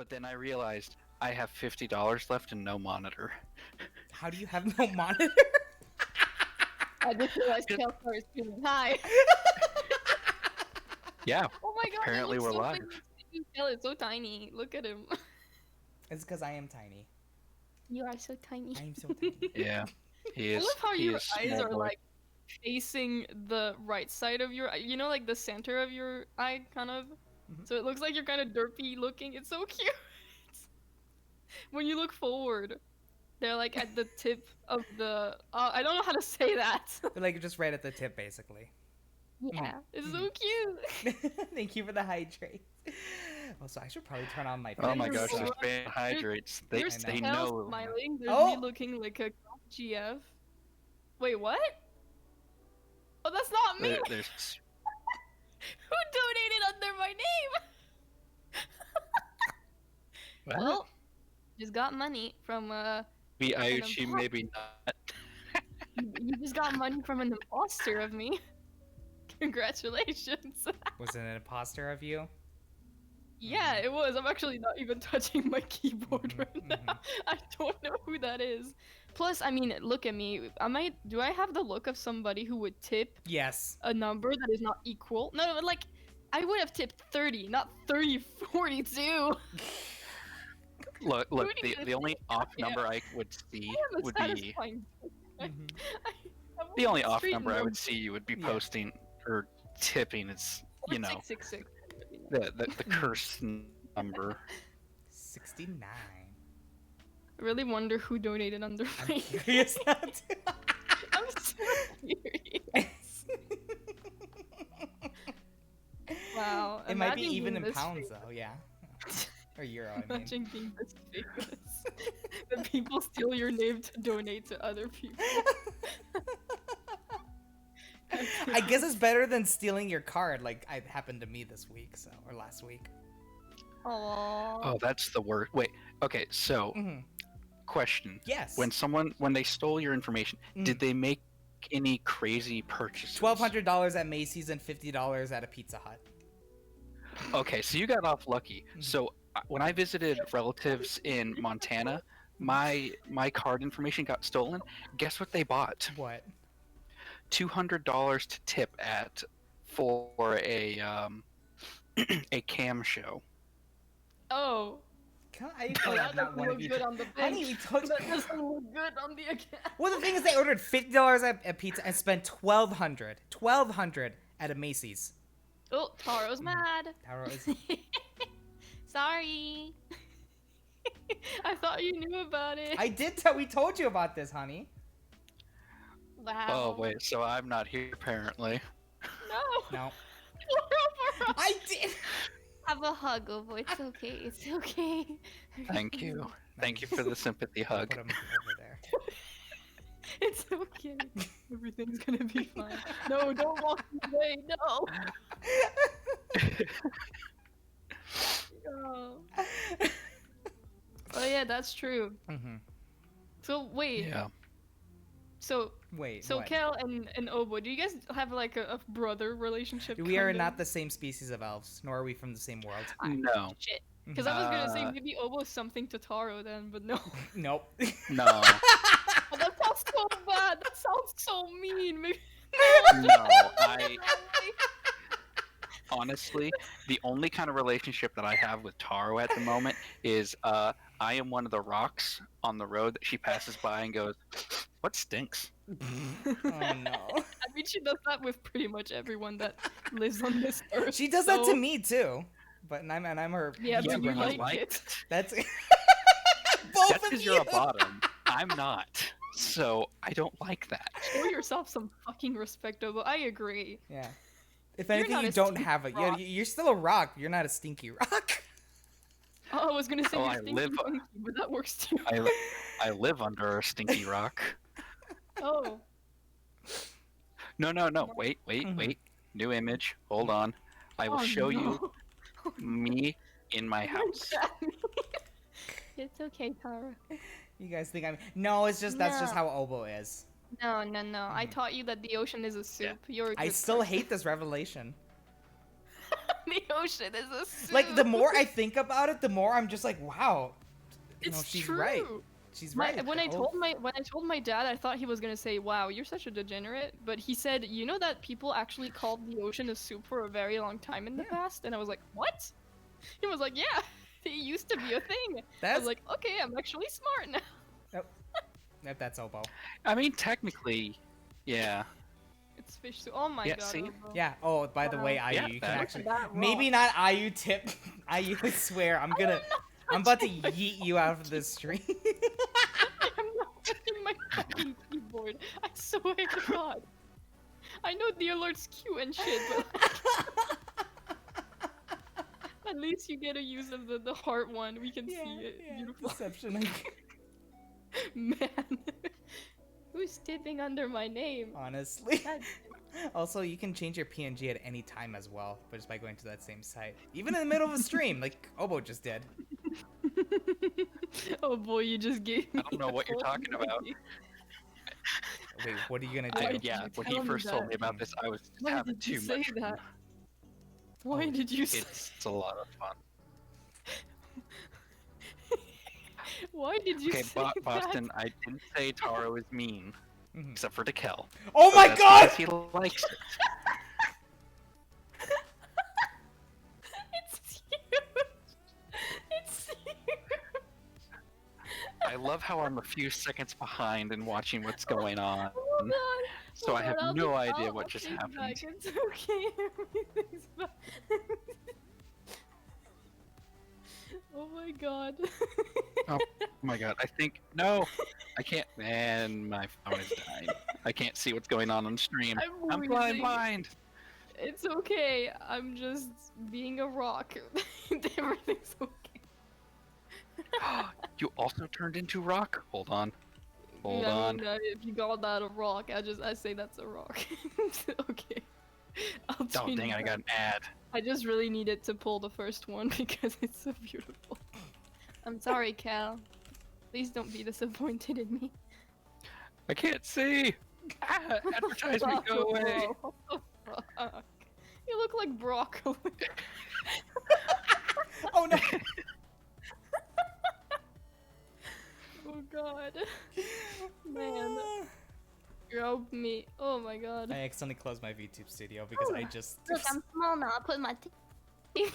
But then I realized I have $50 left and no monitor. How do you have no monitor? I just realized Kale's car is feeling high. Yeah, Oh my god, apparently it looks we're so live. funny. Kale is so tiny. Look at him. It's because I am tiny. You are so tiny. I am so tiny. Yeah, he I is. love how He your is eyes small are boy. like facing the right side of your eye. You know, like the center of your eye, kind of. Mhm. So it looks like you're kind of derpy looking. It's so cute. When you look forward, they're like at the tip of the. I don't know how to say that. But like just right at the tip, basically. Yeah, it's so cute. Thank you for the hydrate. Also, I should probably turn on my. Oh my You're gosh, so there's right. fan hydrates. They There's they Kale know. smiling. There's Oh! me looking like a Goth GF. Wait, what? Oh, that's not me. There's Who donated under my name? what? Well, just got money from Ayushi, maybe not. you just got money from an imposter of me. Congratulations. Was it an imposter of you? Yeah, it was. I'm actually not even touching my keyboard Mhm, right now. mhm. I don't know who that is. Plus, I mean, look at me. Do I have the look of somebody who would tip Yes. a number that is not equal? No, like, I would have tipped 30, not 30, 42. Look, Who do you the only think off I am? number I would see I am a would be satisfying. Mhm. I'm the only a off street number I number. would see you would be Yeah. posting or tipping. It's you know 666. the cursed number. 69. I really wonder who donated under I'm my curious now too. I'm so curious. Wow. It might be imagine even being in this pounds famous. though, yeah. Or euro, I mean. Imagine being this famous. That people steal your name to donate to other people. I guess it's better than stealing your card, like it happened to me this week, or last week. Aww. Oh, that's the worst. Wait. Okay. So, Mhm. question: Yes. when they stole your information, Mm. did they make any crazy purchases? $1,200 at Macy's and $50 at a Pizza Hut. Okay, so you got off lucky. Mhm. So when I visited relatives in Montana, my card information got stolen. Guess what they bought? What? $200 to tip at for a a cam show. Oh. I Oh, I'm that not doesn't one of look you. good on the Honey, we bench. told That doesn't look good on the account. Well, the thing is, they ordered $50 at pizza and spent $1,200 at a Macy's. Oh, Taro's mad. Taro is. Sorry. I thought you knew about it. I did tell. We told you about this, honey. Wow. Oh wait, so I'm not here apparently. No. No. We're over. I did. Have a hug, Ovo. It's okay. It's okay. Thank you. Thank you for the sympathy hug. Put him over there. It's okay. Everything's gonna be fine. No, don't walk away. No. Oh. Oh yeah, that's true. Mm-hmm. So wait. Yeah. So Wait. so what? Kel and Obo, do you guys have like a brother relationship? We are kind not of? the same species of elves, nor are we from the same world. No. Shit. Because I was gonna say Uh, maybe Obo's something to Taro then, but no. Nope. No. Oh, that sounds so bad. That sounds so mean. Maybe. No. Honestly, the only kind of relationship that I have with Taro at the moment is I am one of the rocks on the road that she passes by and goes, "What stinks?" Oh no. I mean, she does that with pretty much everyone that lives on this earth. She does that to so- me too. But I'm her. Yeah, Yeah, but you but I like it. That's both That's of because you. you're a bottom. I'm not. So I don't like that. Show yourself some fucking respect, Obo. I agree. Yeah. If You're anything, not you a don't stinky have it. rock. You're still a rock. You're not a stinky rock. Oh, I was gonna say Oh, you're I stinky live- monkey, but that works too. I live under a stinky rock. Oh. No. Wait. Mhm. Wait. New image. Hold on. I will Oh, show you no. me in my house. It's okay, Tara. You guys think I'm? No, it's just that's just No. how Obo is. No. I Mhm. taught you that the ocean is a soup. You're a I good still person. hate this revelation. the ocean is a soup. Like, the more I think about it, the more I'm just like, wow. You know, It's she's true. right. She's right. When I told my dad, I thought he was gonna say, "Wow, you're such a degenerate," but he said, "You know that people actually called the ocean a soup for a very long time in the past?" And I was like, "What?" He was like, "Yeah, it used to be a thing." I That's was like, "Okay, I'm actually smart now." that's Obo. I mean, technically, yeah. It's fish soup. Oh my Yeah, god. see? Obo. Yeah. Oh, by the way, Ayu, Yeah, you that- can Look actually at that maybe rock. not Ayu tip. Ayu, I swear, I'm about to yeet you out of this stream. I'm not touching my fucking keyboard. I swear to God. I know the alert's cute and shit, but at least you get a use of the heart one. We can see it. Beautiful. Deception. Man. Who's tipping under my name? Honestly. God. Also, you can change your PNG at any time as well, but just by going to that same site. Even in the middle of a stream, like Obo just did. Oh boy, you just gave me. I don't know what you're a talking about. whole- Wait, what are you gonna Why do? did Yeah, you when tell he me first told that? me about this, I was just Why having did you too say much that? fun. Why Oh, did you say? It's a lot of fun. Why did you Okay, say that? Boston, I didn't say Taro is mean, Mhm. except for Dekel. Oh But my that's god! because he likes it. It's huge. It's huge. I love how I'm a few seconds behind in watching what's going on. Hold on. So I Hold have on, no I'll idea what just take it happened. back. It's okay. Everything's fine. Oh my god. Oh my god, I think no, I can't. And my phone is dying. I can't see what's going on stream. I'm wheezing. blind. It's okay. I'm just being a rock. Everything's okay. You also turned into rock. Hold on. Hold No, on. no, if you call that a rock, I say that's a rock. Okay. I'll Oh change dang! I that. got an ad. I just really needed to pull the first one because it's so beautiful. I'm sorry, Cal. Please don't be disappointed in me. I can't see. Ah, advertisement, go away. What the fuck? You look like broccoli. Oh no! Oh god. Man. Help me. Oh my god. I accidentally closed my VTube studio because I just. Look, I'm small now. I put my teeth.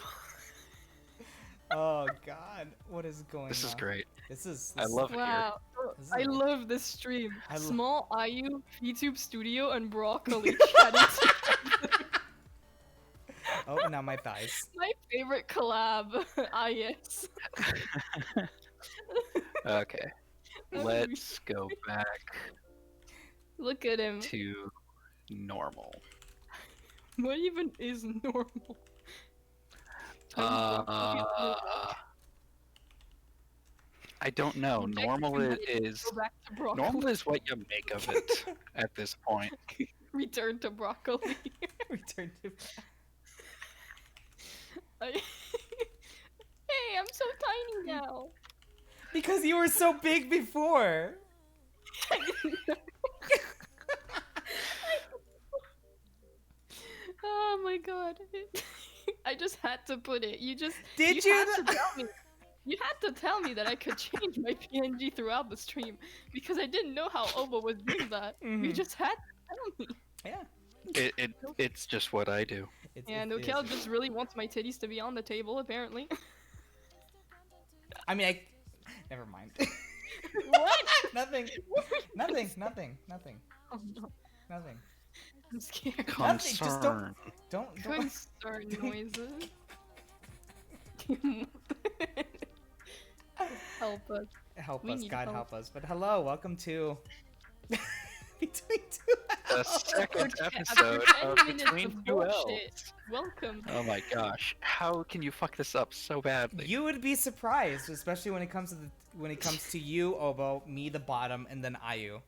Oh god, what is going on? This is great. This is. I love it here. Wow. This is I a- love this stream. I lo- Small IU, VTube Studio, and broccoli chatting. Oh, now my thighs. My favorite collab. Ah, yes. Okay, let's go back Look at him. to normal. What even is normal? I don't know. Next Normal we is Go back to broccoli. normal is what you make of it at this point. Return to broccoli. Return to. Hey, I'm so tiny now. Because you were so big before. Oh my god. I just had to put it. Did you you? had to tell me. You had to tell me that I could change my PNG throughout the stream because I didn't know how Obo was doing that. You Mhm. just had to tell me. Yeah. It's just what I do. And it Okel is. just really wants my titties to be on the table, apparently. I mean, I. Never mind. What? Nothing. Nothing. Nothing. Nothing. Oh no, Nothing. I'm scared. Nothing, just don't- Concern. Don't. Concern noises. Help us. Help We us, need God help. help us. But hello, welcome to. Between two. The Elves. second Okay, episode after 10 of minutes Between of Two bullshit, Elves. Welcome. Oh my gosh, how can you fuck this up so badly? You would be surprised, especially when it comes to you, Obo, me, the bottom, and then Ayu.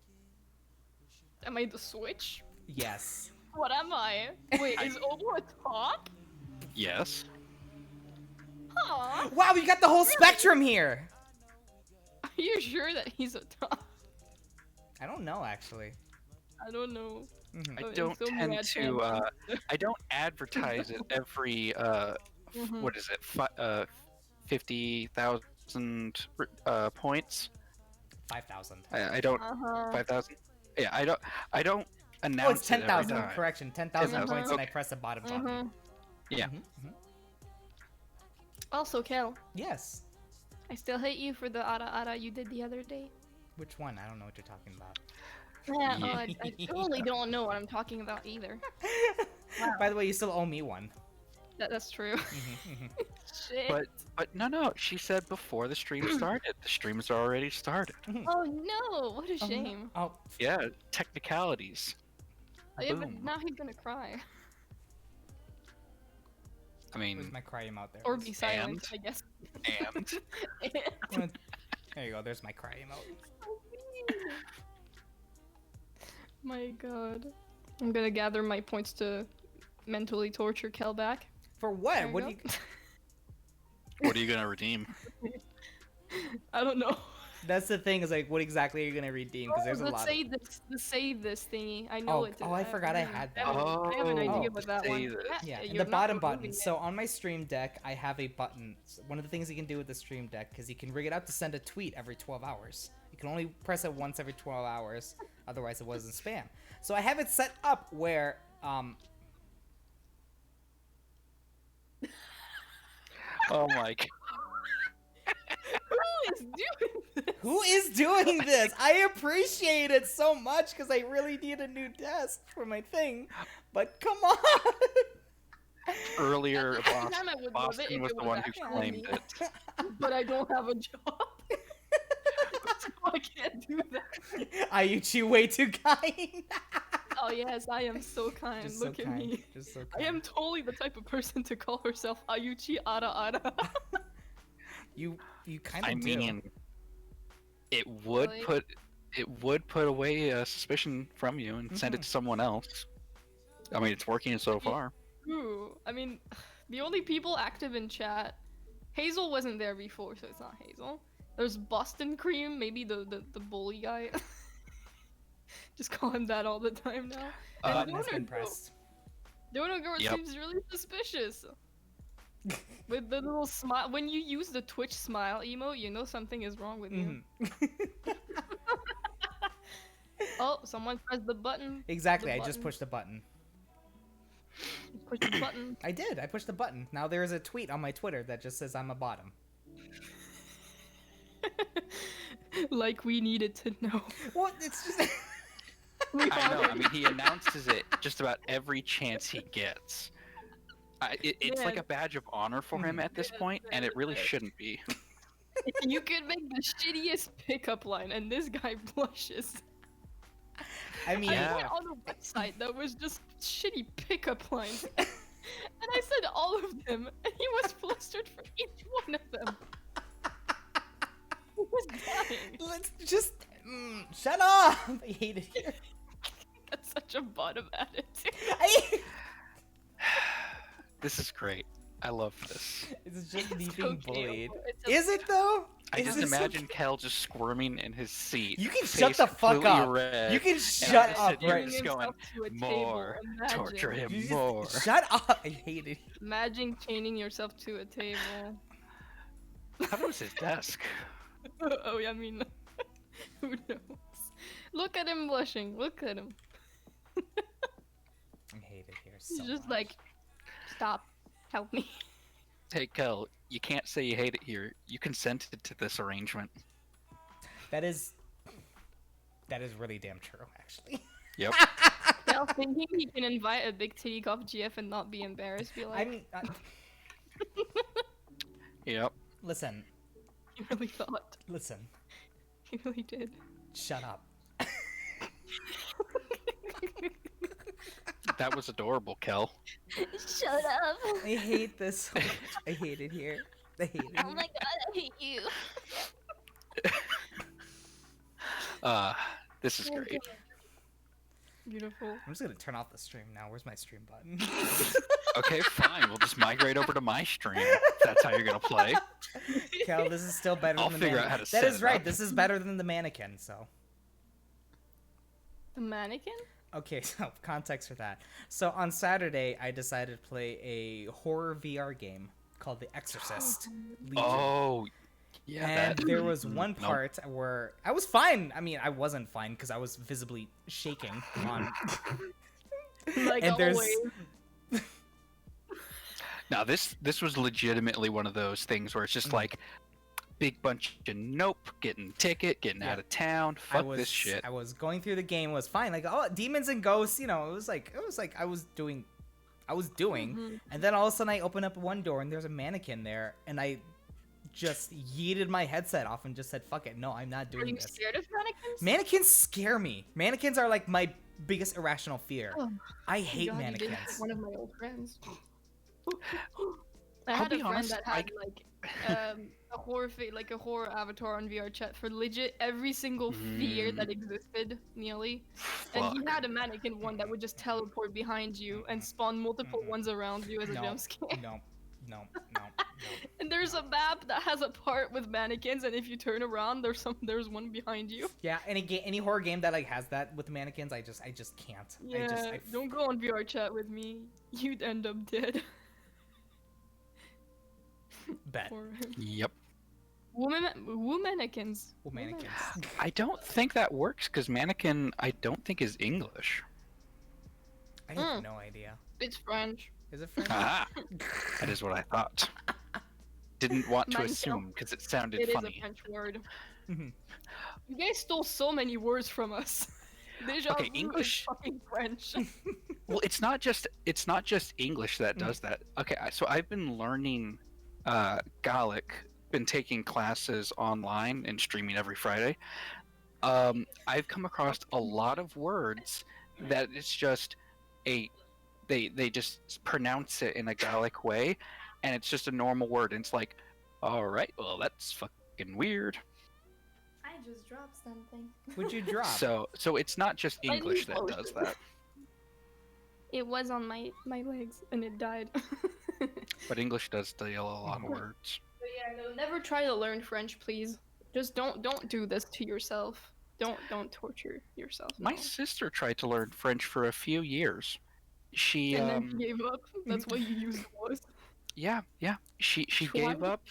Am I the switch? Yes. What am I? Wait, is Obo a top? Yes. Huh? Wow, you got the whole spectrum here. Are you sure that he's a top? I don't know, actually. I don't know. Mhm. I Oh, and don't so many tend ad to. campaigns. I don't advertise it every. Mhm. What is it? 50,000 points. 5,000. I don't. Uh-huh. 5,000. Yeah, I don't. I don't Oh, it's announce it every 10,000. time. Correction, 10,000 10,000. points, Uh-huh. and I Okay. press the bottom button. Mhm. Yeah. Mhm. Also, Kel, Yes. I still hate you for the ara you did the other day. Which one? I don't know what you're talking about. Yeah, oh, Yeah. I totally don't know what I'm talking about either. By the way, you still owe me one. That's true. Mhm. Shit. But no. She said before the stream started. The stream's already started. Oh no! What a Oh, no. shame. Oh, Yeah. Technicalities. Oh, yeah, but Boom. now he's gonna cry I where's mean, my cry emote? There. or it be is. silent, I guess. and There you go. There's my cry emote. My God, I'm gonna gather my points to mentally torture Kel back. For There what? you What go. do you? what are you gonna redeem? I don't know. That's the thing. Is like, what exactly are you gonna redeem? Because there's a the lot. save this thingy. I know Oh, it. oh, I forgot I had that. I have an idea Oh, with that say one. this. Yeah, and you're the not bottom button. removing it. So on my stream deck, I have a button. One of the things you can do with the stream deck, because you can rig it up to send a tweet every 12 hours. You can only press it once every 12 hours, otherwise it wasn't spam. So I have it set up where, Oh my god. Who is doing this? who is doing this? I appreciate it so much because I really need a new desk for my thing. But come on. Earlier, At the same time, I would love it Boston if was it the was one who actually claimed me. it. But I don't have a job. So I can't do that. Ayuchi, way too kind. Oh yes, I am so kind. Just Look so at kind. me. Just so I kind. am totally the type of person to call herself Ayuchi Ara Ara. You kind I of do. mean, it would Really? put away suspicion from you and send it to someone else. I mean, it's working so far. Ooh, I mean, the only people active in chat, Hazel wasn't there before, so it's not Hazel. There's Boston Cream, maybe the bully guy. Just call him that all the time now. Uh, Button has been Donut pressed. Girl Yep. seems really suspicious. With the little smile, when you use the Twitch smile emote, you know something is wrong with you. Mhm. Oh, someone pressed the button. Exactly, The I just button. pushed the button. Push the button. I did, I pushed the button. Now there is a tweet on my Twitter that just says I'm a bottom. Like we needed to know. What? It's just... I know. I mean, he announces it just about every chance he gets. It's like Man. a badge of honor for him at this point, and it really shouldn't be. You could make the shittiest pickup line, and this guy blushes. I mean, Yeah. I went on a website that was just shitty pickup lines, and I said all of them, and he was flustered for each one of them. He was dying. let's just... shut up! I hate it here. That's such a bottom attitude. I... This is great. I love this. It's just me It's being okay, bullied. it's Is it though? I Is just this imagine okay? Kel just squirming in his seat. You can face shut the fuck completely up. red, You can and shut I'm up sitting here right just going, to a more, table. torture him You just- more. Shut up! I hate it. Imagine chaining yourself to a table. How about his desk? Oh, yeah, I mean, who knows? Look at him blushing. Look at him. I hate it here so He's just much. like, stop, help me. Hey, Kel, you can't say you hate it here. You consented to this arrangement. That is really damn true, actually. Yep. Kel thinking he can invite a big titty Goth GF and not be embarrassed. Be like, I mean, Yep. listen, he really thought. listen. He really did. Shut up. That was adorable, Kel. Shut up. I hate this so much. I hate it here. I hate it. Oh my god, I hate you. This is great. Beautiful. I'm just gonna turn off the stream now. Where's my stream button? Okay, fine. We'll just migrate over to my stream. If that's how you're gonna play. Cal, this is still better I'll than the figure out mannequin. how to That set is it right. up. This is better than the mannequin. So The mannequin? Okay, so context for that. So on Saturday, I decided to play a horror VR game called The Exorcist Legion. Oh, yeah, And that. there was one Nope. part where I was fine. I mean, I wasn't fine because I was visibly shaking on. Like And there's always. Now this was legitimately one of those things where it's just like big bunch of nope, getting ticket, getting out of town. Fuck this shit. I was going through the game, was fine. Like, oh, demons and ghosts, you know, it was like I was doing, and then all of a sudden I open up one door and there's a mannequin there, and I just yeeted my headset off and just said, "Fuck it, no, I'm not doing Are you this." scared of mannequins? Mannequins scare me. Mannequins are like my biggest irrational fear. Oh, I hate God, you did mannequins. one of my old friends. I I'll had a be friend honest, that had like a a horror avatar on VR chat for legit every single fear that existed, nearly. And he Fuck. had a mannequin one that would just teleport behind you and spawn multiple ones around you as a jump scare. No. And there's a map that has a part with mannequins, and if you turn around, there's one behind you. Yeah, any horror game that like has that with mannequins, I just can't. Yeah, don't go on VR chat with me. You'd end up dead. Bet. Or Yep. womannequins. Mannequins. I don't think that works because mannequin I don't think is English. I have no idea. It's French. Is it French? Ah, that is what I thought. Didn't want to Mine assume because it sounded It is funny. a French word. Mhm. You guys stole so many words from us. Deja Okay, vu English- is fucking French. Well, it's not just English that does that. Okay, so I've been learning Gaelic, been taking classes online and streaming every Friday. I've come across a lot of words that it's just they just pronounce it in a Gaelic way, and it's just a normal word. And it's like, all right, well that's fucking weird. I just dropped something. Would you drop? So it's not just English that does that, It was on my legs and it died. but English does steal a lot of words. But yeah, no, never try to learn French, please. Just don't do this to yourself. Don't torture yourself. My no. sister tried to learn French for a few years. She And then she gave up. That's why you use the voice. yeah. She Why? gave up.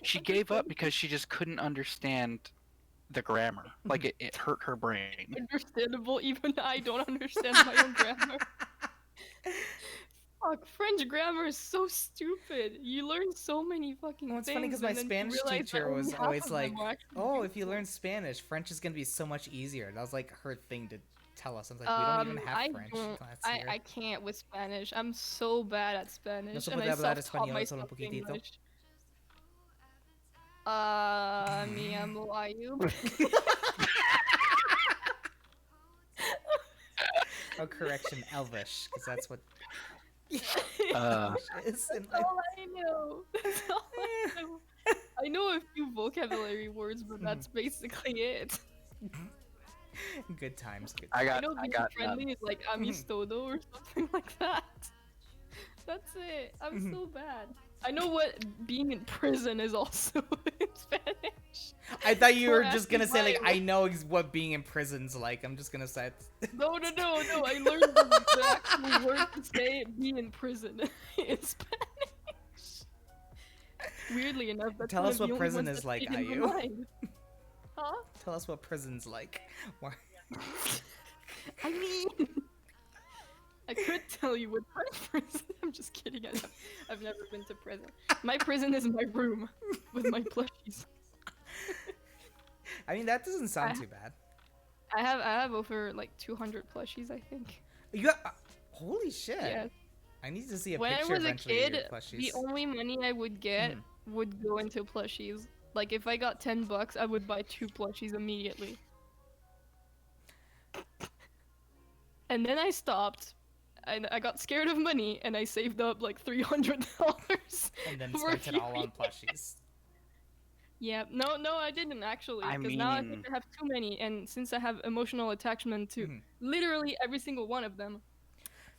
She gave up because she just couldn't understand the grammar. Like it hurt her brain. Understandable. Even I don't understand my own grammar. Fuck, French grammar is so stupid. You learn so many fucking Well, it's things. funny because my and then you Spanish realize that teacher only was half always of them like, are actually "Oh, if you useful." learn Spanish, French is gonna be so much easier." That was like her thing to tell us. I was like, "We don't even have I French don't- class I, here." I can't with Spanish. I'm so bad at Spanish. No se And puede I hablar self-taught español solo un myself poquitito. English. Me llamo Ayub. Oh, correction, Elvish, because that's what Uh, is. And That's all I know. That's all I know. I know a few vocabulary words, but that's basically it. good times. Good. I I know being got friendly is like amistodo or something like that. That's it. I'm so bad. I know what being in prison is also in Spanish. I thought you were Don't just ask me gonna say like, why. "I know what being in prison's like." I'm just gonna say it. No. I learned the actual word to say be in prison in Spanish. Weirdly enough, that's Tell one us of what the only prison ones is that like, stayed in Ayu. my mind. Huh? Tell us what prison's like. Why? I mean, I could tell you what part of prison. I'm just kidding. I've never been to prison. My prison is my room with my plushies. I mean, that doesn't sound too bad. I have over like 200 plushies, I think. You got, holy shit! Yeah. I need to see a When I picture was a eventually of kid, your plushies. the only money I would get would go into plushies. Like if I got $10, I would buy 2 plushies immediately. And then I stopped. I got scared of money and I saved up like $300. And then for a spent it few all on years. plushies. Yeah, no, I didn't actually. I Because now I think mean- I have too many, and since I have emotional attachment to literally every single one of them,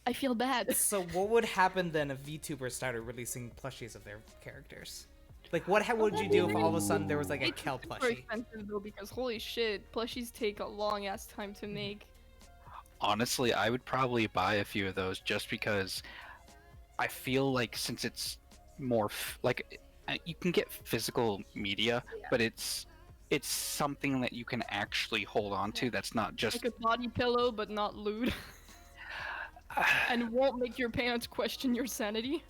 I feel bad. So what would happen then if VTubers started releasing plushies of their characters? Like, what would you do if all of a sudden there was like a It's Kel super plushie? expensive though, because holy shit, plushies take a long ass time to make. Honestly, I would probably buy a few of those just because I feel like since it's more you can get physical media, but it's something that you can actually hold on to. That's not just Like a body pillow, but not lewd. And won't make your parents question your sanity.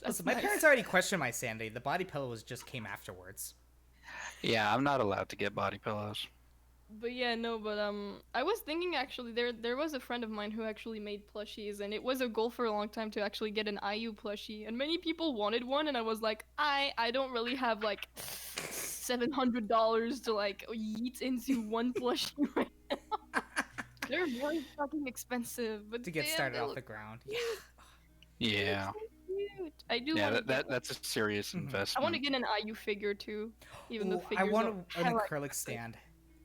That's Listen, my nice. parents already questioned my sanity. The body pillow just came afterwards. Yeah, I'm not allowed to get body pillows. But yeah, no, but I was thinking actually there was a friend of mine who actually made plushies, and it was a goal for a long time to actually get an IU plushie, and many people wanted one, and I was like, I don't really have like $700 to like yeet into one plushie right now. They're very fucking expensive, but To get damn, started they off look the ground. cute. Yeah, Cute. I do yeah, want to get one. that's a serious Mhm. investment. I want to get an IU figure too, even Ooh, the figures I want are an hella acrylic expensive. stand.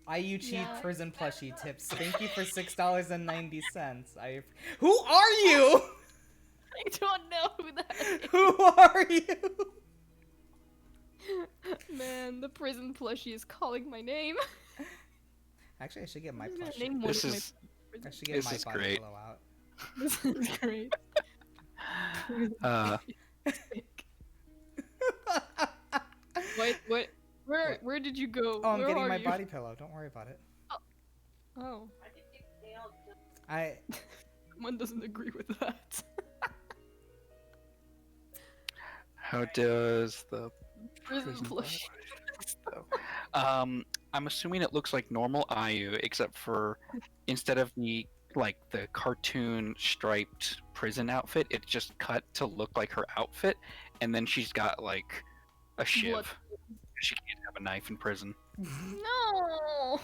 IU cheap Yeah. prison plushie tips. Thank you for $6.90. Who are you? I don't know who that is. Who are you? Man, the prison plushie is calling my name. Actually, I should get my I'm gonna plushie. name one This of my is I should get this my is body great. pillow out. This is great. Uh, Wait, where did you go? Oh, I'm Where getting are my you? body pillow. Don't worry about it. Oh, someone doesn't agree with that. how does the Prison prison plushie. I'm assuming it looks like normal IU, except for instead of the cartoon striped prison outfit, it's just cut to look like her outfit, and then she's got like a shiv. Blood. She can't have a knife in prison. No,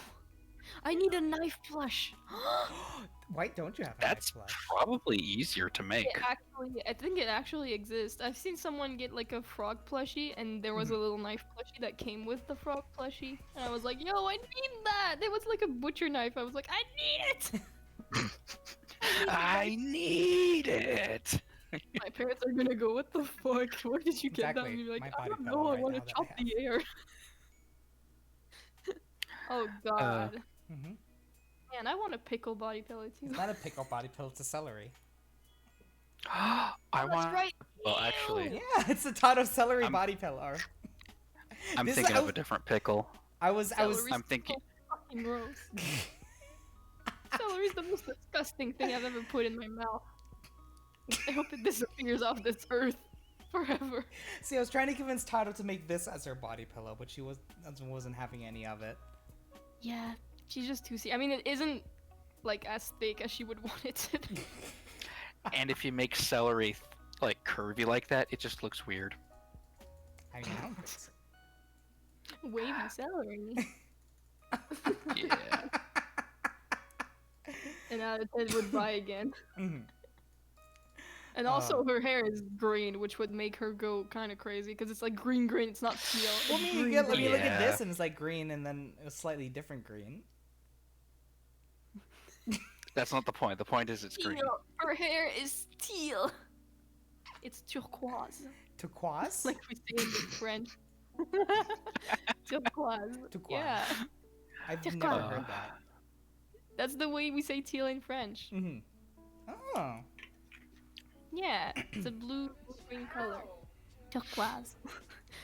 I need a knife plush. Why don't you have a That's knife plush? probably easier to make. I think it actually exists. I've seen someone get like a frog plushie, and there was a little knife plushie that came with the frog plushie, and I was like, "Yo, I need that!" There was like a butcher knife. I was like, "I need it!" I need it. My parents are gonna go, "What the fuck? Where did you get that?" Exactly, And be like, my "I body don't pillow know. I right want to now that I chop the air." Oh god, Mm-hmm. man, I want a pickle body pillow too. It's not a pickle body pillow, it's a celery. I That's want. right. Well, actually, Yeah, it's a ton of celery I'm- body pillow. I'm This- thinking I of a was- different pickle. Celery's I'm thinking. so fucking gross. Celery's the most disgusting thing I've ever put in my mouth. I hope it disappears off this earth forever. See, I was trying to convince Tato to make this as her body pillow, but she wasn't having any of it. Yeah, she's just too. I mean, it isn't like as thick as she would want it to be. And if you make celery like curvy like that, it just looks weird. I mean, I don't think so. Wavy celery. Yeah. And Ted would buy again. Mhm. And also, her hair is green, which would make her go kind of crazy because it's like green. It's not teal. Well, I it's mean, green. let me look at Yeah. this, and it's like green, and then a slightly different green. That's not the point. The point is it's green. Teal. Her hair is teal. It's turquoise, Turquoise? like we say in French. Turquoise. Turquoise. Yeah, I've turquoise. never heard that. that's the way we say teal in French. Mm-hmm. Oh. Yeah, it's a blue-green color. Turquoise.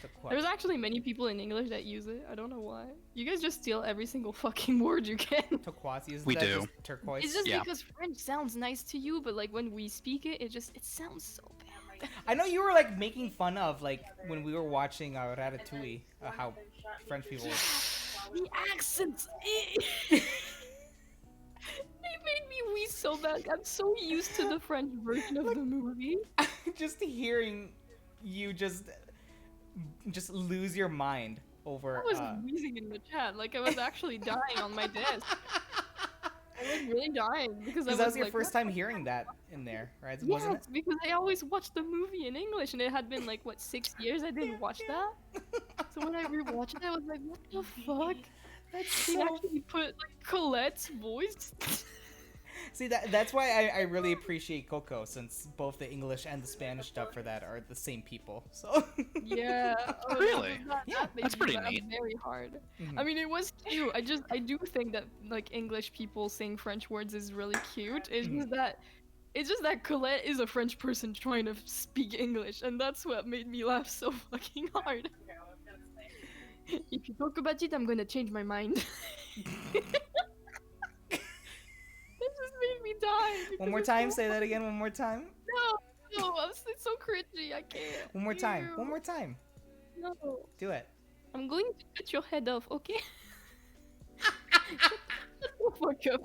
Turquoise. There's actually many people in English that use it. I don't know why. You guys just steal every single fucking word you can. Turquoise uses We that, do. just turquoise. It's just Yeah. because French sounds nice to you, but like when we speak it, it sounds so bad. I know you were like making fun of like when we were watching Ratatouille, how French people were. The accents. It made me wee so bad. I'm so used to the French version of the movie. Just hearing you just lose your mind over. I was wheezing in the chat, like I was actually dying on my desk. I was really dying because Because I that was was your like, first time hearing that in there, right? yeah, Wasn't it? it's because I always watched the movie in English, and it had been like what 6 years I didn't watch that. So when I rewatched it, I was like, what the fuck? That's They so. actually put like Colette's voice. See, that's why I really appreciate Coco, since both the English and the Spanish dub for that are the same people. So Yeah. Oh, Really? Yeah, made that's me pretty laugh neat. very hard. Mhm. I mean, it was cute. I do think that like English people saying French words is really cute. It's just that Colette is a French person trying to speak English, and that's what made me laugh so fucking hard. If you talk about it, I'm gonna change my mind. It just made me die. One more because time. it's Say that again. One more time. it's so cringy. I can't. One more time. One Ew. more time. No. Do it. I'm going to cut your head off, okay? Shut the fuck up.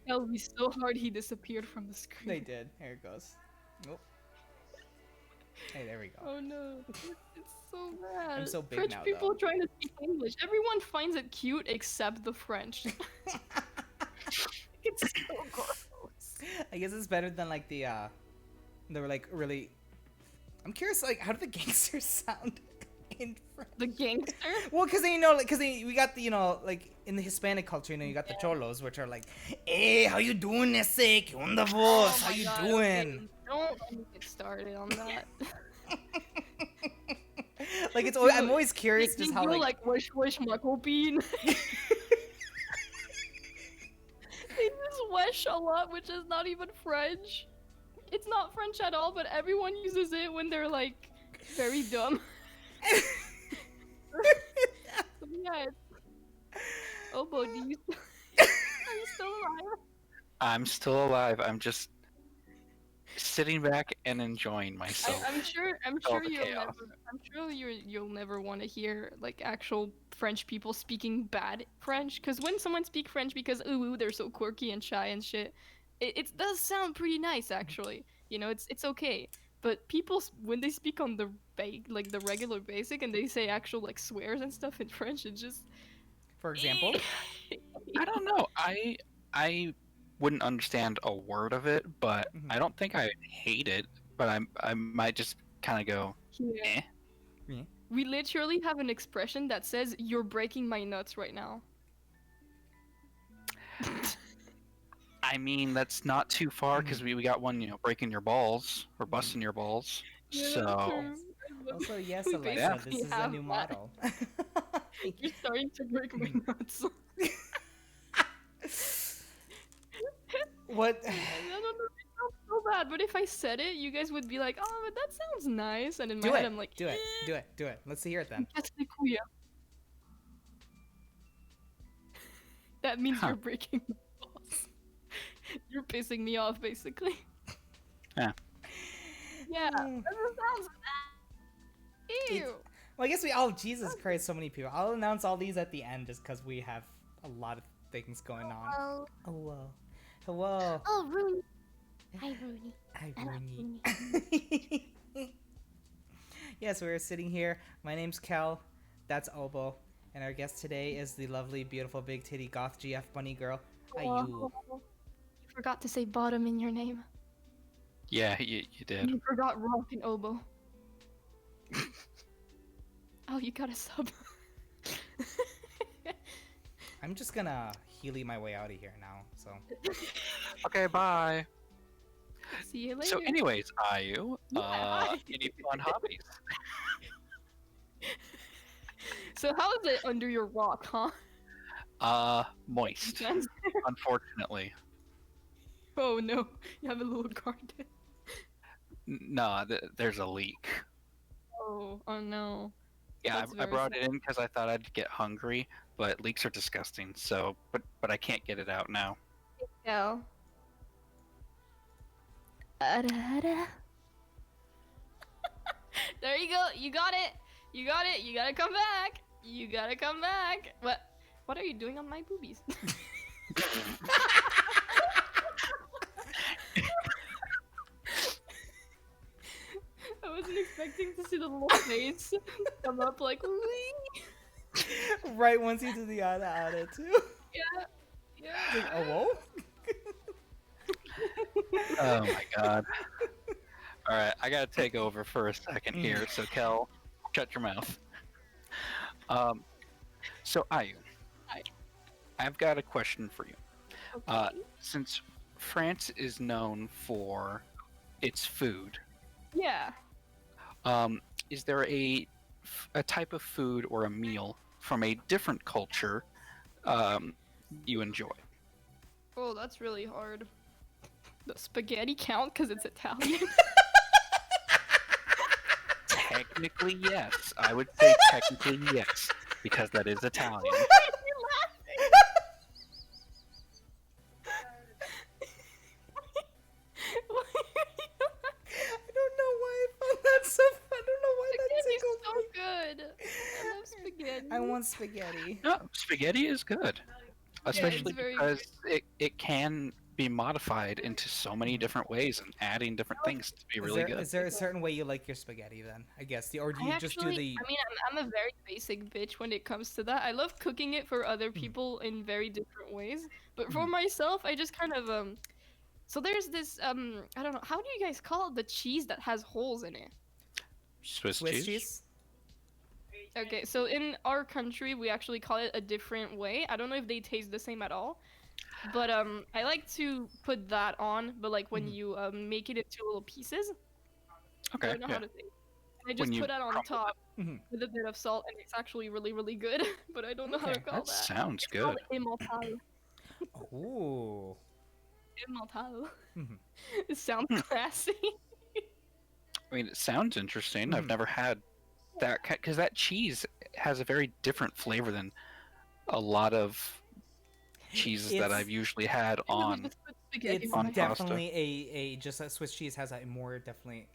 Elvis so hard he disappeared from the screen. They did. Here it goes. Nope. Hey, there we go. Oh no, it's so bad. I'm so big French now, people though. trying to speak English. Everyone finds it cute except the French. It's so gross. I guess it's better than like the they were like really. I'm curious, like, how do the gangsters sound in French? The gangster? Well, because you know, like, we got the, you know, like in the Hispanic culture, you know, you got the cholos, which are like, "Hey, how you doing, ese? ¿Qué onda, vos? How my you God, doing?" okay, don't let me get started on that. Like, it's always, I'm always curious They just how do like wesh makopin. They use wesh a lot, which is not even French. It's not French at all, but everyone uses it when they're like very dumb. So, yeah. Oh, Bo, are you still alive? I'm still alive. I'm just sitting back and enjoying myself. I'm sure. I'm all sure the you'll chaos. never. I'm sure you'll never want to hear like actual French people speaking bad French. Because when someone speaks French because ooh they're so quirky and shy and shit, it does sound pretty nice actually. You know, it's okay. But people when they speak on the like the regular basic and they say actual like swears and stuff in French, it just for example. I don't know. I wouldn't understand a word of it, but Mhm. I don't think I hate it. But I might just kind of go, Yeah. eh. We literally have an expression that says "You're breaking my nuts right now." I mean, that's not too far because we got one, breaking your balls or busting your balls. Yeah, So true. Also, yes, We Alexa, basically this is a have new that. model. Thank you. You're starting to break my nuts. What? I don't know, it sounds so bad, but if I said it, you guys would be like, "Oh, but that sounds nice," and in my Do head, it. I'm like, Do it. "Eh, Do it. Do it. Let's hear it then. casse couilles." That means Huh. you're breaking my balls. You're pissing me off, basically. Yeah. Yeah, Mm. that sounds bad. Ew. Well, I guess we. Oh, Jesus Christ, so many people. I'll announce all these at the end just because we have a lot of things going on. Oh, Hello. Hello. oh, Rooney. Hi, Rooney. Hi, I like Rooney. Yes, we're sitting here. My name's Kel. That's Obo. And our guest today is the lovely, beautiful, big titty Goth GF bunny girl. Ayu. You forgot to say bottom in your name. yeah, you did. You forgot rock and oboe. Oh, you got a sub. I'm just gonna Healy my way out of here now. So Okay, bye. See you later. So, anyways, Ayu, Yeah. any fun hobbies? So how is it under your rock, huh? Moist, unfortunately. Oh no, you have a little garden. No, there's a leak. Oh no. Yeah, That's I very brought it in because I thought I'd get hungry, but leaks are disgusting. So, but I can't get it out now. Yeah. There you go. You got it. You got it. You gotta come back. You gotta come back. What are you doing on my boobies? I wasn't expecting to see the little face come up like, "Wee." right once you do the ada too. Yeah. Yeah. Like, oh whoa. Oh my god. All right, I gotta take over for a second here. So, Kel, shut your mouth. So, Ayu, Hi. I've got a question for you. Okay. Since France is known for its food, Yeah. um, is there a type of food or a meal from a different culture you enjoy? Oh, that's really hard. The spaghetti count because it's Italian. Technically, yes. I would say technically yes, because that is Italian. I don't know why I found that so. I don't know why that Spaghetti's tickled so me. good. I love spaghetti. I want spaghetti. No, spaghetti is good, especially very because it can be modified into so many different ways and adding different things to be really good. Is there a certain way you like your spaghetti then? I guess, or do you just do the? I mean, I'm a very basic bitch when it comes to that. I love cooking it for other people in very different ways, but for myself, I just kind of So there's this I don't know, how do you guys call it, the cheese that has holes in it? Swiss Swiss cheese? cheese? Okay, so in our country we actually call it a different way. I don't know if they taste the same at all. But I like to put that on, but like when you make it into little pieces. I Okay, don't know yeah. how to say. I just you put that on crumble top Mhm. with a bit of salt, and it's actually really, really good. But I don't know how to Okay, call That that. sounds It's called good. immortal. Ooh. Immortal. Mhm. It sounds classy. I mean, it sounds interesting. I've Mhm. never had that because that cheese has a very different flavor than a lot of cheeses that I've usually had I literally on. just put spaghetti It's on my pasta. definitely a just a Swiss cheese has a more definitely.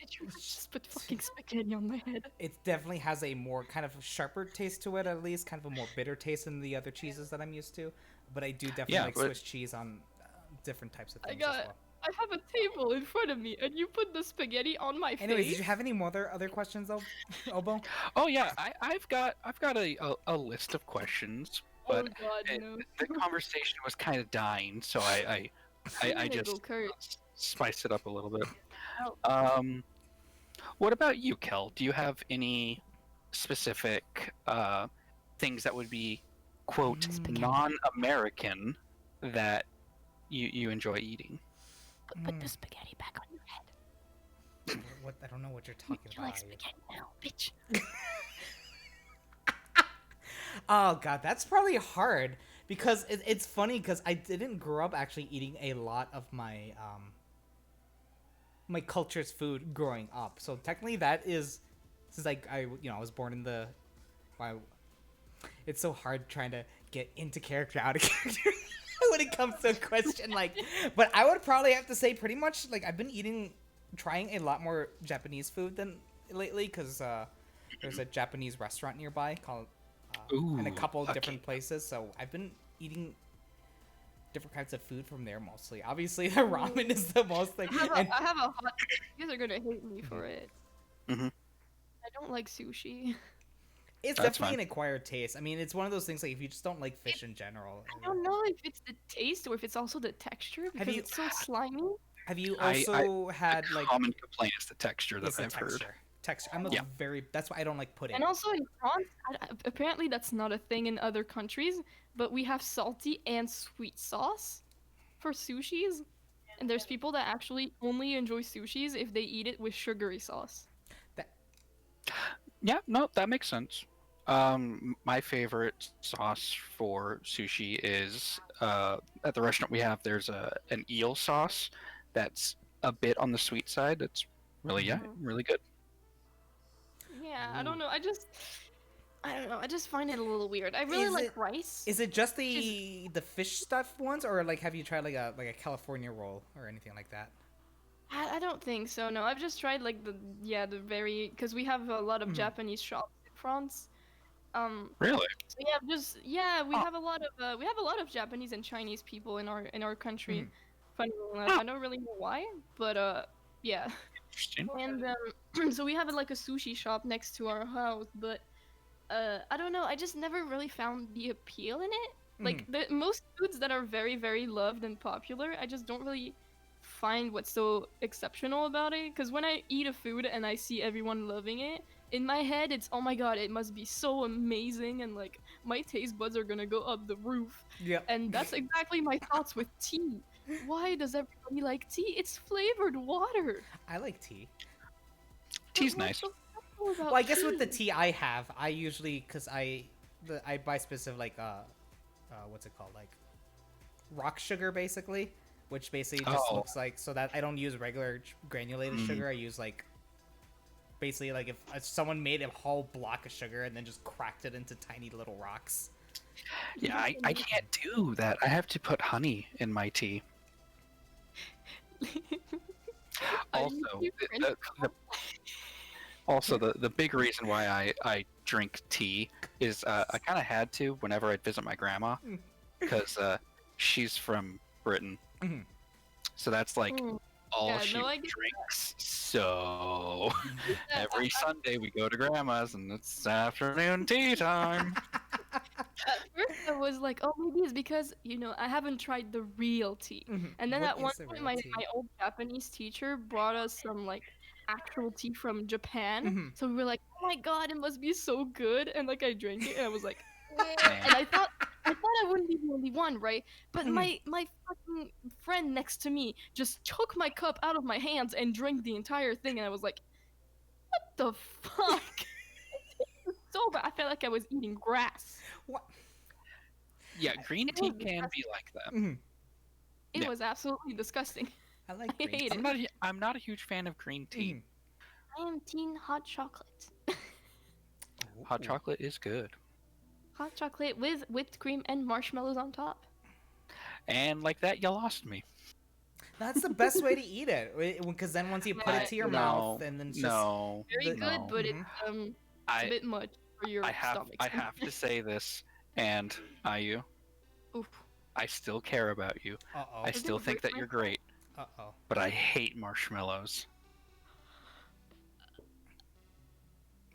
just put fucking spaghetti on my head. It definitely has a more kind of sharper taste to it, at least kind of a more bitter taste than the other cheeses that I'm used to. But I do definitely Yeah, like but- Swiss cheese on different types of things as well. I have a table in front of me, and you put the spaghetti on my Anyways, face. did you have any more other questions, Obo? Oh yeah, I've got a list of questions, Oh but god, no. the conversation was kind of dying, so I Little just courage. spiced it up a little bit. Oh. What about you, Kel? Do you have any specific things that would be quote non-American that you enjoy eating? Put the spaghetti back on your head. What? I don't know what you're talking You about. like spaghetti now, bitch. Oh god, that's probably hard because it's funny because I didn't grow up actually eating a lot of my my culture's food growing up. So technically, that is since I was born in the. Wow, it's so hard trying to get into character, out of character when it comes to a question like. But I would probably have to say pretty much like I've been trying a lot more Japanese food than lately because there's a Japanese restaurant nearby called. And a Ooh, couple of lucky. different places, so I've been eating different kinds of food from there mostly. Obviously, the ramen is the most thing. I have a hot take. You guys are gonna hate me for it. Mhm. I don't like sushi. It's That's definitely fine. an acquired taste. I mean, it's one of those things like if you just don't like fish in general. I don't know if it's the taste or if it's also the texture because you- it's so slimy. Have you I- also had The like common complaint is the texture that it's the I've heard. texture? Texture. I'm a Yeah. That's why I don't like pudding. And also in France, apparently that's not a thing in other countries, but we have salty and sweet sauce for sushis. And there's people that actually only enjoy sushis if they eat it with sugary sauce. Yeah, no, that makes sense. My favorite sauce for sushi is at the restaurant we have. There's an eel sauce that's a bit on the sweet side. It's really really good. Yeah, I don't know. I don't know. I just find it a little weird. I really Is like it- rice. Is it just the fish stuff ones, or like have you tried like a California roll or anything like that? I don't think so. No, I've just tried like the very because we have a lot of Japanese shops in France. Really? So we have a lot of Japanese and Chinese people in our country. Funny enough, I don't really know why, but yeah. Interesting. And so we have like a sushi shop next to our house, but I don't know. I just never really found the appeal in it. Like the most foods that are very, very loved and popular, I just don't really find what's so exceptional about it. Because when I eat a food and I see everyone loving it, in my head, it's oh my god, it must be so amazing, and like my taste buds are gonna go up the roof. Yep. And that's exactly my thoughts with tea. Why does everybody like tea? It's flavored water. I like tea. Tea's But nice. what's so special about Well, I guess with the tea? tea I have, I usually because I buy specific like what's it called, like rock sugar basically, which basically just Oh. looks like, so that I don't use regular granulated Mhm. sugar. I use like basically like if someone made a whole block of sugar and then just cracked it into tiny little rocks. Yeah, I can't do that. I have to put honey in my tea. Are Also, you the, the big reason why I drink tea is I kind of had to whenever I'd visit my grandma, because she's from Britain, Mhm. so that's like Mm. all Yeah, she no, I get drinks. So every Sunday we go to grandma's and it's afternoon tea time. At first, I was like, oh, maybe it's because, I haven't tried the real tea. Mhm. And then What at one is the point, real my tea? old Japanese teacher brought us some, like, actual tea from Japan. Mhm. So we were like, oh my god, it must be so good. And, like, I drank it, and I was like, Man. and I thought I wouldn't be the only one, right? But Mhm. my fucking friend next to me just took my cup out of my hands and drank the entire thing, and I was like, what the fuck? So bad. I felt like I was eating grass. What? Yeah, green It tea was can be like that. Mhm. It Yeah. was absolutely disgusting. I like I green hate tea. it. I'm not a huge fan of green tea. Mhm. I am teen hot chocolate. Hot Ooh. chocolate is good, Hot chocolate with whipped cream and marshmallows on top. and like that, you lost me. That's the best way to eat it, because then once you put it to your mouth, and then it's just no, Very The- good, no. but Mhm. it's a I bit much for your stomach. I have to say this, and Ayu, Oof. I still care about you. Uh-oh. I Does it still think hurt that you're myself? great, Uh-oh. but I hate marshmallows.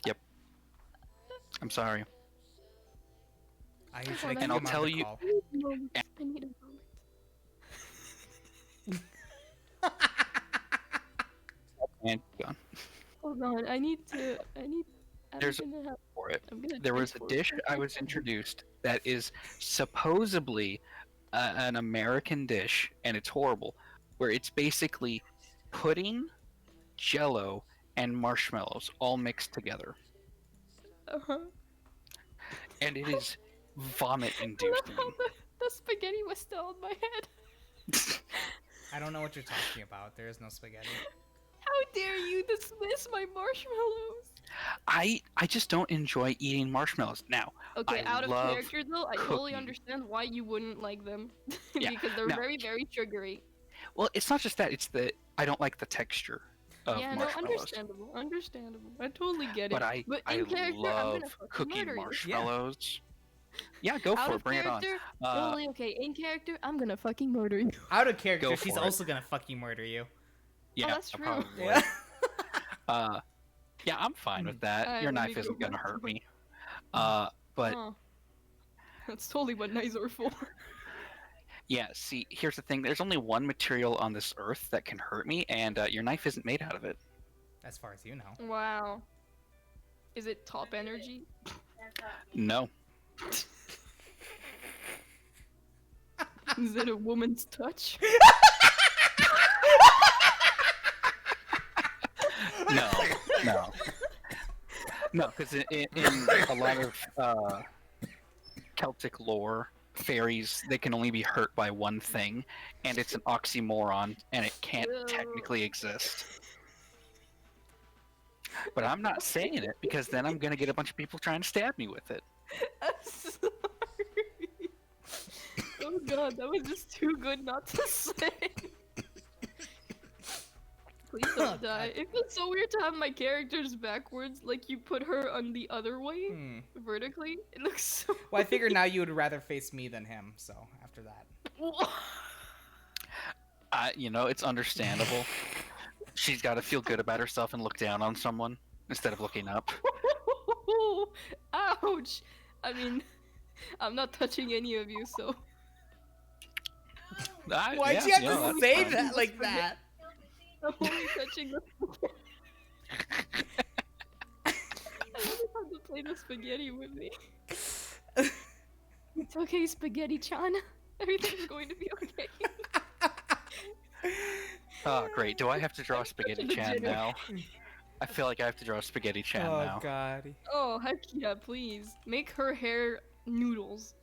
Yep. I'm sorry. I Hold usually on, give And I'll him tell the you- call. I need a moment. I need a moment. And gone Hold on. There's I'm gonna have. for it. I'm gonna. There was a transform. dish I was introduced that is supposedly an American dish, and it's horrible, where it's basically pudding, jello, and marshmallows all mixed together. Uh-huh. And it is vomit I love inducing. how the spaghetti was still on my head. I don't know what you're talking about. There is no spaghetti. How dare you dismiss my marshmallows? I just don't enjoy eating marshmallows. Now, Okay, I out of love character though, I totally cooking. understand why you wouldn't like them. Yeah, Because they're now- very, very sugary. well, it's not just that, it's the I don't like the texture of Yeah, no, marshmallows. understandable. I totally get it. But I in character, I'm love gonna fucking cooking murder you. marshmallows. Yeah, go Out for of it. Bring it on. character, Uh, totally okay. In character, I'm gonna fucking murder you. Out of character, Go she's for it. also gonna fucking murder you. Yeah, that's I true. probably would. Yeah. Yeah, I'm fine with that. Alright, Your let me knife go isn't gonna back to hurt my- me. But Oh. That's totally what knives are for. yeah, see, here's the thing. There's only one material on this earth that can hurt me, and your knife isn't made out of it. As far as you know. Wow. Is it top energy? No. Is it a woman's touch? No. No. No, because in a lot of Celtic lore, fairies, they can only be hurt by one thing, and it's an oxymoron, and it can't Ew. technically exist. But I'm not saying it, because then I'm gonna get a bunch of people trying to stab me with it. I'm sorry. Oh god, that was just too good not to say. Please Oh, don't die. It feels so weird to have my characters backwards, like you put her on the other way, Hmm. vertically. It looks so Well, I figure now you would rather face me than him, so after that. It's understandable. She's got to feel good about herself and look down on someone instead of looking up. Ouch! I mean, I'm not touching any of you, so. Why'd Yeah, you have that's to say fine. that like that? I'm only touching the. play the spaghetti with me. It's okay, Spaghetti-chan. Everything's going to be okay. Oh, great. Do I have to draw I'm such a Spaghetti Chan degenerate. now? I feel like I have to draw Spaghetti Chan Oh now. god. Oh heck yeah, please make her hair noodles.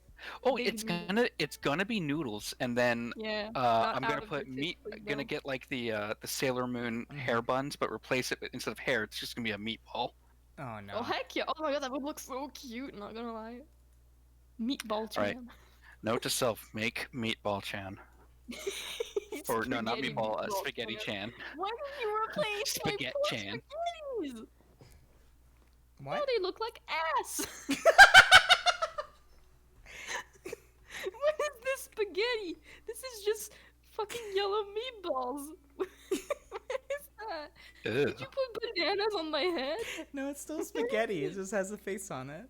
Oh, Big it's noodles. gonna be noodles, and then Yeah. I'm gonna Out of put the meat. tits, Gonna though. get like the Sailor Moon hair buns, but replace it instead of hair. It's just gonna be a meatball. Oh no. Oh heck yeah! Oh my god, that would look so cute. Not gonna lie. Meatball All right. Chan. Note to self: make Meatball Chan. Or no, not Spaghetti Meatball. meatball Spaghetti Chan. Why did you replace my Spaghetti poor Chan. spaghettis? What? Oh, they look like ass. What is this spaghetti? This is just fucking yellow meatballs. What is that? Ew. Did you put bananas on my head? No, it's still spaghetti. It just has a face on it.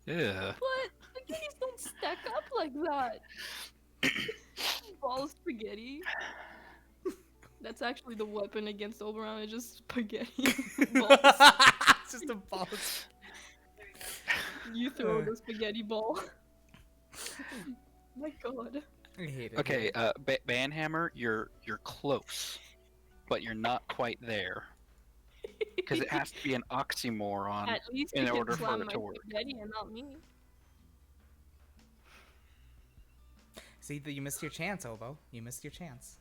Yeah. What? Spaghettis don't stack up like that. Ball of spaghetti. That's actually the weapon against Oberon. It's just spaghetti. Balls. It's just a ball. You throw the spaghetti ball. My god. I hate it. Okay, Banhammer, you're close, but you're not quite there because it has to be an oxymoron At least in you order can for slam it my to work. spaghetti and not me. See, you missed your chance, Obo. You missed your chance.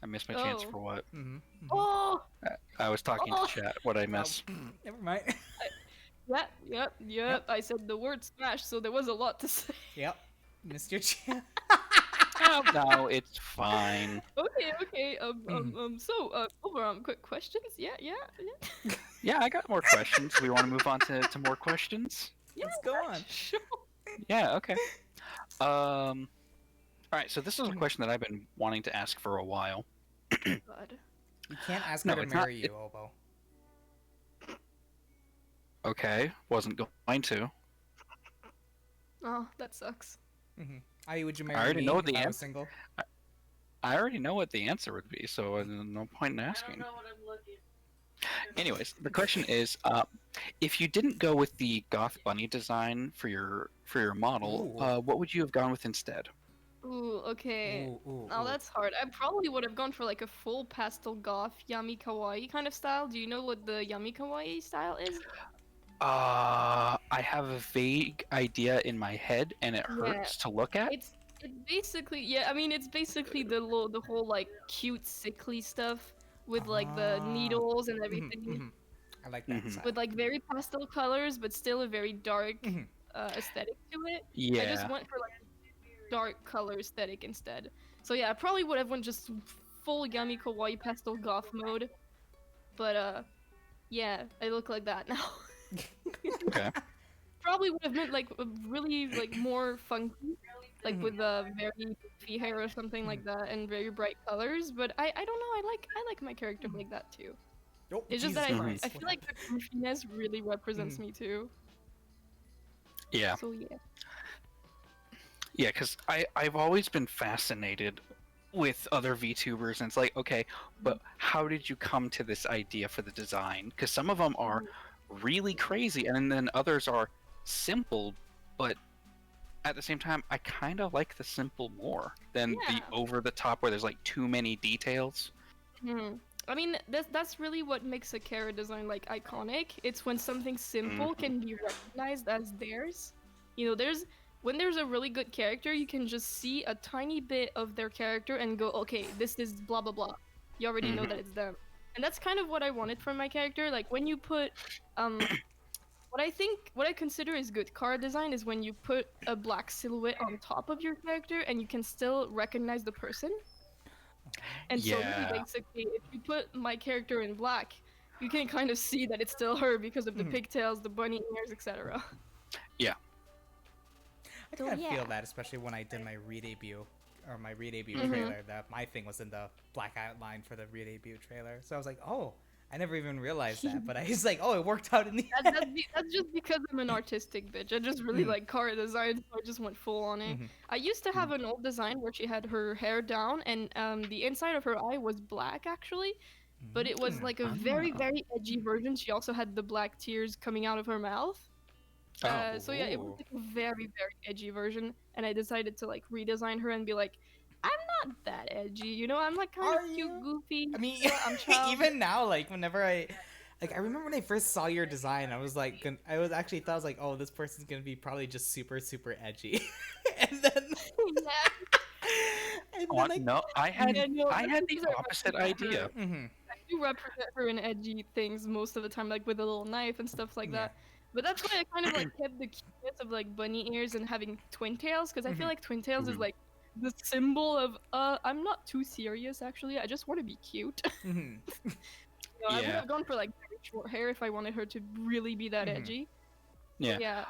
I missed my chance Oh. for what? Mm-hmm. Oh! I was talking Oh. to chat. What I miss? Never mind. Yep. I said the word smash, so there was a lot to say. Yep. Missed your chance. No, it's fine. Okay. So, Oberon, quick questions? Yeah. Yeah, I got more questions. We want to move on to more questions. Let's go on. Sure. Yeah. Okay. All right. So this is a question that I've been wanting to ask for a while. God. You can't ask No, her to it's not- marry you, Obo. Okay, wasn't going to. Oh, that sucks. Aye, would you marry already me know if the I was answer. single? I already know what the answer would be, so there's no point in asking. Anyways, the question is, if you didn't go with the Goth Bunny design for your model, Ooh. what would you have gone with instead? Ooh, okay. Ooh, Oh, that's hard. I probably would have gone for like a full pastel goth yummy kawaii kind of style. Do you know what the yummy kawaii style is? I have a vague idea in my head, and it hurts to look at. It's basically, yeah, I mean, it's basically the whole like cute sickly stuff with like the Ah. needles and everything. I like that. Mhm. Side. With like very pastel colors, but still a very dark Mhm. aesthetic to it. Yeah. I just went for like a dark color aesthetic instead. So yeah, I probably would have went just full yummy kawaii pastel goth mode. But yeah, I look like that now. Okay. Probably would have meant like a really like more funky, like with very beefy hair or something like that, and very bright colors. But I don't know. I like my character like that too. Oh, It's just Jesus that Christ, I what feel like the goofiness really represents me too. Yeah. So yeah. Yeah, because I've always been fascinated with other VTubers, and it's like, okay, but how did you come to this idea for the design? Because some of them are really crazy, and then others are simple, but at the same time, I kind of like the simple more than the Yeah. over the top where there's like too many details. I mean, that's really what makes a character design like iconic. It's when something simple can be recognized as theirs. You know, when there's a really good character, you can just see a tiny bit of their character and go, okay, this is blah blah blah. You already know that it's them. And that's kind of what I wanted from my character. Like when you put what I consider is good card design is when you put a black silhouette on top of your character and you can still recognize the person. And so Yeah. really basically, if you put my character in black, you can kind of see that it's still her because of the pigtails, the bunny ears, etc. I think I yeah. feel that, especially when I did my re-debut, or my re-debut trailer, that my thing was in the black outline for the re-debut trailer. So I was like, oh, I never even realized that, but I was like, oh, it worked out in the end. That's just because I'm an artistic bitch. I just really like card design, so I just went full on it. I used to have an old design where she had her hair down and the inside of her eye was black actually, but it was like a very edgy version. She also had the black tears coming out of her mouth. So yeah, it was like a very edgy version, and I decided to like redesign her and be like, I'm not that edgy, you know. I'm like kind of cute, goofy. I mean, I'm child. even now, like whenever I remember when I first saw your design, I was like, oh, this person's gonna be probably just super edgy, and then no, I had the opposite idea. Mm-hmm. I do represent her in edgy things most of the time, like with a little knife and stuff like that. But that's why I kind of like kept the cuteness of like bunny ears and having twin tails, because I feel like twin tails is like the symbol of I'm not too serious actually. I just want to be cute. I would have gone for like very short hair if I wanted her to really be that edgy. Yeah.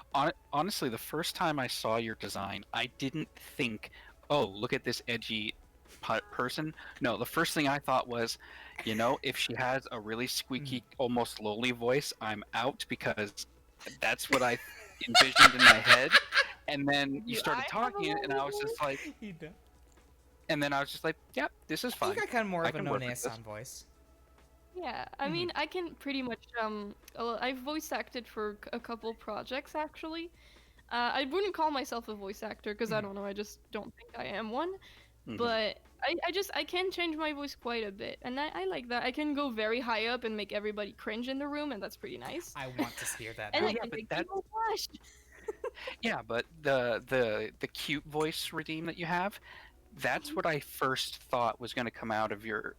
Honestly, the first time I saw your design, I didn't think, oh, look at this edgy person. No, the first thing I thought was, you know, if she has a really squeaky, almost lowly voice, I'm out, because that's what I envisioned in my head. And then you started talking, and I was just like, yep, this is fine. I think I got more of a no-Nason voice. Yeah, I mean, I can pretty much, I've voice acted for a couple projects, actually. I wouldn't call myself a voice actor, because I don't know, I just don't think I am one. But I can change my voice quite a bit, and I like that. I can go very high up and make everybody cringe in the room, and that's pretty nice. I want to hear that. And I can make people blush. Yeah, but the cute voice redeem that you have, that's what I first thought was going to come out of your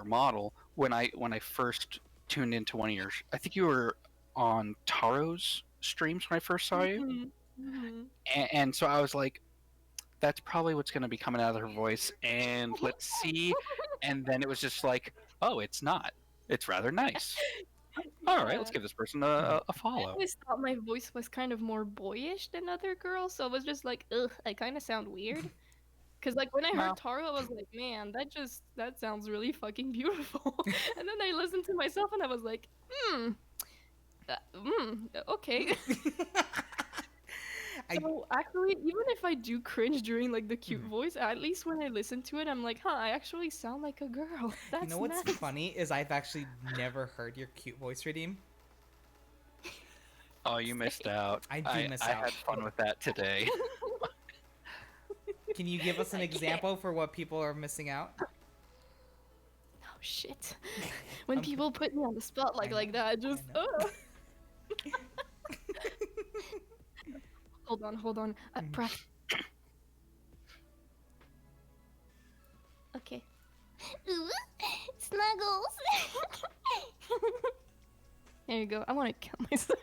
model when I first tuned into one of your. I think you were on Taro's streams when I first saw you, and so I was like, that's probably what's going to be coming out of her voice, and let's see. And then it was just like, oh, it's not. It's rather nice. All right, let's give this person a follow. I always thought my voice was kind of more boyish than other girls, so I was just like, ugh, I kind of sound weird. Because like when I heard Taro, I was like, man, that sounds really fucking beautiful. And then I listened to myself and I was like, okay. So actually, even if I do cringe during like the cute voice, at least when I listen to it, I'm like, I actually sound like a girl. That's you know what's nice. funny is I've actually never heard your cute voice redeem. Oh, you missed out. I miss out. I had fun with that today. Can you give us an example for what people are missing out? Oh shit! When people put me on the spot like that, just Hold on. Breath. Okay. Ooh, snuggles. There you go. I want to kill myself.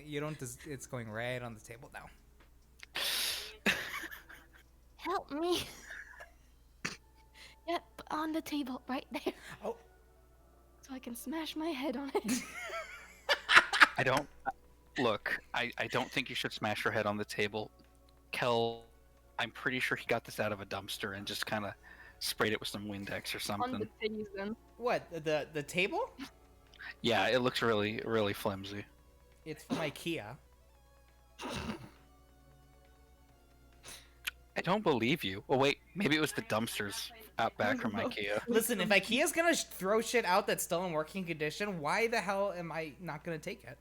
You don't. It's going right on the table now. Help me. Yep, on the table, right there. Oh. So I can smash my head on it. I don't. Look, I don't think you should smash your head on the table. Kel, I'm pretty sure he got this out of a dumpster and just kind of sprayed it with some Windex or something. On the titties, then. What? The table? Yeah, it looks really flimsy. It's from IKEA. I don't believe you. Oh wait, maybe it was the dumpsters out back from IKEA. Listen, if IKEA's gonna throw shit out that's still in working condition, why the hell am I not gonna take it?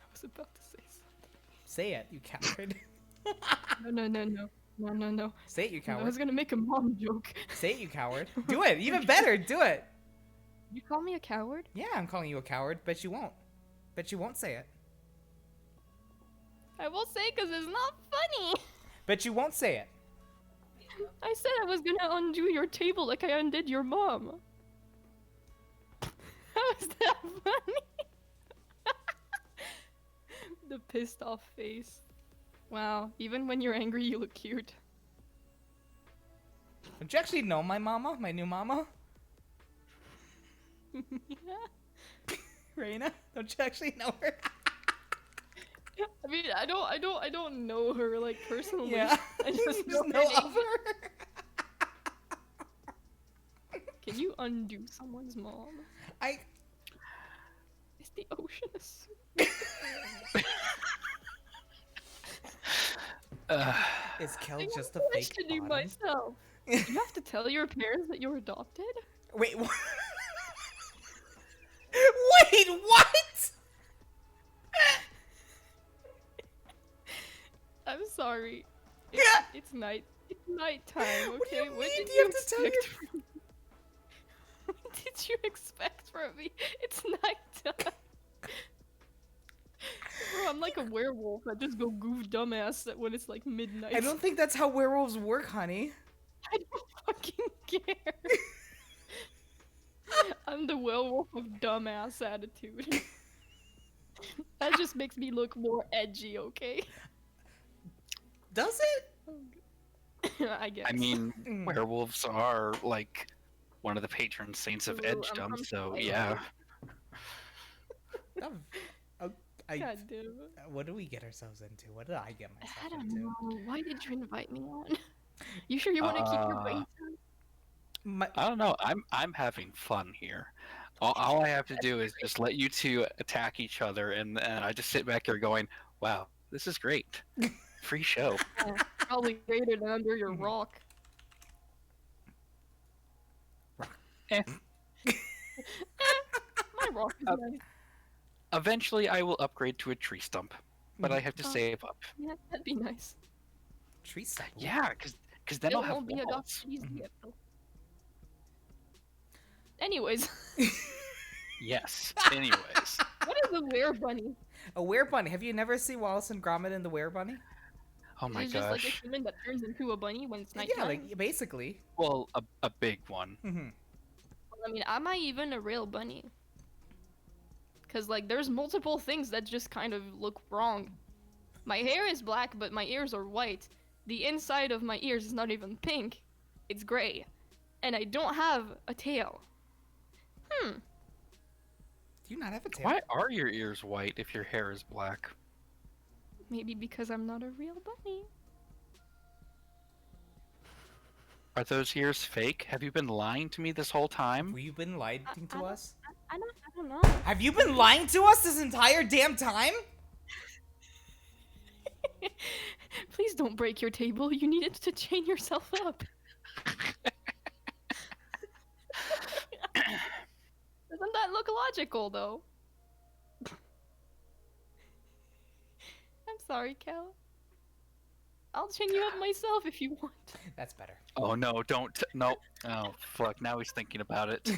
I was about to say something. Say it, you coward. No. Say it, you coward. I was gonna make a mom joke. Say it, you coward. Do it, even better, do it. You call me a coward? Yeah, I'm calling you a coward, but you won't. But you won't say it. I will say because it's not funny. But you won't say it. I said I was gonna undo your table like I undid your mom. How is that funny? The pissed off face. Wow, even when you're angry, you look cute. Don't you actually know my mama? My new mama? Yeah. Reina? Don't you actually know her? I mean, I don't know her like personally. Yeah. I just know her of her. Can you undo someone's mom? Is the ocean a soup? Is Kel just a I fake to do bottom? myself. You have to tell your parents that you're adopted? Wait, what? Wait, what? I'm sorry. Yeah. It's nighttime, What do you okay? What mean? did Do you you have to tell expect from me? What did you expect from me? It's nighttime. Bro, I'm like a werewolf. I just go goof dumbass when it's like midnight. I don't think that's how werewolves work, honey. I don't fucking care. I'm the werewolf of dumbass attitude. That just makes me look more edgy, okay? Does it? I guess. I mean, Mm. werewolves are like one of the patron saints of Ooh, edgedom, I'm so sorry. yeah. Oh, God damn it. what do we get ourselves into? What did I get myself I don't into? know. Why did you invite me on? You sure you want to keep your brains on? My, I don't know. I'm having fun here. All I have to do is just let you two attack each other, and I just sit back here going, "Wow, this is great. Free show." Yeah, probably greater than under your Mhm. rock. Eh. My rock is nice. Eventually, I will upgrade to a tree stump, but I have to Oh. save up. Yeah, that'd be nice. tree stump. Yeah, because then It I'll have won't be walls. adopted easy yet, though. Anyways, Yes. Anyways, what is a were-bunny? A were-bunny. Have you never seen Wallace and Gromit and the were-bunny? oh my It's just like a gosh. human that turns into a bunny when it's nighttime. Yeah, like basically. Well, a big one. Mm-hmm. I mean, am I even a real bunny? Because, like, there's multiple things that just kind of look wrong. My hair is black, but my ears are white. The inside of my ears is not even pink. It's gray. And I don't have a tail. Do you not have a tail? Why are your ears white if your hair is black? Maybe because I'm not a real bunny. Are those ears fake? Have you been lying to me this whole time? Have you been lying I to don't- us? I don't know. Have you been lying to us this entire damn time? Please don't break your table. You needed to chain yourself up. Doesn't that look logical, though? I'm sorry, Cal. I'll chain you up myself if you want. That's better. Oh no, don't. No. Oh, fuck. Now he's thinking about it.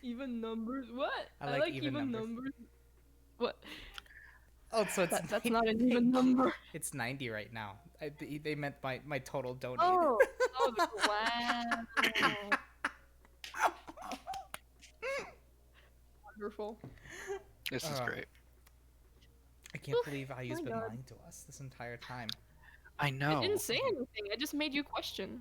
Even numbers? What? I like even numbers. What? Oh, so it's That's not an even number. it's 90 right now. They meant my total donate. Oh, wow. Wonderful. This is great. I can't believe how you've my been God. lying to us this entire time. I know. I didn't say anything. I just made you question.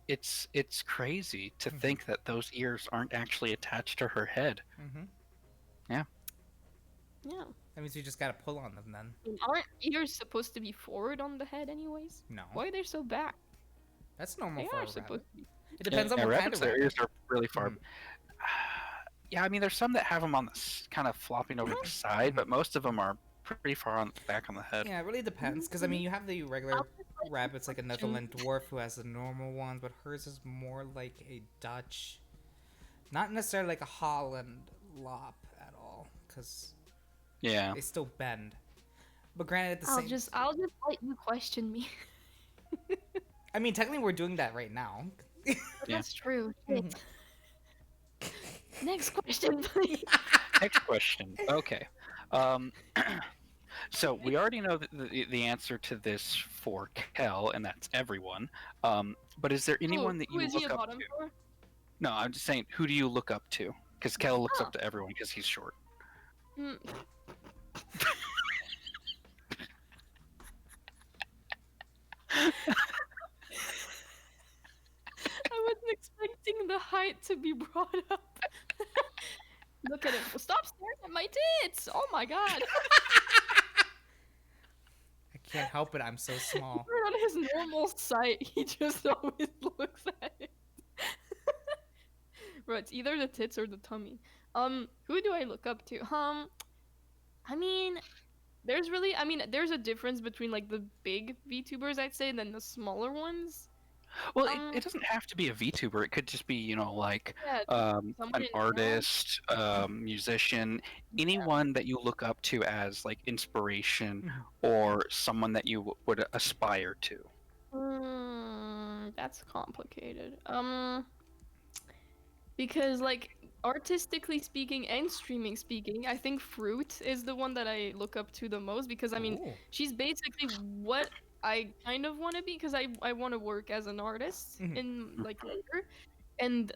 It's crazy to Mhm. think that those ears aren't actually attached to her head. Mm-hmm. Yeah. That means we just gotta pull on them then. I mean, aren't ears supposed to be forward on the head anyways? No, Why are they so back? that's normal They for a are rabbit. supposed to be. It depends on Yeah, what kind rabbits, of their rabbit. ears are really far. Mhm. Yeah, I mean, there's some that have them on the kind of flopping over the side, but most of them are pretty far on back on the head. Yeah, it really depends. Because I mean, you have the regular I'll just let you rabbits like a question. Netherland dwarf who has the normal ones, but hers is more like a Dutch, not necessarily like a Holland lop at all, because Yeah. they still bend. But granted, at the I'll same, just let you question me. I mean, technically we're doing that right now. Yeah. That's true. Mhm. Next question, please. Next question. Okay. Um, so we already know the answer to this for Kel, and that's everyone. But is there anyone that who you is he look a up bottom to? for? No, I'm just saying, who do you look up to? Because Kel looks Oh. up to everyone because he's short. Hmm. I wasn't expecting the height to be brought up. Look at him. Well, stop staring at my tits! Oh my god. I can't help it. I'm so small. Even on his normal sight, he just always looks at it. Bro, it's either the tits or the tummy. Who do I look up to? I mean, there's really, I mean, there's a difference between like the big VTubers, I'd say, and then the smaller ones. Well, Um, it doesn't have to be a VTuber. It could just be, like yeah, just someone an in general. artist, musician, Yeah. anyone that you look up to as like inspiration Mhm. or someone that you would aspire to. That's complicated. Because like artistically speaking and streaming speaking, I think Fruit is the one that I look up to the most because I mean, Ooh. she's basically what I kind of want to be because I want to work as an artist Mhm. in like later. And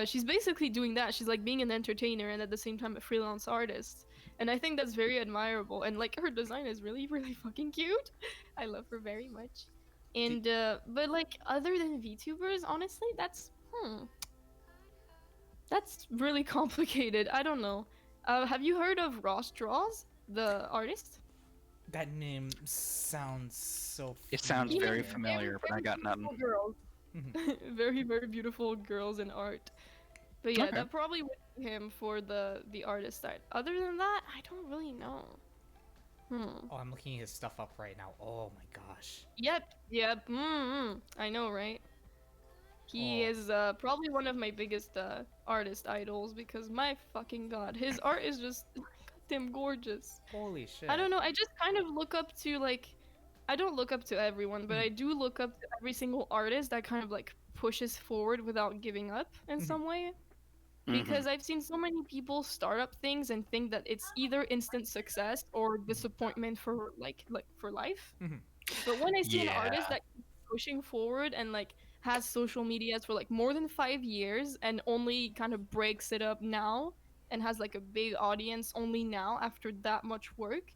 she's basically doing that. She's like being an entertainer and at the same time a freelance artist. And I think that's very admirable. And like her design is really, really fucking cute. I love her very much. Do- And but like other than VTubers, honestly, that's really complicated. I don't know. Have you heard of Ross Draws, the artist? that name sounds so It sounds He very makes familiar. familiar, but I got nothing. beautiful girls. Mhm. Very, very beautiful girls in art. But yeah, Okay. that probably would be him for the artist side. Other than that, I don't really know. Oh, I'm looking his stuff up right now. Oh my gosh. Yep. I know, right? He Oh. is probably one of my biggest artist idols because my fucking god, his art is just goddamn gorgeous. Holy shit. I don't know. I just kind of look up to like, I don't look up to everyone, but I do look up to every single artist that kind of like pushes forward without giving up in Mhm. some way. Hmm. Because I've seen so many people start up things and think that it's either instant success or disappointment for like for life. Mhm. But when I see an Yeah. artist that keeps pushing forward and like has social medias for like more than 5 years and only kind of breaks it up now and has like a big audience only now after that much work,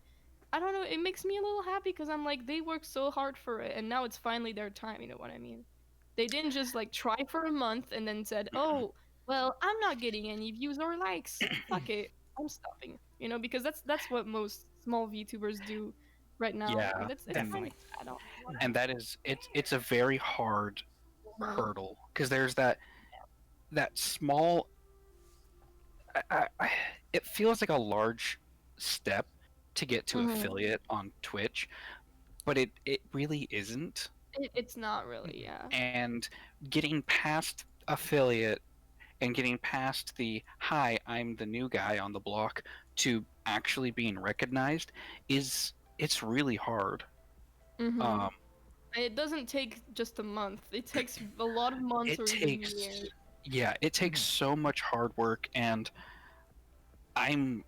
I don't know, it makes me a little happy because I'm like, they worked so hard for it and now it's finally their time, you know what I mean? They didn't just like try for a month and then said, oh, well, I'm not getting any views or likes. Fuck it. I'm stopping. You know, because that's what most small VTubers do right now. Yeah. And it's kind Definitely. of sad. And that is it's a very hard Mhm. hurdle because there's that small it feels like a large step to get to Mhm. affiliate on Twitch, but it really isn't. It's not really, yeah. And getting past affiliate and getting past the hi, I'm the new guy on the block to actually being recognized is it's really hard. hmm Um, It doesn't take just a month. It takes a lot of months it or even years. takes yeah, it takes Mhm. so much hard work, and I'm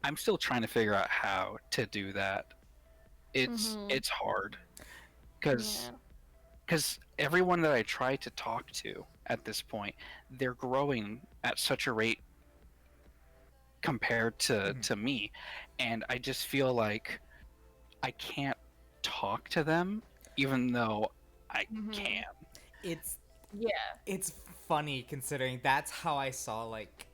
I'm still trying to figure out how to do that. hmm It's hard because Yeah. everyone that I try to talk to at this point, they're growing at such a rate compared Mhm. to me, and I just feel like I can't talk to them even though I hmm can. It's Yeah. it's funny considering that's how I saw like,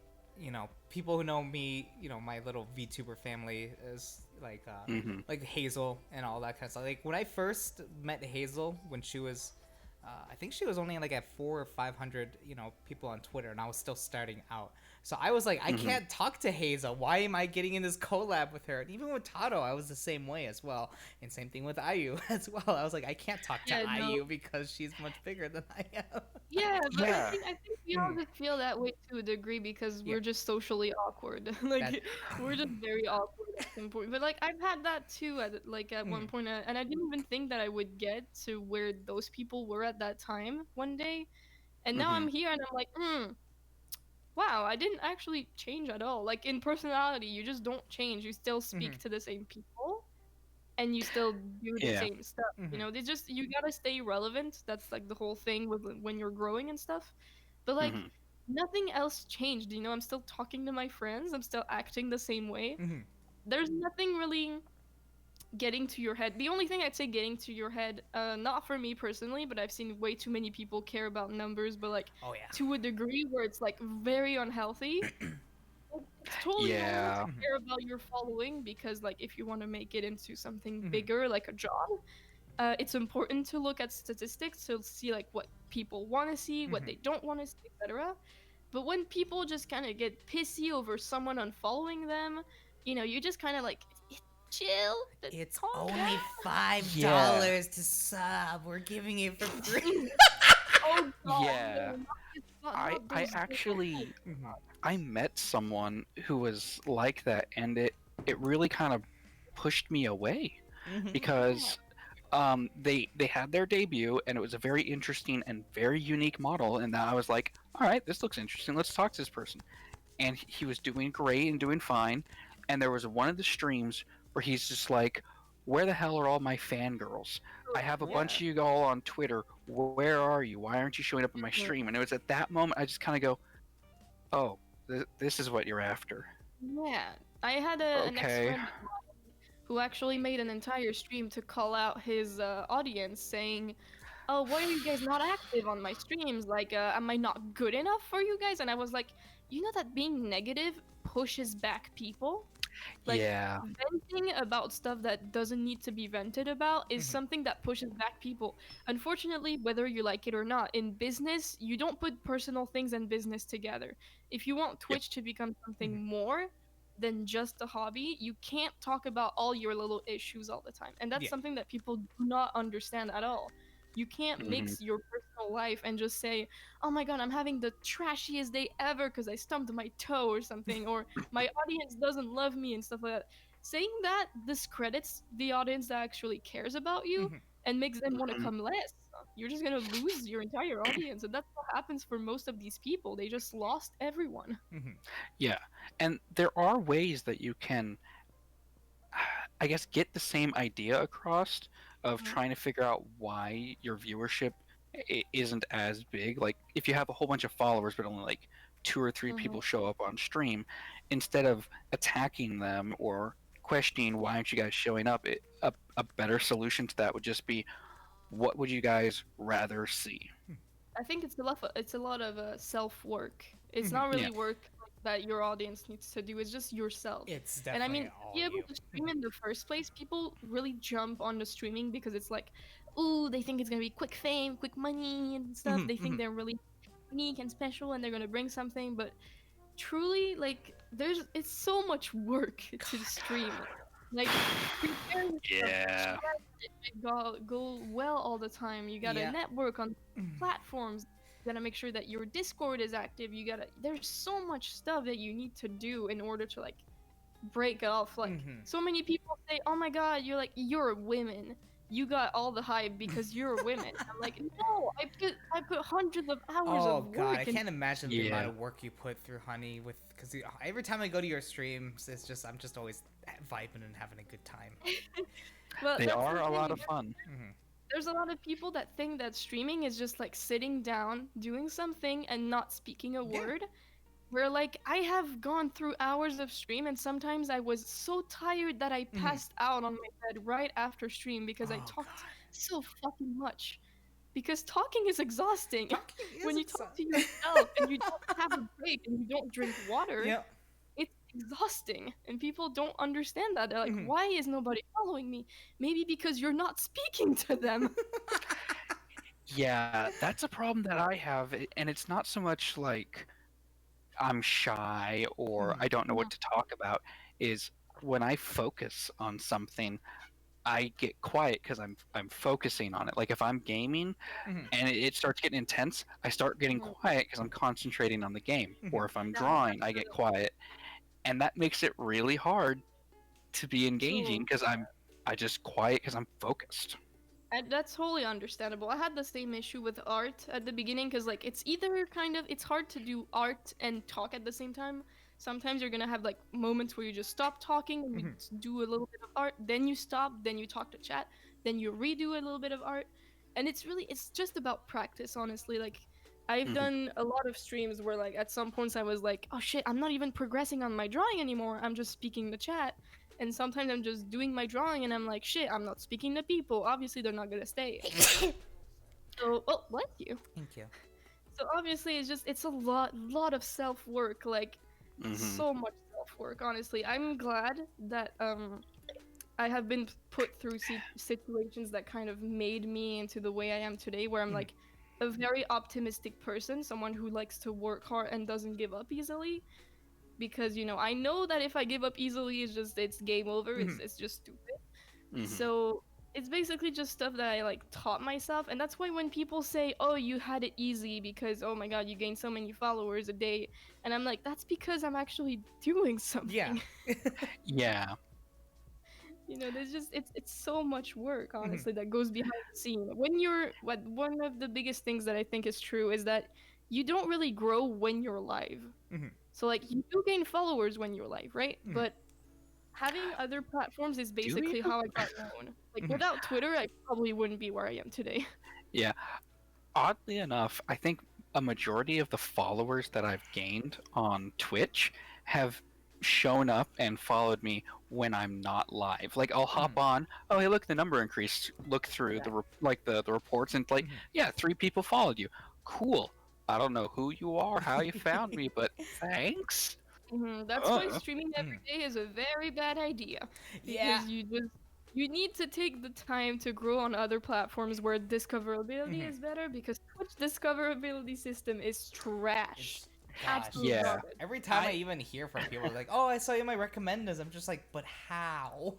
people who know me, my little VTuber family is Hmm. like Hazel and all that kind of stuff. Like when I first met Hazel when she was I think she was only like at 400 or 500, people on Twitter, and I was still starting out. So I was like, I Hmm. can't talk to Hazel. Why am I getting in this collab with her? And even with Tato, I was the same way as well. And same thing with Ayu as well. I was like, I can't talk to Yeah, no. Ayu because she's much bigger than I am. Yeah, but I Yeah. think I think we all Mhm. just feel that way to a degree because Yeah, we're just socially awkward. that. Like we're just very awkward at some point. But like I've had that too at one Mhm. point, and I didn't even think that I would get to where those people were at that time one day. And now Hmm. I'm here and I'm like, wow, I didn't actually change at all. Like in personality, you just don't change. You still speak Mhm. to the same people and you still do the Yeah. same stuff. You Mhm. know, they just you gotta stay relevant. That's like the whole thing with when you're growing and stuff. But like Hmm. nothing else changed. You know, I'm still talking to my friends. I'm still acting the same way. Mhm. There's nothing really getting to your head. The only thing I'd say getting to your head, not for me personally, but I've seen way too many people care about numbers, but like Oh yeah. to a degree where it's like very unhealthy. It's totally normal to Yeah. Mhm. care about your following because like if you want to make it into something Mhm. bigger like a job, it's important to look at statistics to see like what people want to see, what Mhm. they don't want to see, etc. But when people just kind of get pissy over someone unfollowing them, you know, you just kind of like chill. It's Calm only down. $5 to sub. We're giving it for free. Oh god, Yeah. no, I not I those. actually Mhm, I met someone who was like that, and it really kind of pushed me away mhm, because they had their debut, and it was a very interesting and very unique model, and I was like, all right, this looks interesting, let's talk to this person. And he was doing great and doing fine, and there was one of the streams where he's just like, where the hell are all my fangirls? I have a bunch Yeah. of you all on Twitter, where are you? Why aren't you showing up in my Mhm. stream? And it was at that moment I just kind of go, oh, this is what you're after. Yeah. I had an Okay. ex-friend who actually made an entire stream to call out his audience saying, "Oh, why are you guys not active on my streams? Like, am I not good enough for you guys?" And I was like, you know that being negative pushes back people? Like, Yeah. venting about stuff that doesn't need to be vented about is mhm. something that pushes back people. Unfortunately, whether you like it or not, in business, you don't put personal things and business together. If you want Yep. Twitch to become Mhm. something more than just a hobby, you can't talk about all your little issues all the time. And that's Yeah. something that people do not understand at all. You can't Hmm. mix your personal life and just say, "Oh my god, I'm having the trashiest day ever because I stumped my toe or something," or "My audience doesn't love me," and stuff like that. Saying that discredits the audience that actually cares about you Mhm, and makes them want to Hmm. come less. You're just gonna lose your entire audience, and that's what happens for most of these people. They just lost everyone. mhm. Yeah. And there are ways that you can, I guess, get the same idea across of Mhm. trying to figure out why your viewership isn't as big. Like, if you have a whole bunch of followers, but only like two or three Mhm. people show up on stream, instead of attacking them or questioning why aren't you guys showing up, a better solution to that would just be, what would you guys rather see? I think it's a lot of self work. It's Mhm. not Yeah. really work that your audience needs to do. It's just yourself. It's And I definitely mean, to all be able you. to stream in the first place, people really jump on the streaming because it's like, ooh, they think it's gonna be quick fame, quick money, and stuff. Mhm, They think mhm. they're really unique and special, and they're gonna bring something. But truly, like, it's so much work to stream. Like, prepare yourself, Yeah. go well all the time. You gotta Yeah. network on Mhm, platforms. You gotta make sure that your Discord is active. There's so much stuff that you need to do in order to like break off. Like mhm. so many people say, "Oh my God, you're women. You got all the hype because you're women." I'm like, no, I put hundreds of hours Oh of god, I work and can't imagine the amount Yeah. of work you put through, honey. With because every time I go to your streams, it's just I'm just always vibing and having a good time. well, They that's the are a lot thing. of fun. Hmm. There's a lot of people that think that streaming is just like sitting down, doing something, and not speaking a Yeah. word. Where like I have gone through hours of stream, and sometimes I was so tired that I Hmm. passed out on my bed right after stream because I Oh talked god, so fucking much. Because talking is exhausting. talking is When you talk to yourself and you don't have a break and you don't drink water, Yep. it's exhausting. And people don't understand that. They're like, Hmm. why is nobody following me? Maybe because you're not speaking to them. Yeah, that's a problem that I have, and it's not so much like I'm shy or Hmm. I don't know Mhm. what to talk about, is when I focus on something, I get quiet because I'm focusing on it. Like, if I'm gaming Hmm. and it starts getting intense, I start getting Mhm. quiet because I'm concentrating on the game. Hmm. Or if I'm drawing, I get That's quiet, and that makes it really hard to be engaging true. because I just quiet because I'm focused. And that's totally understandable. I had the same issue with art at the beginning because, like, it's either kind of it's hard to do art and talk at the same time. Sometimes you're gonna have like moments where you just stop talking and you Hmm. do a little bit of art, then you stop, then you talk to chat, then you redo a little bit of art, and it's just about practice, honestly. Like, I've Mhm. done a lot of streams where like at some points I was like, oh shit, I'm not even progressing on my drawing anymore. I'm just speaking the chat, and sometimes I'm just doing my drawing and I'm like, shit, I'm not speaking to people. Obviously, they're not gonna stay. So, oh, bless you. Thank you. So obviously, it's a lot of self work, like Mhm. so much self work. Honestly, I'm glad that I have been put through situations that kind of made me into the way I am today, where I'm Hmm. like a very optimistic person, someone who likes to work hard and doesn't give up easily. because I know that if I give up easily, it's game over. It's just stupid. Mhm. So it's basically just stuff that I like taught myself, and that's why when people say, "Oh, you had it easy because oh my god, you gained so many followers a day," and I'm like, "That's because I'm actually doing Yeah. something." Yeah. There's just it's so much work, honestly, that goes behind the scene. One of the biggest things that I think is true is that you don't really grow when you're live. Mhm. So like you do gain followers when you're live, right? Mhm. But having other platforms is Do you? basically how I got known. Like Mhm. without Twitter, I probably wouldn't be where I am today. Yeah. Oddly enough, I think a majority of the followers that I've gained on Twitch have shown up and followed me when I'm not live. Like I'll hop on, oh hey look the number increased. Look through Yeah. the reports and like Mhm. yeah 3 people followed you. Cool. I don't know who you are, how you found me, but thanks. That's why Uh, streaming every day is a very bad idea Yeah. because you need to take the time to grow on other platforms where discoverability Mhm. is better because Twitch discoverability system is trash. It's gosh. Absolute yeah. garbage. Every time I I even hear from people like, "Oh, I saw you in my recommenders," I'm just like, "But how?"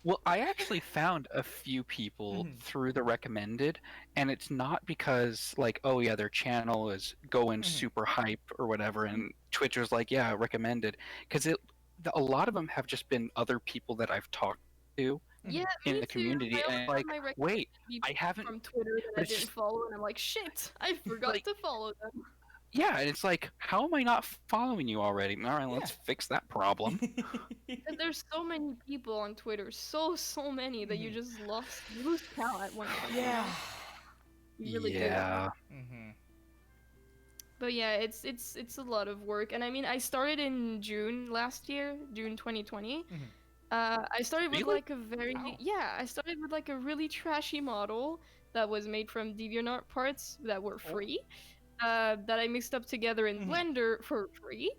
Well, I actually found a few people Mhm. through the recommended, and it's not because like, oh yeah, their channel is going Mhm. super hype or whatever, and Twitch was like, yeah, recommended, because a lot of them have just been other people that I've talked to Yeah, Mhm. in me the too. I community, always and have like, my wait, recommended I people haven't, from Twitter that but I it's didn't just follow, and I'm like, shit, I forgot like, to follow them. yeah, and it's like, how am I not following you already? All right, Yeah. let's fix that problem. And there's so many people on Twitter, so many that you Mhm. just you lose count at one point, Yeah. You really do. Yeah. Mhm. But yeah, it's a lot of work, and I mean, I started in June last year, June 2020. Mhm. I started with Really? like a very Wow. yeah, I started with like a really trashy model that was made from DeviantArt parts that were Oh. free, that I mixed up together in Mhm. Blender for free.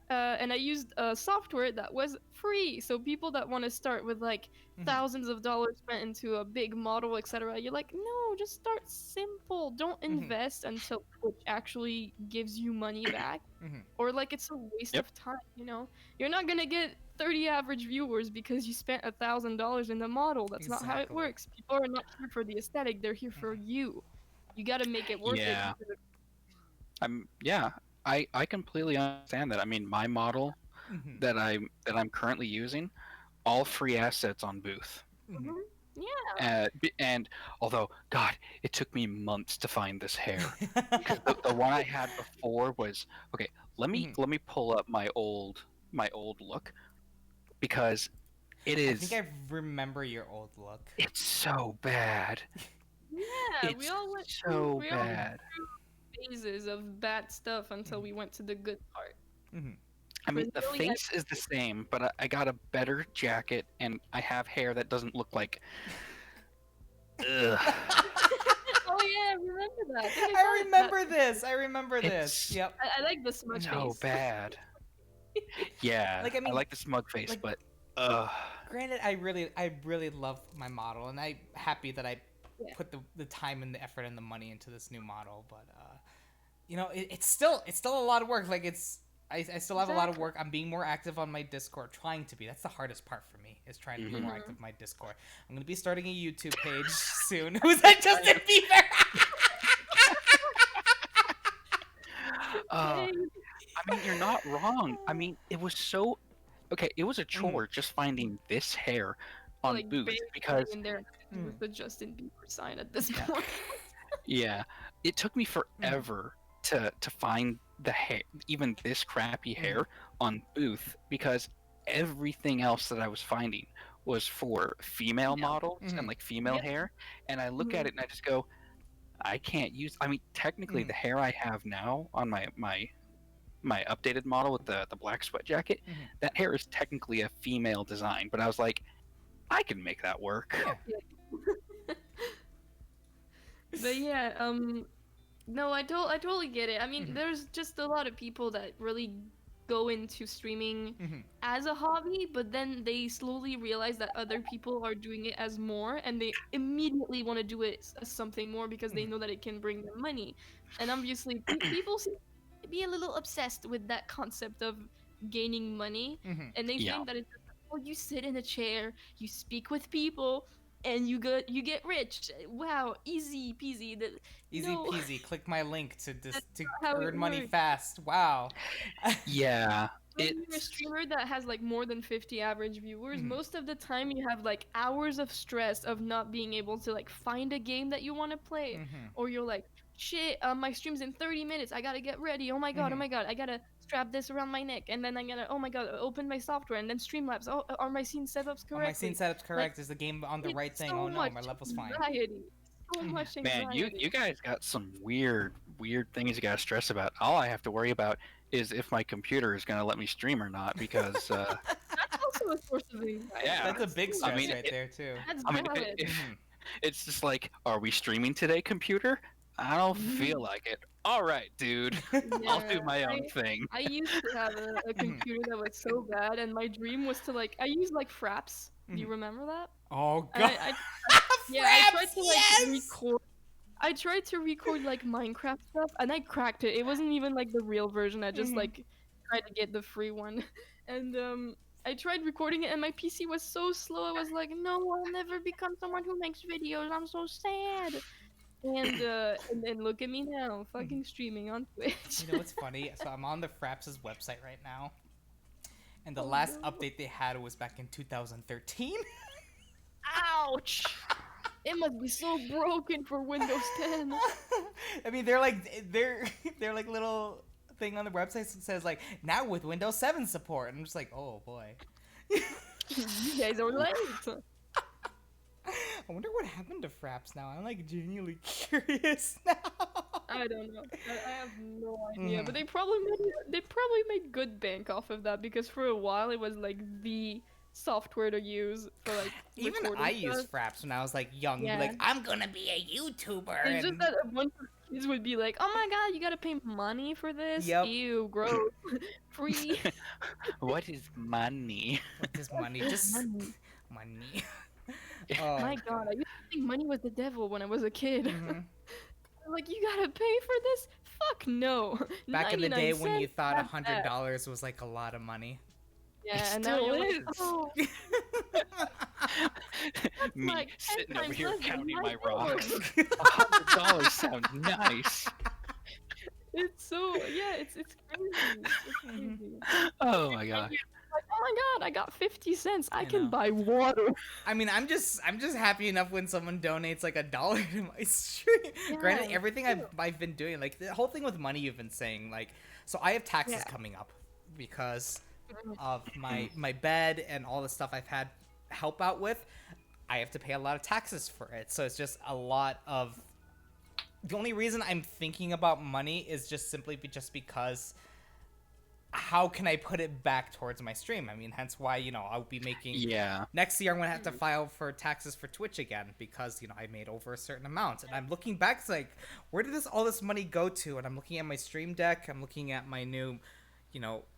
And I used a software that was free. So people that want to start with like Mhm. thousands of dollars spent into a big model, etc., you're like, no, just start simple. Don't Mhm. invest until Twitch actually gives you money back, Mhm. or like it's a waste Yep. of time. You're not gonna get 30 average viewers because you spent $1,000 in the model. That's not how it Exactly. works. People are not here for the aesthetic; they're here for Mhm. you. You gotta make it worth it. Yeah. Yeah. I completely understand that. I mean, my model Mhm. that I'm currently using, all free assets on Booth. Mhm. Yeah. And although, God, it took me months to find this hair because the one I had before was okay. Let me Mhm. let me pull up my old look because it I think is I remember your old look. it's so bad. Yeah, we It's all went through so we all Mhm. bad. phases of bad stuff until Mhm. we went to the good part. Mhm. I mean, the Really, face is the same, but I got a better jacket and I have hair that doesn't look like. Ugh. oh yeah, I remember that. I think I I saw that. remember this. I remember this. It's Yep. I like the smudge Mhm. so face. bad. Yeah, Like I I mean, like the smug face, like but ugh. granted, I really love my model, and I'm happy that I Yeah. put the time and the effort and the money into this new model. But it's still a lot of work. Like I still have a lot of Exactly. work. I'm being more active on my Discord, trying to be. That's the hardest part for me, is trying to be Mhm. more Mhm. active on my Discord. I'm gonna be starting a YouTube page soon. Who's that, Justin Bieber? Uh, Hey. I mean, you're not wrong. I mean, it was so okay. It was a Mhm. chore just finding this hair on Like Booth barely because getting in there Mhm. with the Justin Bieber sign at this yeah, point. yeah, it took me Mhm. forever to find the hair, even this crappy Mhm. hair on Booth because everything else that I was finding was for female Yeah. models and Mhm. like female Yep. hair, and I look at Mhm. it and I just go, I can't use. I mean, technically, Mhm. the hair I have now on my updated model with the black sweat jacket, Mhm. that hair is technically a female design. But I was like, I can make that work. Yeah. But yeah, no, I totally get it. I mean, Mhm. there's just a lot of people that really go into streaming Mhm. as a hobby, but then they slowly realize that other people are doing it as more, and they immediately want to do it as something more because they Mhm. know that it can bring them money. And obviously, people see be a little obsessed with that concept of gaining money, and they Yeah. think that it's just, oh, you sit in a chair, you speak with people, and you get rich. Wow, easy peasy. Easy No, peasy. Click my link to that's to not how it earn money works. fast. Wow. Yeah. When you're a It's streamer that has like more than 50 average viewers, Mhm. most of the time you have like hours of stress of not being able to like find a game that you want to play, Mhm. or you're like, shit, my stream's in 30 minutes. I gotta get ready. Oh Mhm. my god, I gotta strap this around my neck, and then I gotta, oh my god, open my software and then Streamlabs. Oh, are my scene setups Oh, my scene correctly? setup's Like, correct. Is the game on the right it's thing? so Oh no, much my level's fine. anxiety. So Mhm. much Man, you anxiety. you guys got some weird things you gotta stress about. All I have to worry about is if my computer is gonna let me stream or not, because That's also a source of anxiety. yeah, That's a big I stress mean, right there too. That's I mean, valid. if Mhm. it's just like, are we streaming today, computer? I don't feel like it. All right, dude, I'll Yeah, do my I own thing. I used to have a Mhm. computer that was so bad, and my dream was to like I used like Fraps. Do you Mhm. remember that? Oh And god. I tried Fraps, to like yes. record. I tried to record like Minecraft stuff, and I cracked it. It wasn't even like the real version. I just Mhm. like tried to get the free one, and I tried recording it, and my PC was so slow. I was like, no, I'll never become someone who makes videos. I'm so sad. And then look at me now, Mhm. fucking streaming on Twitch. You know what's funny? So I'm on the Fraps' website right now, and the Oh last no. update they had was back in 2013. Ouch! It must be so broken for Windows 10. I mean, they're like little thing on the website that says like now with Windows 7 support. And I'm just like, oh boy. You guys are late. I wonder what happened to Fraps now. I'm like genuinely curious now. I don't know. I have no idea. Mhm. But they probably made good bank off of that, because for a while it was like the software to use for like Even recording I stuff. used Fraps when I was like young. Be Yeah. like, I'm gonna be a YouTuber. It's just And that a bunch of kids would be like, "Oh my god, you gotta pay money for this? yep. Ew, gross, free." What is money? What is money? Just Money. money. Oh My god, I used to think money was the devil when I was a kid. Mhm. Like, you gotta pay for this? Fuck no. Back in the 99 day when you cents, thought have that. $100 was like a lot of money. Yeah, and now still you're like, is. oh, Me like 10 sitting over times here less than counting my my bill. rocks. $100 sound nice. It's so, yeah, it's crazy. It's Mhm. crazy. Oh my And god. you're like, oh my god, I got 50 cents. I I can know. buy water. I mean, I'm just happy enough when someone donates like $1 to my stream. Granted, Yeah, everything true. I've been doing, like the whole thing with money you've been saying, like, so I have taxes Yeah. coming up because Mhm. of my bed and all the stuff I've had help out with. I have to pay a lot of taxes for it, so it's just a lot of. The only reason I'm thinking about money is just simply just because how can I put it back towards my stream? I mean, hence why, I'll be making Yeah. next year I'm gonna have to file for taxes for Twitch again because I made over a certain amount, and I'm looking back, it's like, where did all this money go to? And I'm looking at my stream deck, I'm looking at my new,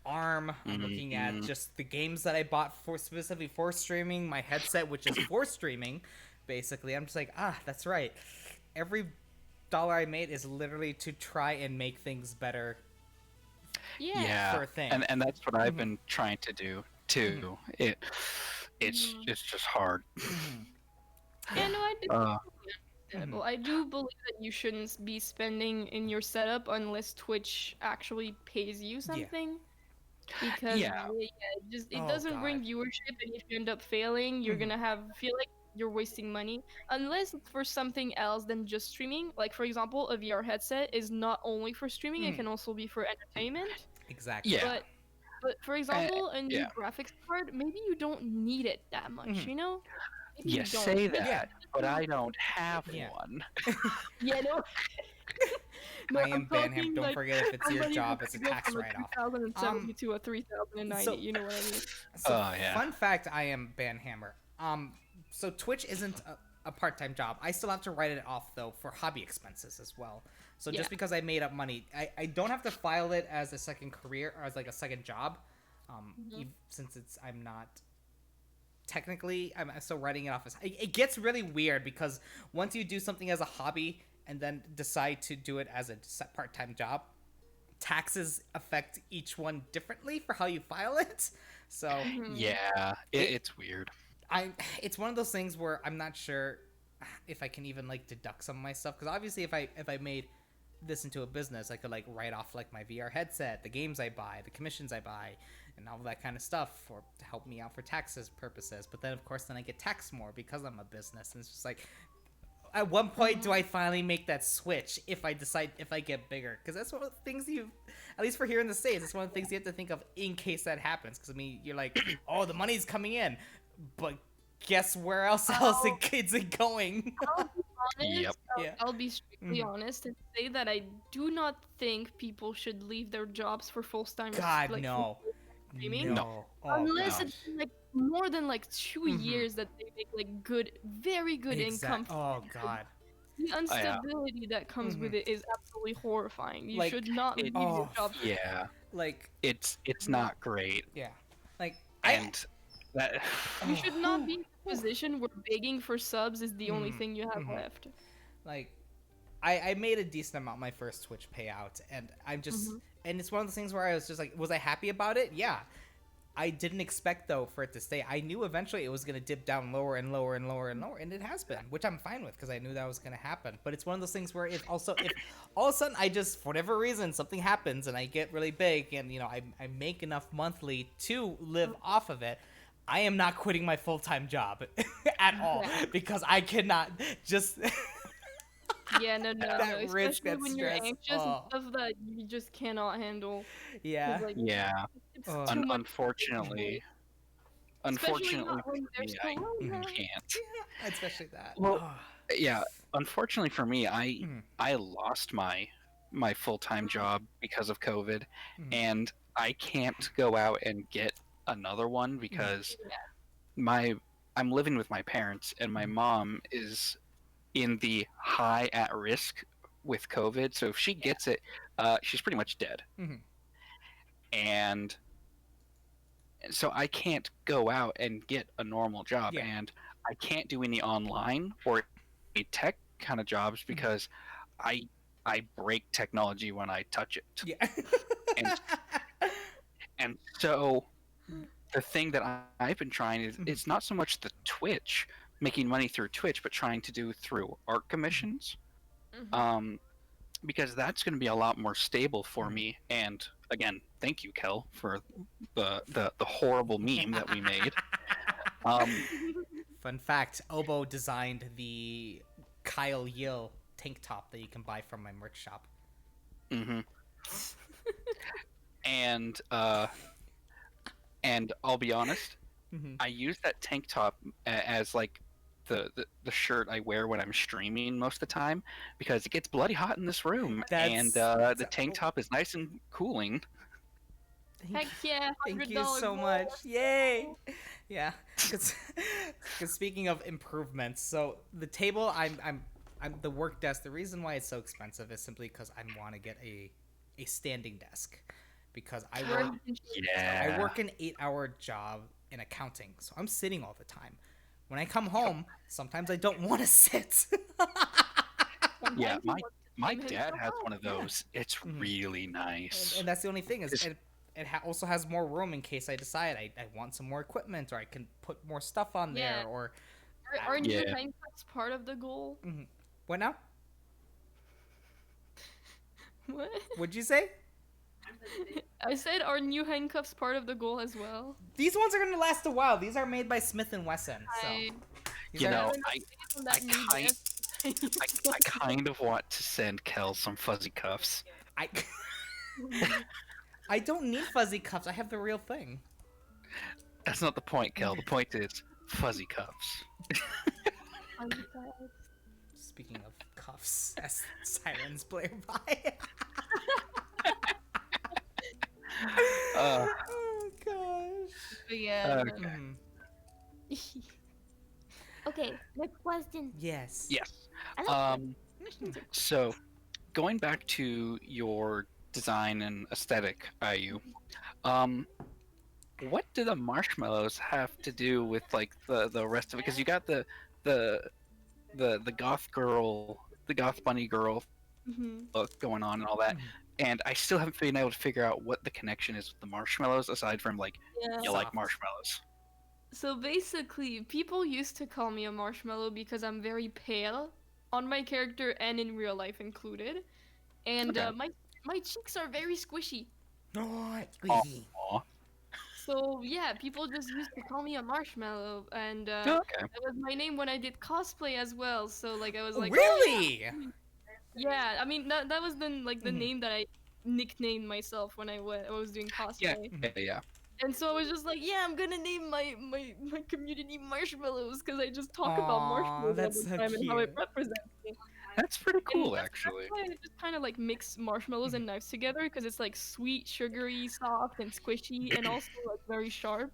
arm, I'm looking at Mhm. just the games that I bought for specifically for streaming, my headset, which is for streaming, basically. I'm just like, that's right. Every dollar I made is literally to try and make things better. Yeah. Yeah. For a thing. And that's what I've Mhm. been trying to do too. It's Mhm. just hard. Mhm. Yeah, no, I do. Uh, Understandable. I do believe that you shouldn't be spending in your setup unless Twitch actually pays you something. Because Yeah. it Oh, doesn't bring God. viewership, and if you end up failing, you're Mhm. gonna feel like you're wasting money. Unless it's for something else than just streaming. Like for example, a VR headset is not only for streaming; it Mhm. can also be for entertainment. Exactly. Yeah. But for example, a new yeah. graphics card, maybe you don't need it that much. Mhm. You know? Maybe You you don't. say Maybe that, Yeah. but I don't have Yeah. one. Yeah, no. No, I am I'm talking Banham. Don't like forget if it's your somebody who job, it's a could go tax from a write-off. 2070 to a 3090. so- You know what I mean? So, Oh, yeah. fun fact, I am Banhammer. So Twitch isn't a part-time job. I still have to write it off, though, for hobby expenses as well. So Yeah. just because I made up money, I don't have to file it as a second career or as, like, a second job. Since I'm not... Technically, I'm still writing it off as... It gets really weird because once you do something as a hobby and then decide to do it as a part-time job, taxes affect each one differently for how you file it. So Mhm. Yeah, it's weird. it's one of those things where I'm not sure if I can even like deduct some of my stuff, because obviously if I made this into a business, I could like write off like my VR headset, the games I buy, the commissions I buy, and all that kind of stuff for to help me out for taxes purposes. But then of course then I get taxed more because I'm a business, and it's just like, at one point do I finally make that switch if I decide if I get bigger? Because that's one of the things at least for here in the States, it's one of the things you have to think of in case that happens. Because I mean, you're like, oh, the money's coming in, but guess where else is it going? I'll be Yep. honest. Yeah. I'll be strictly Mhm. honest and say that I do not think people should leave their jobs for full-time. God, like, no. streaming. No. Oh, Unless gosh. it's been, like more than like 2 Mhm. years that they make like good, very good income. Oh, God. The instability that comes with it is absolutely horrifying. You Like, should not leave oh, your job. Yeah, Like, it's not great, yeah. Like, and that You should not be in a position where begging for subs is the only thing you have left. like, I made a decent amount my first Twitch payout, and I'm just, and it's one of those things where I was just like, was I happy about it? Yeah. I didn't expect though for it to stay. I knew eventually it was gonna dip down lower and lower and lower and lower, and it has been, which I'm fine with because I knew that was gonna happen. But it's one of those things where if all of a sudden I just, for whatever reason, something happens and I get really big, and I make enough monthly to live off of it, I am not quitting my full-time job at all, because I cannot just. Yeah, no, That risk, especially that when you're stress, anxious oh. and stuff that you just cannot handle. 'Cause, Yeah. like, yeah. it's Oh. too much. Unfortunately, Especially unfortunately not when for there's me, I corona. can't. Yeah, especially that. Well, Oh. Yeah, unfortunately for me, I lost my full-time job because of COVID, and I can't go out and get another one because my I'm living with my parents, and my mom is in the high at risk with COVID. So if she gets it, she's pretty much dead. Mhm. And so I can't go out and get a normal job, Yeah. and I can't do any online or any tech kind of jobs because I break technology when I touch it. Yeah. And and so the thing that I've been trying is it's not so much the Twitch, making money through Twitch, but trying to do through art commissions. Because that's going to be a lot more stable for me. And again, thank you, Kel, for the horrible meme that we made. Fun fact: Obo designed the Kyle Yill tank top that you can buy from my merch shop. And I'll be honest, I use that tank top as like the shirt I wear when I'm streaming most of the time because it gets bloody hot in this room, and the tank top is nice and cooling. Heck yeah! Thank you $100 so goal. much. Yay! Yeah, because speaking of improvements, so the table I'm the work desk. The reason why it's so expensive is simply because I want to get a standing desk, because I work an 8-hour job in accounting, so I'm sitting all the time. When I come home, sometimes I don't want to sit. Yeah, my dad has one of those. It's really nice. And that's the only thing is it also has more room in case I decide I want some more equipment, or I can put more stuff on there, or Are new handcuffs part of the goal? what now? What? What'd you say? I said, are new handcuffs part of the goal as well? These ones are gonna last a while. These are made by Smith and Wesson. So You know, I I kind of want to send Kel some fuzzy cuffs. I don't need fuzzy cuffs. I have the real thing. That's not the point, Kel. The point is fuzzy cuffs. Speaking of cuffs, as sirens blare by. Oh gosh. Yeah. Okay, next question. Yes. Yes. I like So, going back to your design and aesthetic, IU, what do the marshmallows have to do with like the rest of it? Because you got the goth girl, the goth bunny girl look going on and all that. and I still haven't been able to figure out what the connection is with the marshmallows aside from like Yeah. you like Soft. marshmallows. So basically, people used to call me a marshmallow because I'm very pale on my character and in real life included, and Okay. my cheeks are very squishy. Oh, Aw. So yeah, people just used to call me a marshmallow, and Okay. that was my name when I did cosplay as well. So like I was like, oh really? yeah. I mean that was then like the Mhm. name that I nicknamed myself when I was doing Yeah. cosplay. Yeah. And so I was just like, yeah, I'm gonna name my community marshmallows because I just talk about Aw, marshmallows all that's the so time and how it cute. represents me. That's pretty And cool, that's actually. why I just kind of like mix marshmallows and knives together because it's like sweet, sugary, soft, and squishy, and also like very sharp.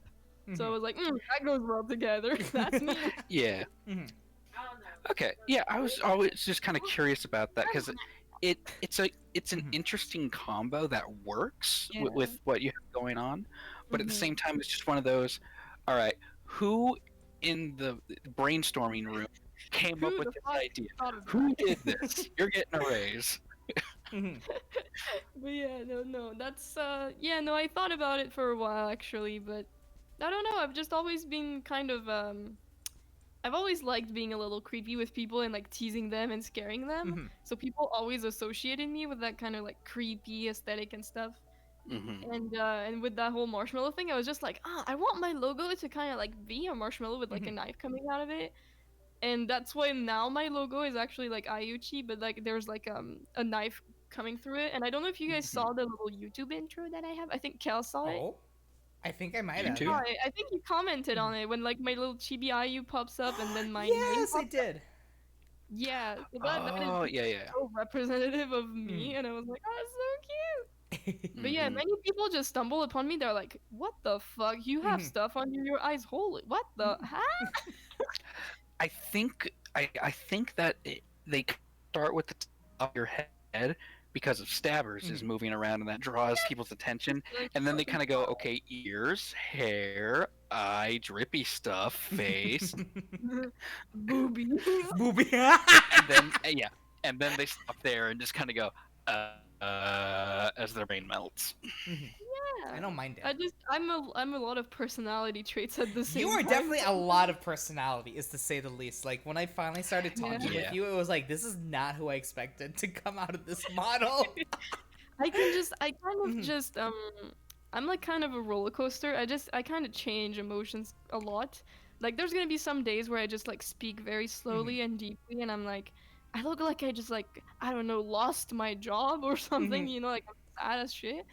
So I Mhm. was like, that goes well together. That's me. Yeah. Mhm. Okay. Yeah, I was always just kind of curious about that because it's an Mhm. interesting combo that works Yeah. with what you have going on, but at the hmm same time, it's just one of those. All right, who in the brainstorming room came up Who with the this fuck idea? thought of Who that? did this? You're getting a raise. Mhm. But yeah, no, that's yeah, no, I thought about it for a while actually, but I don't know. I've just always been kind of I've always liked being a little creepy with people and like teasing them and scaring them. Mhm. So people always associated me with that kind of like creepy aesthetic and stuff. Hmm. And with that whole marshmallow thing, I was just like, I want my logo to kind of like be a marshmallow with like a Mhm. knife coming out of it. And that's why now my logo is actually like Ayuchi, but like there's like a knife coming through it. And I don't know if you guys Hmm. saw the little YouTube intro that I have. I think Kel saw it. Oh, I think I might You have. YouTube. saw Yeah. it. I think you commented Mhm. on it when like my little chibi Ayu pops up and then my name Yes, I pops. did. Yeah, so that is Oh, just yeah. so representative of Mhm. me, and I was like, oh, it's so cute. But yeah, Hmm. many people just stumble upon me. They're like, "What the fuck? You have Mhm. stuff under your eyes? Holy, what the? Huh?" I think that they start with the top of your head because of stabbers is Mhm. moving around and that draws people's attention, Like, and then they fucking kind of go, okay, ears, hair, eye, drippy stuff, face, boobies. Booby. and then yeah, and then they stop there and just kind of go, as their brain melts. Mhm. I Yeah, know mine did. I'm a lot of personality traits at the You same are time. definitely a lot of personality, is to say the least. Like when I finally started Yeah. talking with Yeah. you, it was like this is not who I expected to come out of this model. I kind of Mhm. just I'm like kind of a roller coaster. I kind of change emotions a lot. Like there's gonna be some days where I just like speak very Mhm. slowly and deeply, and I'm like, I look like I just like I don't know lost my job or something, Mhm. like I'm sad as shit.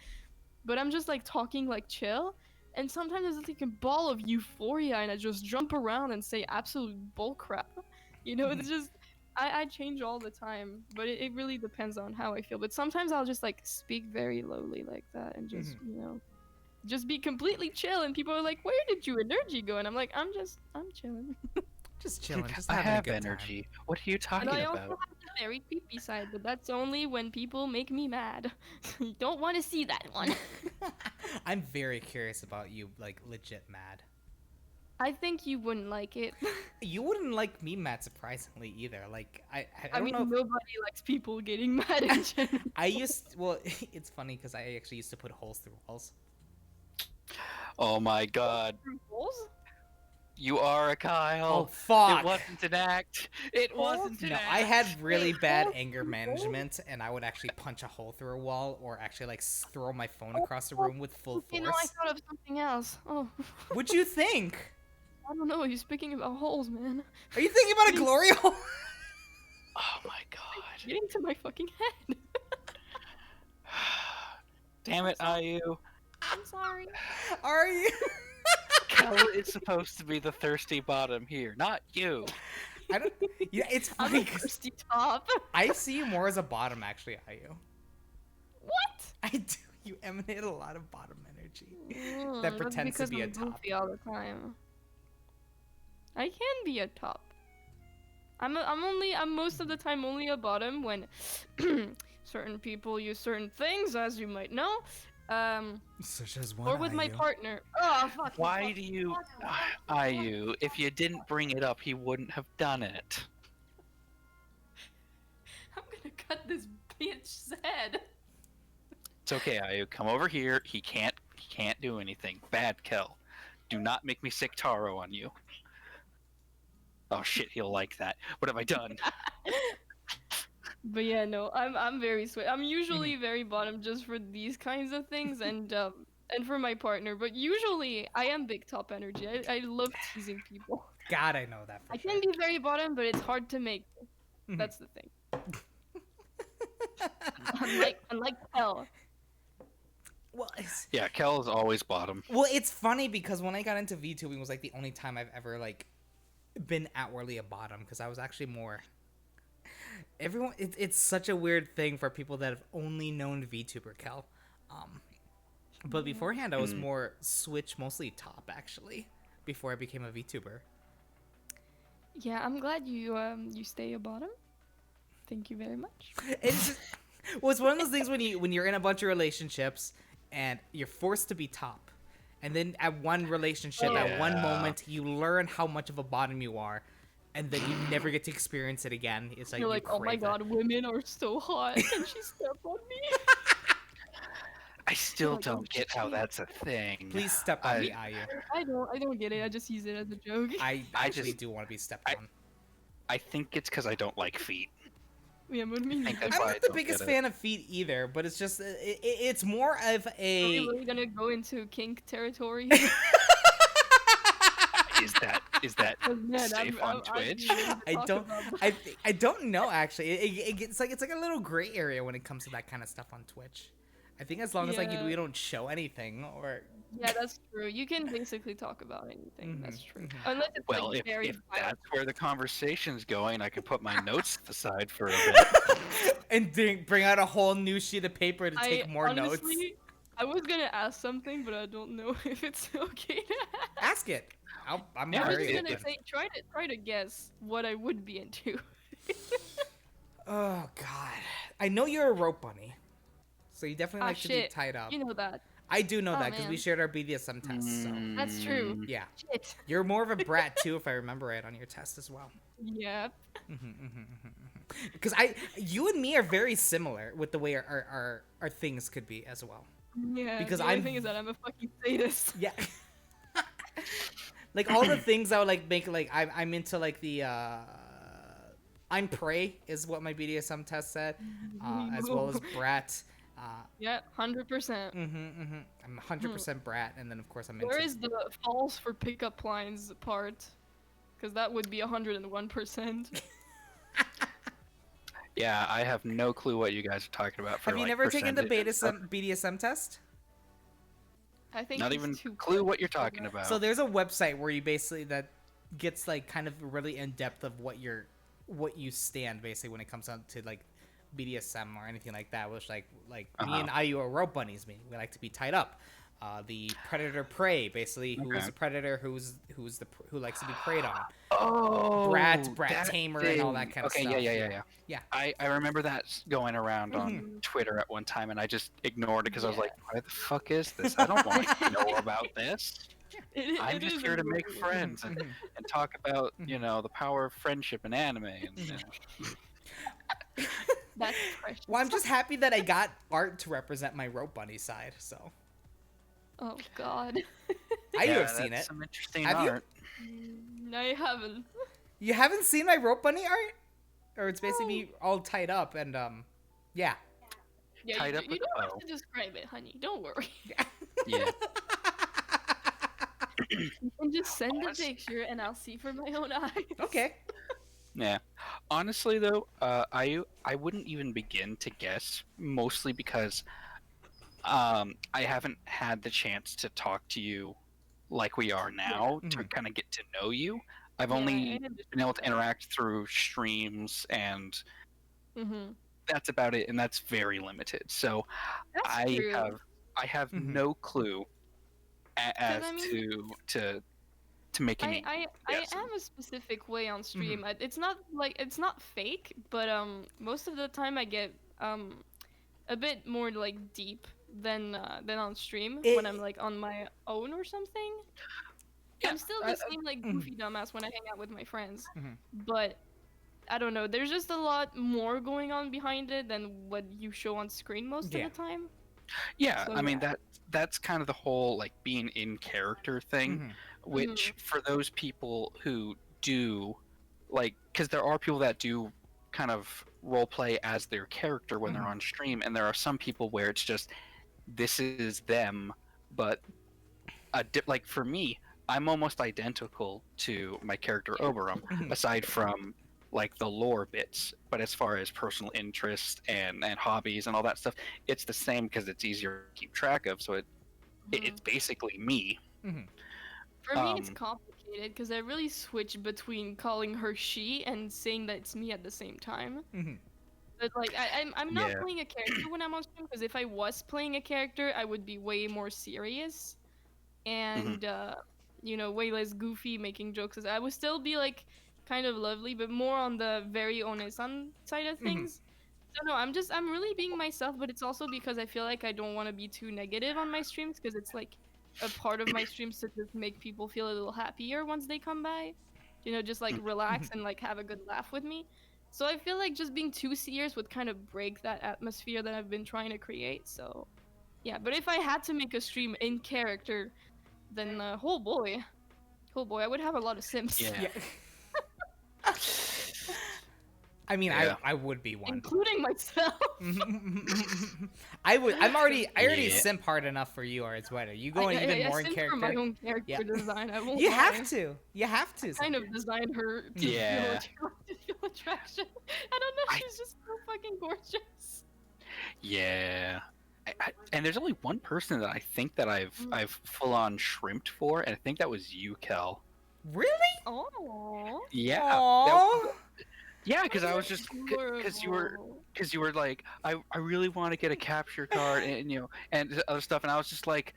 But I'm just like talking like chill. And sometimes there's like a ball of euphoria, and I just jump around and say absolute bullcrap. It's Mhm. just I change all the time, but it really depends on how I feel. But sometimes I'll just like speak very lowly like that and just Mhm. just be completely chill, and people are like, "Where did your energy go?" And I'm like, I'm chilling." Just chilling, just I having a have good time. energy. What are you And talking I also about? have the very creepy side, but that's only when people make me mad. You don't want to see that one. I'm very curious about you, like legit mad. I think you wouldn't like it. You wouldn't like me mad, surprisingly either. Like I I don't mean, know if nobody likes people getting mad in general. well, it's funny because I actually used to put holes through walls. Oh my god. Through holes? You are a Oh Kyle. It fuck! wasn't an act. It Holes? wasn't an No, I act. had really Wait, bad holes anger through holes? management, and I would actually punch a hole through a wall, or actually like throw my phone Oh, across the oh, room with full okay, no, I force. thought of something else. Oh, What'd you think? I don't know. You're speaking about holes, man. Are you thinking about a Getting, glory hole? Oh my god. getting to my fucking head. Damn I'm it, sorry. IU. I'm sorry. Are you? Kel is supposed to be the thirsty bottom here, not you. I don't. Yeah, it's I'm funny a 'cause thirsty top. I see you more as a bottom, actually. Are you? What? I do. You emanate a lot of bottom energy that That's pretends to because be a I'm top. goofy all the time. I can be a top. I'm most of the time only a bottom when certain people use certain things, as you might know. Such as one. Or with my partner. Oh fuck. Why do you, IU? If you didn't bring it up, he wouldn't have done it. I'm gonna cut this bitch's head. It's okay, Ayu. Come over here. He can't do anything. Bad Kel. Do not make me sick Taro on you. Oh shit, he'll like that. What have I done? But yeah, no, I'm very sweet. I'm usually Mm-hmm. very bottom just for these kinds of things and for my partner. But usually I am big top energy. I love teasing people. God, I know that for I sure. can be very bottom, but it's hard to make. Mhm. That's the thing. Unlike Hell. Well, it's, Yeah, Kel is always bottom. well, it's funny because when I got into VTubing, it was like the only time I've ever like been outwardly a bottom because I was actually more. Everyone, it's such a weird thing for people that have only known VTuber Kel. But beforehand, I was more Switch, mostly top actually. Before I became a VTuber. Yeah, I'm glad you stay a bottom. Thank you very much. It's just, well, it's one of those things when you're in a bunch of relationships and you're forced to be top, and then at one relationship, at one Yeah. moment, you learn how much of a bottom you are, and then you never get to experience it again. It's like You're you like, oh my crave it. god, women are so hot. Can she step on me? I still Like, oh, don't get how shit. that's a thing. Please step on me, Ayu. I don't get it. I just use it as a joke. I I actually just- do want to be stepped on. I think it's because I don't like feet. Yeah, but me think neither. that's I'm why I not the don't biggest get it. fan of feet either, but it's just it's more of Are a. we really gonna go into kink territory? Is that 'Cause, man, safe on Twitch? I don't know actually. It's like a little gray area when it comes to that kind of stuff on Twitch. I think as long as like Yeah. we don't show anything or Yeah, that's true. You can basically talk about anything. That's true. mhm. Unless it's Well, like very if violent. that's where the conversation's going, I can put my notes aside for a bit. and bring out a whole new sheet of paper to take more notes. honestly, I was gonna ask something, but I don't know if it's okay to ask. Ask it. I'm Yeah, I was very just open. gonna say, try to guess what I would be into. Oh God, I know you're a rope bunny, so you definitely like to be Shit. tied up. You know that. I do know Oh, that because we man. shared our BDSM tests. So That's true. Mm, yeah, Shit. you're more of a brat too, if I remember right on your test as well. Yeah. Because you and me are very similar with the way our things could be as well. Yeah. Because the only I'm- thing is that I'm a fucking sadist. Yeah. Like all the things that would like make like I'm into like the I'm prey is what my BDSM test said, as well as brat. Yeah, 100%. I'm 100% brat, and then of course I'm into. Where is the false for pickup lines part? Because that would be 101%. Yeah, I have no clue what you guys are talking about. For Have you like, never taken the percentages. BDSM test? I think Not it's even too clue what quick you're for talking that. about. So there's a website where you basically that gets like kind of really in depth of what you stand basically when it comes down to like BDSM or anything like that. Which like me and Ayu are rope bunnies. We like to be tied up. The predator prey basically, who is Okay. a predator who likes to be preyed on. Oh, Brat that tamer, and all that thing. kind of Okay, stuff. yeah. Yeah. I remember that going around on Mhm. Twitter at one time, and I just ignored it because I was Yeah. like, "Why the fuck is this? I don't want to know about this. I'm It just is here to make annoying. friends and talk about the power of friendship and anime." And That's precious. Well, I'm just happy that I got art to represent my rope bunny side. So Oh god. Ayu yeah, have seen that's it. Some interesting Have you? art. I haven't. You haven't seen my rope bunny art? Or it's basically all tied up and yeah. Yeah, Tied you, up you with don't a have bow. to describe it, honey. Don't worry. Yeah. You can just send a picture and I'll see for my own eyes. Okay. Yeah. Honestly, though, I wouldn't even begin to guess, mostly because I haven't had the chance to talk to you like we are now to Mhm. kind of get to know you. I've Yeah, only been able to interact through streams, and Mm-hmm. that's about it, and that's very limited. So That's I true. have Mhm. no clue as I mean- to make any. I guessing. am a specific way on stream. It's not like it's not fake, but most of the time I get a bit more like deep than on stream when I'm like on my own or something. Yeah, I'm still the same like goofy dumbass when I hang out with my friends, but I don't know. There's just a lot more going on behind it than what you show on screen most Yeah. of the time. Yeah, So I mean yeah. that's kind of the whole like being in character thing, Mm-hmm. which for those people who do like because there are people that do kind of role play as their character when they're Mm-hmm. on stream, and there are some people where it's just this is them, but like for me, I'm almost identical to my character Oberon, Mm-hmm. aside from like the lore bits. But as far as personal interest and hobbies and all that stuff, it's the same because it's easier to keep track of. So it's Mhm. basically me. Mm-hmm. For me, it's Um, complicated because I really switch between calling her she and saying that it's me at the same time. Mm-hmm. But like, I'm not yeah. playing a character when I'm on stream because if I was playing a character, I would be way more serious Hmm. and way less goofy, making jokes. I would still be like kind of lovely, but more on the very honest side of Mm-hmm. things. So no, I'm really being myself, but it's also because I feel like I don't want to be too negative on my streams because it's like a part of my streams to just make people feel a little happier once they come by. Just like relax and like have a good laugh with me. So I feel like just being too serious would kind of break that atmosphere that I've been trying to create. So yeah, but if I had to make a stream in character, then oh boy, I would have a lot of simps, Yeah. Yeah. I mean, I Yeah. I would be one. including myself. I would. I already Yeah. simp hard enough for you, or it's better. You I, going even I, I more in simp for my character. own character Yeah. design. I won't You lie. have to. You have to. Kind of designed her to Yeah. feel attraction. I don't know. I She's just so fucking gorgeous. yeah. And there's only one person that I think that Mm. I've full on shrimped for, and I think that was you, Kel. Really? Oh, Yeah. Aww. Yeah, because I was just because you were like I really want to get a capture card and and other stuff, and I was just like,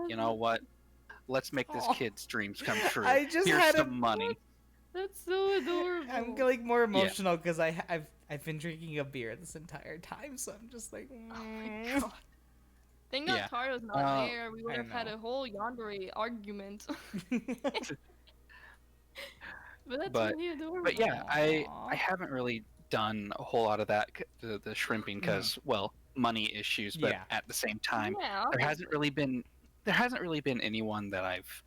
you know what? Let's make this Aw. kid's dreams come true. I just Here's had a. some money. That's so adorable. I'm like more emotional because I've been drinking a beer this entire time, so I'm just like. Oh my god. Thank God Yeah. Taro's not there. We would I have had know. a whole yandere argument. But that's But really adorable. but yeah, I Aw. haven't really done a whole lot of that the shrimping because well money issues, but Yeah. at the same time Yeah. there hasn't really been anyone that I've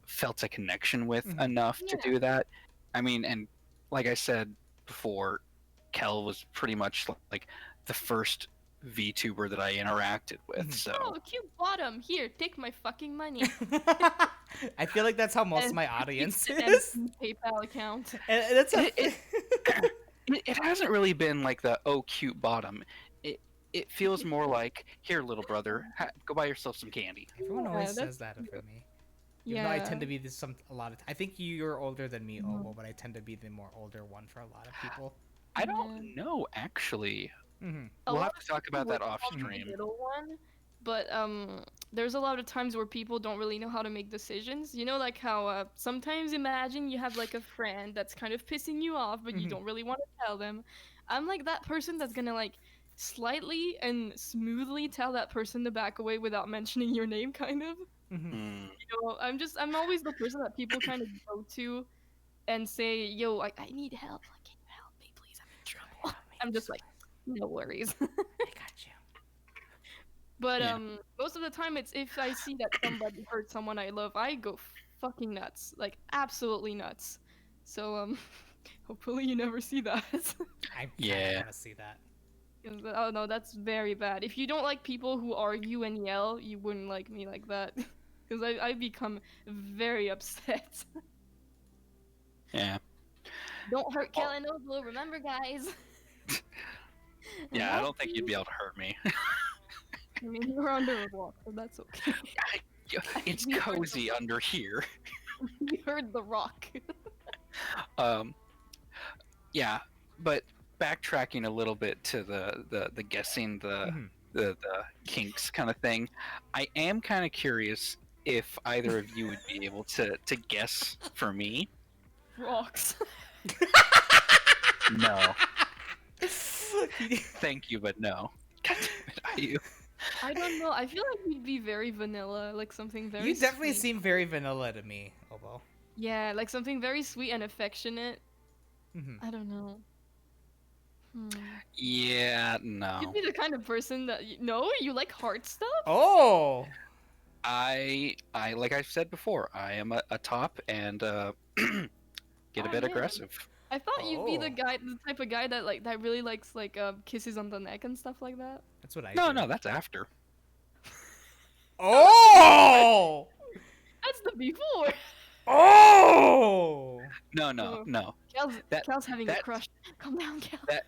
felt a connection with Mhm. enough to Yeah. do that. I mean, and like I said before, Kel was pretty much like the first VTuber that I interacted with. Mhm. So Oh, cute bottom. Here, take my fucking money. I feel like that's how most of And my keep audience the is. empty PayPal account. And that's a, it hasn't really been like the oh cute bottom. It feels more like here, little brother, go buy yourself some candy. everyone Yeah, always that's says that cute. for me. Even though I tend to Yeah. be a lot of. I think you're older than me, Mhm. Obo, but I tend to be the more older one for a lot of people. I don't know actually. Mm-hmm. A We'll lot have to talk about would that off call me the stream. middle one, but there's a lot of times where people don't really know how to make decisions. Like how sometimes imagine you have like a friend that's kind of pissing you off, but you Mhm. don't really want to tell them. I'm like that person that's gonna like slightly and smoothly tell that person to back away without mentioning your name, kind of. Mm-hmm. Hmm. I'm always the person that people kind of go to and say, "Yo, I need help. Like, can you help me, please? I'm in trouble." I'm just like, no worries. I got you. But Yeah. most of the time it's if I see that somebody hurt someone I love, I go fucking nuts. Like absolutely nuts. So hopefully you never see that. I Yeah. want to see that. 'Cause, oh no, that's very bad. If you don't like people who argue and yell, you wouldn't like me like that. Cuz I become very upset. Yeah. Don't hurt Kellen Noble, remember guys. Yeah. I don't think you'd be able to hurt me. I mean, you're under a block, so that's okay. It's You heard cozy under here. You heard the rock. Um. Yeah, but backtracking a little bit to the guessing Mhm. the kinks kind of thing, I am kind of curious if either of you would be able to guess for me. Rocks. No, thank you, but no. God damn it, Ayu. I don't know. I feel like you'd be very vanilla, like something very You definitely sweet. seem very vanilla to me, Obo. Yeah, like something very sweet and affectionate. Mm-hmm. I don't know. Hmm. Yeah, Yeah, no. You'd be the kind of person that no, you like hard stuff. Oh. I like I've said before, I am a top and get a Oh, bit man. aggressive. I thought you'd be the Oh. guy, the type of guy that that really likes kisses on the neck and stuff like that. That's what I No, do. no, that's after. Oh. That's the before. Oh. No, no, Oh. no. Cal's, That- Cal's having a that's- crush. Calm down, Cal. That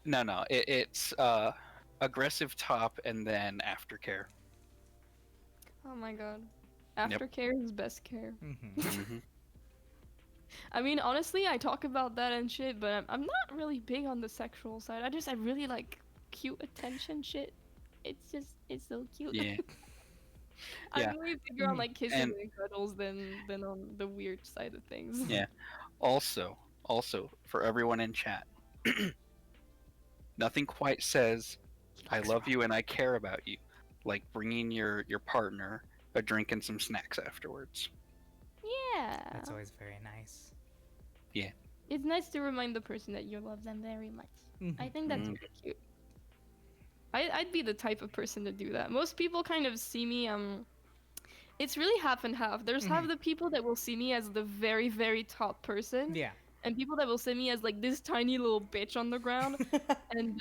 no, no. It's aggressive top and then aftercare. Oh my god. Aftercare is best care. Mm-hmm. hmm I mean, honestly, I talk about that and shit, but I'm not really big on the sexual side. I really like cute attention shit. It's so cute. Yeah. I'm Yeah. way bigger on like kissing And- and cuddles than on the weird side of things. Yeah. Also, for everyone in chat, nothing quite says I love you and I care about you like bringing your partner a drink and some snacks afterwards. Yeah. That's always very nice. It's nice to remind the person that you love them very much. I think that's Mhm. really cute. I'd be the type of person to do that. Most people kind of see me it's really half and half. There's half the people that will see me as the very, very top person, Yeah. and people that will see me as like this tiny little bitch on the ground. and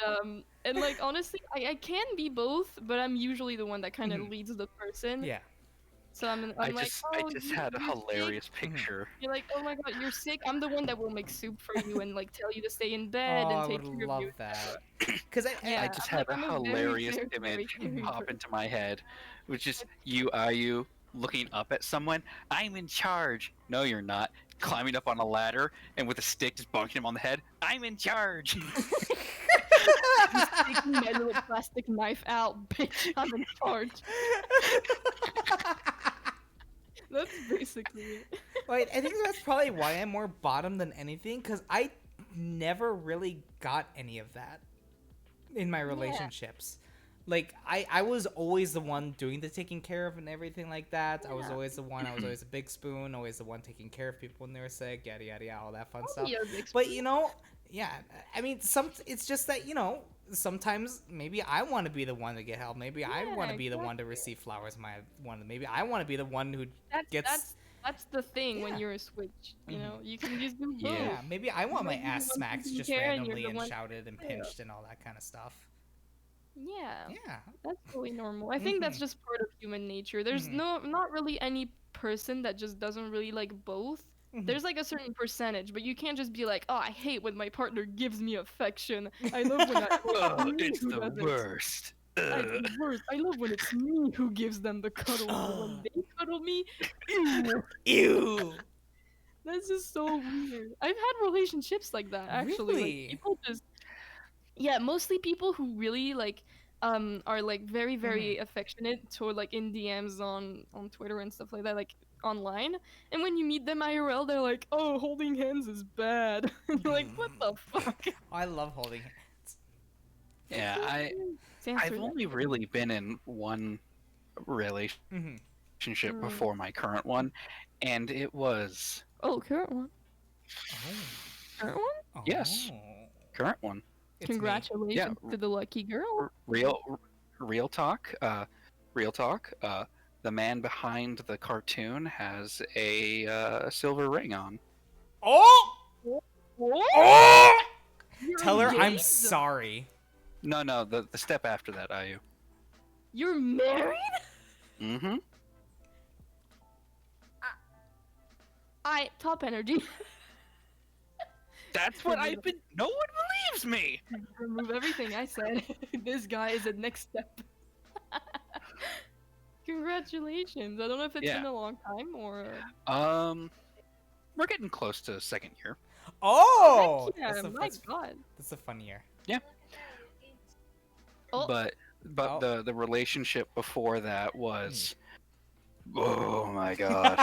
like honestly, I can be both, but I'm usually the one that kind of leads the person. Yeah. So I'm I like, just oh, had a you're sick. hilarious picture. You're like, oh my god, you're sick. I'm the one that will make soup for you and like tell you to stay in bed Oh, I and take would care love of you. that. Because Yeah, I just I'm had like, a I'm a very, hilarious very, very image caring pop person. into my head, which is you looking up at someone. I'm in charge. No, you're not. Climbing up on a ladder and with a stick just bonking him on the head. I'm in charge. Just taking my little plastic knife out, bitch. I'm in charge. That's basically it. Wait, I think that's probably why I'm more bottom than anything, because I never really got any of that in my relationships. Like, I was always the one doing the taking care of and everything like that. I was Yeah. always the one, I was always a big spoon, always the one taking care of people when they were sick, yada, yada, yada, all that fun Oh, stuff. yeah, big But, spoon. you know, yeah, I mean, it's just that, you know, sometimes maybe I want to be the one to get help. Maybe I Yeah, want to be the one to exactly. receive flowers. Maybe I want to be the one who gets... That's the thing when Yeah. you're a switch. You know, you can just do both. Yeah, maybe I want my You're the ass one smacked taking just care and you're randomly the and one- shouted and Yeah. pinched and all that kind of stuff. Yeah, Yeah. that's totally normal. I think that's Mhm. just part of human nature. There's not really any person that just doesn't really like both. Mhm. There's like a certain percentage, but you can't just be like, oh, I hate when my partner gives me affection. I love when Oh, me it's who the doesn't." worst. It's the worst. I love when it's me who gives them the cuddle, but when they cuddle me, ew. Ew. That's just so weird. I've had relationships like that actually. Really? Like, people just mostly people who really like are like very very affectionate toward like in DMs on Twitter and stuff like that, like online. And when you meet them IRL, they're like, "Oh, holding hands is bad." And you're like, "What the fuck?" I love holding hands. Yeah, Stand I've for only really been in one relationship Mm-hmm. before my current one, and it was Oh, current one. Oh. Current one? Yes. current one. It's me. Congratulations to the lucky girl. Real talk. Real talk. The man behind the cartoon has a silver ring on. Oh! What? Oh! You're Tell her I'm engaged? sorry. No, the step after that, Ayu. You're married? Mm-hmm. Top energy. That's what I've been. No one believes me. Remove everything I said. This guy is the next step. Congratulations. I don't know if it's Yeah. been a long time or. We're getting close to second year. Oh! Yeah, my That's god. a fun year. Oh. But Oh. the relationship before that was. Oh my god.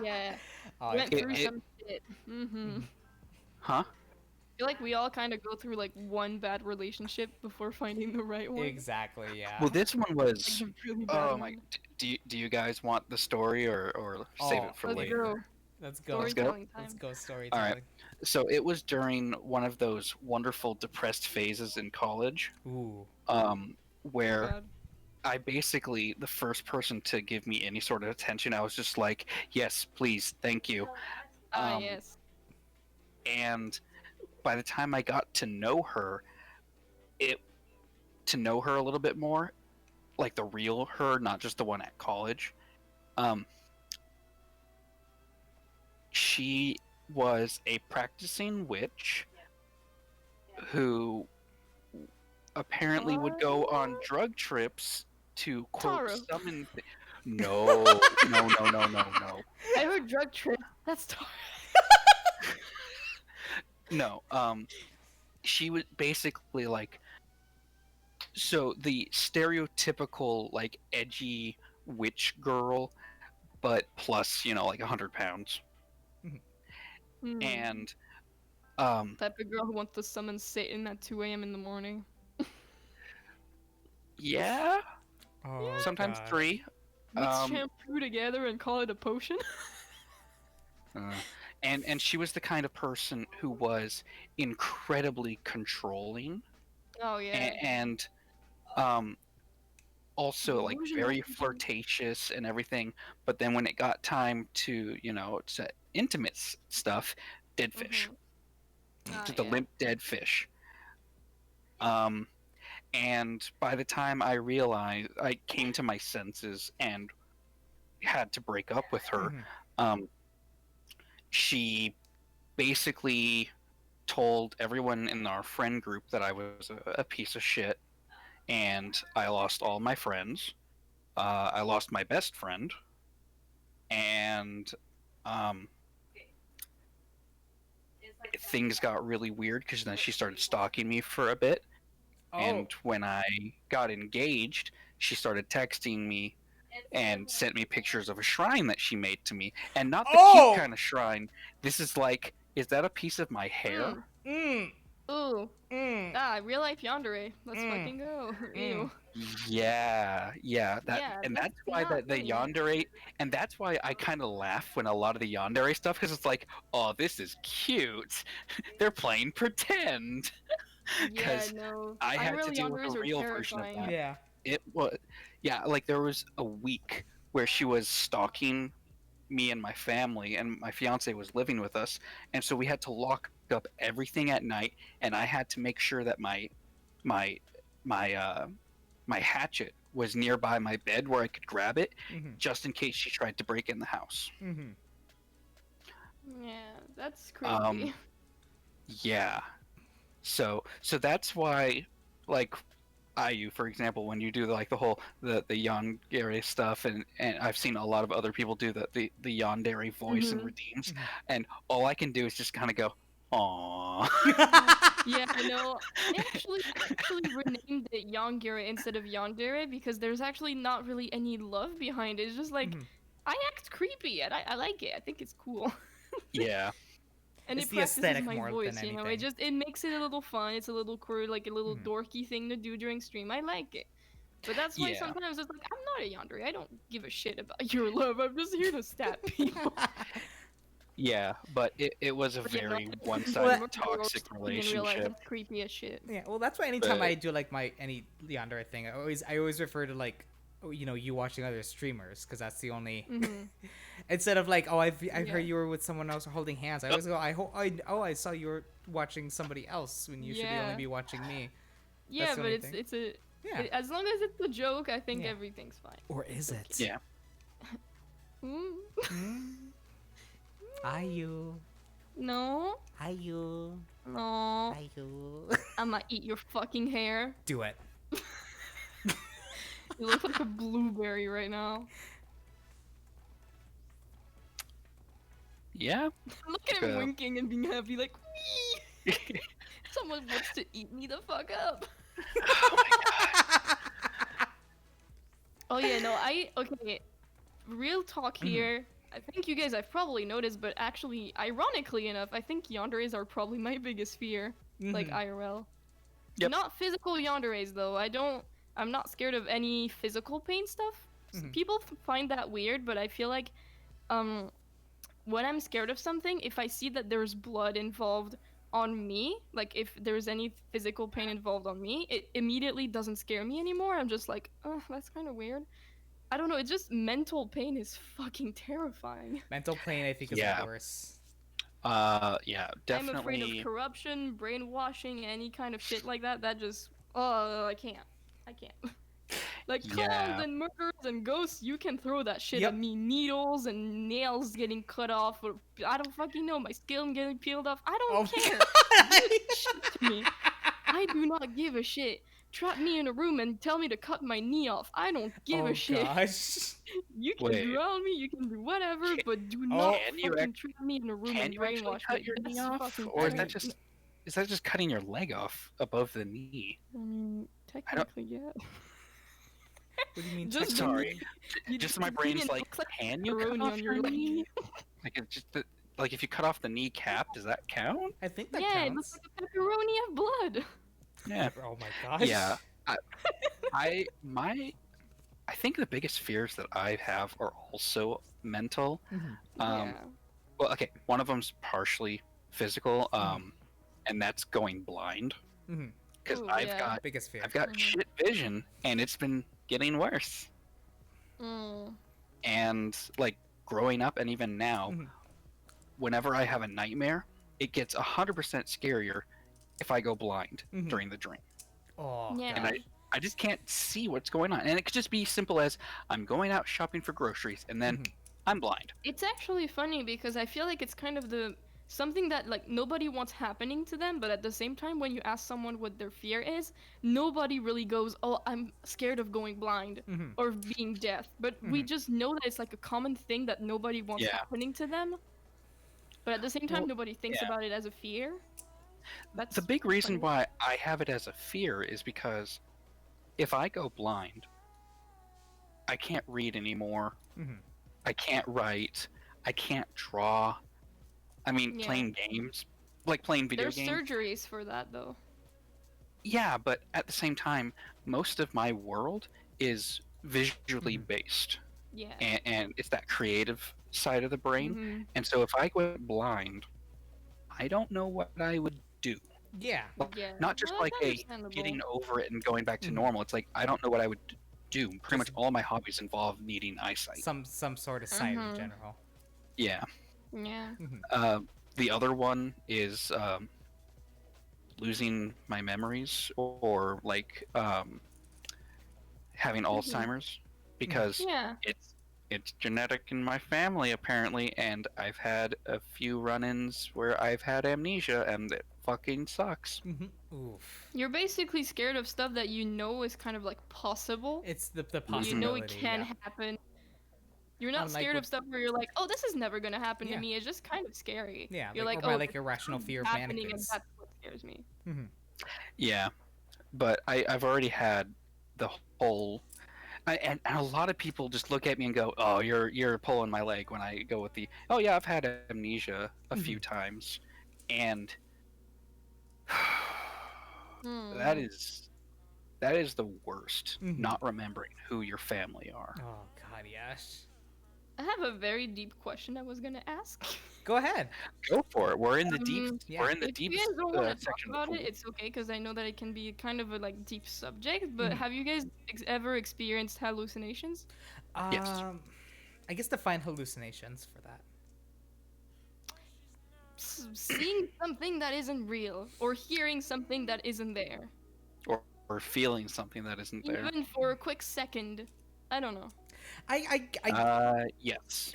Yeah. Oh, Went it's through fun. some shit. Mm-hmm. Huh? I feel like we all kind of go through like one bad relationship before finding the right one. Exactly, yeah. Well, this one Like was. the really bad Oh one. my. Do you guys want the story or save Oh, it for Let's later? go. Let's go. go. Storytelling Let's time. go storytelling. Alright. So it was during one of those wonderful depressed phases in college, Ooh. where God. I basically, the first person to give me any sort of attention, I was just like, yes, please, thank you. Ah, Um, yes. and by the time I got to know her, to know her a little bit more, like the real her, not just the one at college, um, she was a practicing witch who apparently would go on drug trips to quote Taro. summon. No. I heard drug trip. That's Taro. No. She was basically like, so the stereotypical like edgy witch girl, but plus like 100 pounds, Hmm. and Type of girl who wants to summon Satan at 2 a.m. in the morning. yeah, Oh, sometimes God. 3. Mix Um, shampoo together and call it a potion. uh, and she was the kind of person who was incredibly controlling Oh yeah. and um also like Delusional very people. flirtatious and everything, but then when it got time to to intimate stuff, dead fish. Ah, Just a yeah. limp dead fish. um and by the time I realized, I came to my senses and had to break up with her, Mhm. um she basically told everyone in our friend group that I was a piece of shit, and I lost all my friends. I lost my best friend, and um, things got really weird because then she started stalking me for a bit. Oh. And when I got engaged, she started texting me and sent me pictures of a shrine that she made to me, and not the cute Oh! kind of shrine. This is like, is that a piece of my hair? Mm. Ooh. Mm. Ah, real life yandere. Let's Mm. fucking go. Mm. Ew. Yeah, that, Yeah, and that's that's why not the really nice. yandere, and that's why I kind of laugh when a lot of the yandere stuff, because it's like, oh, this is cute. They're playing pretend, Yeah, because no. I had to IRL deal with a yanderes are real version of terrifying. that. Yeah. It was, yeah, like there was a week where she was stalking me and my family, and my fiance was living with us, and so we had to lock up everything at night, and I had to make sure that my my my hatchet was nearby my bed where I could grab it, Mhm. just in case she tried to break in the house. Mhm. Yeah, that's Um, creepy. yeah. So that's why, like, IU, for example, when you do like the whole the yandere stuff, and I've seen a lot of other people do the yandere voice and Mhm. redeems, Mhm. and all I can do is just kind of go, "Aww." Yeah, I know. I actually renamed it Yongere instead of Yandere because there's actually not really any love behind it. It's just like Mhm. I act creepy and I like it. I think it's cool. Yeah, And It's it the practices aesthetic my more voice, than you know. anything. It makes it a little fun. It's a little quirky, like a little Mhm. dorky thing to do during stream. I like it. But that's why yeah, sometimes it's like I'm not a yandere. I don't give a shit about your love. I'm just here to stab people. yeah. But it was a But yeah, no, very Well, one-sided streamer toxic roasting in real life. relationship. That's creepy as shit. yeah. Well, that's why anytime But I do like my any Leandra thing, I always refer to like, you watching other streamers, because that's the only. Hmm. Instead of like, oh, I've heard Yeah. you were with someone else or holding hands. I always go, I saw you were watching somebody else when you should only Yeah. be watching me. Yeah, That's the but only it's thing. it's a Yeah. as long as it's a joke, I think Yeah. everything's fine. Or is it? yeah, Mm. Mm. Ayu. No, Ayu. no, Ayu. I'ma eat your fucking hair. Do it. You look like a blueberry right now. yeah. Look at him Uh, winking and being happy, like, wee! Someone wants to eat me the fuck up. Oh yeah, no, okay. Real talk Mhm. here. I think you guys have probably noticed, but actually, ironically enough, I think yanderes are probably my biggest fear. Like Mhm. IRL. Yep. Not physical yanderes though. I'm not scared of any physical pain stuff. Mhm. People find that weird, but I feel like um when I'm scared of something, if I see that there's blood involved on me, like if there's any physical pain involved on me, it immediately doesn't scare me anymore. I'm just like, oh, that's kind of weird. I don't know. It's just mental pain is fucking terrifying. Mental pain, I think, is Yeah. worse. Yeah, I'm afraid of definitely. corruption, brainwashing, any kind of shit like that. That just, oh, I can't. I can't. Like clowns Yeah, and murders and ghosts, you can throw that shit Yep. at me. Needles and nails getting cut off, or I don't fucking know, my skin getting peeled off. I don't Oh care. Do shit to me. I do not give a shit. Trap me in a room and tell me to cut my knee off. I don't give a Oh shit. gosh. You can wait. drown me, you can do whatever, Can, but do Oh. not can you fucking trap me in a room can and you actually brainwash cut me. your knee That's off, fucking or I is that mean- just cutting your leg off above the knee? I mean, I don't. technically, yeah. What do you mean? Just the Sorry, You just my just brain's it like, looks like can you cut pepperoni off on your your leg. knee? Like it's just like if you cut off the kneecap, does that count? I think that Yeah, it looks counts. like a pepperoni of blood. Yeah. Oh my gosh. Yeah. I think the biggest fears that I have are also mental. Mhm. Um, well, okay, one of them's partially physical, and that's going blind. Mhm. Because Ooh, I've yeah. got Biggest fear. Mhm. shit vision, and it's been getting worse. Mm. And like growing up, and even now, Mhm. whenever I have a nightmare, it gets 100% scarier if I go blind Mhm. during the dream. Oh Yeah. And gosh. I just can't see what's going on. And it could just be simple as I'm going out shopping for groceries, and then Mhm. I'm blind. It's actually funny because I feel like it's kind of the something that like nobody wants happening to them, but at the same time when you ask someone what their fear is, nobody really goes, "Oh, I'm scared of going blind Mhm. or being deaf." But we Mhm. just know that it's like a common thing that nobody wants Yeah. happening to them. But at the same time Well, nobody thinks yeah. about it as a fear. That's The big reason funny. why I have it as a fear is because if I go blind, I can't read anymore. Mhm. I can't write. I can't draw. I mean, Yeah. playing games, like playing video There's games. surgeries for that though. Yeah, but at the same time, most of my world is visually Mhm. based, Yeah. and it's that creative side of the brain. Mhm. And so if I go blind, I don't know what I would do. Yeah. Yeah. Not just Well, like that's a understandable. getting over it and going back to Mhm. normal. It's like I don't know what I would do. Pretty much Just- all my hobbies involve needing eyesight. Some sort of sight in Mhm. general. Yeah. Yeah. The other one is losing my memories or like having Alzheimer's because Yeah. it's genetic in my family apparently, and I've had a few run-ins where I've had amnesia, and it fucking sucks. Mhm. Oof. You're basically scared of stuff that you know is kind of like possible. It's the You possibility. know it can Yeah. happen. You're not Unlike scared with- of stuff where you're like, oh, this is never gonna happen Yeah. to me. It's just kind of scary. Yeah, You're like- like, or by, oh, like, this irrational is fear of happening, and mannequins. that's what scares me. Mhm. Yeah, but I've already had the whole. And a lot of people just look at me and go, "Oh, you're pulling my leg." When I go with the, "Oh yeah, I've had amnesia a few times," and that is the worst. Mhm. Not remembering who your family are. Oh god, yes. I have a very deep question I was gonna ask. Go ahead. Go for it. We're in the deep. Yeah. We're in the If deep you guys don't want to talk section about of it, the pool. it's okay because I know that it can be kind of a like deep subject. But Mhm. have you guys ever experienced hallucinations? Yes. I guess define hallucinations for that. Seeing something that isn't real or hearing something that isn't there, or feeling something that isn't there. even for a quick second. I don't know. Yes.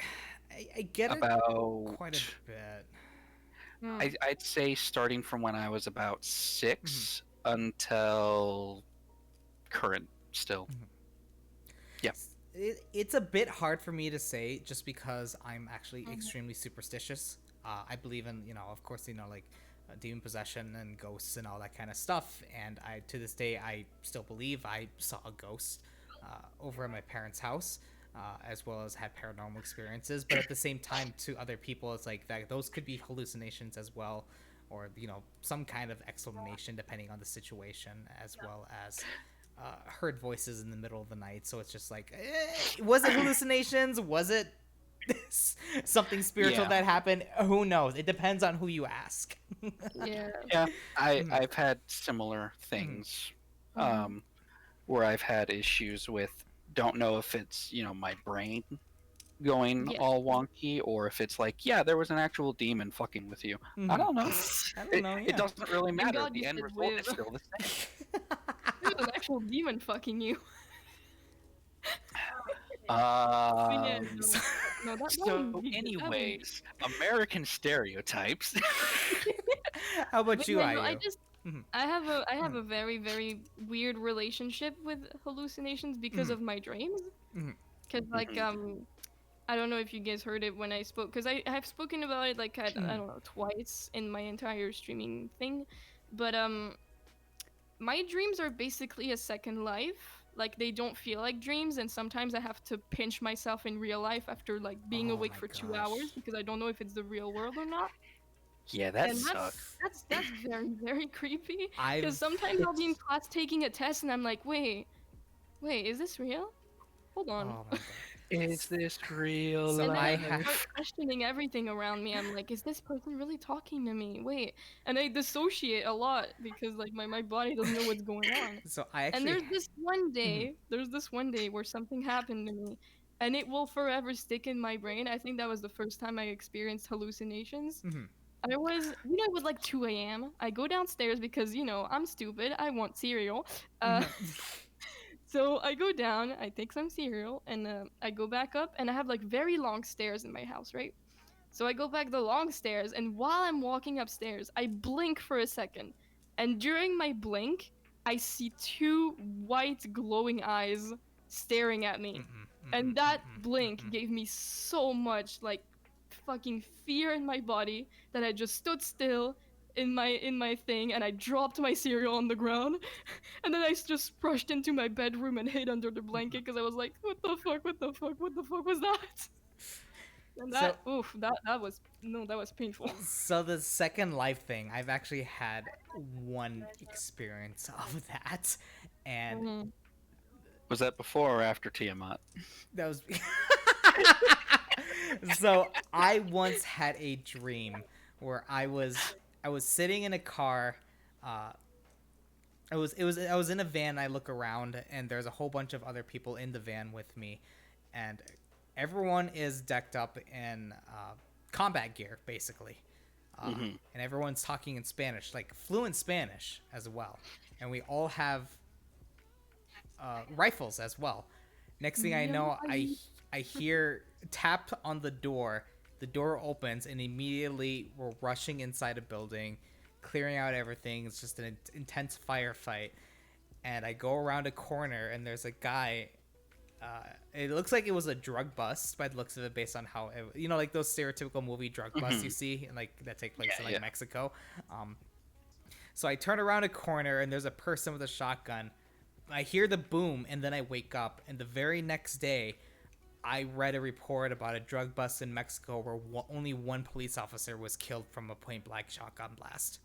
I get it About quite a bit. I'd say starting from when I was about 6 until current still. It's a bit hard for me to say just because I'm actually extremely superstitious. I believe in, of course, like demon possession and ghosts and all that kind of stuff. And to this day, I still believe I saw a ghost over at my parents' house, as well as had paranormal experiences. But at the same time, to other people, it's like that those could be hallucinations as well, or some kind of explanation depending on the situation, as well as heard voices in the middle of the night. So it's just like, was it hallucinations? Was it something spiritual Yeah. that happened. Who knows? It depends on who you ask. Yeah. Yeah, Mhm. I've had similar Mhm. things, Mhm. um, where I've had issues with don't know if it's my brain going Yeah. all wonky or if it's like there was an actual demon fucking with you. I Mhm. don't know. I don't It know. it Yeah. doesn't really Thank matter. God you The end said result with. is still the same. There's an actual demon fucking you. But yeah, Um. So- no, that So, wouldn't be good. That wouldn't be. anyways, American stereotypes. How about But you, yeah, no, IU? Mhm. I have Mhm. a very very weird relationship with hallucinations because Mhm. of my dreams. Mhm. Cause like Mhm. I don't know if you guys heard it when I spoke, cause I have spoken about it like I Mhm. don't know twice in my entire streaming thing, but my dreams are basically a second life. Like they don't feel like dreams, and sometimes I have to pinch myself in real life after like being Oh awake my for 2 hours gosh. because I don't know if it's the real world or not. Yeah, that And sucks. that's very very creepy. Because I've sometimes I'll be in It's class taking a test, and I'm like, wait, is this real? Hold on. Oh my god. is this real So And then I I just have start questioning everything around me. I'm like, is this person really talking to me? Wait. And I dissociate a lot because like my body doesn't know what's going on. so I And actually Mhm. there's this one day where something happened to me and it will forever stick in my brain. I think that was the first time I experienced hallucinations. Mhm. It was like 2 a.m. I go downstairs because, I'm stupid. I want cereal. Uh, Mhm. so I go down, I take some cereal, and I go back up, and I have like very long stairs in my house, right? So I go back the long stairs, and while I'm walking upstairs, I blink for a second. And during my blink, I see two white glowing eyes staring at me. Mhm. And Mhm. that Mhm. blink Mhm. gave me so much like fucking fear in my body that I just stood still in my thing and I dropped my cereal on the ground and then I just rushed into my bedroom and hid under the blanket because I was like, what the fuck, what the fuck, what the fuck was that? And So that was no, that was painful. so the second life thing, I've actually had one experience of that, and Mhm. Was that before or after Tiamat? that was so I once had a dream where I was sitting in a car. Uh, I was in a van. I look around and there's a whole bunch of other people in the van with me, and everyone is decked up in combat gear basically, Hmm. and everyone's talking in Spanish, like fluent Spanish as well, and we all have rifles as well. Next thing I Yo, know, I hear tap on the door. The door opens, and immediately we're rushing inside a building, clearing out everything. It's just an intense firefight. And I go around a corner, and there's a guy. It looks like it was a drug bust by the looks of it, based on how like those stereotypical movie drug busts you Hmm. see, and like that take place Yeah, in like yeah. Mexico. Um, so I turn around a corner, and there's a person with a shotgun. I hear the boom, and then I wake up. And the very next day, I read a report about a drug bust in Mexico where only one police officer was killed from a point blank shotgun blast.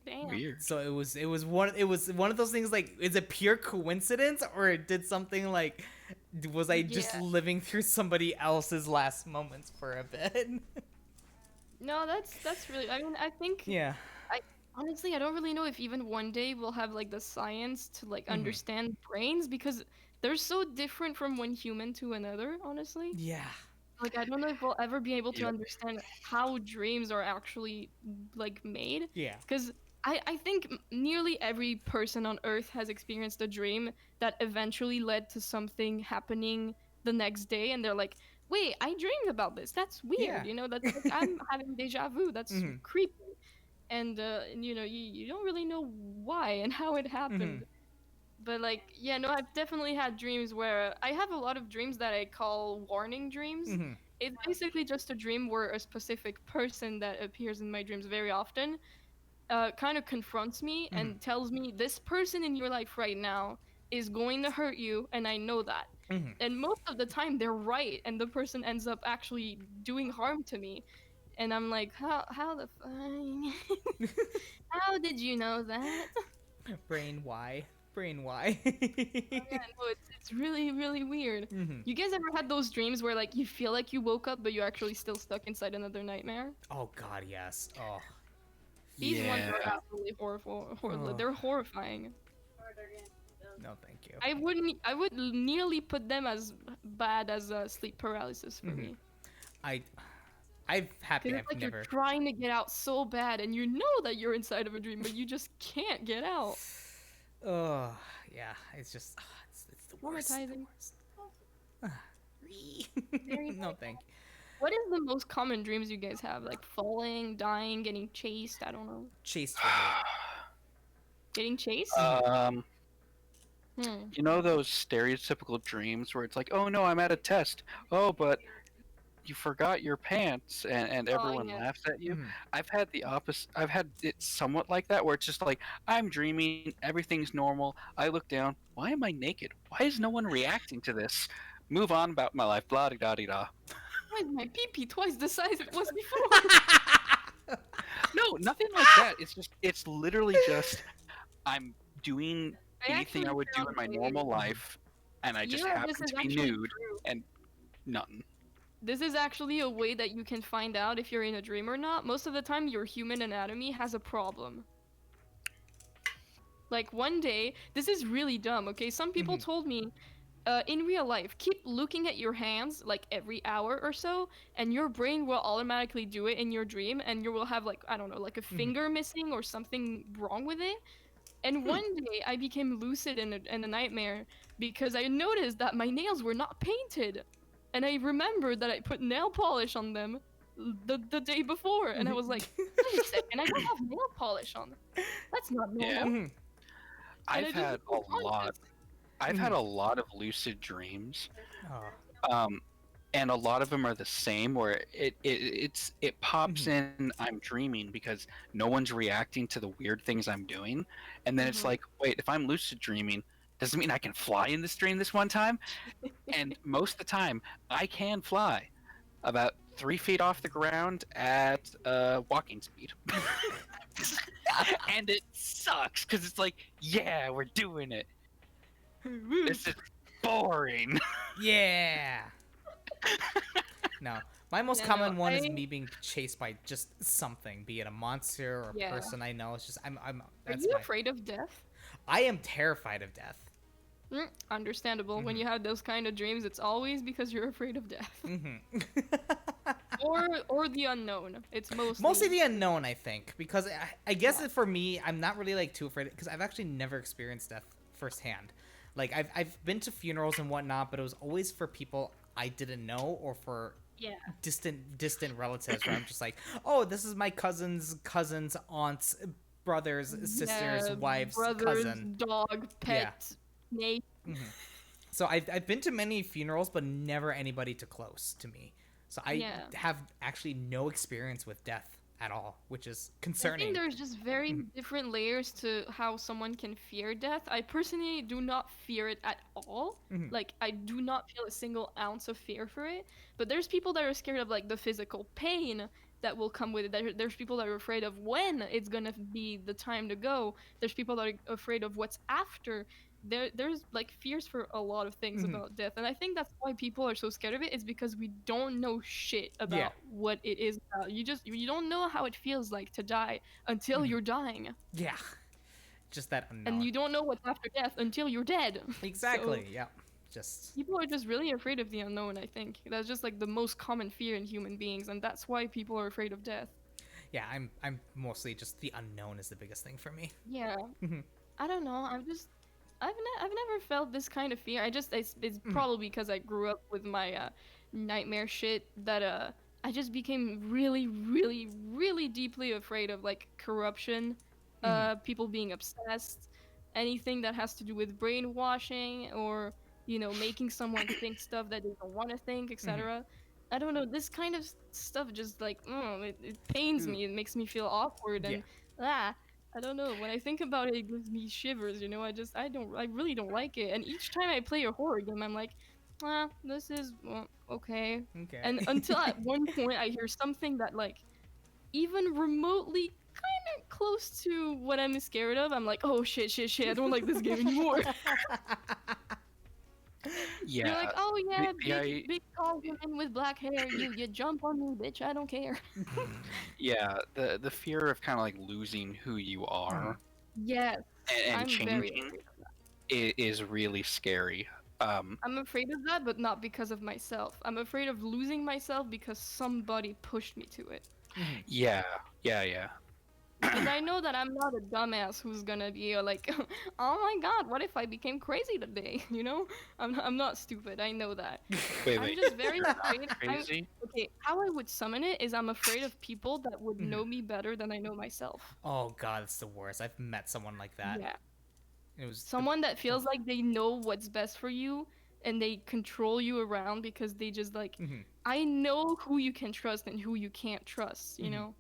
damn. Weird. So it was one of those things, like, is it pure coincidence, or did something, like, was I just Yeah. living through somebody else's last moments for a bit? No, that's really. I mean, I think Yeah. I honestly I don't really know if even one day we'll have like the science to like Hmm. understand brains because they're so different from one human to another. Honestly. Yeah. Like I don't know if we'll ever be able to Yep. understand how dreams are actually like made, Yeah. because I think nearly every person on Earth has experienced a dream that eventually led to something happening the next day, and they're like, "Wait, I dreamed about this. That's Yeah. weird. That's like I'm having deja vu. That's Hmm. creepy." And you don't really know why and how it Hmm. happened. But like, yeah, no, I've definitely had dreams where I have a lot of dreams that I call warning dreams. Hmm. It's basically just a dream where a specific person that appears in my dreams very often kind of confronts me Hmm. and tells me this person in your life right now is going to hurt you, and I know that. Hmm. And most of the time, they're right, and the person ends up actually doing harm to me. And I'm like, how the fuck? How did you know that? Brain, why? Brain, why? Yeah, no, it's really really weird. Mhm. You guys ever had those dreams where like you feel like you woke up but you're actually still stuck inside another nightmare? Oh God, yes. Oh. These ones Yeah. are absolutely horrible. Oh. They're horrifying. No, thank you. I would nearly put them as bad as sleep paralysis for Mhm. me. I, I'm happy Because I've it's like never. you're trying to get out so bad, and you know that you're inside of a dream, but you just can't get out. Oh, yeah. It's just, it's the worst. The Traumatizing. worst. Very No, thank you. What is the most common dreams you guys have? Like falling, dying, getting chased? I don't know. Chased for me. Getting chased? Um, Hmm. you know those stereotypical dreams where it's like, oh no, I'm at a test. Oh, but you forgot your pants, and Oh everyone yeah. laughs at you. Mhm. I've had the opposite. I've had it somewhat like that, where it's just like I'm dreaming, everything's normal. I look down. Why am I naked? Why is no one reacting to this? Move on about my life. Blah da da da. Why is my pee-pee twice the size it was before? No, nothing like that. It's literally just I'm doing I anything I actually would do in found my a- normal life, and I just You know, this happen is to be actually nude true. and nothing. This is actually a way that you can find out if you're in a dream or not. Most of the time, your human anatomy has a problem. Like one day, this is really dumb, okay? Some people Mhm. told me, in real life, keep looking at your hands like every hour or so, and your brain will automatically do it in your dream, and you will have like, I don't know, like a Mhm. finger missing or something wrong with it. And one day I became lucid in a nightmare because I noticed that my nails were not painted. And I remembered that I put nail polish on them the day before. And I was like, wait a second, I don't have nail polish on. That's not Yeah, normal. Mhm. And I I've just had a became lot. conscious. I've had Mhm. a lot of lucid dreams, Oh. um, and a lot of them are the same. Where it pops Mhm. in. I'm dreaming because no one's reacting to the weird things I'm doing, and then it's Mhm. like, wait, if I'm lucid dreaming, does it mean I can fly in this dream this one time? And most of the time, I can fly about 3 feet off the ground at walking speed. And it sucks because it's like, yeah, we're doing it. Woo. This is boring. Yeah. No. My most Yeah, no, common one is I. me being chased by just something, be it a monster or a Yeah. person I know. It's just I'm Are that's you my afraid of death? I am terrified of death. Understandable. When Mhm. you have those kind of dreams, it's always because you're afraid of death. Mhm. Or the unknown. It's Mostly the unknown, I think, because I guess Yeah. for me, I'm not really like too afraid because I've actually never experienced death firsthand. Like I've been to funerals and whatnot, but it was always for people I didn't know or for Yeah. distant relatives where I'm just like, oh, this is my cousin's aunts, brothers, sisters, Yeah, wives, brothers, cousin. dog, Yeah. pet, snake. hmm So I've been to many funerals, but never anybody too close to me. So I Yeah. have actually no experience with death at all, which is I think concerning. there's just very Mhm. different layers to how someone can fear death. I personally do not fear it at all. Mhm. Like, I do not feel a single ounce of fear for it. But there's people that are scared of, like, the physical pain that will come with it. There's people that are afraid of when it's gonna be the time to go. There's people that are afraid of what's after. There's like fears for a lot of things Mhm. about death, and I think that's why people are so scared of it. Is because we don't know shit Yeah. about what it is about. You don't know how it feels like to die until Mhm. you're dying, Yeah. Just that and unknown. you don't know what's after death until you're dead. So Exactly. Yeah. Just people are just really afraid of the unknown. I think that's just like the most common fear in human beings, and that's why people are afraid of death. yeah. I'm mostly just the unknown is the biggest thing for me. Yeah, Mhm. I don't know. I've never felt this kind of fear. It's Mhm. probably because I grew up with my nightmare shit that I just became really really deeply afraid of like corruption, Mhm. people being obsessed, anything that has to do with brainwashing or making someone think stuff that they don't want to think, Mhm. etc. I don't know. This kind of stuff just like it pains Ooh. me. It makes me feel awkward Yeah. and ah. I don't know. When I think about it, it gives me shivers. I really don't like it. And each time I play a horror game, I'm like, this is okay. Okay. And until at one point I hear something that like even remotely kind close to what I'm scared of. I'm like, oh shit, shit, shit. I don't like this game anymore. Yeah. You're like, oh yeah, the big tall woman with black hair. You jump on me, bitch. I don't care. Yeah, the fear of kind of like losing who you are Yes, and I'm very changing afraid. is really scary. I'm afraid of that, but not because of myself. I'm afraid of losing myself because somebody pushed me to it. Yeah, yeah. Because I know that I'm not a dumbass who's gonna be like, oh my god, what if I became crazy today? You know, I'm not stupid. I know that. Wait, I'm wait. just very You're not afraid. crazy? Okay, how I would summon it is I'm afraid of people that would know me better than I know myself. Oh god, it's the worst. I've met someone like that. Yeah. It was Someone that feels like they know what's best for you and they control you around because they just like I know who you can trust and who you can't trust, you know?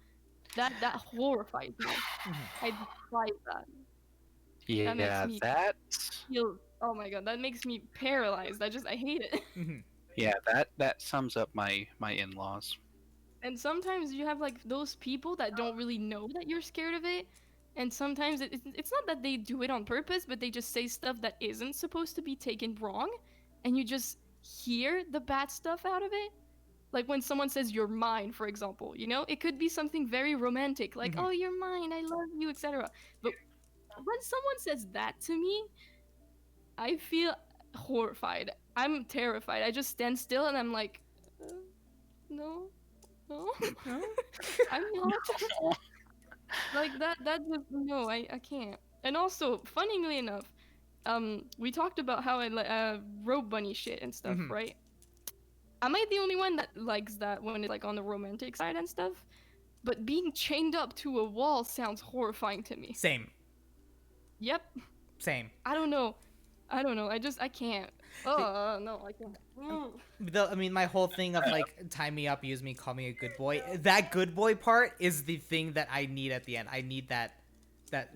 That horrifies me. I despise that. That makes Yeah, me that. feel oh my god, that makes me paralyzed. I hate it. Yeah, that sums up my in-laws. And sometimes you have like those people that don't really know that you're scared of it. And sometimes it's not that they do it on purpose, but they just say stuff that isn't supposed to be taken wrong. And you just hear the bad stuff out of it. Like when someone says you're mine, for example, you know, it could be something very romantic, like, oh, you're mine, I love you, etc. But when someone says that to me, I feel horrified. I'm terrified. I just stand still and I'm like, no, no, I'm not. Like that just no, I can't. And also, funnily enough, we talked about how I rope bunny shit and stuff, right? Am I the only one that likes that when it's like on the romantic side and stuff? But being chained up to a wall sounds horrifying to me. Same. Yep. Same. I don't know. I can't. Oh, no, I can't. I mean, my whole thing of like tie me up, use me, call me a good boy. That good boy part is the thing that I need at the end. I need that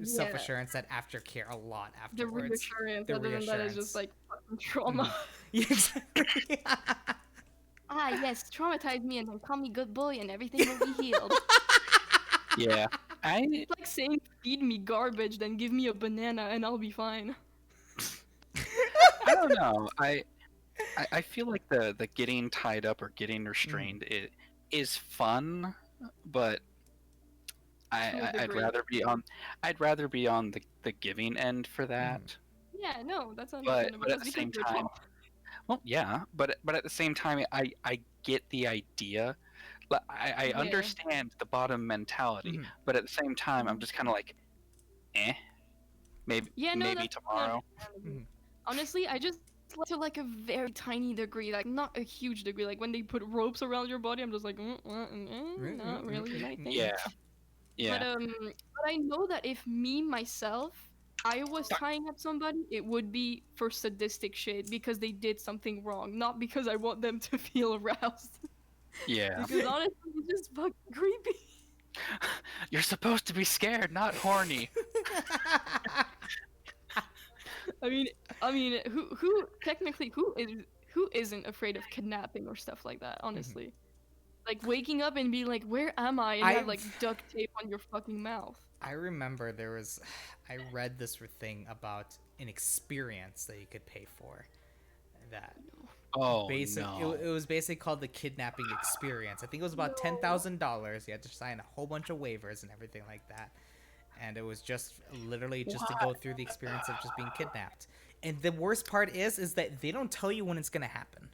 self assurance, that aftercare a lot The afterwards. reassurance. Other than that, it's just like fucking trauma. Yeah, exactly. Ah, yes, traumatize me and then call me good boy and everything will be healed. Yeah, It's like saying feed me garbage, then give me a banana and I'll be fine. I don't know. I feel like the getting tied up or getting restrained is fun, but I'd rather be on the giving end for that. Yeah, no, that's But understandable. at the same time, well, yeah, but at the same time, I get the idea. I Yeah. understand the bottom mentality, but at the same time, I'm just kind of like, maybe that's tomorrow. Honestly, I just like to like a very tiny degree, like not a huge degree. Like when they put ropes around your body, I'm just like, not really my thing. Yeah. But I know that if me myself, I was tying up somebody, it would be for sadistic shit because they did something wrong, not because I want them to feel aroused. Yeah. Because honestly, it's just fucking creepy. You're supposed to be scared, not horny. I mean, who technically who isn't afraid of kidnapping or stuff like that? Honestly, like waking up and being like, "Where am I?" and have like duct tape on your fucking mouth. I remember I read this thing about an experience that you could pay for. That. Oh no! It was basically called the kidnapping experience. I think it was about $10,000. You had to sign a whole bunch of waivers and everything like that. And it was just literally just to go through the experience of just being kidnapped. And the worst part is that they don't tell you when it's gonna happen.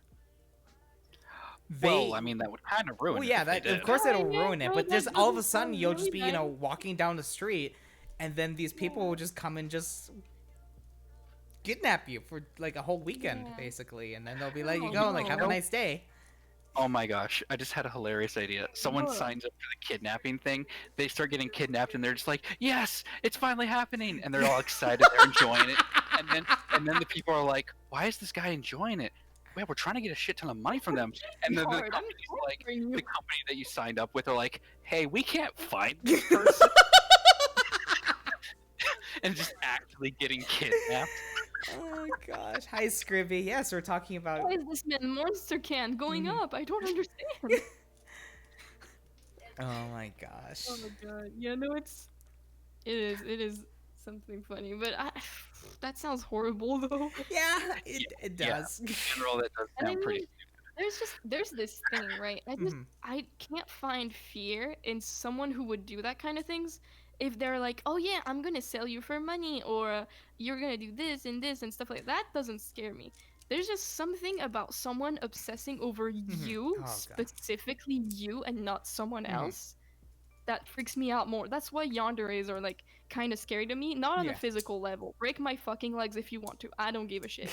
Well, I mean, that would kind of ruin it. Well, yeah, of course it'll ruin it. But just all of a sudden, you'll just be, nice. walking down the street, and then these people will just come and just kidnap you for like a whole weekend, basically. And then they'll be like, you go, like, have a nice day. Oh my gosh, I just had a hilarious idea. Someone signs up for the kidnapping thing, they start getting kidnapped, and they're just like, yes, it's finally happening, and they're all excited, they're enjoying it, and then the people are like, why is this guy enjoying it? Well, we're trying to get a shit ton of money from them, and then the company's like, the company that you signed up with are like, hey, we can't find this person, and just actually getting kidnapped. Oh my gosh. Hi, Scribby. Yes, we're talking about... Why is this man monster can going up? I don't understand. Oh my gosh. Oh my god. Yeah, no, it's It is something funny, but that sounds horrible though. Yeah, it does. In general, that does And I sound pretty. mean, there's this thing, right? Mhm. I can't find fear in someone who would do that kind of things. If they're like, oh yeah, I'm gonna sell you for money, or you're gonna do this and stuff like that, doesn't scare me. There's just something about someone obsessing over you, Oh, God. specifically you, and not someone Mhm. else, that freaks me out more. That's why yanderes are like kind of scary to me. Not on Yeah. a physical level. Break my fucking legs if you want to. I don't give a shit.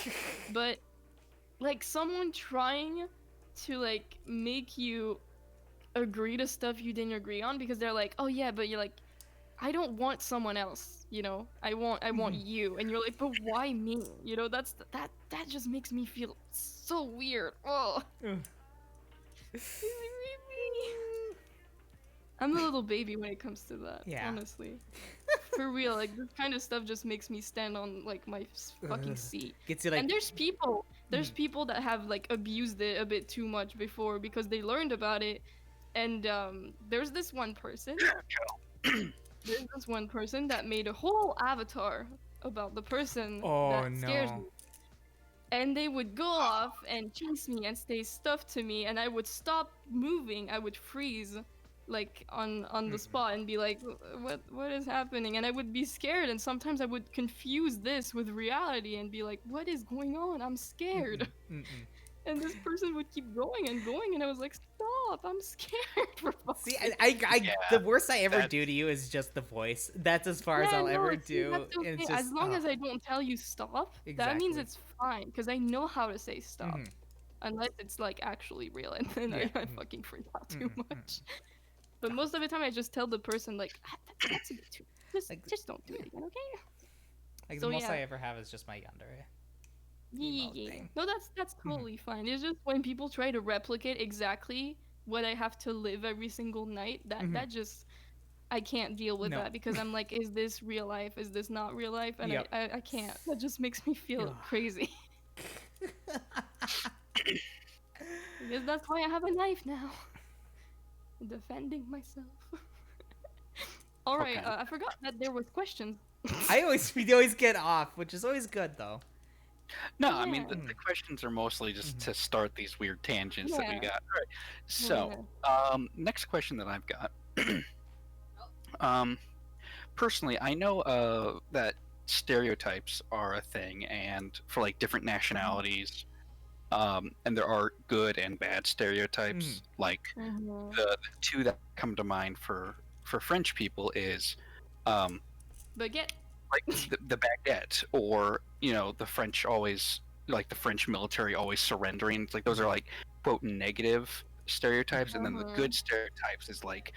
But like someone trying to like make you agree to stuff you didn't agree on because they're like, oh yeah, but you're like, I don't want someone else, you know. I want you, and you're like, but why me? You know, that just makes me feel so weird. Oh. Ugh. I'm a little baby when it comes to that. Yeah. Honestly, for real, like this kind of stuff just makes me stand on like my fucking Ugh. seat. Gets you like. And there's people that have like abused it a bit too much before because they learned about it. And there's this one person that made a whole avatar about the person Oh, that scares no. me. And they would go off and chase me and say stuff to me, and I would stop moving. I would freeze, like on the spot, and be like, what is happening? And I would be scared, and sometimes I would confuse this with reality and be like, what is going on? I'm scared. And this person would keep going, and I was like, stop! I'm scared. For fuck's See, sake. I the worst I ever that's- do to you is just the voice. That's as far as Yeah, I'll no, ever see, do. that's okay. It's As just, long as I don't tell you stop, that means Exactly. it's fine, because I know how to say stop. Mhm. Unless it's like actually real, and then Yeah. I fucking freak out too Mhm, much. But most of the time, I just tell the person like, that's a bit too. Like- Just don't do it again, okay? Like So, the most yeah. I ever have is just my yandere. Yeah, Emote thing. no, that's totally fine. It's just when people try to replicate exactly what I have to live every single night, that just I can't deal with No. that because I'm like, is this real life? Is this not real life? And Yep. I can't. That just makes me feel Ugh. crazy. Because that's why I have a knife now. Defending myself. All right, Okay. I forgot that there was questions. we always get off, which is always good though. No, I mean Yeah. the questions are mostly just to start these weird tangents that we Yeah. got. All right. So, next question that I've got. Personally, I know that stereotypes are a thing, and for like different nationalities, and there are good and bad stereotypes. Like Mhm. the two that come to mind for French people is But get like the baguette, or the French always, like the French military always surrendering. It's like those are like quote negative stereotypes, and then the good stereotypes is like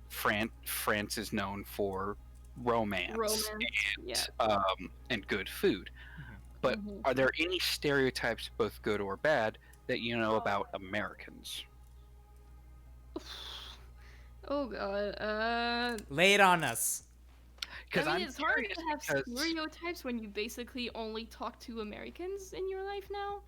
France is known for romance, yeah. and good food. But Mhm. are there any stereotypes, both good or bad, that you know about Americans? Oh god. Lay it on us. Because I mean, I'm it's hard curious to have because stereotypes when you basically only talk to Americans in your life now.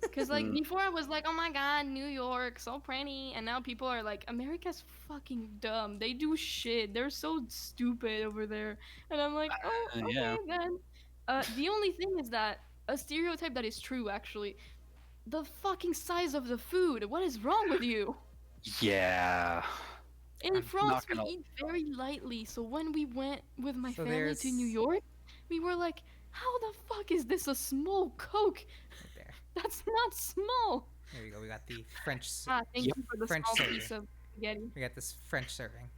Because, like, before I was like, oh my god, New York, so pretty. And now people are like, America's fucking dumb. They do shit. They're so stupid over there. And I'm like, oh, okay, yeah. then. The only thing is that a stereotype that is true, actually, the fucking size of the food. What is wrong with you? Yeah. In I'm France, not we gonna- eat very lightly. So when we went with my So family to New there's- York, we were like, how the fuck is this a small Coke? Right there. That's not small. There we go. We got the French. Thank you for the French small serving. piece of spaghetti. We got this French serving.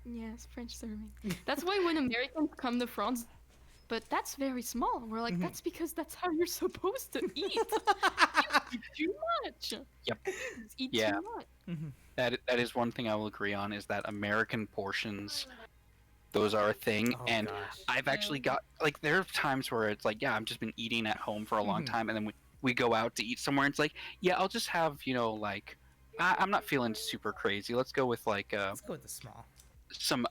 Yes, French serving. That's why when Americans come to France, but that's very small. We're like, that's because that's how you're supposed to eat. You eat too much. Yep. You eat Yeah. too much. That is one thing I will agree on, is that American portions, those are a thing. Oh, And gosh. I've actually got, like, there are times where it's like, yeah, I've just been eating at home for a long time, and then we go out to eat somewhere, and it's like, yeah, I'll just have, like, I'm not feeling super crazy. Let's go with like Let's go with the small. some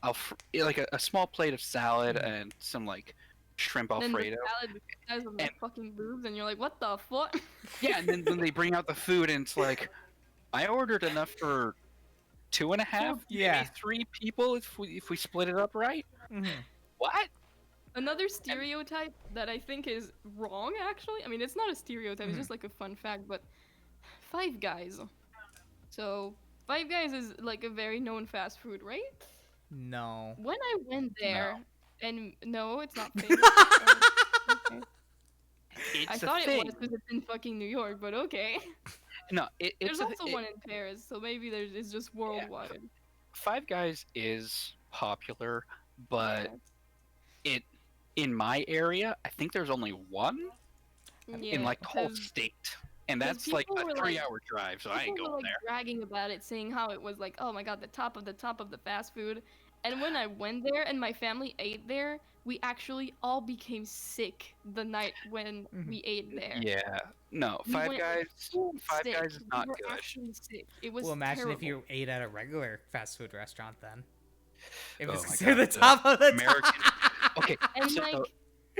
like a small plate of salad and some like shrimp Then the alfredo. salad with the size of my And- fucking boobs, and you're like, what the fuck? Yeah, and then when they bring out the food, and it's like, I ordered enough for 2.5, Yeah. maybe 3 people if we split it up right. Mm-hmm. What? Another stereotype that I think is wrong, actually. I mean, it's not a stereotype, it's Mhm. just like a fun fact, but Five Guys. So, Five Guys is like a very known fast food, right? No. When I went No. there, and no, it's not famous. Okay. I It's a thought it was thing. because it's in fucking New York, but okay. No, There's also one in Paris, so maybe it's just worldwide. Five Guys is popular, but Yeah. it in my area, I think there's only one in Yeah, like the whole because state, and that's like people a were like 3-hour drive, so I ain't people were going like there. bragging about it, saying how it was like, oh my god, the top of the top of the fast food. And when I went there and my family ate there, we actually all became sick the night when Mhm. we ate there. Yeah, no, We went like full Five sick. Guys is not We were good. actually sick. It was Well, imagine terrible. if you ate at a regular fast food restaurant then. It Oh was my considered the God, top of the American- top. Okay, And so like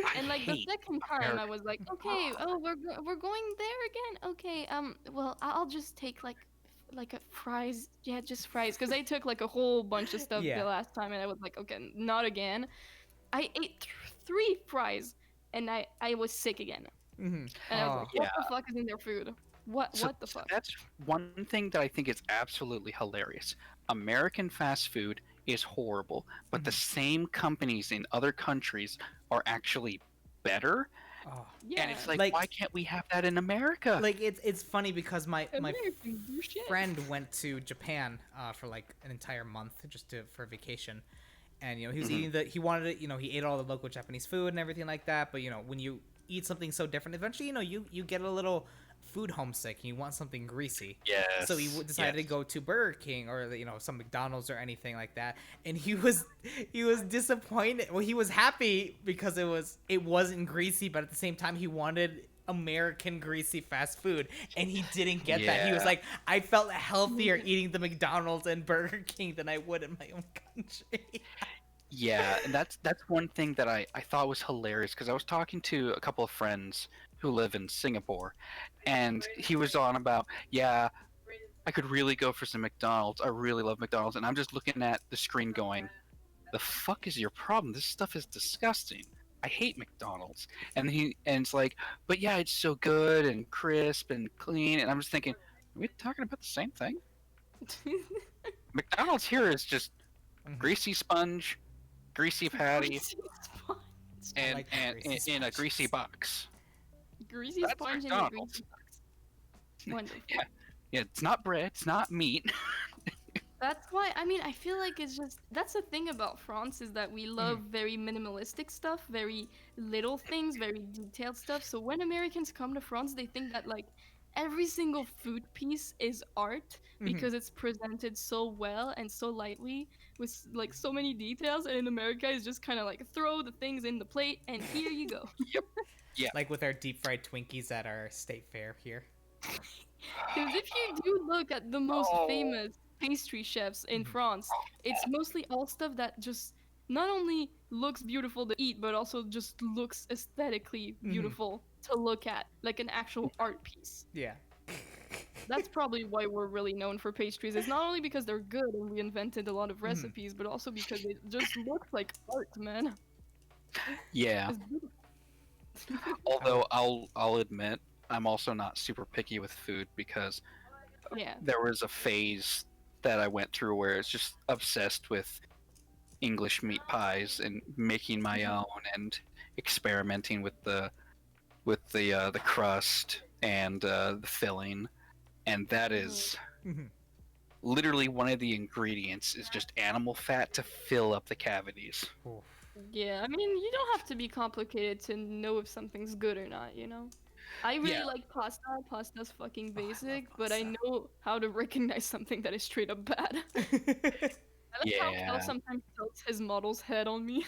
I and like the hate second time I American. was like, okay, oh we're going there again. Okay, well I'll just take like a fries. Yeah, just fries because I took like a whole bunch of stuff Yeah. the last time and I was like, okay, not again. I ate 3 fries and I was sick again. Mm-hmm. And I was Oh. like, what the fuck is in their food? What the So fuck? that's one thing that I think is absolutely hilarious. American fast food is horrible, but the same companies in other countries are actually better. Oh. Yeah. And it's like, Like- why can't we have that in America? Like it's funny because my Americans do shit. friend went to Japan for like an entire month for vacation, and he was eating he wanted it. He ate all the local Japanese food and everything like that. But when you eat something so different, eventually you get a little food homesick and you want something greasy. Yes. So he decided to go to Burger King or some McDonald's or anything like that, and he was disappointed. Well, he was happy because it wasn't greasy, but at the same time he wanted American greasy fast food, and he didn't get that. He was Yeah. like, I felt healthier eating the McDonald's and Burger King than I would in my own country. Yeah, and that's one thing that I thought was hilarious because I was talking to a couple of friends who live in Singapore, and he was on about, yeah, I could really go for some McDonald's. I really love McDonald's, and I'm just looking at the screen going, the fuck is your problem? This stuff is disgusting. I hate McDonald's. And it's like, but yeah, it's so good and crisp and clean, and I'm just thinking, are we talking about the same thing? McDonald's here is just greasy sponge, greasy patty, and like and greasy in a sponges. greasy box. Greasy That's sponge and a McDonald's. greasy box. Wonderful. Yeah, it's not bread, it's not meat. That's why, I mean, I feel like it's just, that's the thing about France is that we love very minimalistic stuff, very little things, very detailed stuff. So when Americans come to France, they think that like every single food piece is art because it's presented so well and so lightly with like so many details. And in America, it's just kind of like throw the things in the plate and here you go. Like with our deep fried Twinkies at our state fair here. Because if you do look at the most famous pastry chefs in France, it's mostly all stuff that just not only looks beautiful to eat, but also just looks aesthetically beautiful to look at, like an actual art piece. Yeah. That's probably why we're really known for pastries. It's not only because they're good and we invented a lot of recipes, but also because it just looks like art, man. Yeah. It's beautiful. Although I'll admit, I'm also not super picky with food because Yeah. there was a phase that I went through where it's just obsessed with English meat pies and making my own and experimenting with the crust and the filling, and that is literally one of the ingredients is just animal fat to fill up the cavities. Oof. Yeah, I mean, you don't have to be complicated to know if something's good or not, you know? I really Yeah. like pasta. Pasta's fucking Oh, I love basic, but I pasta. know how to recognize something that is straight up bad. I like how Yeah. Kel sometimes tilts his model's head on me.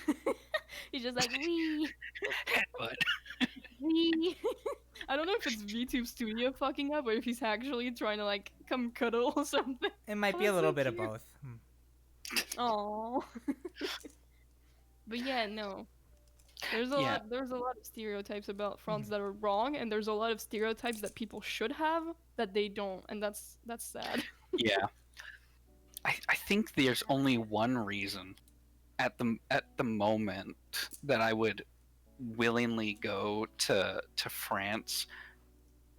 He's just like, wee, Headbutt. wee. I don't know if it's VTube Studio fucking up or if he's actually trying to like come cuddle or something. It might Oh, be a that's little so bit of cute. both. Aww. But yeah, no. There's a lot of stereotypes about France that are wrong, and there's a lot of stereotypes that people should have that they don't, and that's sad. Yeah. I think there's only one reason at the moment that I would willingly go to France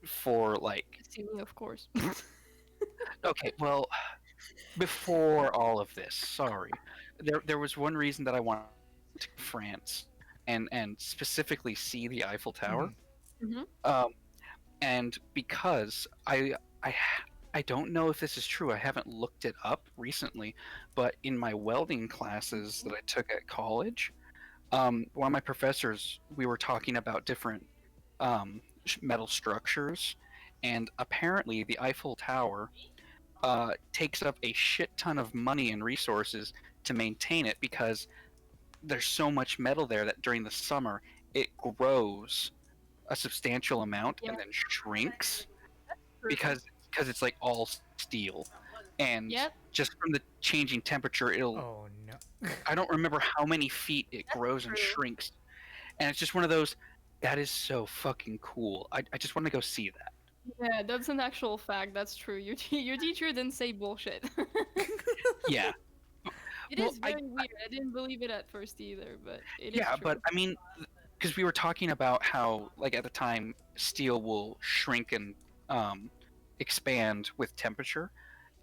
for like See me, of course. okay, well, before all of this, sorry. There was one reason that I wanted to France and specifically see the Eiffel Tower. Mhm. Hmm. Um, and because I don't know if this is true. I haven't looked it up recently, but in my welding classes that I took at college, one of my professors, we were talking about different metal structures, and apparently the Eiffel Tower takes up a shit ton of money and resources to maintain it because there's so much metal there that during the summer it grows a substantial amount Yeah, and then shrinks true. because it's like all steel, and Yep, just from the changing temperature it'll Oh no. I don't remember how many feet it that's grows and true. shrinks, and it's just one of those that is so fucking cool. I just want to go see that. Yeah, that's an actual fact. That's true. Your teacher didn't say bullshit. Yeah. It Well, is very weird. I didn't believe it at first either, but it is yeah, true. but I mean, because we were talking about how, like at the time, steel will shrink and expand with temperature,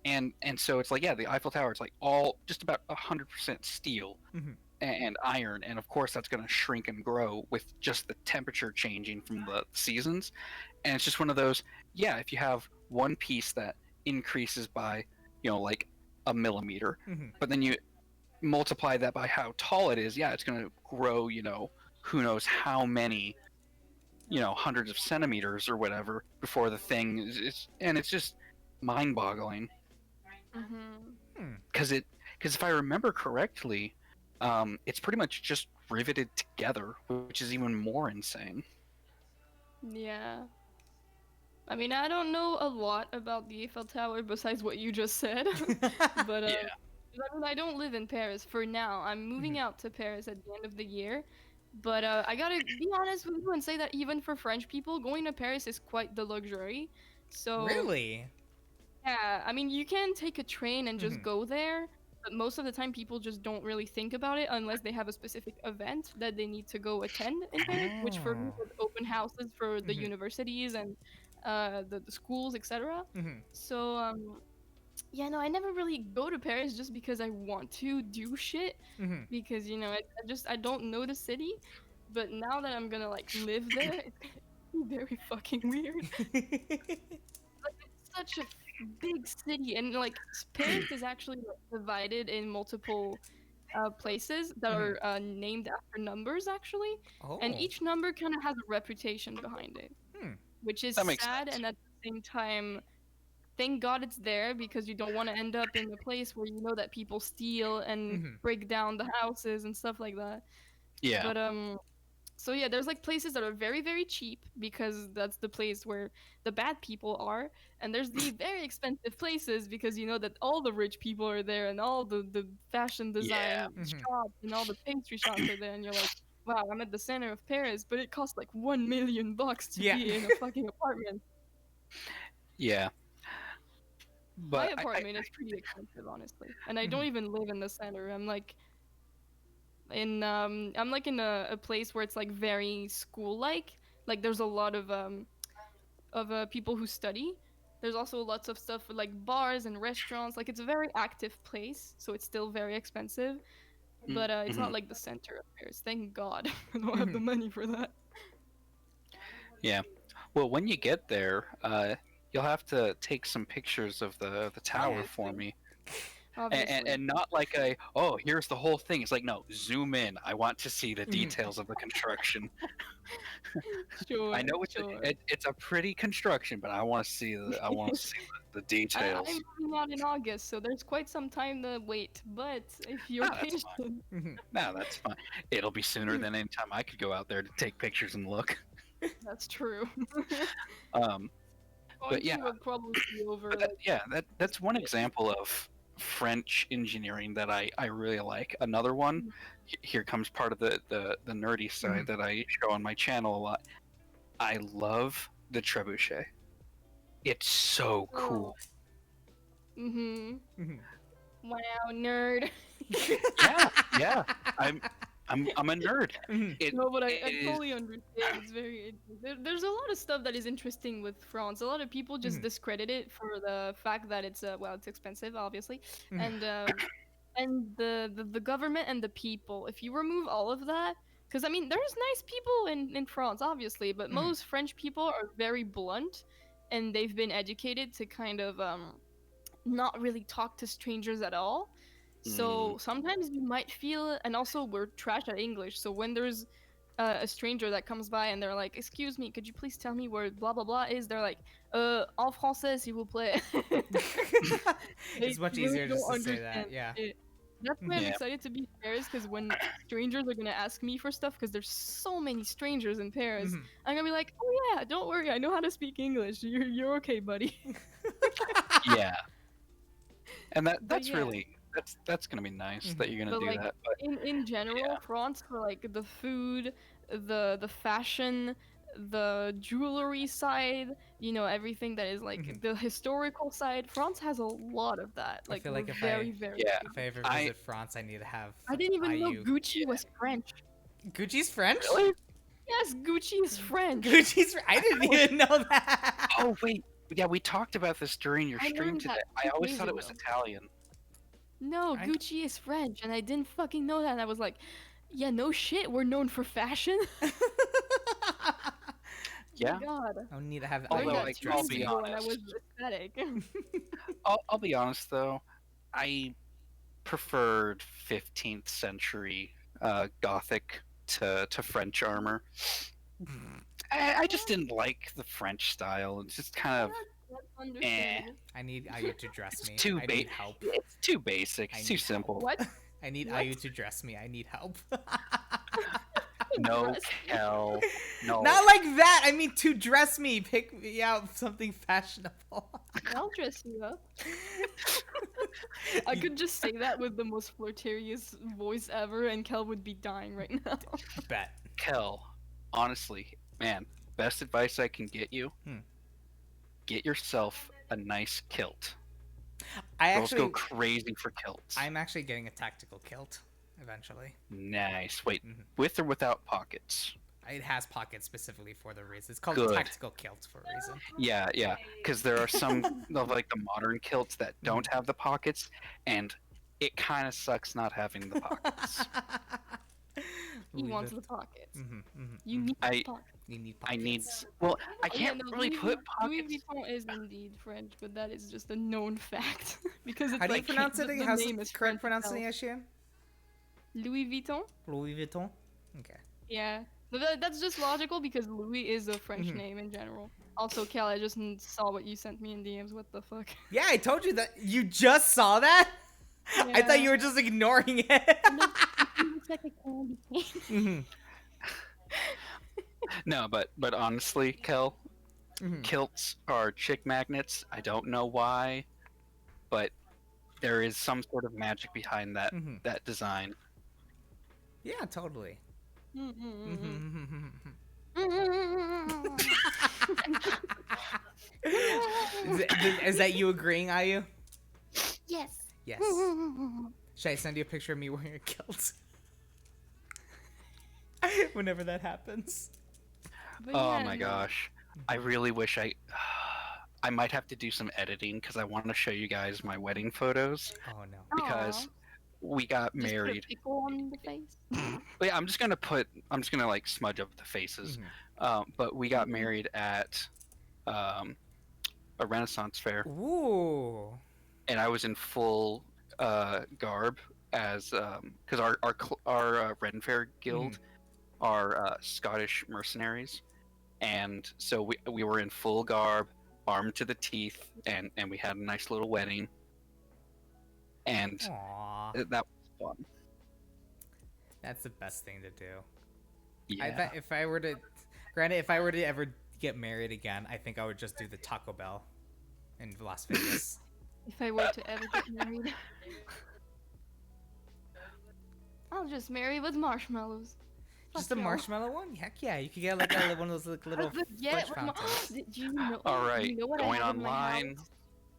and so it's like, yeah, the Eiffel Tower, it's like all just about 100% steel Mhm. and iron, and of course that's going to shrink and grow with just the temperature changing from the seasons, and it's just one of those, yeah, if you have one piece that increases by, like a millimeter, Mhm. but then you multiply that by how tall it is, yeah, it's going to grow, who knows how many, hundreds of centimeters or whatever before the thing and it's just mind-boggling Hmm. Hmm. because if I remember correctly, it's pretty much just riveted together, which is even more insane. Yeah. I mean, I don't know a lot about the Eiffel Tower besides what you just said, but Yeah. 'cause I mean, I don't live in Paris for now. I'm moving Mhm. out to Paris at the end of the year, but I gotta be honest with you and say that even for French people, going to Paris is quite the luxury. So Really? yeah, I mean, you can take a train and just Mhm. go there, but most of the time people just don't really think about it unless they have a specific event that they need to go attend in Paris, which for me Oh. was open houses for the Mhm. universities and the schools, etc. Mhm. So yeah, no, I never really go to Paris just because I want to do shit Mhm. because I don't know the city, but now that I'm gonna like live there, it's gonna be very fucking weird. Like, it's such a big city, and like Paris is actually like, divided in multiple places that Mhm. are named after numbers actually, and Oh. each number kind of has a reputation behind it, Hmm. which is That makes sad, sense. and at the same time, thank God it's there because you don't want to end up in a place where you know that people steal and Mhm. break down the houses and stuff like that. Yeah. But so yeah, there's like places that are very very cheap because that's the place where the bad people are, and there's the very expensive places because you know that all the rich people are there and all the fashion Yeah. design Mhm. shops and all the pastry shops are there, and you're like, wow, I'm at the center of Paris, but it costs like 1 million bucks to Yeah. be in a fucking apartment. Yeah. My But apartment is pretty expensive, honestly, and I don't Mhm. even live in the center. I'm like in a place where it's like very school like there's a lot of people who study. There's also lots of stuff with like bars and restaurants. Like it's a very active place, so it's still very expensive. But it's mhm. not like the center of Paris. Thank God, I don't have the Mhm. money for that. Yeah. Well, when you get there, you'll have to take some pictures of the tower for Obviously, me, obviously. and not like here's the whole thing. It's like, no, zoom in. I want to see the Mhm. details of the construction. I Sure, know sure. it's a pretty construction, but I want to see the I'm details. moving out in August, so there's quite some time to wait. But if you're Ah, that's patient, fine. Mhm. No, that's fine. It'll be sooner than any time I could go out there to take pictures and look. that's true. Um, Going but yeah, to would probably be over but like that's one example of French engineering that I really like. Another one, here comes part of the nerdy side Mhm. that I show on my channel a lot. I love the trebuchet. It's so oh. cool. Mm-hmm. Mhm. Wow, nerd. Yeah. I'm a nerd. Mhm. No, but I It is- totally understand. It's very there's a lot of stuff that is interesting with France. A lot of people just Mhm. discredit it for the fact that it's well, it's expensive, obviously, Mhm. and the government and the people. If you remove all of that, because I mean, there's nice people in France, obviously, but Mhm. most French people are very blunt, and they've been educated to kind of not really talk to strangers at all. So sometimes you might feel, and also we're trash at English. So when there's a stranger that comes by and they're like, "Excuse me, could you please tell me where blah blah blah is?" They're like, en français, s'il vous plaît." They It's much really easier just don't to say that. understand Yeah. it. That's why I'm Yeah. excited to be in Paris, because when strangers are gonna ask me for stuff, because there's so many strangers in Paris, Mhm. I'm gonna be like, "Oh yeah, don't worry, I know how to speak English. You're okay, buddy." Yeah. And But that's yeah. really that's gonna be nice that Mhm. you're gonna But do like that. But in general, France for like the food, the fashion, the jewelry side, everything that is like Mhm. the historical side. France has a lot of that. I Like feel we're like if very, very yeah, if I ever I visit France, I need to have I didn't even know IU. Gucci was French. Gucci's French? really. Yes, Gucci is French. Gucci's. I didn't even know that. Oh wait, yeah, we talked about this during your I stream learned today. that I 2 always days thought it was ago. Italian. No, I- Gucci is French, and I didn't fucking know that. And I was like, yeah, no shit, we're known for fashion. Yeah. My God. I need to have I learned Although that IU 2 I'll dress days be me. ago, and I was honest. ecstatic. I'll be honest though, I preferred 15th century Gothic to French armor. I just didn't like the French style. It's just kind of That's understandable. I need IU to dress it's me. too I need help. it's too basic. I It's too need help. simple. What? I need What? IU to dress me. I need help. No, Dress me? Kel. No. Not like that. I mean to dress me. Pick me out something fashionable. I'll dress you up. I could just say that with the most flirtatious voice ever, and Kel would be dying right now. Bet. Kel, honestly, man, best advice I can get you: get yourself a nice kilt. I Girls actually. go crazy for kilts. I'm actually getting a tactical kilt eventually. Nice. Wait, Mhm. with or without pockets? It has pockets specifically for the reason. It's called Good. a tactical kilt for a reason. Yeah. Because there are some of like the modern kilts that don't have the pockets, and it kind of sucks not having the pockets. He Louis wants Vuitton. the pockets. Mhm. You need I- pockets. You need I pockets. need. Well, I Oh, yeah, can't no, really Louis put Louis pockets. Vuitton is indeed French, but that is just a known fact because it's How do you like pronounce it? the How's name the is correct French itself. pronunciation? Louis Vuitton. Louis Vuitton. Okay. Yeah, but that's just logical because Louis is a French Mhm. name in general. Also, Kel, I just saw what you sent me in DMs. What the fuck? Yeah, I told you that. You just saw that? I thought Yeah. you were just ignoring it. Looks like a candy cane. Mhm. No, but honestly, Kel, Mhm. kilts are chick magnets. I don't know why, but there is some sort of magic behind that Mhm. that design. Yeah, totally. Mm-mm-mm. Mhm. Is that you agreeing, Ayu? Yes. Yes. Should I send you a picture of me wearing a kilt? Whenever that happens. But Oh yeah, my no. gosh, I really wish I might have to do some editing because I want to show you guys my wedding photos Oh no. because Aw. we got Just put a married. pickle on the face. But yeah, I'm just gonna like smudge up the faces. But we got married at a Renaissance fair, Ooh. and I was in full garb as because our Ren Fair guild are Scottish mercenaries, and so we were in full garb, armed to the teeth, and we had a nice little wedding, and Aww. that was fun. That's the best thing to do. Yeah. I bet if I were to, granted, if I were to ever get married again, I think I would just do the Taco Bell in Las Vegas. If I were to ever get married, I'll just marry with marshmallows. Just Fuck a y'all. marshmallow one? Heck yeah, you could get like one of those like, little Yeah, fudge with fountains. Do you know? All right, You know what I going have in my online. house?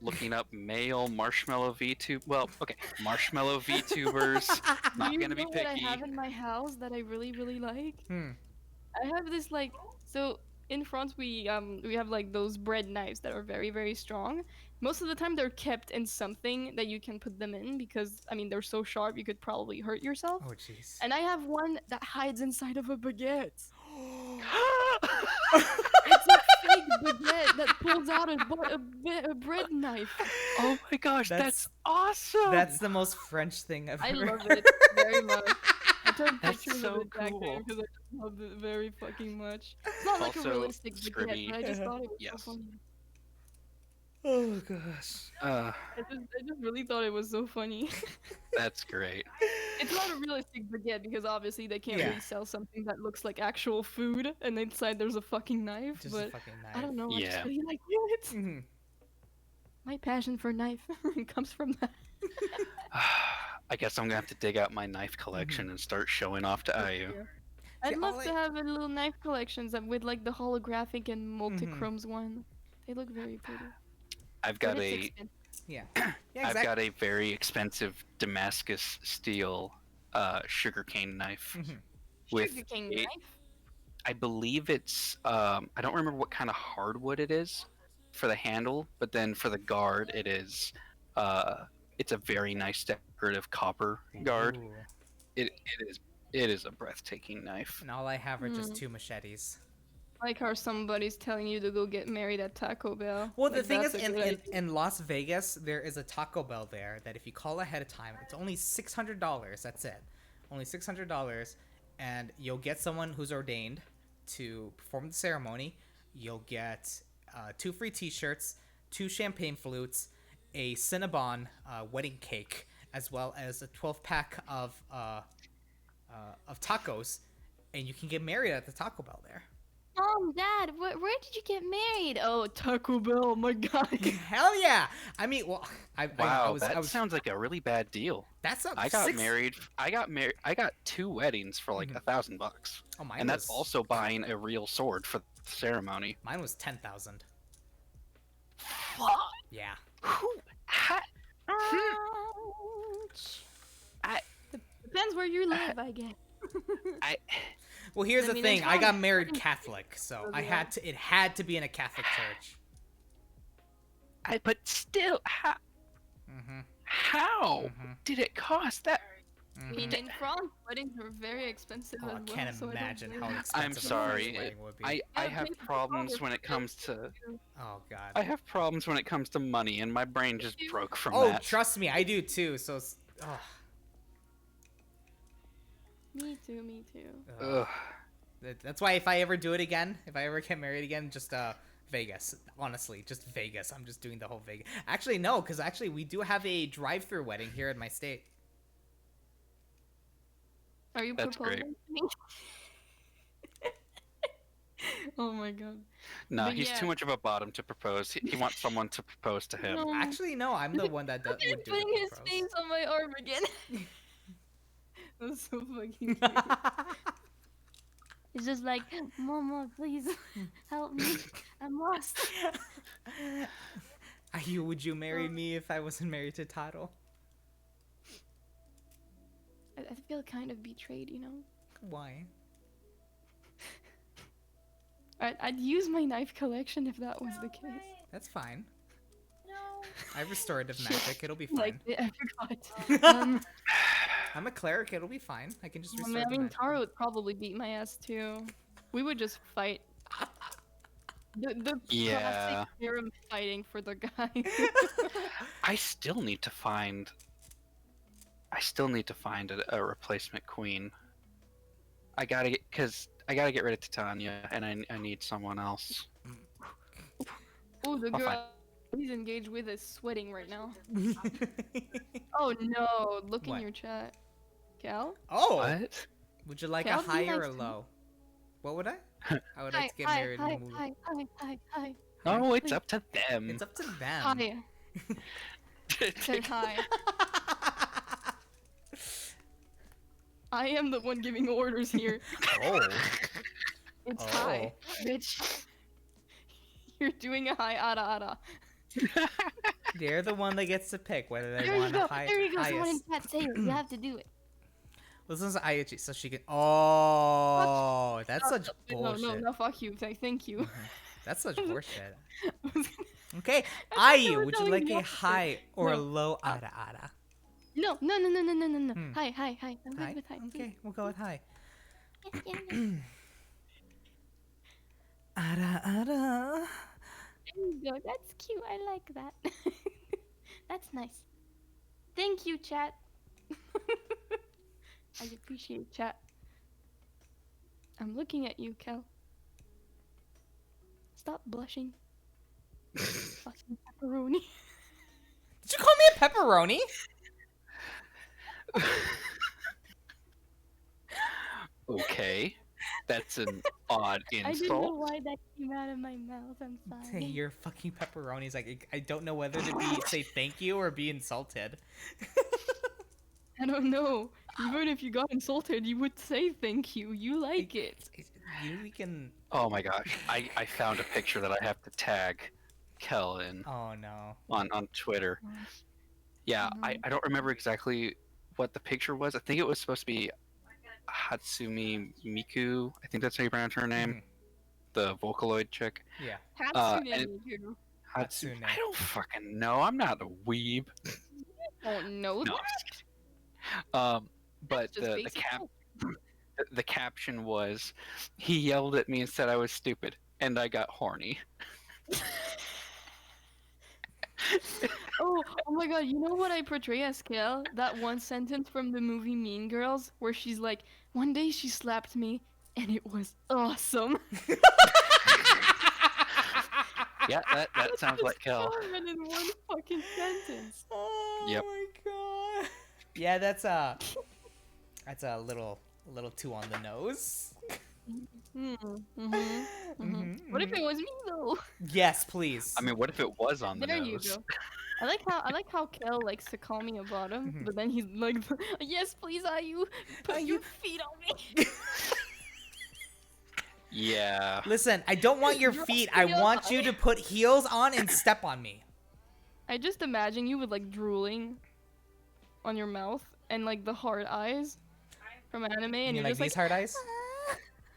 looking up male marshmallow VTuber. Well, okay, marshmallow VTubers. Not You gonna be know what I picky. have in my house that I really really like? Hmm. I have this like so in France we have like those bread knives that are very very strong. Most of the time they're kept in something that you can put them in because I mean they're so sharp you could probably hurt yourself. Oh jeez. And I have one that hides inside of a baguette. Oh It's a fake baguette that pulls out a bread knife. my gosh, that's awesome. That's the most French thing I've I ever love heard. it very much. I took That's pictures so of it back cool. there because I just loved it very fucking much. It's not like a Also, realistic baguette, Scribby. but I just thought it was Yes. so funny. Oh gosh. I just really thought it was so funny. That's great. It's not a realistic baguette because obviously they can't Yeah. really sell something that looks like actual food and inside there's a fucking knife. Just but a fucking knife. I don't know. I just Yeah. really like it. Mhm. My passion for knife comes from that. I guess I'm gonna have to dig out my knife collection and start showing off to IU. Yeah. I'd See, love all to have a little knife collections with like the holographic and multi-chromes one. They look very pretty. I've But got it's a expensive. Yeah. Yeah, exactly. I've got a very expensive Damascus steel sugarcane knife Mhm. with Sugarcane a- knife? I believe it's I don't remember what kind of hardwood it is for the handle, but then for the guard it's a very nice decorative copper guard. Ooh. It is a breathtaking knife. And all I have are just Hmm. 2 machetes. Like how somebody's telling you to go get married at Taco Bell. Well, the Like, thing is, that's a good idea. in Las Vegas, there is a Taco Bell there that if you call ahead of time, it's only $600. That's it. Only $600. And you'll get someone who's ordained to perform the ceremony. You'll get 2 free t-shirts, 2 champagne flutes, a Cinnabon wedding cake, as well as a 12-pack of tacos. And you can get married at the Taco Bell there. Mom, Dad, where did you get married? Oh, Taco Bell, my god. Hell yeah! I mean, well, I Wow, was, that I was, sounds like a really bad deal. that's a I got six- married. I got 2 weddings for like $1,000, Oh, mine and that's was, also buying a real sword for the ceremony. mine was 10,000. What? Yeah. Who? Ha- Ouch. Depends where you live, I guess. I Well, here's I the mean, thing. it's I got fine. married Catholic, so I had to. It had to be in a Catholic church. but still, Mm-hmm. how Mhm. did it cost that? I mean, in France, weddings are very expensive Oh, as I well. can't so I don't imagine blame how you. expensive I'm a sorry. French wedding would be. I Yeah, have pay for the problems photographer when it comes to Oh god. I have problems when it comes to money, and my brain just broke from Oh, that. trust me, I do too. So, oh, Me too, me too. Ugh. That's why if I ever do it again, if I ever get married again, just Vegas. Honestly, just Vegas. I'm just doing the whole Vegas. Actually, no, because actually we do have a drive-through wedding here in my state. Are you That's great. proposing to me? Oh my god. No, But he's yeah. too much of a bottom to propose. He wants someone to propose to him. No. Actually, no, I'm the one that would do Putting the his propose. face on my arm again. That's so fucking cute. It's just like, Mama, please help me. I'm lost. Would you marry me if I wasn't married to Taro? I feel kind of betrayed, you know? Why? I'd use my knife collection if that was the case. That's fine. No. I have restorative magic. It'll be Like, fine. I forgot. I'm a cleric. It'll be fine. I can just I restore mean, the magic. Taro would probably beat my ass too. We would just fight. The Yeah. classic harem fighting for the guy. I still need to find a replacement queen. I gotta get rid of Titania, and I need someone else. Oh, the I'll find- girl he's engaged with is sweating right now. Oh no! Look What? in your chat, Cal. Oh, What? would you like Cal, a do you high or like a to- low? What would I? I would like to get married and move. Hi. No, it's up to them. It's up to them. Hi. Said hi. I am the one giving orders here. Oh. It's Oh. hi, bitch. You're doing a hi, ada. They're the one that gets to pick whether they There you want go. a high, There you go. Someone in highest. chat say it. You have to do it. Listen to Ayachi so she can. Oh, that's such No, bullshit. no, fuck you. Thank you. That's such bullshit. I was gonna- Okay, I thought they Ayu, were would you telling like the a opposite. high or a No. low ara ara? No. No. Hmm. Hi. I'm High? good with hi. Okay, we'll go with high. Yeah. Ara ara. There you go. That's cute. I like that. That's nice. Thank you, chat. I appreciate chat. I'm looking at you, Kel. Stop blushing. Fucking pepperoni. Did you call me a pepperoni? Okay, that's an odd I didn't know insult. why that came out of my mouth. I'm Hey, sorry. you're fucking pepperonis. Like, I don't know whether to be say thank you or be insulted. I don't know. Even if you got insulted, you would say thank you. You like it. We can. Oh my gosh, I found a picture that I have to tag Kel in Oh no. on Twitter. Yeah, I don't remember exactly what the picture was. I think it was supposed to be Hatsumi Miku. I think that's how you pronounce her name. Mhm. The Vocaloid chick. Yeah. Hatsune and- Miku. Hatsune. Hatsune. I don't fucking know. I'm not a weeb. Oh no. No. But That's just the basic cap culture. the caption was, he yelled at me and said I was stupid, and I got horny. Oh my god, you know what I portray as Kel? That one sentence from the movie Mean Girls where she's like, one day she slapped me and it was awesome. Yeah, that sounds like Kel. And in one fucking sentence. Oh Yep. my god. Yeah, that's a little too on the nose. What if it was me though? Yes, please. I mean, what if it was on the There you nose? go. I like how Kel likes to call me a bottom, Mhm. but then he's like, yes, please, Ayu, put your feet on me. Yeah. Listen, I don't want your You're feet. I feet want on. you to put heels on and step on me. I just imagine you with like drooling on your mouth and like the hard eyes from anime, You and mean you're like just these like, hard eyes?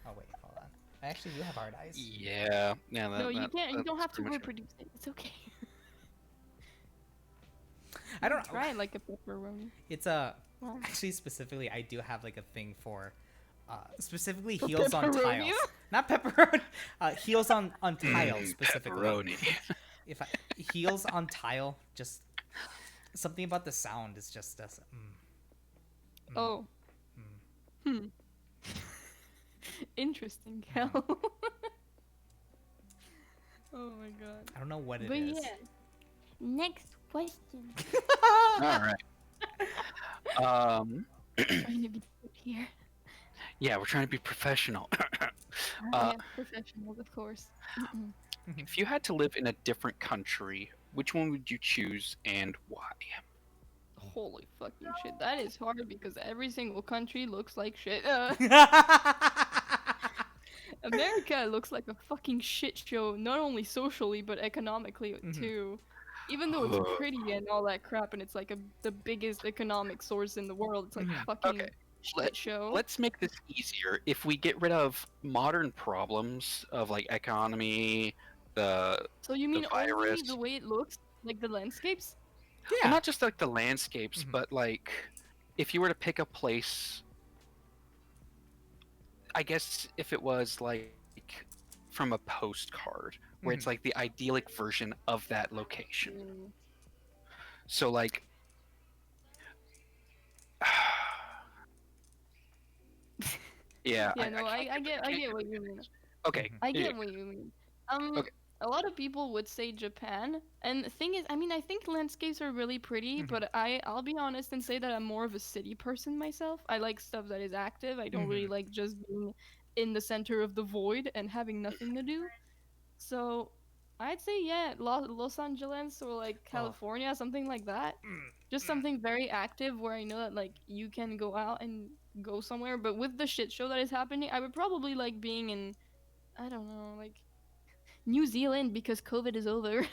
Oh wait, hold on. I actually do have hard eyes. Yeah. Yeah. no, you can't. You that's don't have to pretty much it. reproduce it. It's okay. I don't. Try it like a pepperoni. It's Wow. actually specifically I do have like a thing for specifically heels on pepperoni? tiles. Not pepperoni. Heels on tiles specifically. Pepperoni. If I heels on tile, just something about the sound is just Oh. Hmm. Interesting, Kel. Oh my god. I don't know what it But is. yeah. Next question. All right. Trying to be good here. Yeah, we're trying to be professional. Yeah, professionals, of course. Mm-mm. If you had to live in a different country, which one would you choose and why? Holy fucking shit, that is hard because every single country looks like shit. America looks like a fucking shit show, not only socially but economically too. Even though it's pretty and all that crap, and it's like the biggest economic source in the world, it's like fucking Okay, shit show. Let's make this easier. If we get rid of modern problems of like economy, the So you mean only virus. the way it looks, like the landscapes? Yeah. well, not just like the landscapes, but like if you were to pick a place, I guess if it was like from a postcard where it's like the idyllic version of that location. Mm. So like yeah, Yeah, no, I can't get give what you mean. okay. I yeah, get what you mean. Okay. A lot of people would say Japan, and the thing is, I mean, I think landscapes are really pretty, but I'll be honest and say that I'm more of a city person myself. I like stuff that is active. I don't really like just being in the center of the void and having nothing to do. So, I'd say yeah, Los Angeles or like California, something like that. Just something very active where I know that like you can go out and go somewhere. But with the shit show that is happening, I would probably like being in, I don't know, like New Zealand because COVID is over.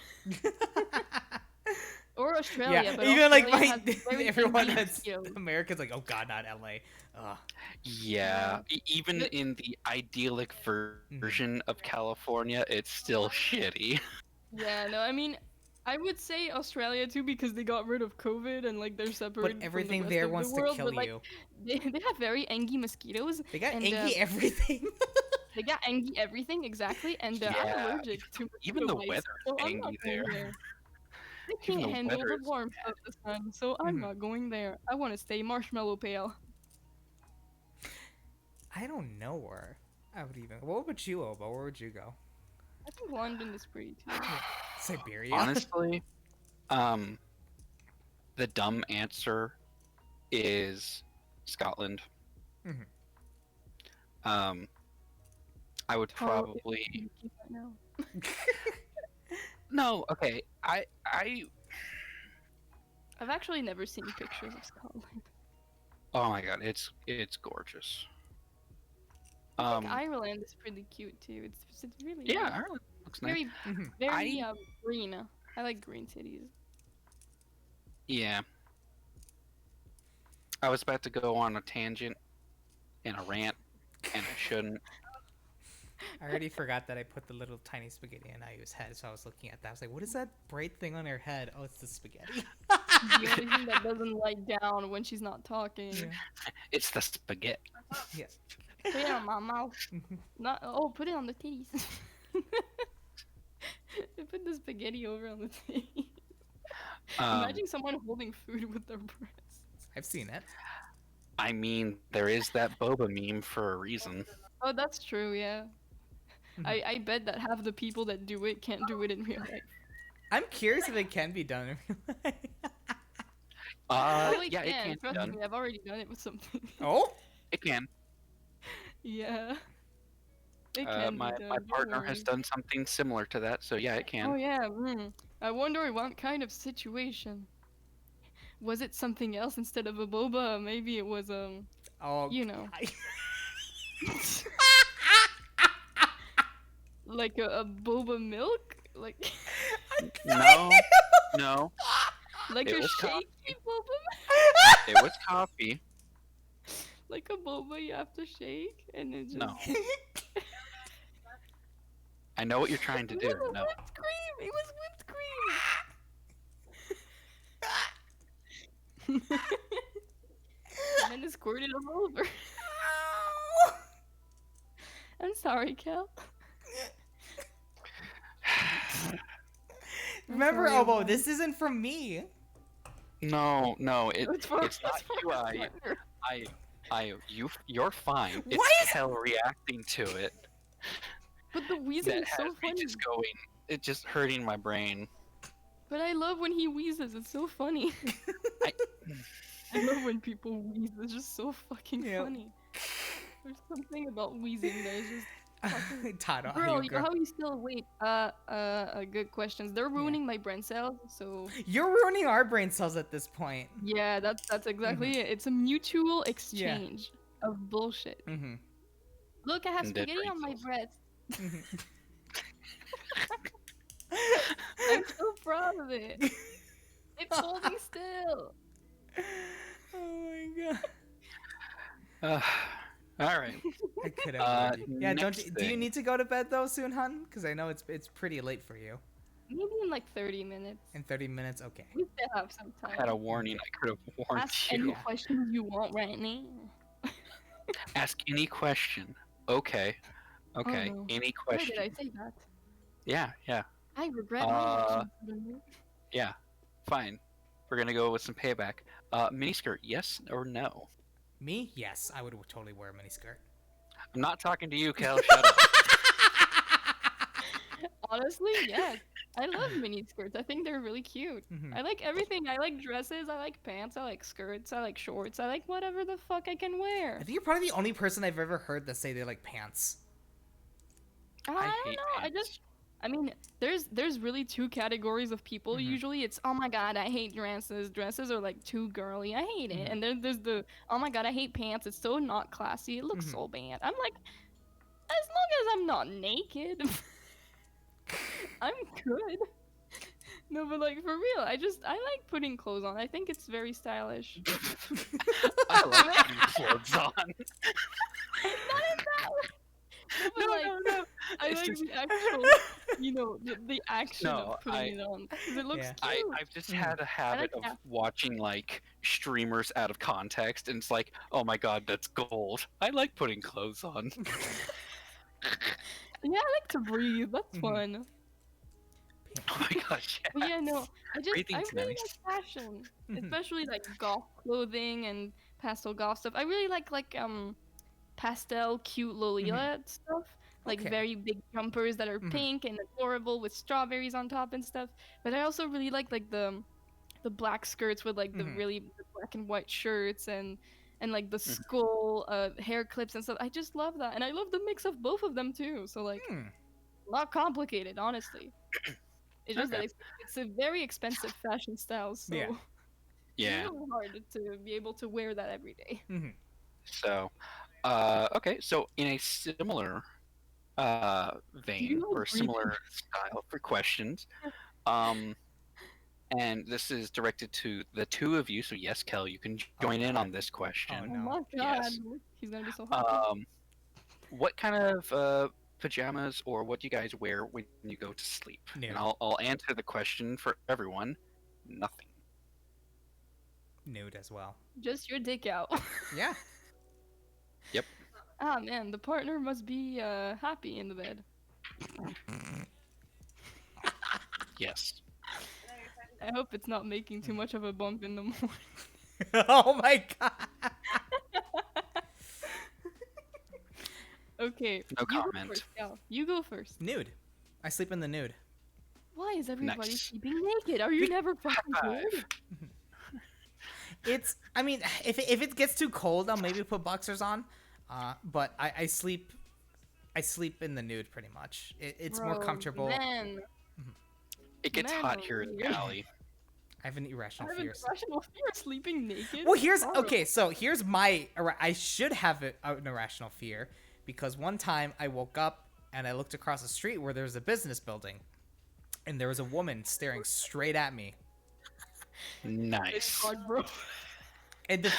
Or Australia, Yeah, but even like Australia my has very everyone angry that's mosquitoes. Americans like, oh god, not LA. Ugh. Yeah, even But- in the idyllic Mhm. version of California, it's still shitty. Yeah, no, I mean, I would say Australia too because they got rid of COVID and like they're But separated from the everything rest there of the wants to world. kill But like you. they have very angry mosquitoes They got and Angie everything. they got angry everything exactly. And I'm Yeah, allergic to even mosquito the bites, weather so is I'm not angry going there. there. I Even can't the handle weather the is warmth of the sun, so I'm Mhm. not going there. I want to stay marshmallow pale. I don't know where I would even. What would you, Obo? Where would you go? I think London is pretty too. Siberia. Honestly, um, the dumb answer is Scotland. Mhm. Um, I would Taro, probably if you keep that now. no. Okay, I. I've actually never seen pictures of Scotland. Oh my god, it's gorgeous. I think Ireland is pretty cute too. It's really Yeah, nice. Ireland looks nice. Very Mhm. very I green. I like green cities. yeah. I was about to go on a tangent and a rant, and I shouldn't. I already forgot that I put the little tiny spaghetti in Ayu's head, so I was looking at that. I was like, what is that bright thing on her head? Oh, it's the spaghetti. The only thing that doesn't lie down when she's not talking. Yeah. It's the spaghetti. Yeah. Put it on my mouth. Mhm. Not put it on the titties. Put the spaghetti over on the titties. Imagine someone holding food with their breasts. I've seen it. I mean, there is that boba meme for a reason. Oh, that's true. Yeah. Mhm. I bet that half the people that do it can't do it in real life. I'm curious if it can be done in real life. Oh, Yeah, it can be Trust done. me, I've already done it with something. Oh? It can. Yeah. It can My be done. my don't partner has worry. done something similar to that, so yeah, it can. Oh yeah. I wonder what kind of situation. Was it something else instead of a boba? Maybe it was Oh. you know, like a boba milk, like No, no, like It a was shaky boba, it was coffee. like a boba you have to shake, and it just. No, I know what you're trying to It do. wasn't No, whipped cream. It was whipped cream. And then it squirted all over. I'm sorry, Kel. Remember, sorry, Obo, Obo. this isn't from me. no, It's for- it's not it's for you. my partner. You're fine. It's Why is- Kel reacting to it But the wheezing that is has so me funny. just going. It's just hurting my brain. But I love when he wheezes. It's so funny. I- I love when people wheeze. It's just so fucking Yep. funny. There's something about wheezing that is just. Taro, Girl, you know how you still wait? Good questions. They're ruining my brain cells, so You're ruining our brain cells at this point. yeah, that's exactly it. It's a mutual exchange of bullshit. Mm-hmm. Look, I have And dead spaghetti brain on my cells. breast. Mm-hmm. I'm so proud of it. It's holding still. Oh my god. All right. I could have. Yeah, don't next you, do you thing. need to go to bed though soon, hun? Because I know it's pretty late for you. Maybe in like 30 minutes. In 30 minutes, okay. We still have some time. I had a warning. I could have warned Ask you. any Yeah. questions you want right now. Ask any question. Okay. Okay. no. Any Why question. did I say that? Yeah. Yeah. I regret my actions. Suddenly. Yeah. Fine. We're gonna go with some payback. Miniskirt, yes or no? Me? Yes, I would totally wear a miniskirt. I'm not talking to you, Kel. Shut up. Honestly, yes. I love mini skirts. I think they're really cute. Mhm. I like everything. I like dresses. I like pants. I like skirts. I like shorts. I like whatever the fuck I can wear. I think you're probably the only person I've ever heard that say they like pants. I I don't hate know. pants. I mean, there's really two categories of people. Mhm. Usually, it's oh my god, I hate dresses. Dresses are like too girly. I hate it. Mhm. And then there's the oh my god, I hate pants. It's so not classy. It looks Mhm. so bad. I'm like, as long as I'm not naked, I'm good. No, but like for real, I like putting clothes on. I think it's very stylish. I like putting clothes on. Not in that way. No, but like no. I It's like just the actual, the action no. of putting it on because it looks Yeah. cute. I've just had a habit of that. watching like streamers out of context, and it's like, oh my god, that's gold. I like putting clothes on. Yeah, I like to breathe. That's Mhm. fun. Oh my gosh, But yeah, no, I Breathing's really nice. like fashion, Mhm. especially like goth clothing and pastel goth stuff. I really like pastel cute Lolita stuff, like Okay. very big jumpers that are pink and adorable with strawberries on top and stuff. But I also really like the black skirts with like the really black and white shirts and like the skull hair clips and stuff. I just love that, and I love the mix of both of them too. So like, not complicated, honestly. It's just that Okay. it's a very expensive fashion style, so Yeah. Yeah. it's really hard to be able to wear that every day. So, okay. So in a similar vein You or like similar style for questions, and this is directed to the two of you. So yes, Kel, you can join in on this question. Oh, Oh no. my Yes. god, he's gonna be so happy. What kind of pajamas or what do you guys wear when you go to sleep? Nude. And I'll answer the question for everyone. Nothing. Nude as well. Just your dick out. Yeah. Yep. Ah man, the partner must be happy in the bed. Yes. I hope it's not making too much of a bump in the morning. Oh my god. Okay. No you comment. Go first, Cal. You go first. Nude. I sleep in the nude. Why is everybody Nice. sleeping naked? Are you never fucking High cold? five. It's. I mean, if it gets too cold, I'll maybe put boxers on. But I sleep. I sleep in the nude pretty much. It's more Bro, comfortable. Man, It gets Man, hot here in weird. Cali. I have an I irrational have an fear. irrational fear of sleeping naked. Well, here's Horrible. okay. So here's my. I should have an irrational fear because one time I woke up and I looked across the street where there was a business building, and there was a woman staring straight at me. Nice. God, bro. And the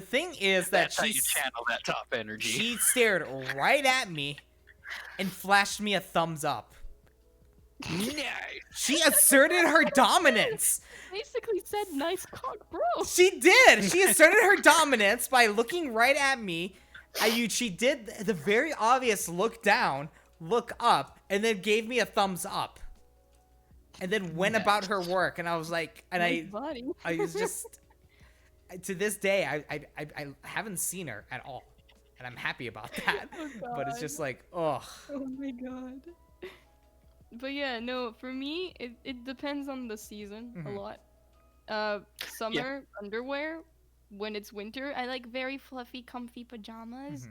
thing is that That's how you channel that top energy. she stared right at me and flashed me a thumbs up. Nice. She asserted her dominance. Basically said, "Nice cock, bro." She did. She asserted her dominance by looking right at me. She did the very obvious look down, look up, and then gave me a thumbs up. And then went about her work, and I was like, and Nice body. I was just, to this day, I haven't seen her at all, and I'm happy about that. Oh, But it's just like, ugh. Oh my god. But yeah, no, for me, it depends on the season a lot. Summer underwear, when it's winter, I like very fluffy, comfy pajamas,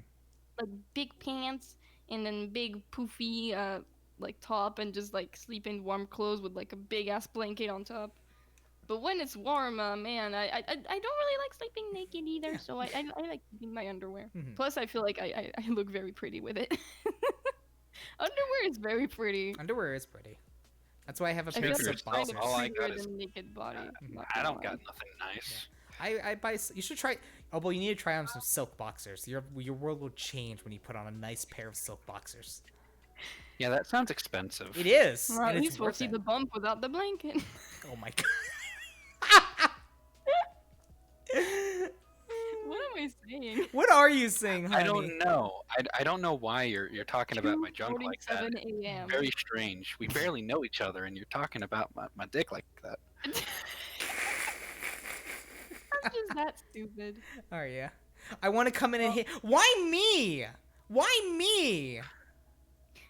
like big pants, and then big poofy, like top, and just like sleep in warm clothes with like a big ass blanket on top. But when it's warm, man, I don't really like sleeping naked either, so I like keeping my underwear. Plus, I feel like I look very pretty with it. Underwear is very pretty. Underwear is pretty. That's why I have a I pair feel of like silk it's yourself, kind of boxers. all I got prettier is- than naked body. not I gonna don't lie. got nothing nice. You should try. Oh, well, you need to try on some silk boxers. Your world will change when you put on a nice pair of silk boxers. Yeah, that sounds expensive. It is, Well, and at it's least we'll worth see it. the bump without the blanket. Oh my god. What am I saying? What are you saying, honey? I don't know. I don't know why you're talking about my junk like that. 2:47 a.m. Very strange. We barely know each other, and you're talking about my dick like that. I'm just that stupid. Oh yeah. I want to come in and hit. Why me? Why me?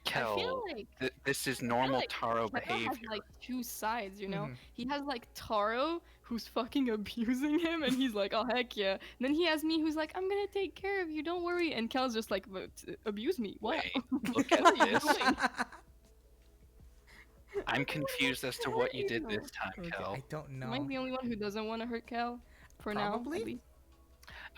Kel, I feel like this is normal like Taro Kevin behavior. has like two sides, you know. Mhm. He has like Taro, who's fucking abusing him, and he's like, "Oh heck yeah." And then he has me, who's like, "I'm gonna take care of you, don't worry." And Kel's just like, "But abuse me? What? Wait, look at What are you this. doing?" I'm confused as to what you did this time, Okay, Kel. I don't Am I know. the only one who doesn't want to hurt Kel? For now, Probably. at least.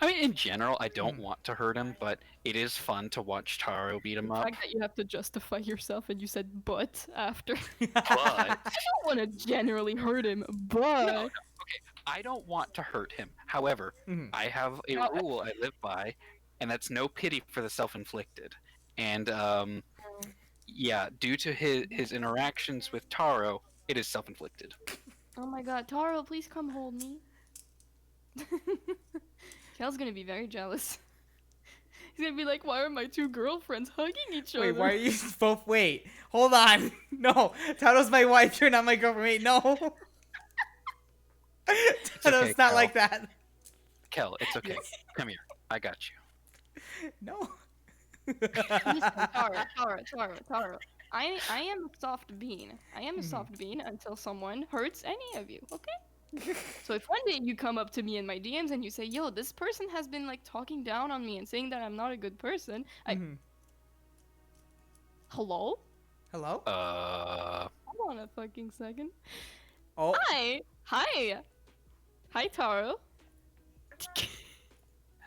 I mean, in general, I don't want to hurt him, but it is fun to watch Taro beat him The up. fact that you have to justify yourself and you said "but" after. But I don't want to generally hurt him, but. no, okay, I don't want to hurt him. However, Mhm. I have a rule I live by, and that's no pity for the self-inflicted. And yeah, due to his interactions with Taro, it is self-inflicted. Oh my god, Taro, please come hold me. Kel's gonna be very jealous. He's gonna be like, why are my two girlfriends hugging each other? Wait, why are you both? Wait, hold on. No, Taro's my wife. You're not my girlfriend. Wait, no. Taro's okay, not Kel. like that. Kel, it's okay. Yes. Come here. I got you. No. Listen, Taro. I am a soft bean. I am a soft bean until someone hurts any of you, okay? So if one day you come up to me in my DMs and you say, yo, this person has been like talking down on me and saying that I'm not a good person, hello? Hello? Hold on a fucking second. Oh. Hi, Taro.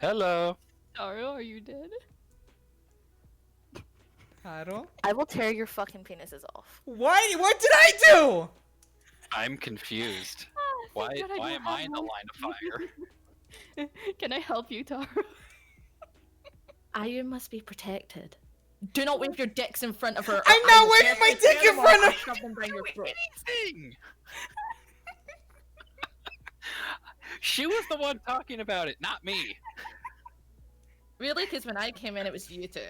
Hello. Taro, are you dead? Taro? I will tear your fucking penises off. Why? What did I do? I'm confused. Why Thank God I don't am I have in the one. line of fire? Can I help you, Taro? Ayu must be protected. Do not wave your dicks in front of her. or I'm I not will waving my definitely dick tear in them front off of- and shove them down your throat. Anything. She was the one talking about it, not me. Really? Because when I came in, it was you two.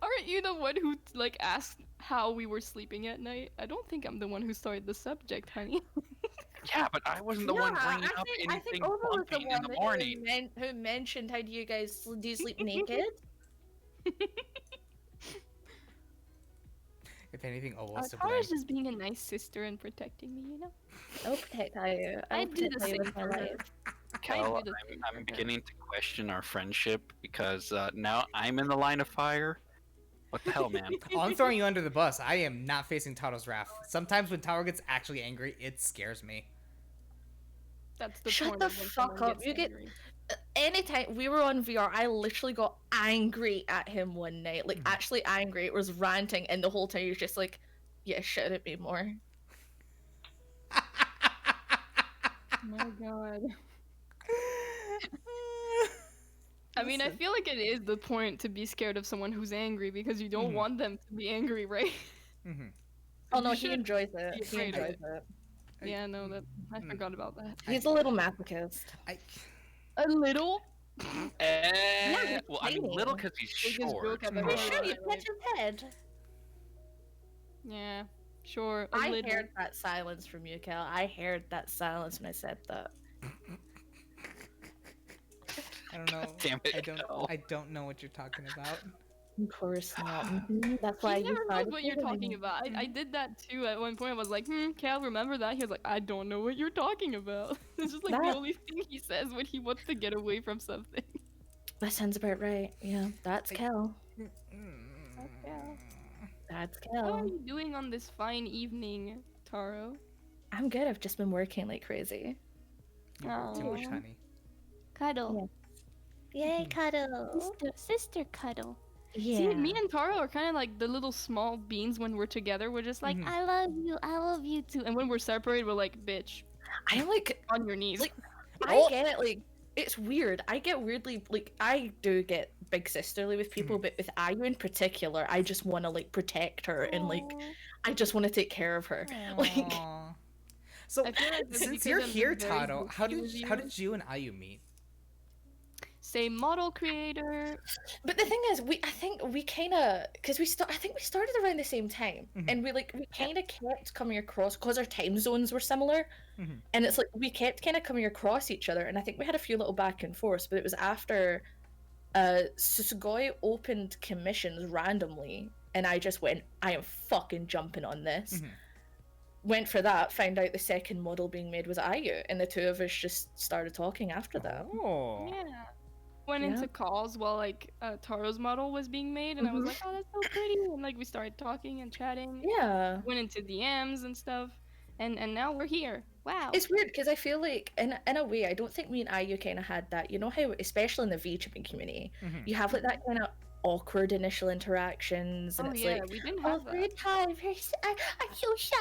Aren't you the one who like asked how we were sleeping at night? I don't think I'm the one who started the subject, honey. Yeah, but I wasn't the one bringing up anything Ova was the bumping in the morning. who mentioned how do you guys do you sleep naked? If anything, oh, what's to Tara's blame? just being a nice sister and protecting me, you know? I'll protect Ayu. I'll I'd do protect the Ayu same with my for her. life. Kel, do the I'm beginning to question our friendship because now I'm in the line of fire. What the hell, man? Oh, I'm throwing you under the bus. I am not facing Taro's wrath. Sometimes when Taro gets actually angry, it scares me. That's the Shut point the of when fuck someone up. gets You get- angry. Anytime we were on VR, I literally got angry at him one night. Like, actually angry. It was ranting, and the whole time he was just like, yeah, shout at me more. Oh my god. I mean, I Listen. feel like it is the point to be scared of someone who's angry because you don't want them to be angry, right? Mhm. Oh You no, he shouldn't enjoys be it. He afraid of enjoys it. it. Yeah, no, that I forgot about that. He's a little masochist. A little. Well, I mean, tiny. little because he's Biggest short. joke I've Mm. ever You heard sure in you my touch life. his head? Yeah, sure. A I little. heard that silence from you, Cal. I heard that silence when I said that. I don't know. Damn it, Kel. I don't know what you're talking about. Of course not. That's why He never knows started what you're hitting talking me. about. I did that too at one point. I was like, Cal, remember that? He was like, I don't know what you're talking about. It's just like That- the only thing he says when he wants to get away from something. That sounds about right. Yeah, that's Cal. Cal. That's How are Cal. you doing on this fine evening, Taro? I'm good. I've just been working like crazy. You work too much, Aw. honey. Cuddle. Yay, cuddle. Sister cuddle. Yeah. See, me and Taro are kind of like the little small beans when we're together. We're just like, Mhm. I love you too. and when we're separated, we're like, bitch, I like. on your knees. Like- Oh. I get like. It's weird. I get weirdly like I do get big sisterly with people, but with Ayu in particular, I just want to like protect her and like Aw. I just want to take care of her. Like Aw. So, I feel like that's since because you're I'm here, very Taro, goofy how did with how you. did you and Ayu meet? Same model creator. But the thing is, I think we kind of because I think we started around the same time, and we kind of kept coming across because our time zones were similar, and it's like we kept kind of coming across each other, and I think we had a few little back and forths. But it was after Sugoi opened commissions randomly, and I just went, I am fucking jumping on this. Went for that, found out the second model being made was Ayu, and the two of us just started talking after that. Oh. Yeah. Went Yeah. into calls while like Taro's model was being made, and I was like, oh, that's so pretty, and like we started talking and chatting. Yeah. Went into DMs and stuff, and now we're here. Wow. It's weird because I feel like, in a way, I don't think me and IU kind of had that. You know how, especially in the VTubing community, you have like that kind of awkward initial interactions, and Oh it's yeah, like, we didn't oh, have that. great time, I'm so shy,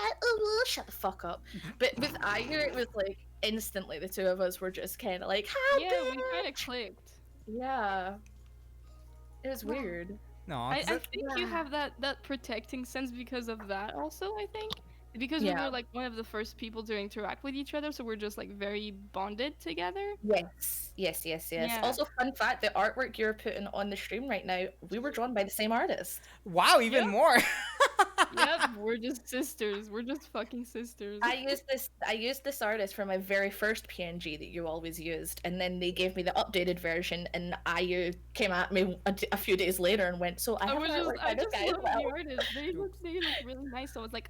shut the fuck up. But with IU, it was like instantly the two of us were just kind of like, hi, Yeah, we bitch! kind of clicked. Yeah, it was Wow. weird. No, I 'cause think you have that protecting sense because of that also, I think. Because we Yeah. were like one of the first people to interact with each other, so we're just like very bonded together. Yes. Yeah. Also, fun fact: the artwork you're putting on the stream right now, we were drawn by the same artist. wow, even Yep. more. Yep, we're just sisters. We're just fucking sisters. I used this artist for my very first PNG that you always used, and then they gave me the updated version, and IU came at me a few days later and went, "So I have was an artwork by I this just guy as love well." the artists. They look really nice. So I was like,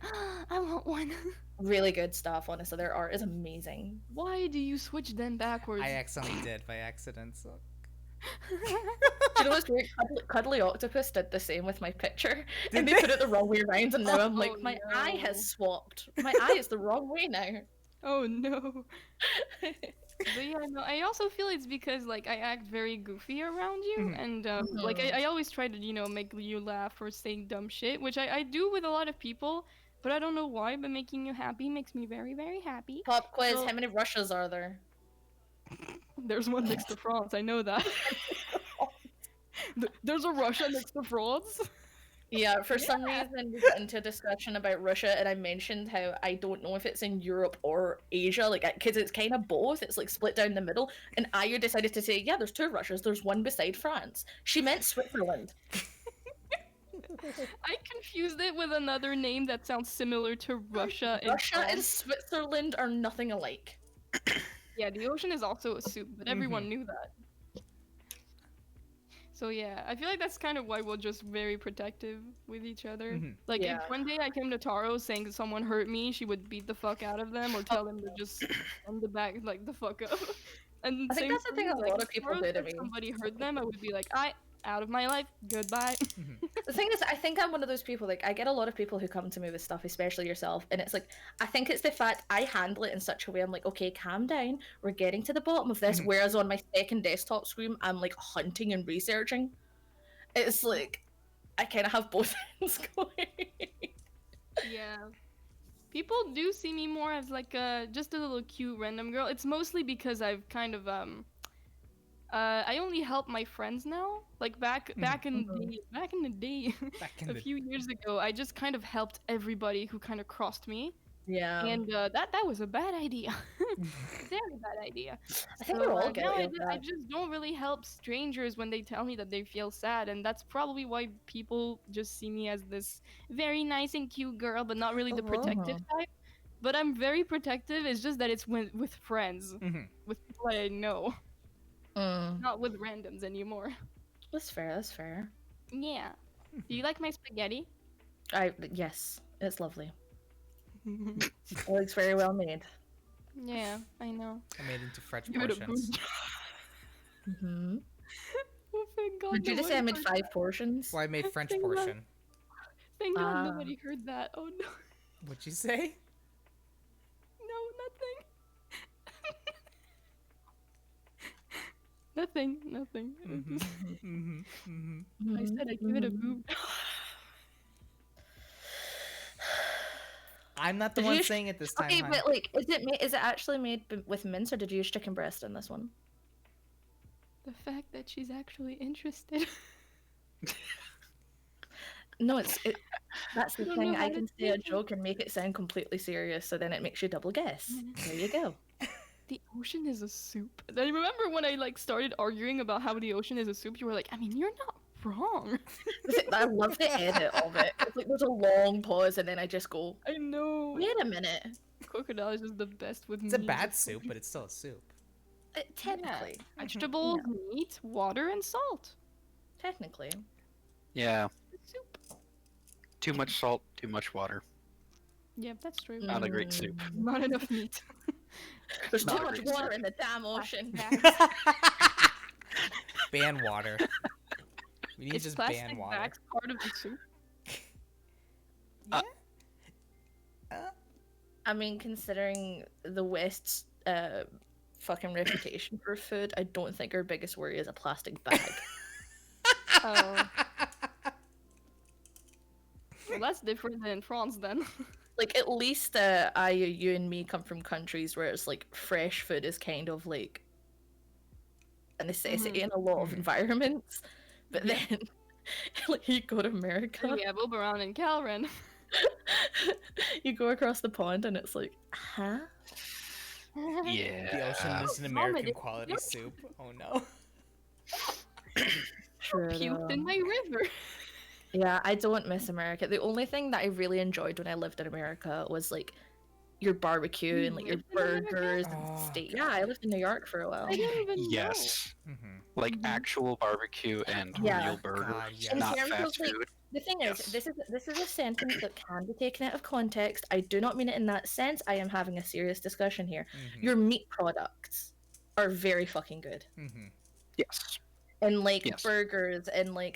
I want one. Really good stuff, honestly. Their art is amazing. Why do you switch them backwards? I accidentally did by accident. So. Do you know what's great? Cuddly Octopus did the same with my picture, Did and they they? put it the wrong way around, and now I'm like, Oh, my eye no. has swapped. My eye is the wrong way now. Oh no. But yeah, no, I also feel it's because like I act very goofy around you, Mhm. and like I always try to make you laugh or say dumb shit, which I do with a lot of people, but I don't know why. But making you happy makes me very very happy. Pop quiz: So- how many Russias are there? There's one next to France. I know that. There's a Russia next to France. Yeah, for some reason we got into a discussion about Russia, and I mentioned how I don't know if it's in Europe or Asia, like, because it's kind of both. It's like split down the middle. And Aya decided to say, yeah, there's two Russias. There's one beside France. She meant Switzerland. I confused it with another name that sounds similar to Russia and Russia and France. Switzerland are nothing alike. Yeah, the ocean is also a soup, but everyone knew that. So yeah, I feel like that's kind of why we're just very protective with each other. Like Yeah. if one day I came to Taro saying that someone hurt me, she would beat the fuck out of them or tell them to just send the back like the fuck up. And I think same that's the for thing me, a like, lot if of people Taro do to said me. somebody hurt them, I would be like, out of my life, goodbye. The thing is, I think I'm one of those people, like, I get a lot of people who come to me with stuff, especially yourself, and it's like, I think it's the fact I handle it in such a way, I'm like, okay, calm down, we're getting to the bottom of this, whereas on my second desktop screen, I'm like hunting and researching. It's like, I kind of have both ends going. Yeah. People do see me more as like just a little cute random girl. It's mostly because I've kind of I only help my friends now. Like back in the day, a few years ago, I just kind of helped everybody who kind of crossed me. Yeah. And that was a bad idea. Very bad idea. I think So, we're all now guilty I of just, I that. just don't really help strangers when they tell me that they feel sad, and that's probably why people just see me as this very nice and cute girl, but not really the protective type. But I'm very protective. It's just that it's with friends, with people I know, not with randoms anymore. That's fair, that's fair. Yeah. Do you like my spaghetti? Yes, it's lovely. It looks very well made. Yeah, I know. I made into French Give it a portions. boom. Oh, thank God. Did you just say I nobody made heard 5 portions? Well, I made French Thank God. portion. Thank God Ah. nobody heard that. Oh no. What'd you say? No, nothing. Nothing. I said I give it a boom. I'm not the Did one you saying it this time. Okay, hon. but like, is it actually made with mince, or did you use chicken breast in this one? The fact that she's actually interested. No, that's the I don't thing. know how I to can say say a it. joke and make it sound completely serious, so then it makes you double guess. There you go. The ocean is a soup. I remember when I like started arguing about how the ocean is a soup, you were like, I mean, you're not wrong. I love the edit of it. It's like there's a long pause, and then I just go, I know. wait a minute. Crocodile is just the best with It's a meat. bad soup, but it's still a soup. Technically. Vegetables, meat, water, and salt. Technically. Yeah. It's soup. Too much salt, too much water. Yeah, that's true. Not a great soup. Not enough meat. There's too Not much really. water in the damn ocean. Ban water. We need to Is just ban plastic water. bags part of the soup? Yeah? I mean, considering the West's fucking reputation for food, I don't think our biggest worry is a plastic bag. Oh. Well, that's different than France then. Like, at least you and me come from countries where it's like fresh food is kind of like a necessity in a lot of environments. But then, like, you go to America, Yeah, Oberon and Calren. you go across the pond, and it's like, huh? Yeah. The ocean is an American quality soup. Oh no. Sure. Puked in my river. Yeah, I don't miss America. The only thing that I really enjoyed when I lived in America was like your barbecue You and like your lived in America? burgers and Oh, steak. Yeah, I lived in New York for a while. I didn't even Yes. Mm-hmm. Like actual barbecue and Yeah. real burgers, God, yes. In not terms of, fast like, food. The thing is, Yes. this is a sentence that can be taken out of context. I do not mean it in that sense. I am having a serious discussion here. Mm-hmm. Your meat products are very fucking good. Mm-hmm. Yes. And like Yes. burgers and like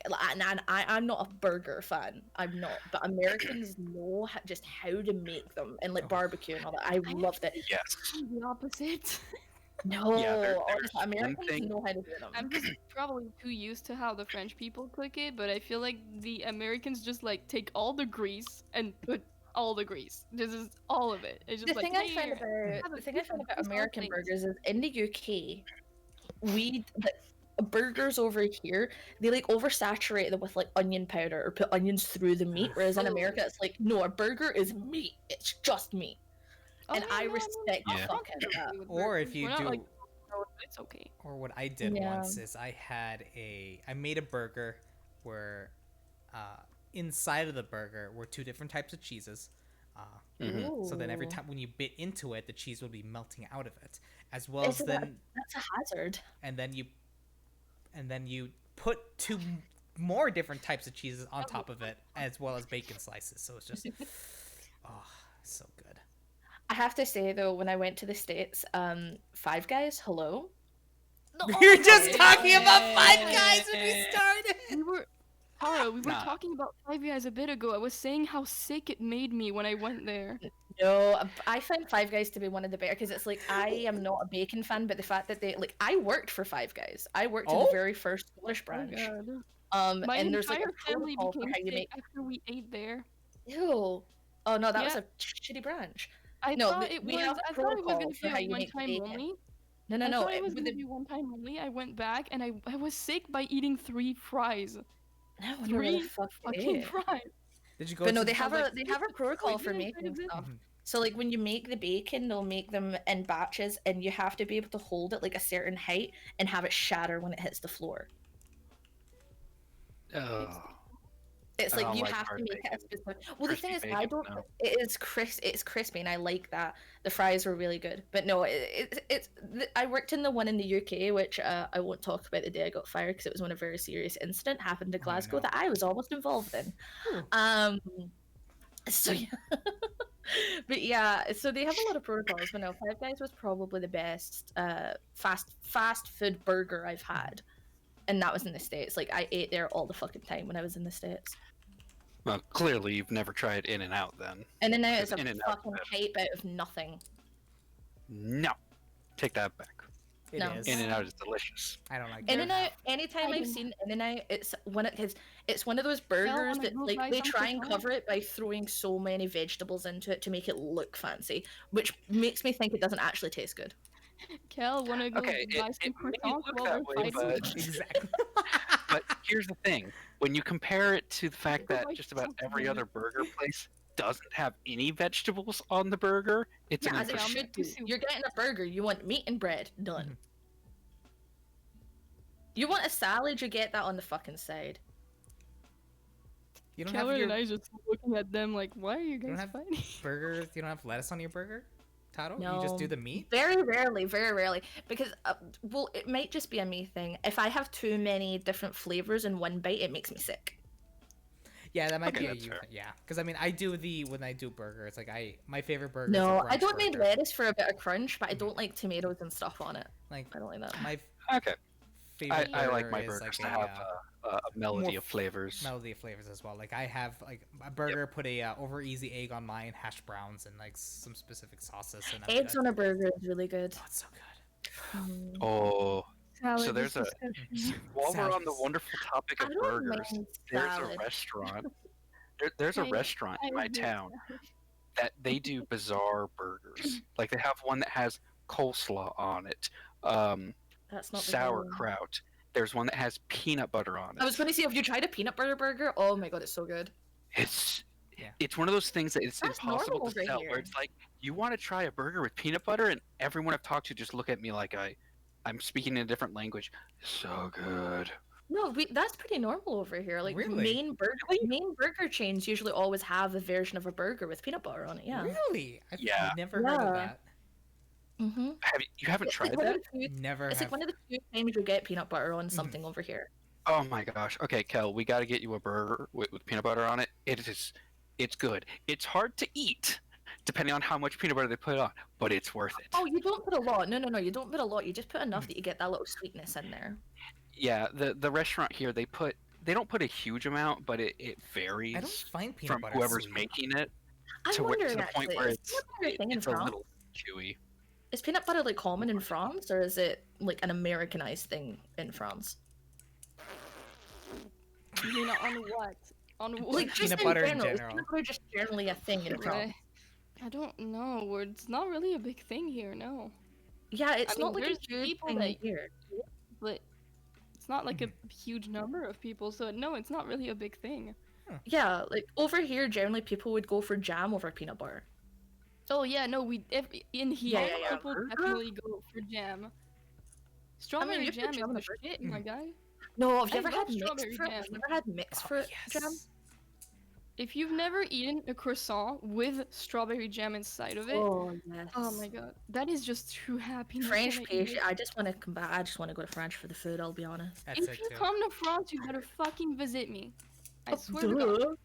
I'm not a burger fan. I'm not, but Americans know just how to make them and like Oh. barbecue and all that. I loved it. Yes. I'm the opposite. No, Yeah, there's honestly, one Americans thing- know how to do them. I'm just probably too used to how the French people cook it, but I feel like the Americans just like take all the grease and put all the grease. This is all of it. It's just The like thing I find "Here, about have a the thing I piece find of about this all American things." burgers is in the UK, the burgers over here, they like oversaturate them with like onion powder or put onions through the meat, whereas in Oh. America it's like, no, a burger is meat. It's just meat. Oh, And yeah, I no, respect Yeah. the fuck out of that. okay with Or if burgers. you We're not, do- like, it's okay. Or what I did Yeah. once is I made a burger where inside of the burger were two different types of cheeses. Mhm. So then every Ooh. time when you bit into it, the cheese would be melting out of it, as well as Isn't that- then That's a hazard. and then you put two more different types of cheeses on top of it, as well as bacon slices. So it's just oh, so good. I have to say though, when I went to the States, Five Guys, hello. We were just talking about Five Guys when we started. We were, Tara, we were Nah. talking about Five Guys a bit ago. I was saying how sick it made me when I went there. No, I find Five Guys to be one of the better because it's like I am not a bacon fan, but the fact that they like I worked for Five Guys. I worked in Oh? the very first Scottish Oh branch. god. My And there's like entire a family protocol for became how you sick make. after we ate there. Ew. Oh no, that was Yeah. a shitty branch. I No, thought we- it we was. have a I thought it was protocol gonna for be how a you make the one-time bacon. only. No, no, I no. thought it was with gonna the, be one time only. I went back and I was sick by eating 3 fries. no, no, what the Three fuck Fucking it is. fries. Did you go? But no, to they the- have like, a protocol for yeah, making it's stuff. Mhm. So like when you make the bacon, they'll make them in batches, and you have to be able to hold it like a certain height and have it shatter when it hits the floor. Oh. It's I like don't you like have to hard make it a bacon. specific. Well, the thing is, Crispy I bacon, don't. no. It's crispy, and I like that. The fries were really good, but no, I worked in the one in the UK, which I won't talk about the day I got fired because it was when a very serious incident happened in Oh, Glasgow no. that I was almost involved in. Ooh. So yeah. But yeah, so they have a lot of protocols. But no, Five Guys was probably the best fast food burger I've had, and that was in the States. Like I ate there all the fucking time when I was in the States. Well, clearly you've never tried In-N-Out then. And then now it's a In-N-Out fucking is hype out of nothing. No. Take that back. It No. is. In-N-Out is delicious. I don't like In it. and Out. Anytime I I've didn't- seen In and Out, it's one of those burgers wanna that go like buy they some try and croissants? cover it by throwing so many vegetables into it to make it look fancy, which makes me think it doesn't actually taste good. Kel, wanna go Okay, buy it some may croissants look while that we're way, fighting? but- Exactly. But here's the thing: when you compare it to the fact Go that buy just about something every good. other burger place doesn't have any vegetables on the burger, it's Yeah, an as it improvement. should be. soup. You're getting a burger. You want meat and bread. Done. You want a salad? You get that on the fucking side. You don't have Keller your and I just looking at them like, why are you don't guys have- fighting? burger. You don't have lettuce on your burger, Taro. You just do No. the meat. Very rarely, because well, it might just be a me thing. If I have too many different flavors in one bite, it makes me sick. Yeah, that might Okay, be a that's you. fair. Yeah, because I mean, when I do burger, it's like my favorite burger. is a No, I brunch don't need burger. lettuce for a bit of crunch, but I don't like tomatoes and stuff on it. Like I don't like that. my Okay, favorite. I like my burger is burgers like to a, have a melody More of flavors. melody of flavors as well. Like I have like a burger, put a over easy egg on mine, hash browns, and like some specific sauces, and I'm Eggs good. on a burger is really good. Oh, it's so good. Mm. Oh, Salad so is there's a disgusting. while we're on the Salads. wonderful topic I of don't burgers, mind there's a salad. restaurant. There's a I- restaurant in I my hate town salad. that they do bizarre burgers. Like they have one that has coleslaw on it, um, That's not the one. sauerkraut. There's one that has peanut butter on I was it. going to say, have you tried a peanut butter burger? Oh my god, it's so good. It's Yeah. it's one of those things that it's That's impossible normal to over sell. here. Where it's like you want to try a burger with peanut butter, and everyone I've talked to just look at me like I'm speaking in a different language. So good. No, that's pretty normal over here. Like Really? main burger chains usually always have a version of a burger with peanut butter on it. Yeah. Really? I've Yeah. never heard of Yeah. that. Mm-hmm. You haven't It's like tried one of that? the few. Never It's have. like one of the few times you get peanut butter on something over here. Oh my gosh. Okay, Kel, we got to get you a burger with peanut butter on it. It's good. It's hard to eat, depending on how much peanut butter they put on, but it's worth it. Oh, you don't put a lot. No. You don't put a lot. You just put enough that you get that little sweetness in there. Yeah, the restaurant here they don't put a huge amount, but it varies I don't find peanut from butter whoever's sweet. making it I'm to wondering the point actually, where is peanut butter a thing in it's a France? little chewy. Is peanut butter like common in France, or is it like an Americanized thing in France? You mean on what? On what? Like just peanut in butter in general, is general. peanut butter just generally a thing in France? I don't know. It's not really a big thing here, no. Yeah, it's I mean, not like a there's huge people thing that- here. But it's not like a huge number of people, so no, it's not really a big thing. Yeah, like over here, generally people would go for jam over peanut butter. Oh yeah, no, in here yeah. people Burger? definitely go for jam. Strawberry you put jam is jam in the a burger. shit, my guy. No, have you I ever love had mixed strawberry fruit? jam. Have you ever had mixed Oh, fruit yes. jam? If you've never eaten a croissant with strawberry jam inside of it, Oh yes. oh my god, that is just true happiness. French when I eat pastry. it. I just want to come back. I just want to go to France for the food. I'll be honest. That's If it you too. come to France, you better fucking visit me. I swear to God. Duh.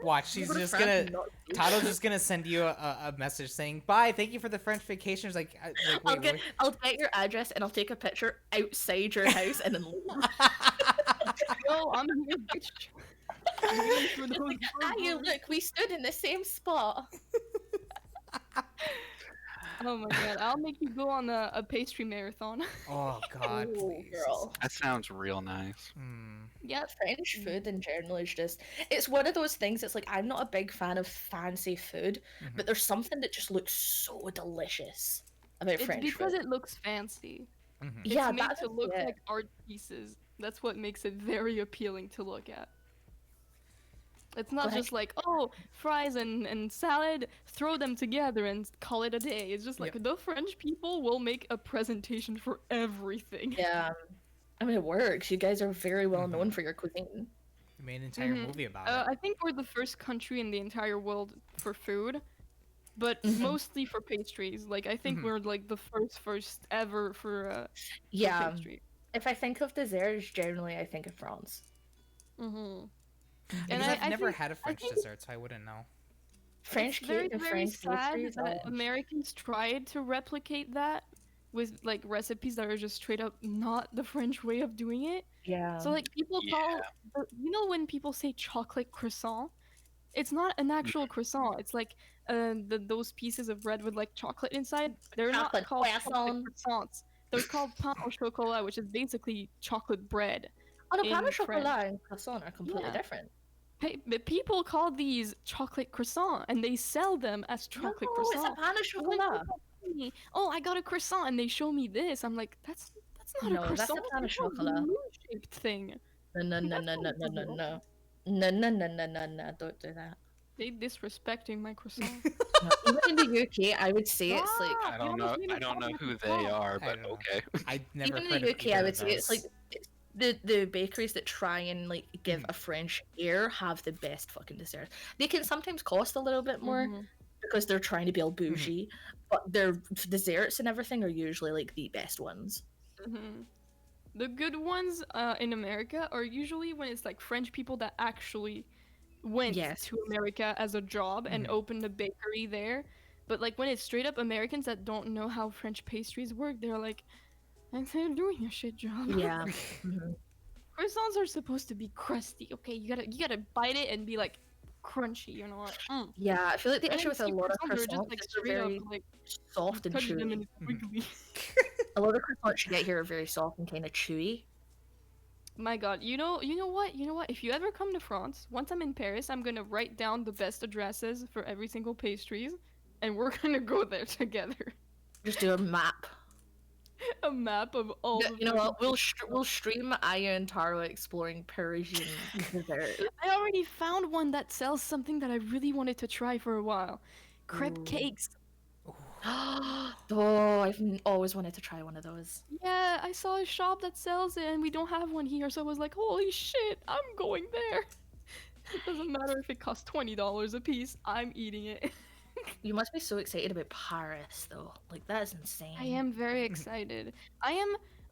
Watch, she's Go to just France gonna. and not see. Tado's just gonna send you a message saying, "Bye, thank you for the French vacation." It's like, I'll get your address and I'll take a picture outside your house and then leave. Yo, I'm here, bitch. I'm waiting for those You burgers. look, we stood in the same spot. Oh my god, I'll make you go on a pastry marathon. Oh God, Oh, please. girl. That sounds real nice. Hmm. Yeah, French food in general is just, it's one of those things. It's like, I'm not a big fan of fancy food, Mhm. but there's something that just looks so delicious about It's French because food. it looks fancy. Mhm. It's Yeah, made that's to look it. like art pieces. That's what makes it very appealing to look at. It's not Like- just like, oh, fries and salad, throw them together and call it a day. It's just like Yep. the French people will make a presentation for everything. Yeah. I mean, it works. You guys are very well known Mhm. for your cuisine. We made an entire Mhm. movie about it. I think we're the first country in the entire world for food, but Mhm. mostly for pastries. Like I think Mhm. we're like the first ever for Yeah. pastry. If I think of desserts, generally I think of France. Mm-hmm. Because and I've I never think- had a French think- dessert, so I wouldn't know. French It's very, cake and very French sad pastries. that Oh. Americans tried to replicate that with like recipes that are just straight up not the French way of doing it. Yeah. So like people call, you know, when people say chocolate croissant, it's not an actual croissant. It's like those pieces of bread with like chocolate inside. They're Chocolate not called chocolate croissant. croissants. They're called pain au chocolat, which is basically chocolate bread. Oh, no, in pain au chocolat French. and croissant are completely Yeah. different. But people call these chocolate croissant, and they sell them as chocolate No, croissant. it's a pain au I'm like, chocolat. people tell me, oh, I got a croissant, and they show me this. I'm like, that's not No, a that's a croissant. pain au chocolat. Moon-shaped thing. No. That's not No. real. No, don't do that. They disrespecting my croissant. No. Even in the UK, I would say it's like, Ah, I you don't know. almost made me I don't call know it a who they croissant. are, I but don't know. okay. I never even in heard the of UK, I either would of say it's like, those. it's the bakeries that try and like give a French air have the best fucking desserts. They can sometimes cost a little bit more Mhm. because they're trying to be all bougie, but their desserts and everything are usually like the best ones. Mhm. The good ones in America are usually when it's like French people that actually went Yes. to America as a job and Mhm. opened a bakery there. But like when it's straight up Americans that don't know how French pastries work, they're like, and they're doing a shit job. Yeah. Mhm. croissants are supposed to be crusty. Okay, you gotta bite it and be like crunchy. You know what? Yeah, I feel like the And issue then with a some lot of croissants are just croissants like is they're straight up very like soft and touch them chewy. and it's wiggly. A lot of croissants you get here are very soft and kind of chewy. My God, you know what? If you ever come to France, once I'm in Paris, I'm gonna write down the best addresses for every single pastries, and we're gonna go there together. Just do a map. A map of all Yeah, the. you know what? fucking We'll stream Aya and Taro exploring Parisian desserts. I already found one that sells something that I really wanted to try for a while. Crepe Ooh. cakes. Oh, always wanted to try one of those. Yeah, I saw a shop that sells it and we don't have one here, so I was like, holy shit, I'm going there. It doesn't matter if it costs $20 a piece, I'm eating it. You must be so excited about Paris, though. Like, that is insane. I am very excited.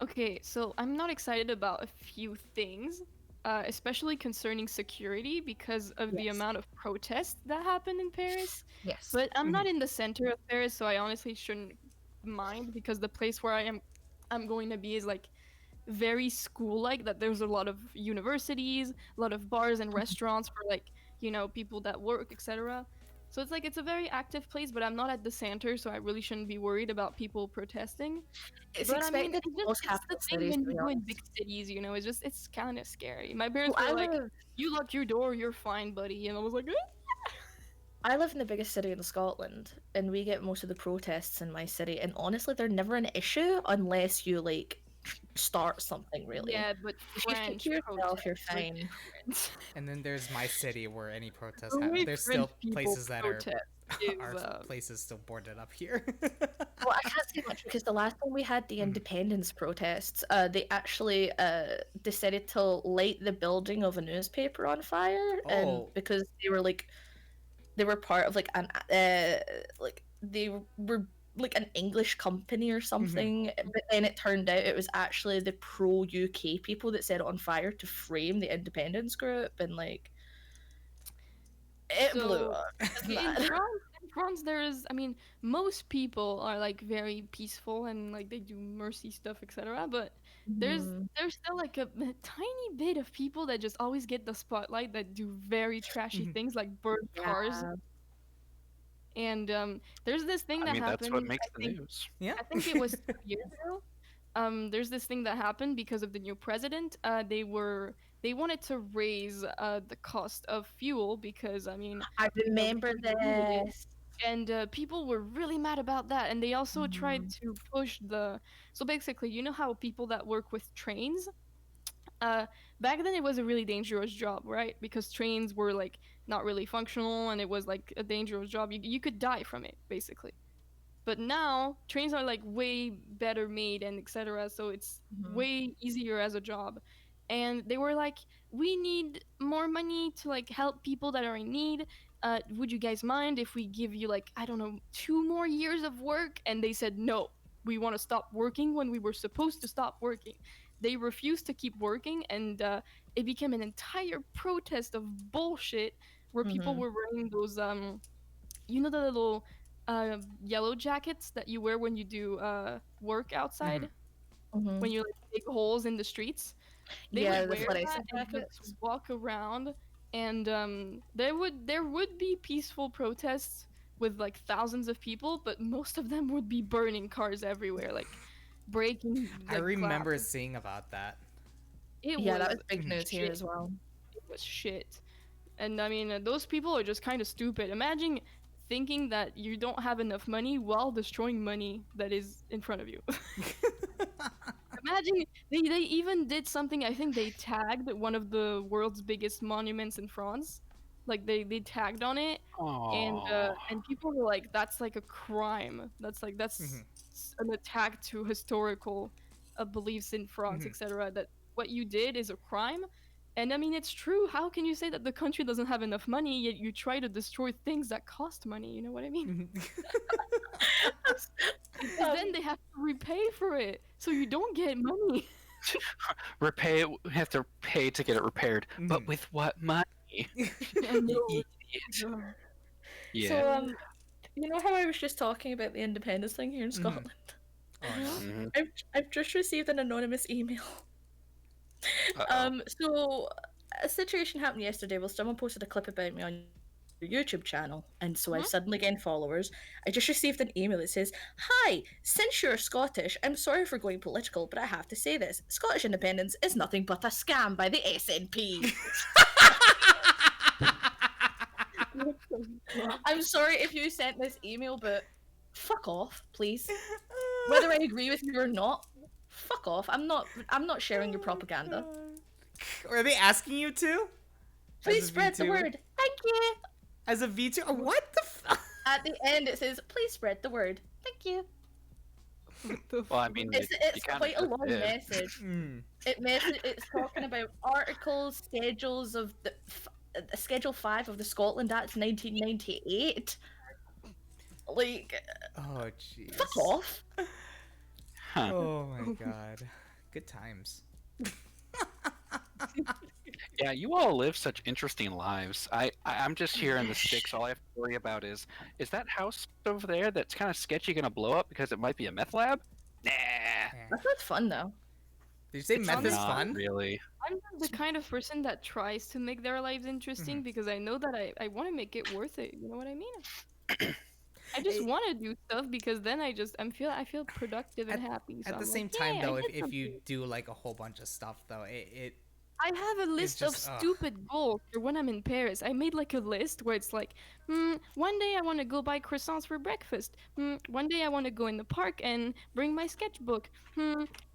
Okay, so I'm not excited about a few things, especially concerning security because of the Yes. amount of protests that happened in Paris. Yes. But I'm not in the center of Paris, so I honestly shouldn't mind because the place where I'm going to be is like very school-like. That there's a lot of universities, a lot of bars and restaurants for like people that work, etc. So it's like it's a very active place, but I'm not at the center, so I really shouldn't be worried about people protesting. It's But I mean, expected in most it's the capital thing cities, when to you be go in honest. big cities, it's kind of scary. My parents Well, were like, "You lock your door, you're fine, buddy," and I was like, "Eh." I live in the biggest city in Scotland, and we get most of the protests in my city, and honestly, they're never an issue unless you, like, start something, really. Yeah, but If you keep French to yourself, you're protests are fine. different. And then there's my city where any protests The way happen. There's still French people places that are protest is, places still boarded up here. Well, I can't say much because the last time we had the independence protests, they actually decided to light the building of a newspaper on fire, and Oh. because they were part of like an like they were like an English company or something, but then it turned out it was actually the pro UK people that set it on fire to frame the independence group, and like it blew So, up. It's in mad. France, I mean, most people are like very peaceful and like they do mercy stuff, etc. But there's Mhm. there's still like a tiny bit of people that just always get the spotlight that do very trashy things like burn cars. Yeah. And there's this thing I that mean, that's what happened. makes I the think news. Yeah. I think it was 2 years ago. There's this thing that happened because of the new president. They wanted to raise the cost of fuel because I mean I remember we needed it. this. And people were really mad about that, and they also tried Mhm. to push the. So basically, you know how people that work with trains, back then it was a really dangerous job, right? Because trains were like not really functional, and it was like a dangerous job. You could die from it, basically. But now trains are like way better made and etc. So it's Mhm. way easier as a job. And they were like, we need more money to like help people that are in need. Would you guys mind if we give you like, I don't know, 2 more years of work? And they said no. We want to stop working when we were supposed to stop working. They refused to keep working, and it became an entire protest of bullshit where people Mhm. were wearing those the little yellow jackets that you wear when you do work outside, Mhm. when you like dig holes in the streets. They Yeah, would the wear that fluorescent and jackets. just walk around, and there would be peaceful protests with like thousands of people, but most of them would be burning cars everywhere, like breaking I like remember glass. seeing about that. It Yeah, that was was big news here shit. as well. It was shit. And I mean, those people are just kind of stupid. Imagine thinking that you don't have enough money while destroying money that is in front of you. Imagine they even did something. I think they tagged one of the world's biggest monuments in France. Like they tagged on it, Oh, and people were like, "That's like a crime. That's an attack to historical beliefs in France, etc. That what you did is a crime." And I mean, it's true. How can you say that the country doesn't have enough money yet you try to destroy things that cost money? You know what I mean? Because then they have to repay for it, so you don't get money. repay it. We have to pay to get it repaired, but with what money? I know. You idiot. Yeah. So, you know how I was just talking about the independence thing here in Scotland? Oh no. Mhm. I've just received an anonymous email Uh-oh. So a situation happened yesterday. Well, someone posted a clip about me on your YouTube channel, and so I've suddenly gained followers. I just received an email that says, "Hi, since you're Scottish, I'm sorry for going political, but I have to say this: Scottish independence is nothing but a scam by the SNP." I'm sorry if you sent this email, but fuck off, please. Whether I agree with you or not, fuck off. I'm not sharing your propaganda. Are they asking you to? Please As a spread the VTuber? word. Thank you. As a VTuber? What the fuck? At the end, it says, "Please spread the word. Thank you." Well, I mean, It's you kind quite a of long did. message. Mm. It's talking about articles, schedules of the Schedule 5 of the Scotland Act 1998. Like, Oh, jeez. fuck off. Huh. Oh my god. Good times. Yeah, you all live such interesting lives. I'm just here in the sticks. All I have to worry about is that house over there that's kind of sketchy gonna blow up because it might be a meth lab? Nah. That sounds fun though. Did you say It's meth is Not fun? really. I'm the kind of person that tries to make their lives interesting because I know that I want to make it worth it. You know what I mean? I just want to do stuff because then I feel productive and happy. So At the I'm same like, time, "Yay, I though, did if you something." do like a whole bunch of stuff, though, I have a list of just, ugh. stupid goals for when I'm in Paris. I made like a list where it's like, one day I want to go buy croissants for breakfast. One day I want to go in the park and bring my sketchbook.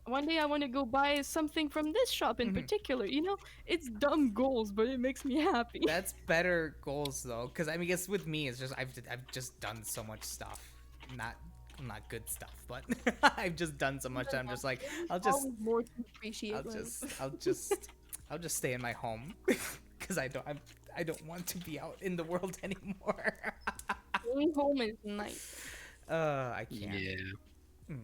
One day I want to go buy something from this shop in particular. You know, it's dumb goals, but it makes me happy. That's better goals though, because I mean, guess with me, it's just I've just done so much stuff, not good stuff, but I've just done so much that I'm just like I'll just Always more to appreciate. I'll just stay in my home because I don't want to be out in the world anymore. Staying home is nice. I can't. Yeah.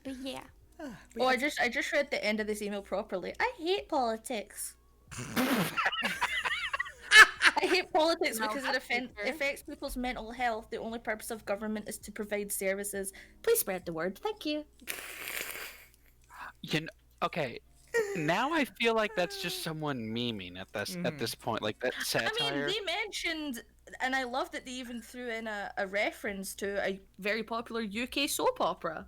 But yeah. But Oh, yeah, I just read the end of this email properly. I hate politics. I hate politics Now because it that's fair. affects people's mental health. The only purpose of government is to provide services. Please spread the word. Thank you. Okay. Now I feel like that's just someone memeing at this point, like that I satire. mean, they mentioned, and I love that they even threw in a reference to a very popular UK soap opera.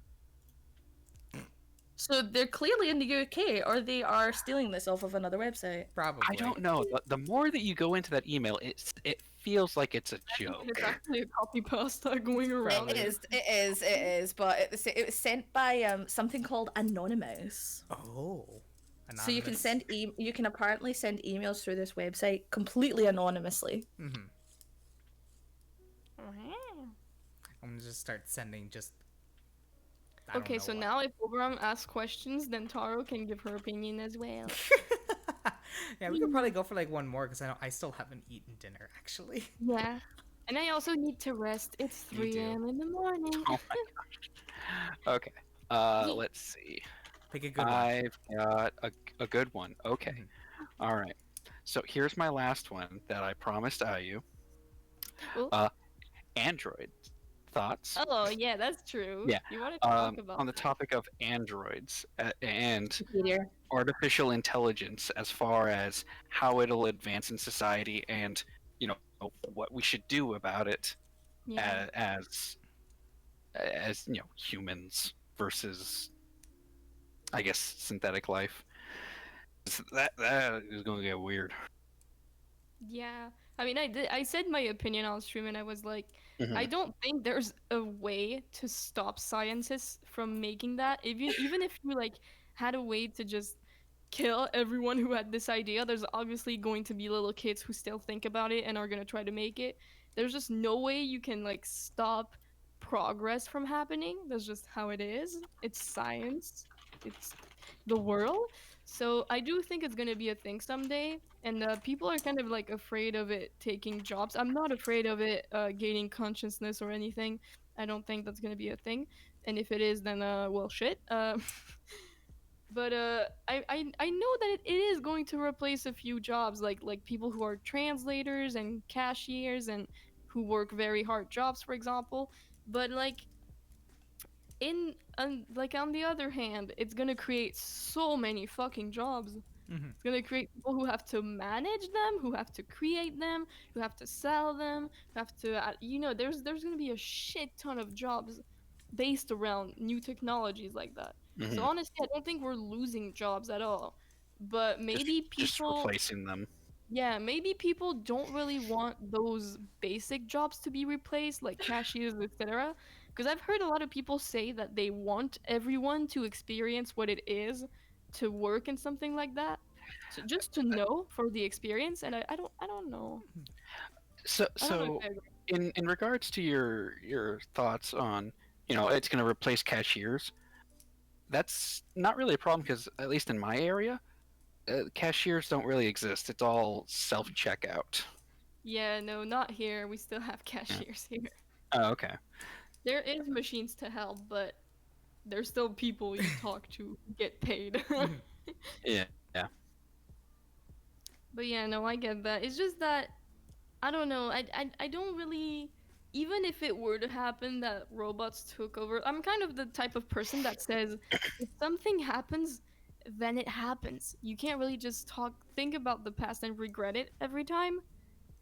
So they're clearly in the UK, or they are stealing this off of another website. probably. I don't know. The more that you go into that email, it feels like it's a joke. It's actually a copy pasta going around. Probably. It is. But it was sent by something called Anonymous. Oh. So you can Anonymous. you can apparently send emails through this website completely anonymously. I'm gonna just start sending just. I don't Okay, know so what. now if Oberon asks questions, then Taro can give her opinion as well. Yeah, we could probably go for like one more because I still haven't eaten dinner actually. Yeah. And I also need to rest. It's You 3 do. a.m. in the morning. Oh my gosh. Okay. Let's see. Pick a good one. I've got a good one. Okay. Mhm. All right. So here's my last one that I promised Ayu. Ooh. Android thoughts. Oh, yeah, that's true. Yeah. You want to talk about On the topic of androids and Computer. artificial intelligence, as far as how it'll advance in society, and what we should do about it yeah. as humans versus, I guess, synthetic life. That is going to get weird. Yeah. I mean, I said my opinion on stream and I was like, Mhm. I don't think there's a way to stop scientists from making that. Even if you like had a way to just kill everyone who had this idea, there's obviously going to be little kids who still think about it and are going to try to make it. There's just no way you can like stop progress from happening. That's just how it is. It's science. It's the world. So I do think it's going to be a thing someday, and people are kind of like afraid of it taking jobs. I'm not afraid of it gaining consciousness or anything. I don't think that's going to be a thing. And if it is, then well, shit. But I know that it is going to replace a few jobs, like people who are translators and cashiers and who work very hard jobs, for example. But like like on the other hand, it's gonna create so many fucking jobs. Mm-hmm. It's gonna create people who have to manage them, who have to create them, who have to sell them, who have to, there's gonna be a shit ton of jobs based around new technologies like that. So Hmm. honestly, I don't think we're losing jobs at all. But maybe Just people, replacing them. yeah, maybe people don't really want those basic jobs to be replaced, like cashiers, etc. Because I've heard a lot of people say that they want everyone to experience what it is to work in something like that, to, just to know for the experience. And I don't know. So I don't know if so I agree. in regards to your thoughts on, it's going to replace cashiers, that's not really a problem because at least in my area, cashiers don't really exist. It's all self checkout. Yeah, no, not here. We still have Yeah. cashiers here. Oh, okay. There is machines to help, but there's still people you talk to who get paid. Mm-hmm. Yeah. But yeah, no, I get that. It's just that I don't know. I don't really. Even if it were to happen that robots took over, I'm kind of the type of person that says if something happens, then it happens. You can't really just think about the past and regret it every time.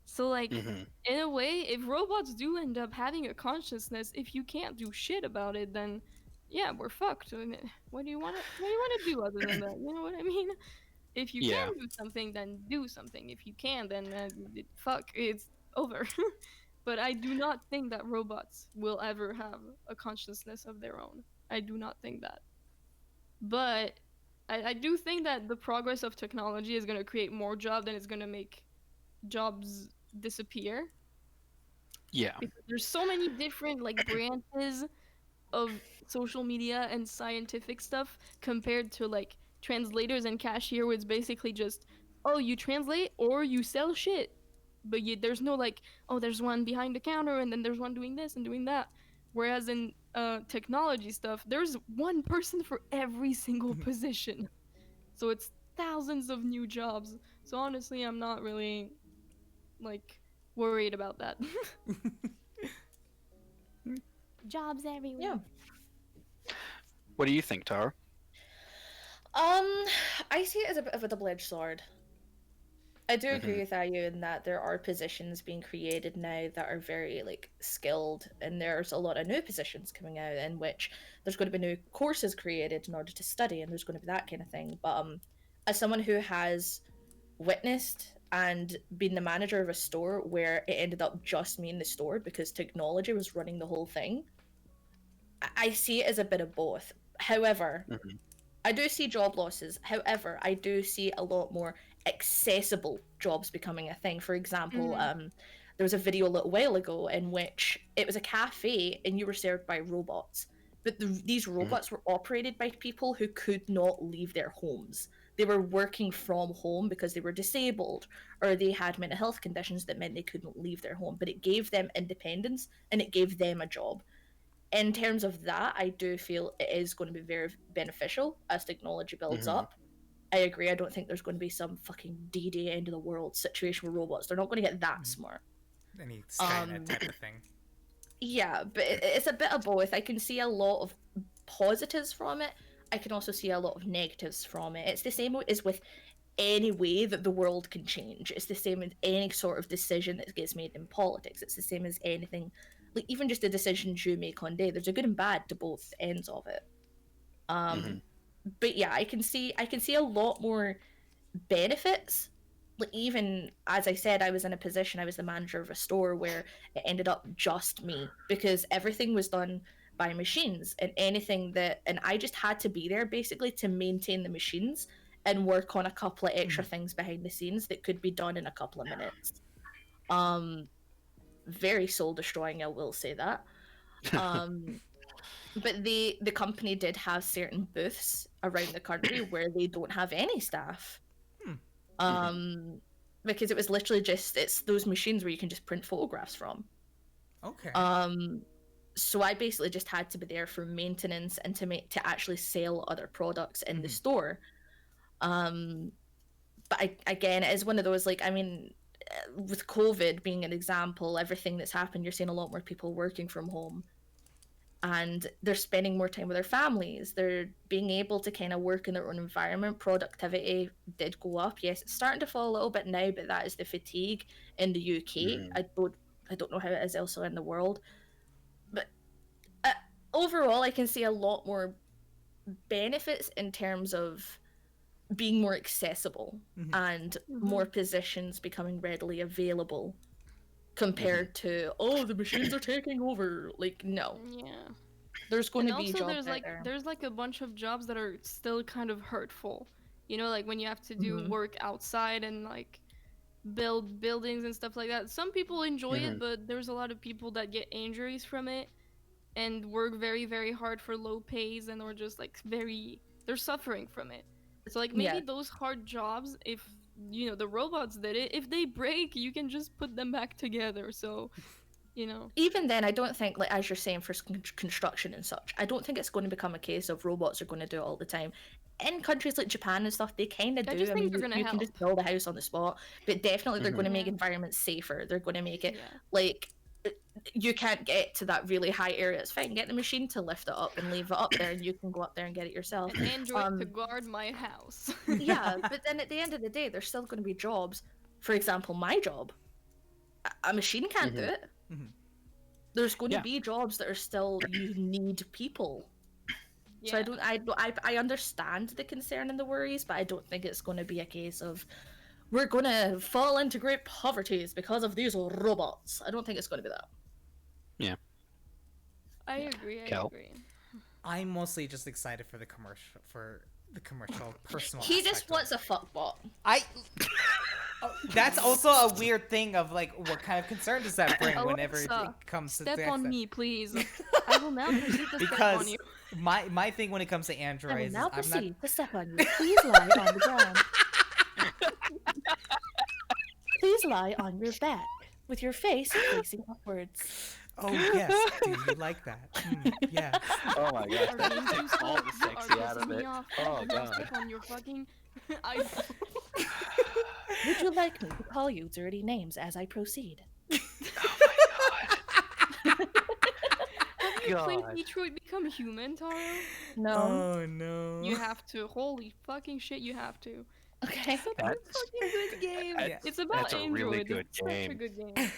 So, like, Hmm. in a way, if robots do end up having a consciousness, if you can't do shit about it, then yeah, we're fucked. I mean, what do you want to do other than that? You know what I mean? If you Yeah. can do something, then do something. If you can, then fuck, it's over. But I do not think that robots will ever have a consciousness of their own. I do not think that. But I do think that the progress of technology is going to create more jobs than it's going to make jobs disappear, Yeah. because there's so many different like branches of social media and scientific stuff compared to like translators and cashier, where it's basically just, oh, you translate or you sell shit, but there's no like, oh, there's one behind the counter and then there's one doing this and doing that. Whereas in technology stuff, there's one person for every single position, so it's thousands of new jobs. So honestly, I'm not really like worried about that. Jobs everywhere. Yeah. What do you think, Tara? Um, I see it as a bit of a double-edged sword. I do Hmm. agree with you in that there are positions being created now that are very like skilled, and there's a lot of new positions coming out in which there's going to be new courses created in order to study, and there's going to be that kind of thing. But as someone who has witnessed and been the manager of a store where it ended up just me in the store because technology was running the whole thing, I see it as a bit of both. However, Hmm. I do see job losses. However, I do see a lot more accessible jobs becoming a thing. For example, Mhm. there was a video a little while ago in which it was a cafe and you were served by robots. But these Hmm. robots were operated by people who could not leave their homes. They were working from home because they were disabled or they had mental health conditions that meant they couldn't leave their home. But it gave them independence and it gave them a job. In terms of that, I do feel it is going to be very beneficial as technology builds Hmm. up. I agree. I don't think there's going to be some fucking D-Day end of the world situation with robots. They're not going to get that smart. Any Skynet Um, type of thing. yeah, but it's a bit of both. I can see a lot of positives from it. I can also see a lot of negatives from it. It's the same as with any way that the world can change. It's the same as any sort of decision that gets made in politics. It's the same as anything, like even just the decisions you make on day. There's a good and bad to both ends of it. Hmm. Um, but yeah, I can see a lot more benefits. Like even as I said, I was in a position, I was the manager of a store where it ended up just me because everything was done by machines and anything that, and I just had to be there basically to maintain the machines and work on a couple of extra Mhm. things behind the scenes that could be done in a couple of minutes. Um, very soul destroying, I will say that. Um, but the company did have certain booths around the country where they don't have any staff. Hmm. Hmm. um because it was literally just, it's those machines where you can just print photographs from. Okay. um so I basically just had to be there for maintenance and to actually sell other products in the Mhm. store. But again, it is one of those, like, I mean, with COVID being an example, everything that's happened, you're seeing a lot more people working from home. and they're spending more time with their families. They're being able to kind of work in their own environment. Productivity did go up. Yes, it's starting to fall a little bit now, but that is the fatigue in the UK. Mhm. I don't know how it is elsewhere in the world, but uh, overall, I can see a lot more benefits in terms of being more accessible and more positions becoming readily available compared to the machines are taking over. Like, no, Yeah. there's going And to be also jobs out there. there's like a bunch of jobs that are still kind of hurtful. You know, like when you have to do Mhm. work outside and like build buildings and stuff like that. Some people enjoy it, but there's a lot of people that get injuries from it and work very, very hard for low pays and or just like they're suffering from it. So like maybe Yeah. those hard jobs, if you know the robots did it, if they break, you can just put them back together. So, you know. Even then, I don't think, like as you're saying, for construction and such, I don't think it's going to become a case of robots are going to do it all the time. In countries like Japan and stuff, they kind of I do. just I think mean, they're gonna you can help. just build a house on the spot, but definitely they're going to make Yeah. environments safer. They're going to make it Yeah. like you can't get to that really high area. It's fine. Get the machine to lift it up and leave it up there, and you can go up there and get it yourself. An android to guard my house. Yeah, but then at the end of the day, there's still going to be jobs. For example, my job, a machine can't do it. There's going to be jobs that are still you need people. Yeah. So I understand the concern and the worries, but I don't think it's going to be a case of we're going to fall into great poverty because of these robots. I don't think it's going to be that. Yeah. I agree. I Cal? agree. I'm mostly just excited for the commercial personal. He aspect just of wants it. a fuckbot. That's also a weird thing of like, what kind of concern does that bring whenever Alexa, it comes to Step that on stuff? me, please. I will now proceed to step Because on you. my thing when it comes to I will androids now is I'm not. proceed to step on you. Please lie on the ground. Please lie on your back with your face facing upwards. Oh yes, do you like that? Yeah. Oh my gosh, Are that you just takes too all slow? the You are sexy out pissing of me it. off. Oh I will now god. step on your fucking eyeball. Would you like me to call you dirty names as I proceed? Have you played God. Detroit Become Human, Taro? No. Oh no. You have to. Holy fucking shit, you have to. Okay. It's such a That's- fucking good game. Yeah. It's about That's a androids. really good It's such a game. good game.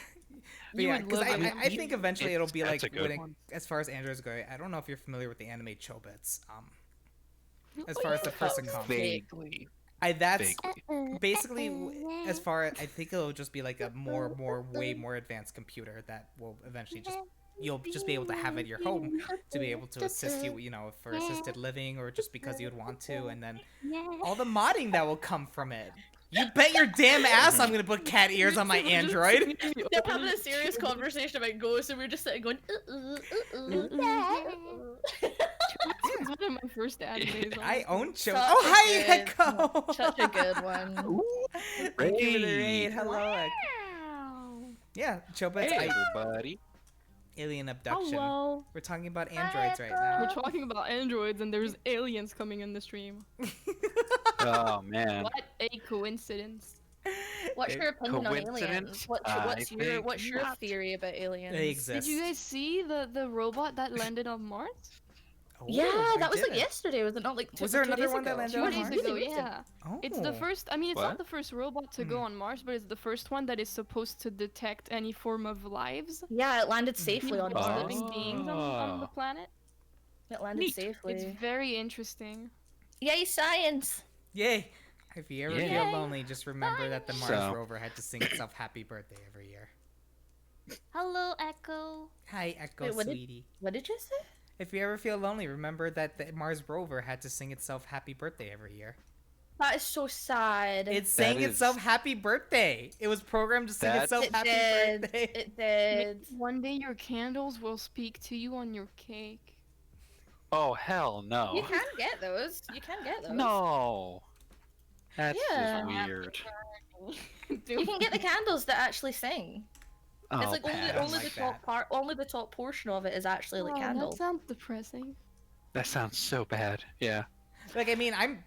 But You yeah, would because love it. I think eventually it'll be like That's a good when one. as far as androids go. I don't know if you're familiar with the anime Chobits. As Oh, far as yeah. the person comes, Vaguely. that's Vaguely. basically as far I think it'll just be like a way more advanced computer that will eventually you'll just be able to have at your home to be able to assist you, you know, for assisted living or just because you'd want to, and then all the modding that will come from it. You bet your damn ass I'm gonna put cat ears on my Android. They're having a serious conversation about ghosts, and we're just sitting going. This is one of my first animes. I own Cho. Such Oh a hi, good- Echo. Such a good one. Thank you for the Raid. raid. Hello. Echo. Yeah, Chobits. Hey everybody. Alien abduction. Hello. We're talking about androids right We're now. talking about androids and there's aliens coming in the stream. Oh man. What a coincidence. What's your opinion on aliens? Coincidence? What's your think what's your not. theory about aliens? They exist. Did you guys see the robot that landed on Mars? Oh, Yeah, I that was like didn't. yesterday, was it not? Like Was there 2 another days one that ago? landed 2 on days Mars? ago, Really recent. yeah. Oh. It's the first, I mean, it's What? not the first robot to go on Mars, but it's the first one that is supposed to detect any form of lives. Yeah, it landed safely on Meaning there's Mars. living beings on the Oh. planet. It landed Neat. safely. It's very interesting. Yay, science! Yay! If you ever Yay. feel lonely, just remember that the Mars So- rover had to sing itself happy birthday every year. Hello, Echo. Hi, Echo, Wait, what did- sweetie. What did you say? If you ever feel lonely, remember that the Mars rover had to sing itself happy birthday every year. That is so sad. It That sang is- itself happy birthday. It was programmed to sing That's- itself it happy did. birthday. It did. One day your candles will speak to you on your cake. Oh hell You no. can get those. You can get those. No. That's Yeah. just weird. You can get the candles that actually sing. Oh, It's like Pat. only like the top that. part, only the top portion of it is actually like Wow, that candles. sounds depressing. That sounds so bad. Yeah. Like, I mean, I'm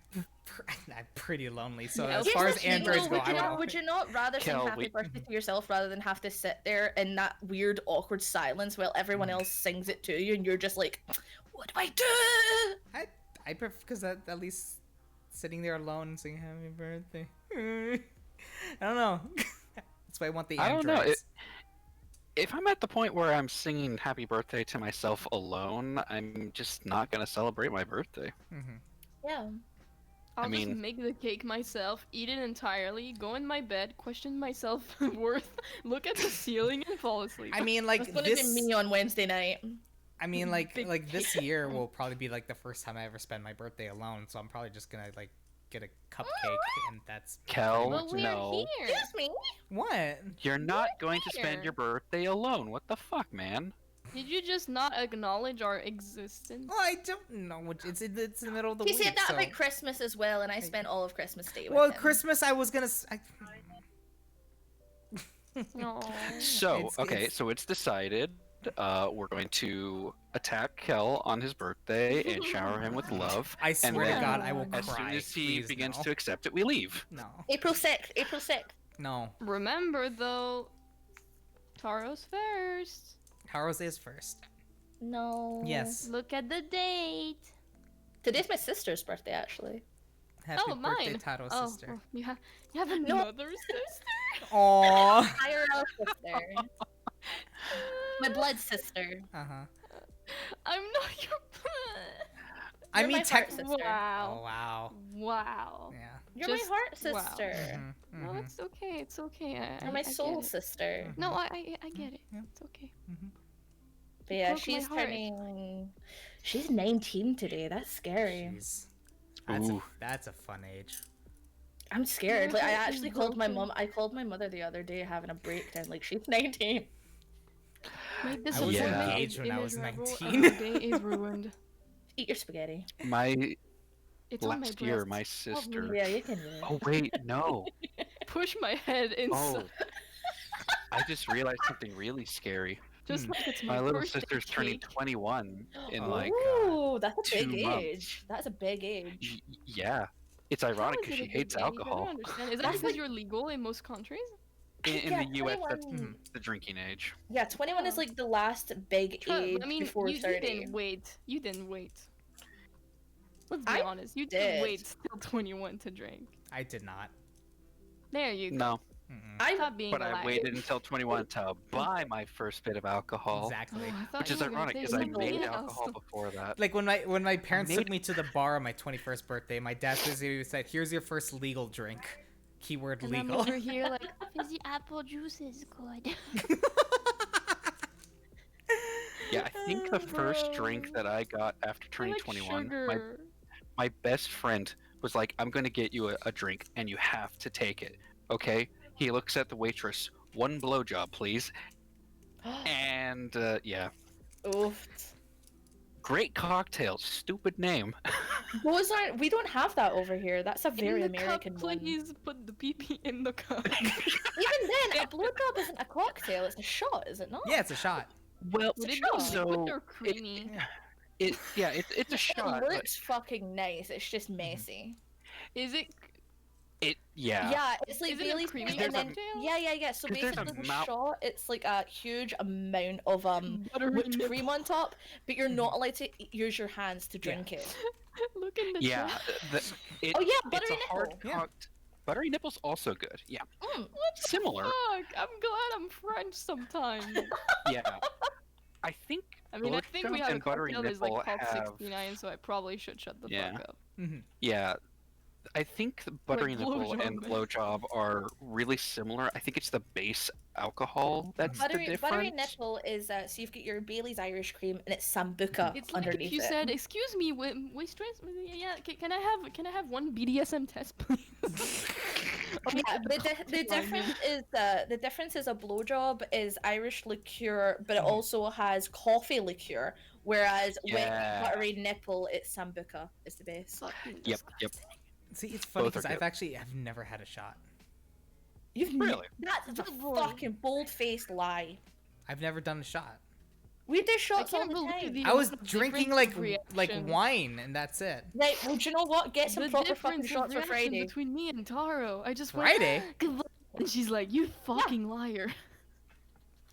pretty lonely, so Yeah, as here's far the as thing, androids though, go, I would. would you not rather sing Kel, happy birthday to yourself rather than have to sit there in that weird, awkward silence while everyone else sings it to you and you're just like, what do I do? I prefer, because at least sitting there alone and saying happy birthday. I don't know. That's why I want the I don't know. androids. If I'm at the point where I'm singing happy birthday to myself alone, I'm just not gonna celebrate my birthday. Yeah. I'll I just mean- make the cake myself, eat it entirely, go in my bed, question my self-worth, look at the ceiling, and fall asleep. I mean, like, That's gonna this. be me on Wednesday night. I mean, like Big this year will probably be like the first time I ever spend my birthday alone, so I'm probably just gonna like get a cupcake and that's Kel, But we're no. here. Excuse me. what. You're not going to spend here. your birthday alone. What the fuck, man? Did you just not acknowledge our existence? Well, I don't know. It's in the middle of the He week. said that so... about Christmas as well, and I spent all of Christmas Day with Well, him. Christmas, I was gonna. No. So, okay, so it's decided. We're going to attack Kel on his birthday and shower him with love. I swear then to God, I will As cry. soon as he Please, begins no. to accept it, we leave. No. April 6th. April 6th. No. Remember though, Taro's first. Taros is first. No. Yes. Look at the date. Today's my sister's birthday, actually. Happy Oh, birthday, mine. Taro's Oh, sister. well, you have another sister? Aww. IRL sister. My blood sister. Uh huh. I'm not your. I You're mean, my heart sister. Wow. Oh wow. Wow. Yeah. You're Just- my heart wow. sister. Mhm, No, mhm. it's okay. It's okay. You're my I soul get it. sister. No, I get it. Yeah. It's okay. But yeah, broke my she's heart. turning. She's 19 today. That's scary. Jeez. That's a, Ooh. that's a fun age. I'm scared. My Like I heart is actually called my broken. mom. I called my mother the other day having a breakdown. Like she's 19. My I was disappointment engaged is when I was immeasurable, 19. and the day is ruined. Eat your spaghetti. My It's on my last year, breast. my Help me. sister. Yeah, you can. Oh wait, no. Push my head inside. Oh, I just realized something really scary. Just like it's My my little birthday sister's turning cake. 21 in Oh. like Ooh, that's a big 2 months. age. That's a big age. yeah. It's How ironic is because it she a hates big age? I don't alcohol. understand. Is that That's because like- you're legal in most countries? In Yeah, the US, that's 21 the drinking age. Yeah, 21 is Oh. like the last big age I mean, before you 30. didn't wait. You didn't wait. Let's be I honest. You did. didn't wait till 21 to drink. I did not. There you go. No, Mm-mm. I Stop being but a I liar. waited until 21 to buy my first bit of alcohol. Exactly. Oh, I thought Which you is were gonna ironic say because I something made else. alcohol before that. Like when my parents took Maybe- me to the bar on my 21st birthday, my dad specifically said, "Here's your first legal drink." Keyword And I'm legal. over here like, Fizzy apple juice is good. Yeah, I think the first drink Bro. that I got after I turning like 21, sugar. my best friend was like, I'm going to get you a drink and you have to take it. Okay? He looks at the waitress, 1 blowjob, please. And yeah, Oof. great cocktail, stupid name. Those aren't. We don't have that over here. That's a very in the American cup, one. please put the pee in the cup. Even then, a blowjob isn't a cocktail. It's a shot, is it not? Yeah, it's a shot. Well, Would it sure. be So, liquid or creamy? it's a It shot. But looks fucking nice. It's just messy. Is it? Yeah, it's like Is it a Bailey's creamy and then cocktail? yeah. So 'Cause there's a basically, the mount- shot it's like a huge amount of Buttery whipped nipple. cream on top, but you're not allowed to use your hands to Yeah. drink it. Look in the Yeah, chat. it, Oh yeah, it's buttery a hard nipple. Yeah. cocked. Buttery nipple's also good. Yeah, Mm. What the similar. fuck? I'm glad I'm French sometimes. Yeah, I think. I mean, I think we blowjobs have a and buttery cocktail that's like nipple called have. 69, so I probably should shut the Yeah. fuck up. Mm-hmm. Yeah, I think the buttery nipple blowjob, and man. blowjob are really similar. I think it's the base alcohol that's the Buttery difference. nipple is so you've got your Bailey's Irish cream and it's sambuca It's like underneath if you it. said, "Excuse me, waitress, yeah, can I have one BDSM test, please?" Yeah, the difference is a blowjob is Irish liqueur, but it also has coffee liqueur. Whereas Yeah. with buttery nipple, it's sambuca. It's the best. Fucking Yep, yep. See, it's funny Both are because good. I've never had a shot. You've Really? That's a Good boy. fucking bold-faced lie. I've never done a shot. We do I shots all can't the believe time. the I was amount of drinking difference like of reaction. wine, and that's it. Right, well, do you know what? Get some The proper fucking difference of shots for reaction Friday. between me and Taro. I just Friday? went, "Goodbye," and she's like, "You fucking liar."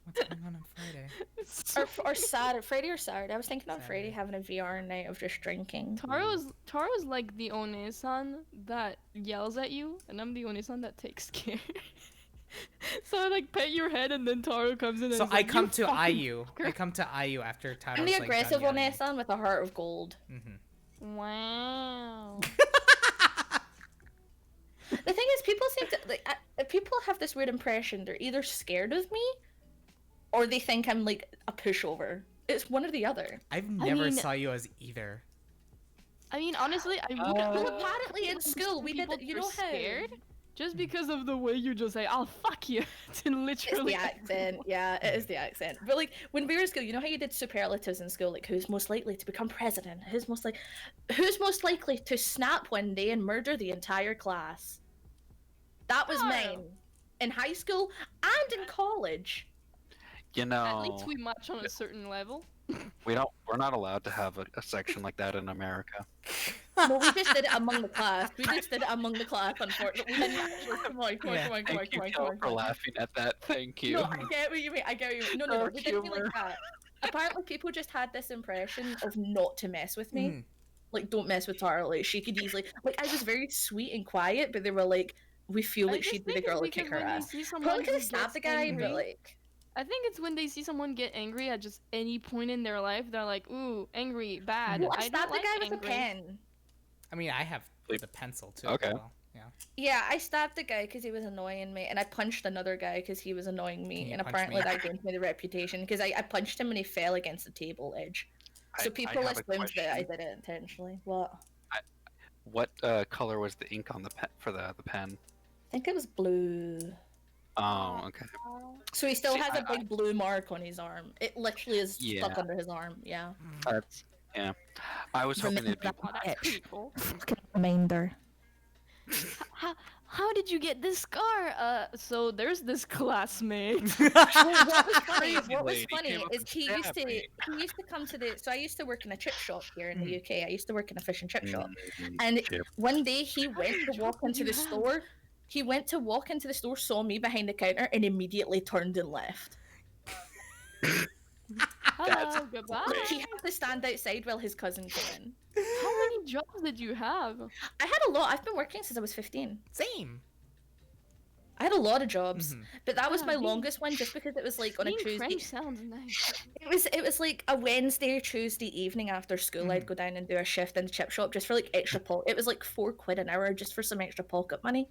What's going on Friday? It's so Or Saturday, Friday or Saturday. I was thinking on Friday Saturday. having a VR night of just drinking. Taro's like the one that yells at you, and I'm the one that takes care. So I like pet your head, and then Taro comes in. And So is I like, come "You to fucking IU. I fucker." come to IU after Taro's I'm the like, aggressive done one, yelling. Essan, with a heart of gold. Wow. The thing is, people seem to people have this weird impression they're either scared of me, or they think I'm like a pushover. It's one or the other. I've never mean- saw you as either. I mean, honestly, I would. Well, apparently in school we did. You know how scared just because of the way you just say, "I'll fuck you," to it's literally. the accent. Yeah, it is the accent. But like when we were in school, you know how you did superlatives in school, like who's most likely to become president, who's most likely to snap one day and murder the entire class. That was Oh. mine in high school and in college. You At least know, we match on a certain level. we're not allowed to have a section like that in America. No, we just did it among the class. Unfortunately. We didn't actually. Come on. Thank you, Kel, for laughing at that. Thank you. No, I get what you mean. No, Dark we didn't be humor. like that. Apparently, people just had this impression of not to mess with me. Mhm. Like, don't mess with Tara. Like, she could easily. Like, I was very sweet and quiet, but they were like, we feel I like just she'd be the think it's girl to kick because her when they ass. see someone Probably could who have stabbed gets the guy, angry- but like. I think it's when they see someone get angry at just any point in their life, they're like, "Ooh, angry, bad." Well, I I don't stabbed the like guy with a angry. pen. I mean, I have Sleep. the pencil too. Okay. As well. Yeah. Yeah, I stabbed the guy because he was annoying me, and I punched another guy because he was annoying Can me, you and punch apparently me? that gained me the reputation because I punched him and he fell against the table edge. So I people have a assumed that I question. did it intentionally. What? What color was the ink on the pen for the pen? I think it was blue. Oh, okay. So he still See, has a big blue mark on his arm. It literally is Yeah. stuck under his arm. Yeah. That's yeah. I was hoping it'd be. Oh, that's pretty cool. Reminder. How did you get this scar? So there's this classmate. What was funny, Crazy what was lady funny came up is and he used stabbed to me. come to the. So I used to work in a chip shop here in the UK. I used to work in a fish and chip shop. Mm, And chip. one day he went many to walk jobs into did the you have? store. He went to walk into the store, saw me behind the counter, and immediately turned and left. Hello, goodbye. great. He had to stand outside while his cousin came in. How many jobs did you have? I had a lot. I've been working since I was 15. Same. I had a lot of jobs, Mhm. but that was Yeah, my being- longest one just because it was like on a Being Tuesday. French sounds nice. It was like a Wednesday or Tuesday evening after school. I'd go down and do a shift in the chip shop just for like extra It was like £4 an hour just for some extra pocket money.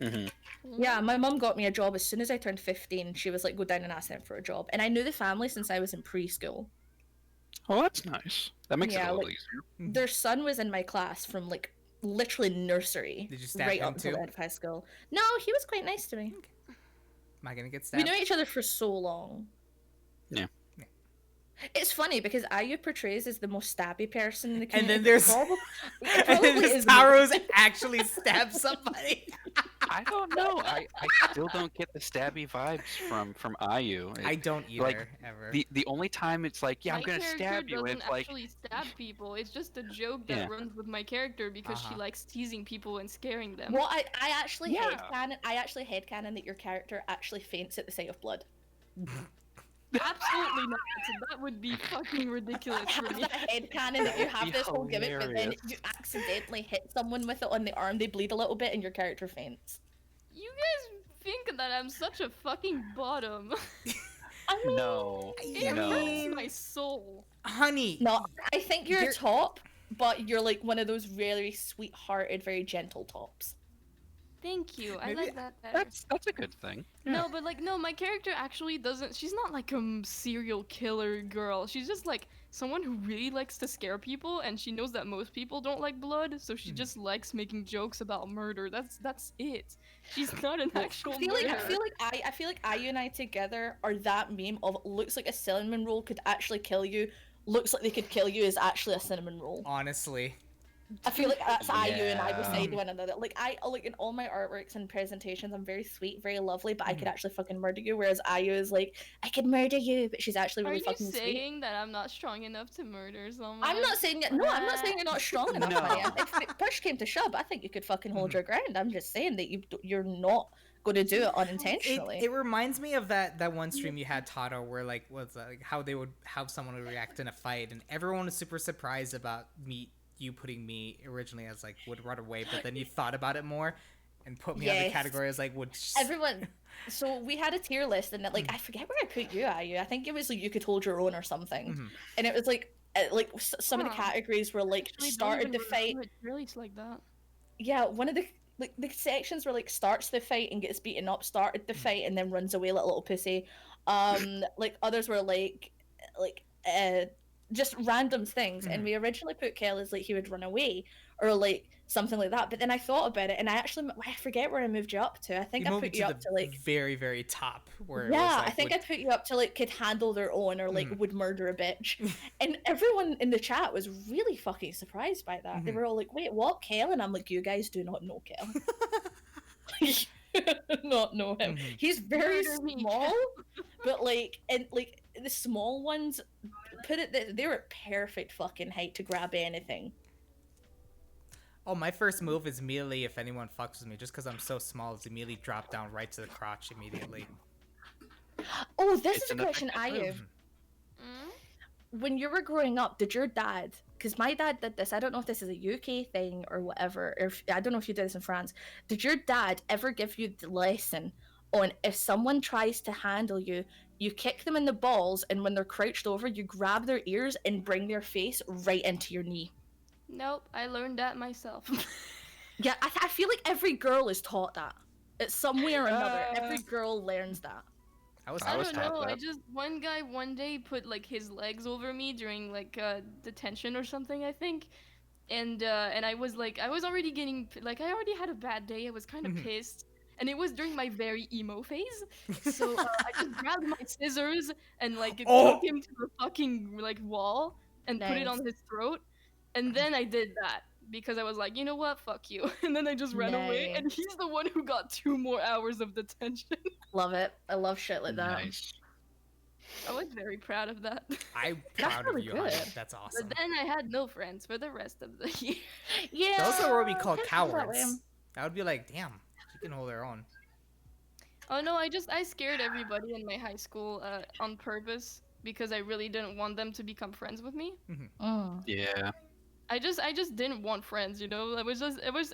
Mhm. Yeah, my mum got me a job as soon as I turned 15. She was like, go down and ask them for a job. And I knew the family since I was in preschool. Oh, that's nice. That makes Yeah, it a little like- easier. Their son was in my class from like literally nursery Did you stab right him up until too? the end of high school. No, he was quite nice to me. Am I gonna get We stabbed? knew each other for so long. Yeah. It's funny because Ayu portrays as the most stabby person in the community. And then there's Probably and probably then is Taro's actually stabbed somebody. I don't know. I still don't get the stabby vibes from Ayu. I don't either like, ever. The only time it's like, yeah, I'm My gonna character stab you, and doesn't it's like, actually stab people. It's just a joke that Yeah. runs with my character because she Uh-huh. likes teasing people and scaring them. Well, I actually Yeah. headcanon that your character actually faints at the sight of blood. Absolutely not. That would be fucking ridiculous I for have me. that headcanon that you That'd have be this whole gimmick, but then hilarious. you accidentally hit someone with it on the arm, they bleed a little bit, and your character faints. You guys think that I'm such a fucking bottom. I mean, no, It no. hurts my soul. Honey. no, I think you're You're- a top, but you're like one of those really sweet-hearted, very gentle tops. Thank you. I Maybe like that better. That's a good thing. No, but like, no, my character actually doesn't. She's not like a serial killer girl. She's just like someone who really likes to scare people, and she knows that most people don't like blood, so she just likes making jokes about murder. That's it. She's not an actual I feel murderer. like Ayu and I together are that meme of looks like a cinnamon roll could actually kill you, looks like they could kill you is actually a cinnamon roll. Honestly. I feel like that's IU and I beside Yeah. one another. Like like in all my artworks and presentations, I'm very sweet, very lovely, but I could actually fucking murder you. Whereas IU is like, I could murder you, but she's actually Are really you fucking sweet. saying that I'm not strong enough to murder someone? I'm not saying it. No, I'm not saying you're not strong enough, No. Maya. If push came to shove, I think you could fucking hold your ground. I'm just saying that you're not going to do it unintentionally. It reminds me of that one stream you had, Tato, where like how someone would react in a fight, and everyone was super surprised about you putting me originally as like would run away, but then you thought about it more and put me on the Yes. category as like would. Everyone. So we had a tier list, and like I forget where I put you, IU. I think it was like you could hold your own or something, and it was like some of the categories were like Actually, don't started even the fight. remember it. Really, it's like that. Yeah, one of the sections were like starts the fight and gets beaten up, started the fight and then runs away like a little pussy. Like others were like just random things, and we originally put Kel as like he would run away or like something like that. But then I thought about it, and I forget where I moved you up to. I think I put you up to like very, very top where it was, yeah, like, I think I put you up to like could handle their own or like would murder a bitch. And everyone in the chat was really fucking surprised by that. They were all like, wait, what, Kel? And I'm like, you guys do not know Kel. Not know him. He's very Murder me, small, but like the small ones they're at perfect fucking height to grab anything. Oh, my first move is immediately, if anyone fucks with me, just because I'm so small, is immediately drop down right to the crotch immediately. Oh, this It's is a an question I effective have. Mm? When you were growing up, did your dad, because my dad did this, I don't know if this is a UK thing or whatever, or if, I don't know if you did this in France, did your dad ever give you the lesson on if someone tries to handle you, you kick them in the balls, and when they're crouched over, you grab their ears and bring their face right into your knee? Nope, I learned that myself. Yeah, I feel like every girl is taught that. It's some way or another. Every girl learns that. I was I was don't taught know. that. I just one guy one day put like his legs over me during like detention or something, I think, and I was like, I was already getting like I already had a bad day. I was kind of pissed, and it was during my very emo phase. So I just grabbed my scissors and like took him to the fucking like wall and put it Nice. on his throat, and then I did that. Because I was like, you know what, fuck you. And then I just ran away, and Nice. he's the one who got 2 more hours of detention. Love it. I love shit like that. Nice. I was very proud of that. I'm That's proud really of you, good. Hyatt. That's awesome. But then I had no friends for the rest of the year. Yeah. Those are what we call I feel that way. cowards. That would be like, damn, she can hold her own. Oh no, I scared everybody in my high school on purpose because I really didn't want them to become friends with me. Mm. Yeah. I just didn't want friends, you know. I was I was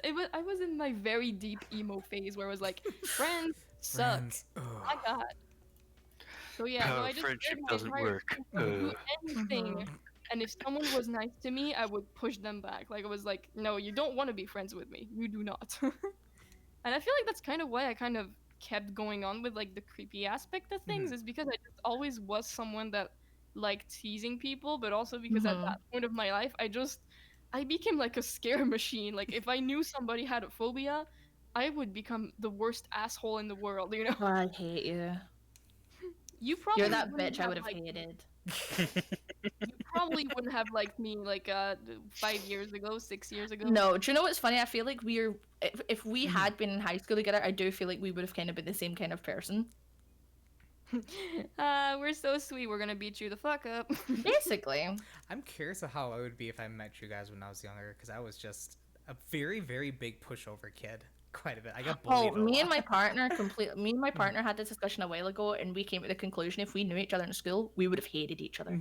in my very deep emo phase where I was like, friends suck. Friends. Ugh. My God. So yeah, no, Oh, I just friendship did my doesn't part work. to do Ugh. anything. And if someone was nice to me, I would push them back. Like I was like, no, you don't want to be friends with me. You do not. And I feel like that's kind of why I kind of kept going on with like the creepy aspect of things, is because I just always was someone that liked teasing people, but also because at that point of my life, I became like a scare machine. Like if I knew somebody had a phobia, I would become the worst asshole in the world, you know? Oh, I hate you. You probably You're that wouldn't bitch I would have liked me. hated. You probably wouldn't have liked me like 5 years ago, 6 years ago. No, do you know what's funny? I feel like if we had been in high school together, I do feel like we would have kind of been the same kind of person. We're so sweet. We're gonna beat you the fuck up. Basically. I'm curious of how I would be if I met you guys when I was younger, because I was just a very, very big pushover kid. Quite a bit. I got bullied. Oh, me and my partner had this discussion a while ago, and we came to the conclusion if we knew each other in school, we would have hated each other.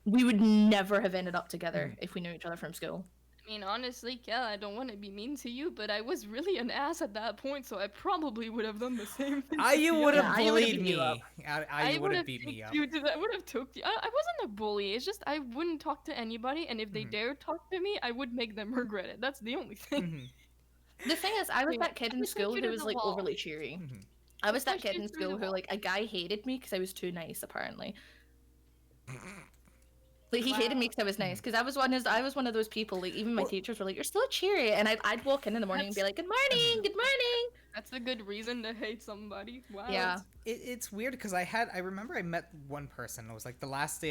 We would never have ended up together if we knew each other from school. I mean, honestly, Kel, I don't want to be mean to you, but I was really an ass at that point, so I probably would have done the same thing. You would have Yeah, I would've bullied beat you up. me. I would have beat me up. I would have took you. I wasn't a bully. It's just I wouldn't talk to anybody, and if they dared talk to me, I would make them regret it. That's the only thing. The thing is, I was that kid in I school took you who to was the like wall. overly cheery. I was that pushed kid you in through school the who wall. like a guy hated me because I was too nice apparently. Like he hated me because I was nice. Because I was one of those people. Like even my teachers were like, "You're still cheery," and I'd walk in the morning and be like, "Good morning, good morning." That's a good reason to hate somebody. Wow. Yeah. It's weird because I remember I met one person. It was like their last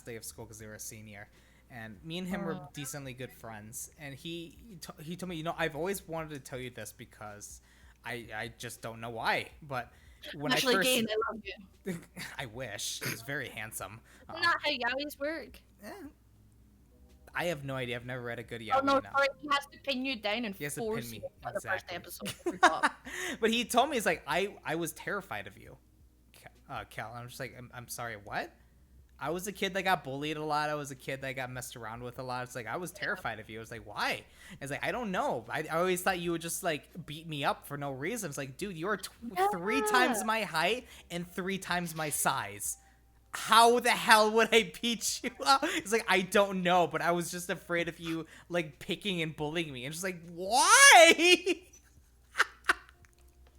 day of school because they were a senior, and me and him were decently good friends. And he told me, I've always wanted to tell you this because I just don't know why, but when Actually, I first, Gain, I love you. I wish he's very handsome. Isn't that how yaois work? I have no idea. I've never read a good yaoi. Oh no, No. sorry, he has to pin you down and He has to force pin me. you on the first Exactly. episode. I forgot. But he told me, it's like, I was terrified of you, Cal. And I'm just like, I'm sorry, what? I was a kid that got bullied a lot. I was a kid that got messed around with a lot. It's like, I was terrified of you. I was like, why? It's like, I don't know. I always thought you would just, like, beat me up for no reason. It's like, dude, you are 3 times my height and 3 times my size. How the hell would I beat you up? It's like, I don't know, but I was just afraid of you, like, picking and bullying me. And just like, why?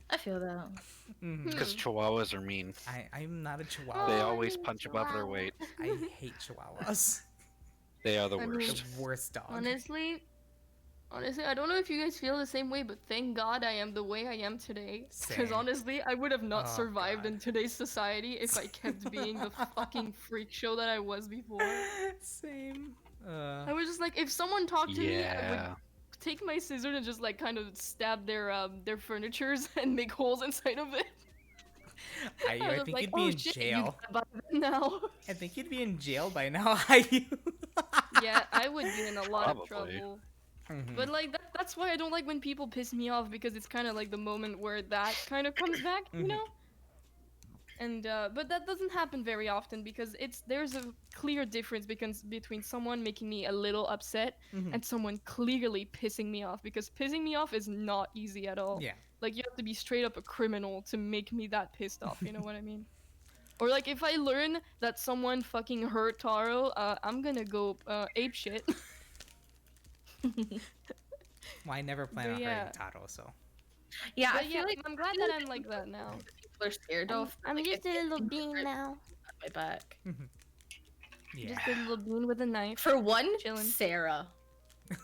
I feel that. Because Chihuahuas are mean. I'm not a chihuahua. They always punch above their weight. I hate chihuahuas. They are the I mean, worst. The worst dog. Honestly, I don't know if you guys feel the same way, but thank God I am the way I am today. Because Same. honestly, I would have not Oh, survived God. in today's society if I kept being the fucking freak show that I was before. Same. I was just like, if someone talked to me, I would Yeah. take my scissors and just like kind of stab their furnitures and make holes inside of it. I was think like, you'd be "Oh, in shit, you jail. got now. I think you'd be in jail by now. Are you? Yeah, I would be in a lot of Probably. trouble. Mhm. But like that's why I don't like when people piss me off, because it's kind of like the moment where that kind of comes back, you Mhm. know? And but that doesn't happen very often, because there's a clear difference between someone making me a little upset Mhm. and someone clearly pissing me off, because pissing me off is not easy at all. Yeah. Like, you have to be straight up a criminal to make me that pissed off, you know what I mean? Or like, if I learn that someone fucking hurt Taro, I'm gonna go ape shit. Well, I never plan But on yeah. hurting Taro, so. Yeah, I But feel yeah, like I'm glad that I'm like that now. people are scared of. I'm like, just if a little they bean hurt now. my back. Yeah. Just a little bean with a knife. For one, Chillin'. Sarah.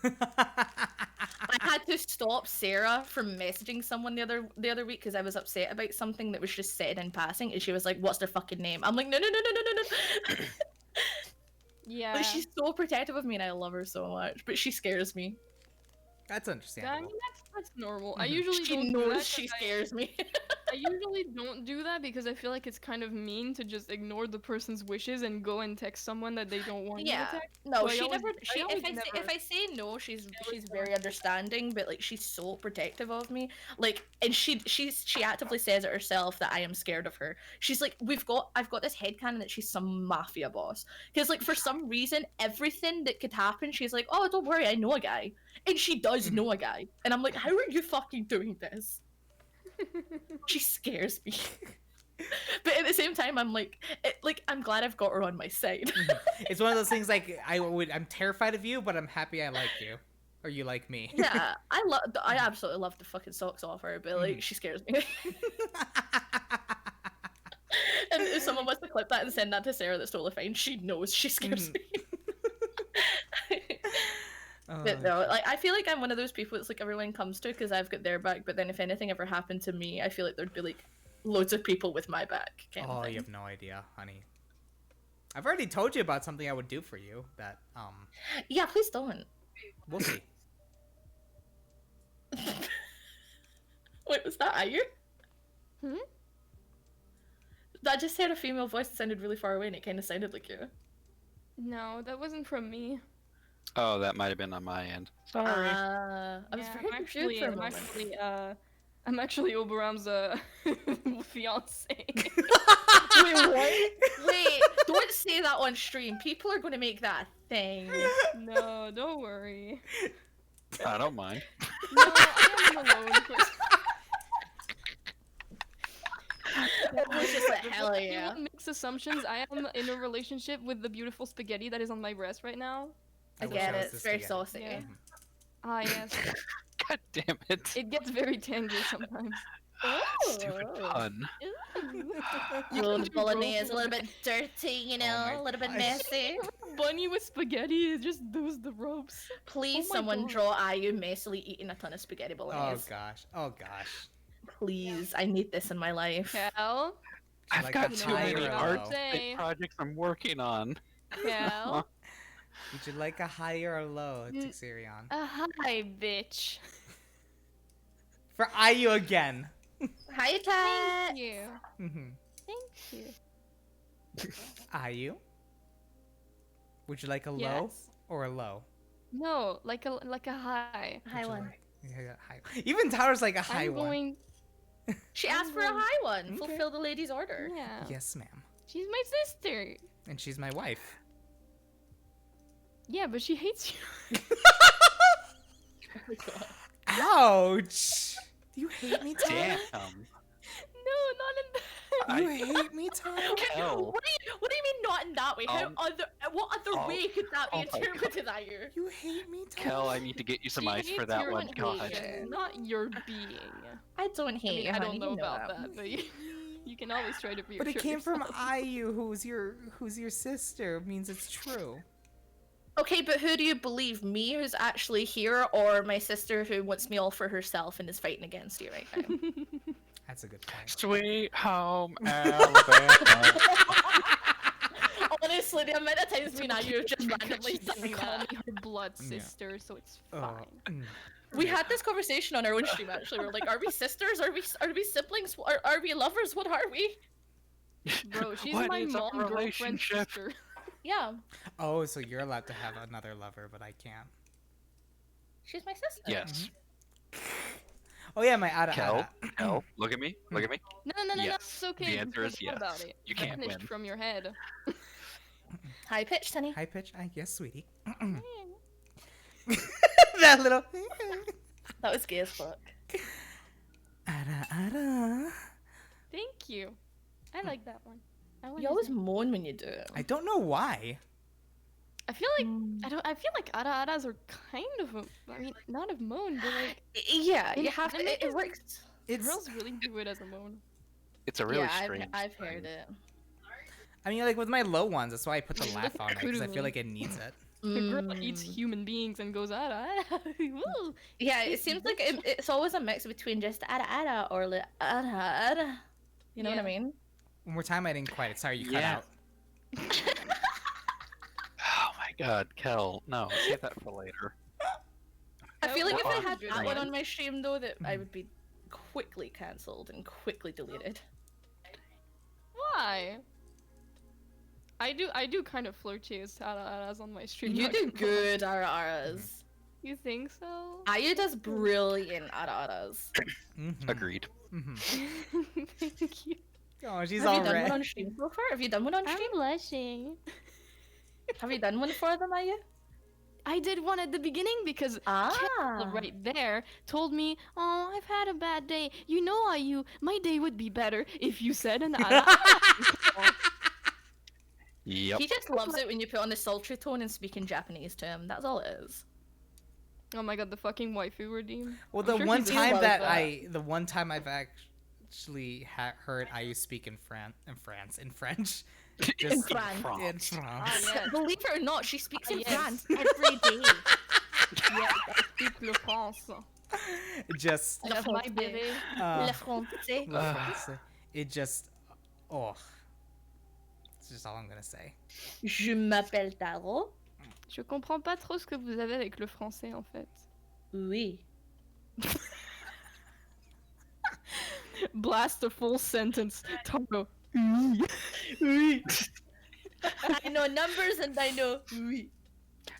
I had to stop Sarah from messaging someone the other week because I was upset about something that was just said in passing, and she was like, "What's their fucking name?" I'm like, "No, no, no, no, no, no, no." Yeah. Like, she's so protective of me, and I love her so much, but she scares me. That's I understandable. mean, that's normal. I Mhm. usually She don't do knows that she 'cause scares me. I usually don't do that because I feel like it's kind of mean to just ignore the person's wishes and go and text someone that they don't want you Yeah, to text. no, So I she always- never. I She always if I say, never- if I say no, she's always very understanding, but like she's so protective of me. Like, and she actively says it herself that I am scared of her. She's like, I've got this headcanon that she's some mafia boss, because like for some reason everything that could happen, she's like, "Oh, don't worry, I know a guy," and she does know a guy, and I'm like, "How are you fucking doing this?" She scares me. But at the same time, I'm like, I'm glad I've got her on my side. It's one of those things like I'm terrified of you, but I'm happy I like you, or you like me. Yeah, I absolutely love the fucking socks off her, but like she scares me. And if someone wants to clip that and send that to Sarah, that's totally fine. She knows she scares me. But no, like I feel like I'm one of those people that's like everyone comes to because I've got their back. But then if anything ever happened to me, I feel like there'd be like loads of people with my back. Kind of Oh, thing. you have no idea, honey. I've already told you about something I would do for you. That Yeah, please don't. we'll see. Wait, was that Ayu? Hmm? I just heard a female voice that sounded really far away, and it kind of sounded like you. No, that wasn't from me. Oh, that might have been on my end. Sorry. I was Yeah, very confused for a moment. I'm actually Oberon's fiance. Wait, what? Wait, don't say that on stream. People are going to make that a thing. No, don't worry. I don't mind. No, I am alone. Everyone's just like, hell yeah. Don't mix assumptions. I am in a relationship with the beautiful spaghetti that is on my breast right now. I wish get was it. this It's very together. saucy. Yeah. Ah, yes. God damn it. It gets very tender sometimes. Stupid pun. A little do bolognese, both. a little bit dirty, you know, my a little bit gosh. messy. Bunny with spaghetti is just those the ropes. Please, Oh my someone God. draw Ayu messily eating a ton of spaghetti Oh bolognese. gosh. Oh gosh. Please, I need this in my life. Cal, I've Like got a too many tire art say. projects I'm working on. Cal, Would you like a high or a low, Mm. Tixerion? Hi, bitch. For Ayu again. Hi, Tat. Thank you. Mm-hmm. Thank you. Ayu? Would you like a low Yes. or a low? No, like a high. Hi one. Yeah, high. Even Taro's like a high I'm one. going. She I'm asked for a going- high one. Okay. Fulfill the lady's order. Yeah. Yes, ma'am. She's my sister. And she's my wife. Yeah, but she hates you. Oh my god. Ouch! Do you hate me, Taro? Damn. No, not in that. You hate me, Taro? Kel. What do you mean not in that way? What other oh, way could that be oh my interpreted, Ayu? You hate me, Taro? Kel, I need to get you some She ice for hates that your one. God. intentions, not your being. I don't hate I mean, you, I honey. don't know you about that. that, but you can always try to reassure But it came from yourself. Ayu, who's your sister. Means it's true. Okay, but who do you believe? Me, who's actually here, or my sister who wants me all for herself and is fighting against you right now? That's a good point. Sweet home Alabama. Honestly, the amount of times me and Ayu have just randomly She doesn't sung call that. me her blood Yeah. sister, so it's Oh, fine. We had this conversation on our own stream actually. We're like, are we sisters? Are we siblings? Are we lovers? What are we? Bro, she's What my is our mom girlfriend relationship? sister. Yeah, Oh, so you're allowed to have another lover, but I can't. she's my sister. Yes. Oh yeah, my Ada Kel, Ada. Kel, look at me. Look at me. No, Yes. it's okay. The you answer is forgot about yes. it. You can't Vanished win. from your head. High pitched, honey. High pitch? Yes, sweetie. That little. That was gay as fuck. Ada Ada. Thank you. I like that one. I want You always moan when you do it. I don't know why. I feel like I feel like ara-aras are kind of a, I mean, not a moan, but like Yeah, In you have to. It animes, works. It's. girls really do it as a moan. It's a really Yeah, strange. I've thing. heard it. I mean, like with my low ones, that's why I put the laugh on it because I feel like it needs it. The girl eats human beings and goes ara. Woo. Yeah, it seems like it's always a mix between just ada ada or like ada ada. You know what I Yeah. mean? One more time, I didn't quite. Sorry, you cut Yeah. out. Oh my God, Kel, no, save that for later. I feel like if I Well, had good that one one. on my stream though, that I would be quickly cancelled and quickly deleted. Why? I do kind of flirtiest ara-aras on my stream. You not do gonna lie. good ara-aras. You think so? Ayu does brilliant ara-aras. Mhm, Agreed. mhm. Thank you. Oh, she's Have all you done red. one on stream so far? Have you done one on stream? I'm blushing. Have you done one for them, Ayu? I did one at the beginning because Ah. right there told me, "Oh, I've had a bad day. You know, my day would be better if you said an ara." Yep. He just loves it when you put on the sultry tone and speak in Japanese to him. That's all it is. Oh my god, the fucking waifu redeem. Well, I'm the sure one he's time love that that. the one time I've actually heard Ayu speak in French, just France. in France. Ah, yes. Believe it or not, she speaks in Yes. France every day. Yes, I speak le France. just I have my bébé. Le français. le français. It just, oh, it's just all I'm gonna say. Je m'appelle Taro. Je comprends pas trop ce que vous avez avec le français en fait. Oui. Blast a full sentence. Tango. Oui. I know numbers and I know oui. I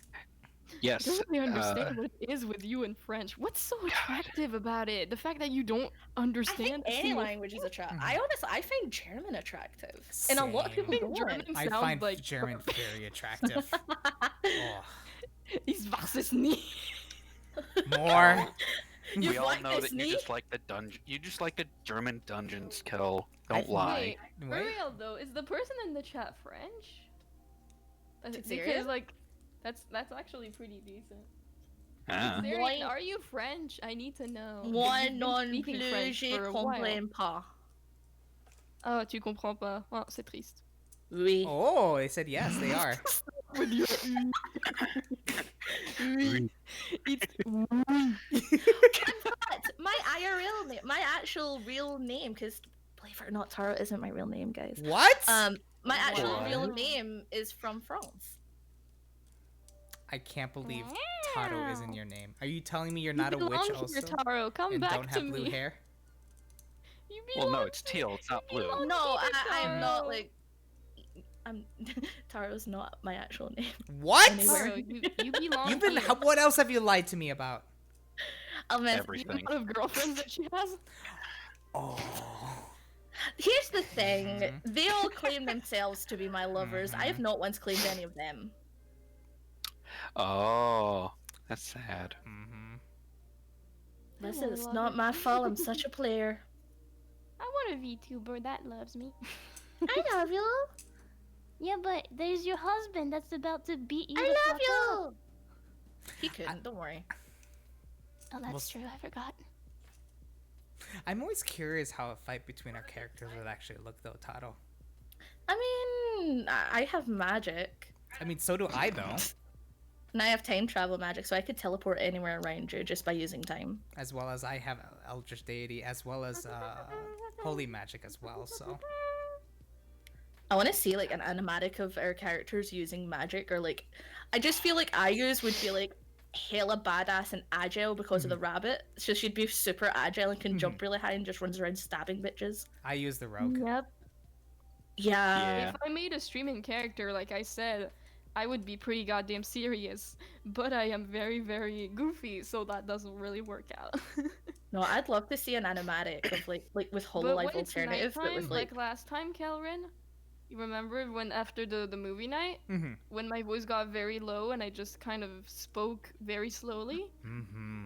Yes. don't really understand what it is with you in French. What's so attractive about it? The fact that you don't I understand think a any single language is attractive. Mhm. I find German attractive. And a lot of Same. people don't. German I sounds find like German very attractive. Oh, Ich weiß es nie. more. You We all like know this that you knee? just like the dungeon. You just like the German dungeons, Kel. I- Don't lie. Wait, for Wait. real though, is the person in the chat French? Serious? Because like, that's actually pretty decent. Ah. Serious, Moi- are you French? I need to know. Moi You've been non speaking plus, French je for a while. comprends pas. Oh, tu comprends pas. Oh, c'est triste. Oui. Oh, they said yes, they are. With your it's But my IRL name, my actual real name, because believe it or not, Taro isn't my real name, guys. What? My actual What? real name is from France. I can't believe Taro is in your name. Are you telling me you're You not a witch belong also? here, Taro. Come And back don't to have blue me. hair? You Well, no, belong it's to- teal. It's not you blue. belong No, here, I'm not Taro. like. I'm Taro's not my actual name. What? Anywhere. Taro, you belong You've been. here. What else have you lied to me about? I'll mess. The Everything. amount of girlfriends that she has. Oh. Here's the thing: they all claim themselves to be my lovers. I have not once claimed any of them. Oh, that's sad. This I is love not it. my fault. I'm such a player. I want a VTuber that loves me. I love you. Yeah, but there's your husband that's about to beat you. I the love fuck you. up. He couldn't. Don't worry. Oh, that's true. I forgot. I'm always curious how a fight between our characters would actually look, though, Taro. I mean, I have magic. I mean, so do I, though. And I have time travel magic, so I could teleport anywhere around you just by using time. As well as I have Eldritch Deity, as well as Holy Magic as well, so... I want to see like an animatic of our characters using magic, or like, I just feel like Ayu's would be like hella badass and agile because of the rabbit. So she'd be super agile and can jump really high and just runs around stabbing bitches. I use the Rogue. Yep. Yeah. If I made a streaming character, like I said, I would be pretty goddamn serious. But I am very, very goofy, so that doesn't really work out. No, I'd love to see an animatic of like with But Hololive when it's alternative, but nighttime, with like last time, Kelrin, you remember when after the movie night, Mm-hmm. when my voice got very low and I just kind of spoke very slowly? Mm-hmm.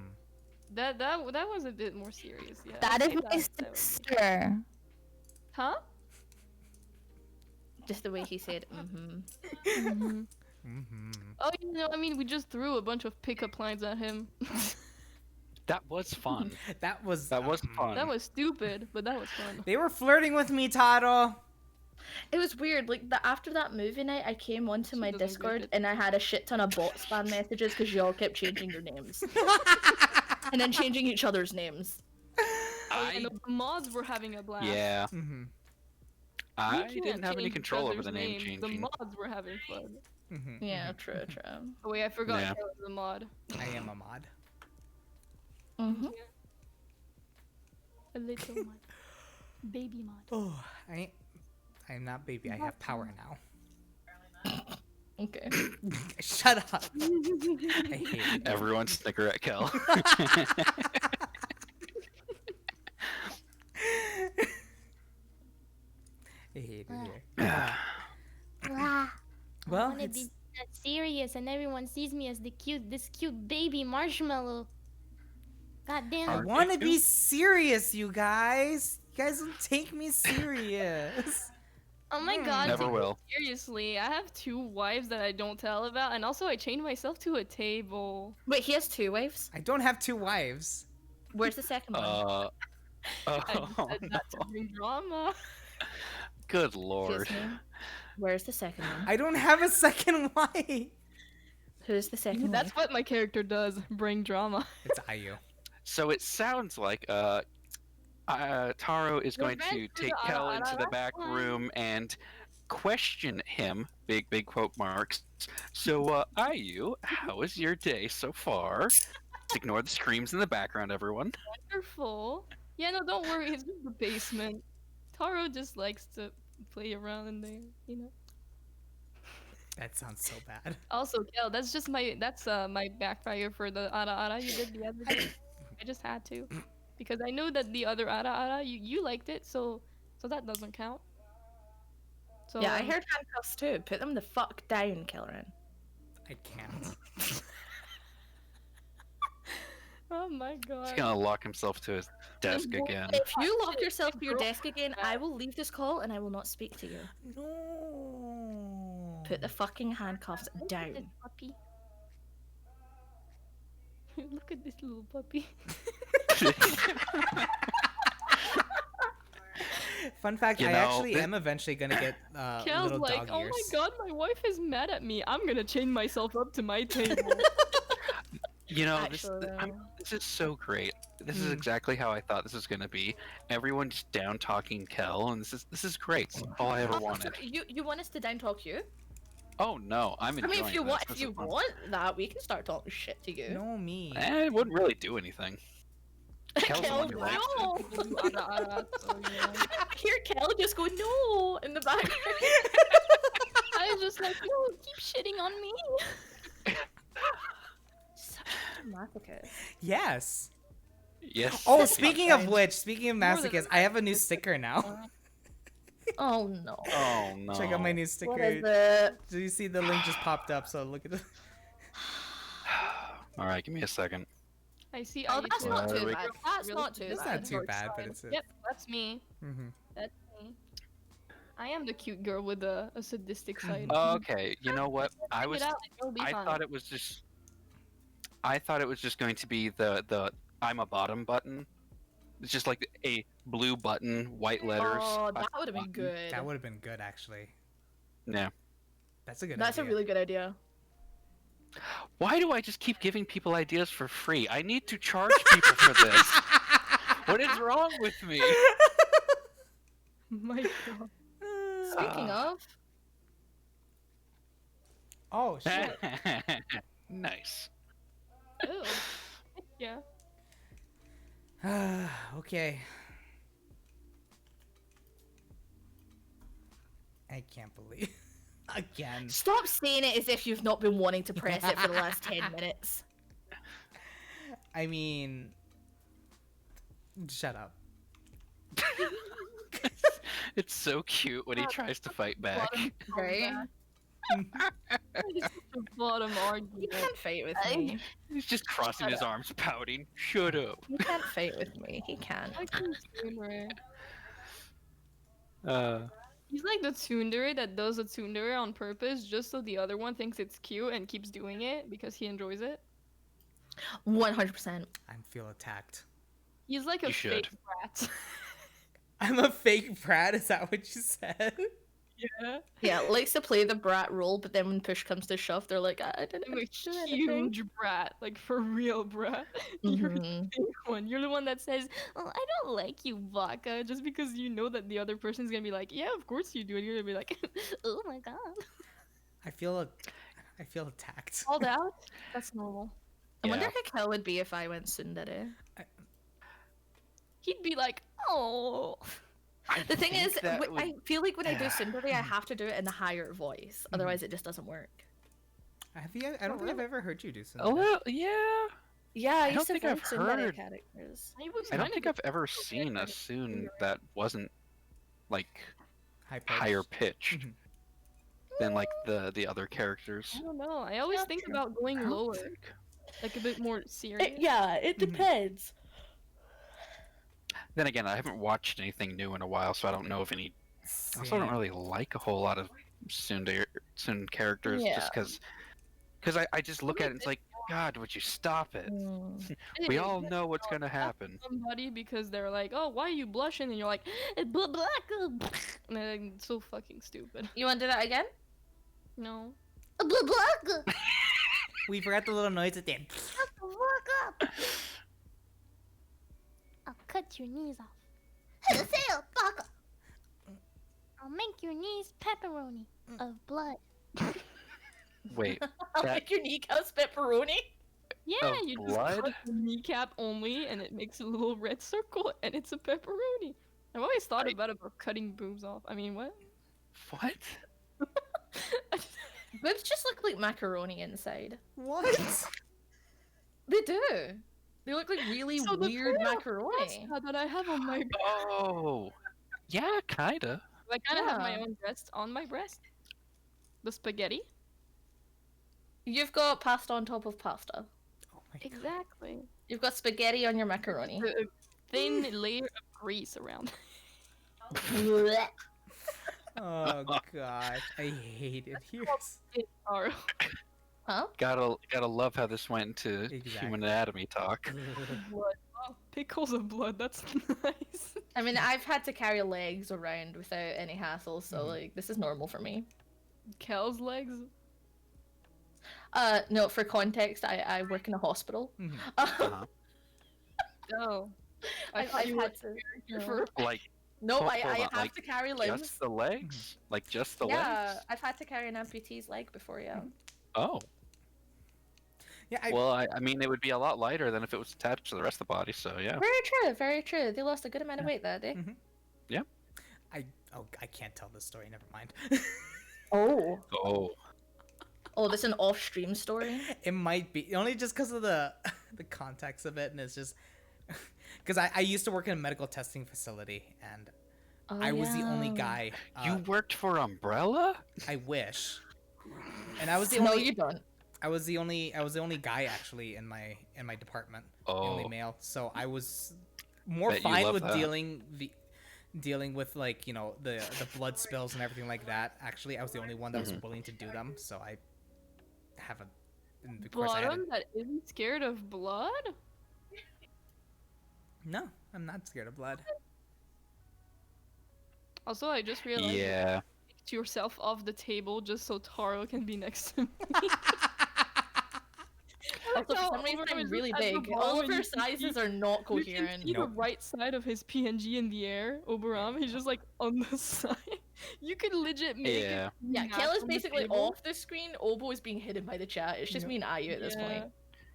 That was a bit more serious, yeah. That I'd is say my that was- sister. Huh? just the way he said, Mm-hmm. Oh, you know, I mean, we just threw a bunch of pickup lines at him. That was fun. That was fun. That was stupid, but that was fun. They were flirting with me, Taro. It was weird. Like after that movie night, I came onto my doesn't get Discord it. and I had a shit ton of bot spam messages because y'all kept changing your names and then changing each other's names. I know the mods were having a blast. Yeah, Mm-hmm. I We can't didn't have any change control over each the other's name names. changing. The mods were having fun. Mm-hmm. Yeah, true. Oh wait, I forgot Yeah. that was the mod. I am a mod. Mm-hmm. A little mod. Baby mod. Oh, I'm not baby. I have power now. Okay. Shut up. I hate it. Everyone snicker at Kel. I hate it here. Wow. Well, I wanna it's- be that serious, and everyone sees me as this cute baby marshmallow. God damn I it. Aren't want to you? be serious, you guys. You guys don't take me serious. Oh my god, Never take me will. seriously. I have 2 wives that I don't tell about, and also I chained myself to a table. Wait, he has 2 wives. I don't have 2 wives. Where's the second one? Oh, I just said no. that to bring drama. Good lord. Excuse me. Where's the second one? I don't have a second wife. Who's the second That's wife? what my character does, bring drama. It's Ayu. So it sounds like Taro is going ran to through take the Kel ara into the last back time. room and question him, big quote marks. So, Ayu, how is your day so far? Ignore the screams in the background, everyone. Wonderful. Yeah, no, don't worry, it's just the basement. Taro just likes to play around in there, you know? That sounds so bad. Also, Kel, that's my backfire for the ara you did the other day. I just had to. Because I know that the other ara you liked it, so that doesn't count. So Yeah, I heard handcuffs too. Put them the fuck down, Kellerin. I can't. Oh my He's god. gonna lock himself to his desk boy- again. If you lock yourself to your Girl- desk again, I will leave this call and I will not speak to you. No. Put the fucking handcuffs Look at down. this puppy. Look at this little puppy. Fun fact, You I know, actually thi- am eventually gonna get Kel's little like, dog oh ears. my god, my wife is mad at me. I'm gonna chain myself up to my table. You know, Actually, this is so great. This is Mm. exactly how I thought this was gonna be. Everyone just down talking Kel, and this is great. All I ever wanted. You want us to down talk you? Oh no, I'm I enjoying mean, if you this. want, This if is you fun. want that, we can start talking shit to you. No, me. It wouldn't really do anything. Kel's the one who Kel, likes it. no. People do ara ara, so, you know. I hear Kel just go no in the background. I was just like, No, keep shitting on me. Such a masochist. Yes. Yes. Oh, indeed. speaking of Fine. which, speaking of More than masochist, I have a new sticker now. Oh no. Oh no. Check out my new What sticker. is it? Do you see the link just popped up? So look at it. All right, give me a second. I see. Oh, I that's not Well, too we- bad. That's not too It's bad. not too bad, but it's a... Yep, that's me. Mhm. That's me. I am the cute girl with a sadistic side. Okay, you know what? Check it out, it'll be I fun. thought it was just. I thought it was just going to be the I'm a bottom button. It's just like a blue button, white letters. Oh, I'm that a would have been button. good. That would have been good, actually. Yeah. That's a good That's a idea. really good idea. Why do I just keep giving people ideas for free? I need to charge people for this. What is wrong with me? My God. Speaking of, Oh, shit. Nice. Ew. Yeah. Okay. I can't believe... Again. stop saying it as if you've not been wanting to press it for the last 10 minutes. I mean... Shut up. It's so cute when he tries to fight back. Right? It's the bottom You argument. can't fight with me. He's just crossing his arms, pouting. Shut up. You can't fight with me. He can't. Fucking tsundere. Uh, He's like the tsundere that does a tsundere on purpose just so the other one thinks it's cute and keeps doing it because he enjoys it. 100%. I feel attacked. He's like a You should. fake brat. I'm a fake brat, is that what you said? Yeah. Yeah, likes to play the brat role, but then when push comes to shove, they're like, I didn't I'm a do anything. huge brat, like for real brat. You're the Mhm. big one. You're the one that says, "Oh, I don't like you, Vodka," just because you know that the other person's gonna be like, "Yeah, of course you do," and you're gonna be like, "Oh my god." I feel attacked. Called out? That's normal. I wonder Yeah. how Kel would be if I went tsundere. He'd be like, "Oh." The thing think is, that I feel like when I do Yeah. tsundere, I have to do it in the higher voice. Otherwise, it just doesn't work. Have you? I don't think I've ever heard you do something. Oh, well, yeah. Yeah, I don't used to think I've voice tsundere heard- characters. I was I don't kind think of I've ever seen a Soon that wasn't like higher pitched Mhm. than like the other characters. I don't know. I always Yeah, think true. about going I don't lower, think. like a bit more serious. Yeah, it Mhm. depends. Then again, I haven't watched anything new in a while, so I don't know if any. I also don't Same. really like a whole lot of Soon characters, Yeah. just because I just look at it and it's like, God, would you stop it? Mm. We Hey, all know what's gonna happen. somebody because they're like, "Oh, why are you blushing?" And you're like, "Blah blah," and they're like, so fucking stupid. You want to do that again? No. Blah blah. We forgot the little noise at the end. Shut the fuck up. I'll cut your knees off. Say a fuck. I'll make your knees pepperoni of blood. Wait, I'll That- make your kneecaps pepperoni. Yeah, Of you blood? just cut the kneecap only, and it makes a little red circle, and it's a pepperoni. I've always thought about cutting boobs off. I mean, what? what? Boobs just look like macaroni inside. What? They do. They look like really So the weird pair of macaroni. Pasta that I have on my Oh, yeah, kinda. I kind of have my Yeah. own breast on my breast. The spaghetti. You've got pasta on top of pasta. Oh my god. Exactly. You've got spaghetti on your macaroni. A thin layer of grease around. Blech. Oh gosh, I hate it here. Or Huh? Gotta love how this went into Exactly. human anatomy talk. blood. Oh, pickles of blood. That's nice. I mean, I've had to carry legs around without any hassle, so Mhm. like this is normal for me. Cow's legs. No, for context, I work in a hospital. Mhm. Uh-huh. Oh. I've thought you had were to. for Like No, Hold I on, have like, to carry limbs. Just the legs? Like just the Yeah, legs? I've had to carry an amputee's leg before, yeah. Oh. Yeah, Well, I mean, it would be a lot lighter than if it was attached to the rest of the body. So yeah. Very true, very true. They lost a good amount of weight that day. I can't tell this story. Never mind. Oh. Oh. Oh, this is an off-stream story? It might be only just because of the the context of it, and it's just because I used to work in a medical testing facility, and Oh, I was the only yeah. guy. You worked for Umbrella? I wish, and I was the No, only. you don't. I was the only guy actually in my department. The only Oh. male, so I was more Bet you fine love with that. dealing with like the blood spills and everything like that. Actually, I was the only one that was willing to do them, so I have a. And of course I had Bottom that isn't scared of blood? No, I'm not scared of blood. Also, I just realized you Yeah. picked yourself off the table just so Taro can be next to me. Also, for No, some reason, Overarm I'm is really just at the big. bottom All of and her you can sizes see- are not You can coherent. see the Nope. right side of his PNG in the air, Oberam. He's just like on the side. You could legit make Yeah. it. Yeah, match Kella's on the basically table. off the screen. Obo is being hidden by the chat. It's just Yep. me and Ayu at this point.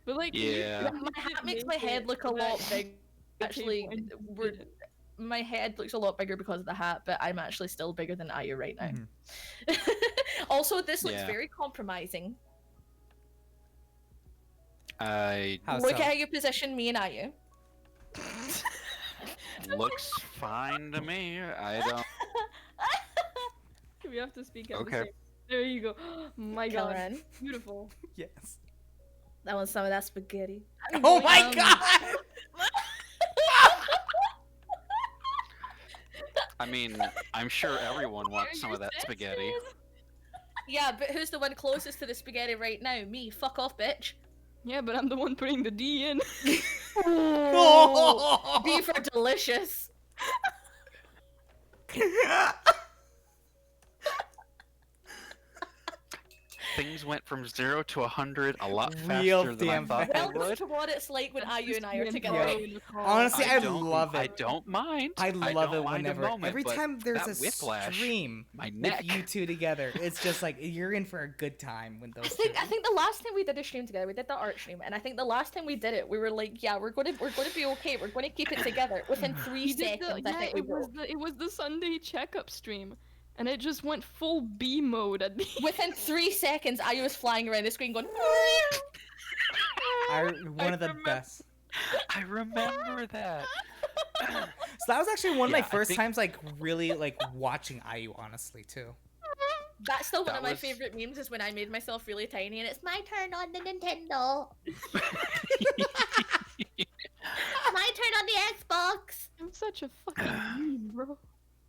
But like, Yeah. My hat makes my head look a lot big. Actually, my head looks a lot bigger because of the hat, but I'm actually still bigger than Ayu right now. Also, this looks Yeah. very compromising. I How Look so? at how you position me and Ayu. looks fine to me. I don't. We have to speak at Okay. the same. There you go. My God, Kellen, beautiful. Yes. that was some of that spaghetti. Oh my Um, god! I mean, I'm sure everyone wants some of that spaghetti. Yeah, but who's the one closest to the spaghetti right now? Me. Fuck off, bitch. Yeah, but I'm the one putting the D in. Beef are delicious. Things went from 0 to 100 a lot Real faster than I damn thought they Welcome would. to what it's like when Ayu and I are Just together. me and Taro in the car. Honestly, I don't- love I it. don't mind. I love don't it mind a whenever moment, every but time there's that a whiplash, stream my with neck. you two together. It's just like you're in for a good time when those I two. think the last time we did a stream together, we did the art stream, and I think the last time we did it, we were like, yeah, we're gonna be okay. We're gonna keep it together. Within 3 He did seconds, the, I yeah, think we it was broke. it was the Sunday checkup stream, and it just went full B mode at the. Within 3 seconds, Ayu was flying around the screen going. One of the remember- best. I remember that. So that was actually one of my Yeah, I first think- times like really like watching IU honestly too. That's still one That of my was- favorite memes is when I made myself really tiny and it's my turn on the Nintendo. My turn on the Xbox. I'm such a fucking meme, bro.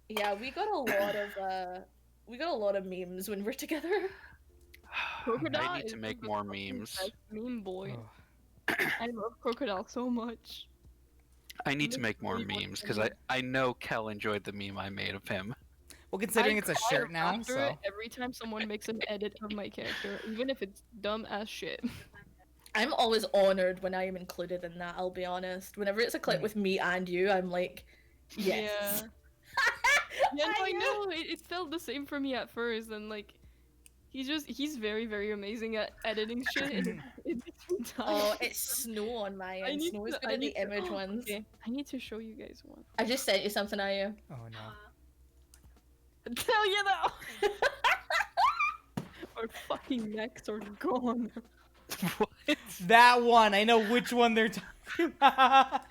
Yeah, we got a lot of memes when we're together. Crocodile I need is to make the more fucking memes. best meme boy. Oh. I love Crocodile so much. I need to Looks make more really good memes to because me. I know Kel enjoyed the meme I made of him. Well, considering I it's a cry shirt now, after so it every time someone makes an edit of my character, even if it's dumb as shit. I'm always honored when I am included in that, I'll be honest. Whenever it's a clip with me and you, I'm like, yes. Yeah, no, I know. It felt the same for me at first, and like, he's very, very amazing at editing shit. And it makes me tired. Oh, it's Snow on my end. Snow is good at the image ones. Okay, I need to show you guys one. I just sent you something, Ayu. oh no. Tell you now. Our fucking necks are gone. What? That one, I know which one they're talking about.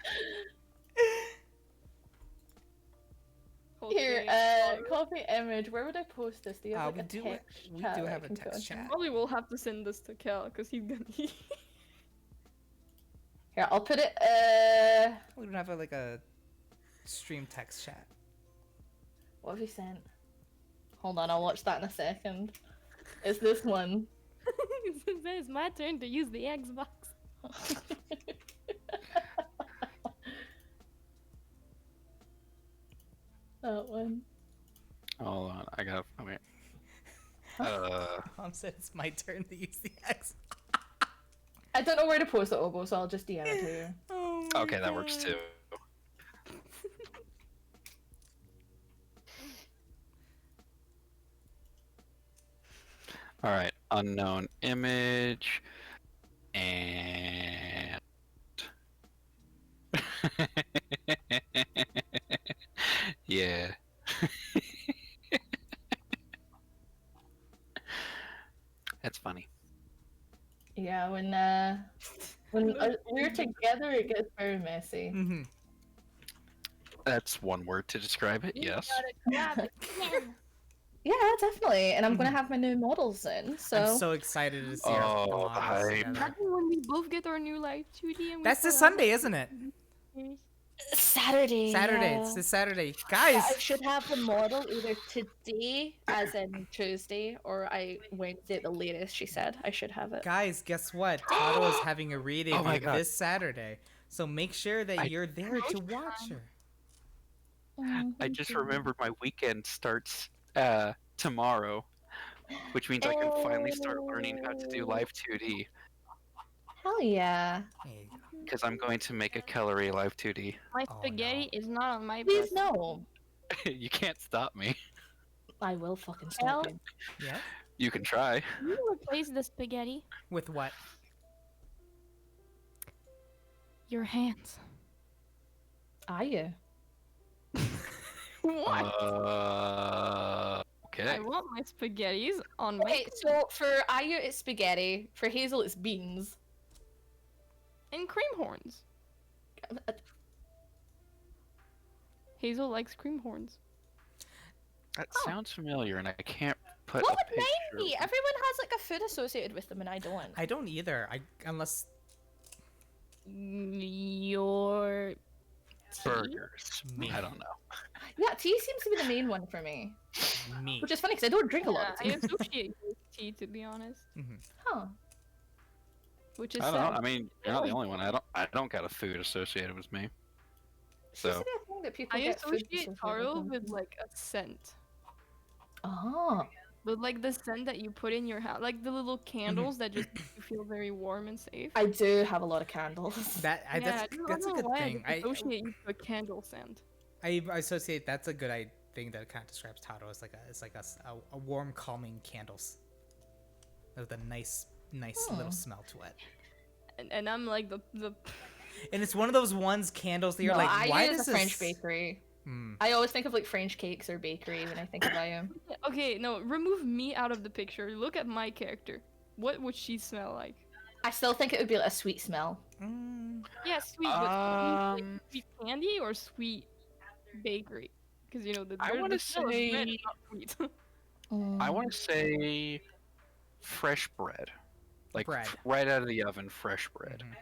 Here, Okay, copy image. Where would I post this? Do you have we like a do text we chat do that I have a can go text into? chat. Probably will have to send this to Cal because he's gonna. Here, I'll put it. We don't have like a stream text chat. What have you sent? Hold on, I'll watch that in a second. It's this one. It's my turn to use the Xbox. That one. Hold on, I gotta. Okay. Mom said it's my turn to use the X. I don't know where to post it, Obo, so I'll just DM it to you. Oh my Okay, that works God. too. All right, unknown image and yeah. That's funny. Yeah, when we're together, it gets very messy. Mm-hmm. That's one word to describe it. You Yes. gotta grab it. Man. Yeah, definitely. And I'm gonna have my new models in. So I'm so excited to see our Oh, models hype. together. Imagine when we both get our new live 2D and we That's put this out, Sunday, like, isn't it? videos. Saturday. Saturday. Yeah. It's this Saturday. I Guys, should have the model either today, as in Tuesday, or Wednesday at the latest. She said I should have it. guess what? Taro is having a Oh my re-debut God. this Saturday. So make sure that you're there to watch her. I just remembered my weekend starts tomorrow, which means I can finally start learning how to do live 2D Hell yeah! There you go. because I'm going to make a Calorie live 2D. My Oh, spaghetti no. is not on my Please breast. no. You can't stop me. I will fucking Well- stop you. Yeah? You can try. Can you replace the spaghetti? With what? Your hands. Are you? What? Okay. I want my spaghettis on my. Okay, so for Ayu it's spaghetti. For Hazel it's beans. And cream horns. Hazel likes cream horns. That Oh. sounds familiar, and I can't put What a would picture. mine be? Everyone has like a food associated with them, and I don't. I don't either. Unless Your tea? Burgers. Me. I don't know. Yeah, tea seems to be the main one for me, me. which is funny because I don't drink a lot Yeah, of I tea. associate with tea, to be honest. Huh. Which is I don't know. sad. I mean, you're not the only one. I don't got a food associated with me. Seems So to be a thing that people I get food associate associated taro them. with like a scent. Oh. But like the scent that you put in your house, like the little candles that just make you feel very warm and safe. I do have a lot of candles. That I that's don't a know good why thing. I just associate you to a candle scent. I associate that's a good thing that kind of describes Taro. It's like a warm, calming candles with a nice little smell to it. And I'm like the And it's one of those candles that you're No, like, I why use does a French this? bakery. Hmm. I always think of like French cakes or bakery when I think of IM. Okay, no, remove me out of the picture. Look at my character. What would she smell like? I still think it would be like a sweet smell. Mm. Yeah, sweet, but sweet, like, sweet candy or sweet bakery? Because you know I the wanna smell of bread say- is not sweet. I want to say fresh bread, like Bread. right out of the oven, fresh bread. Mhm.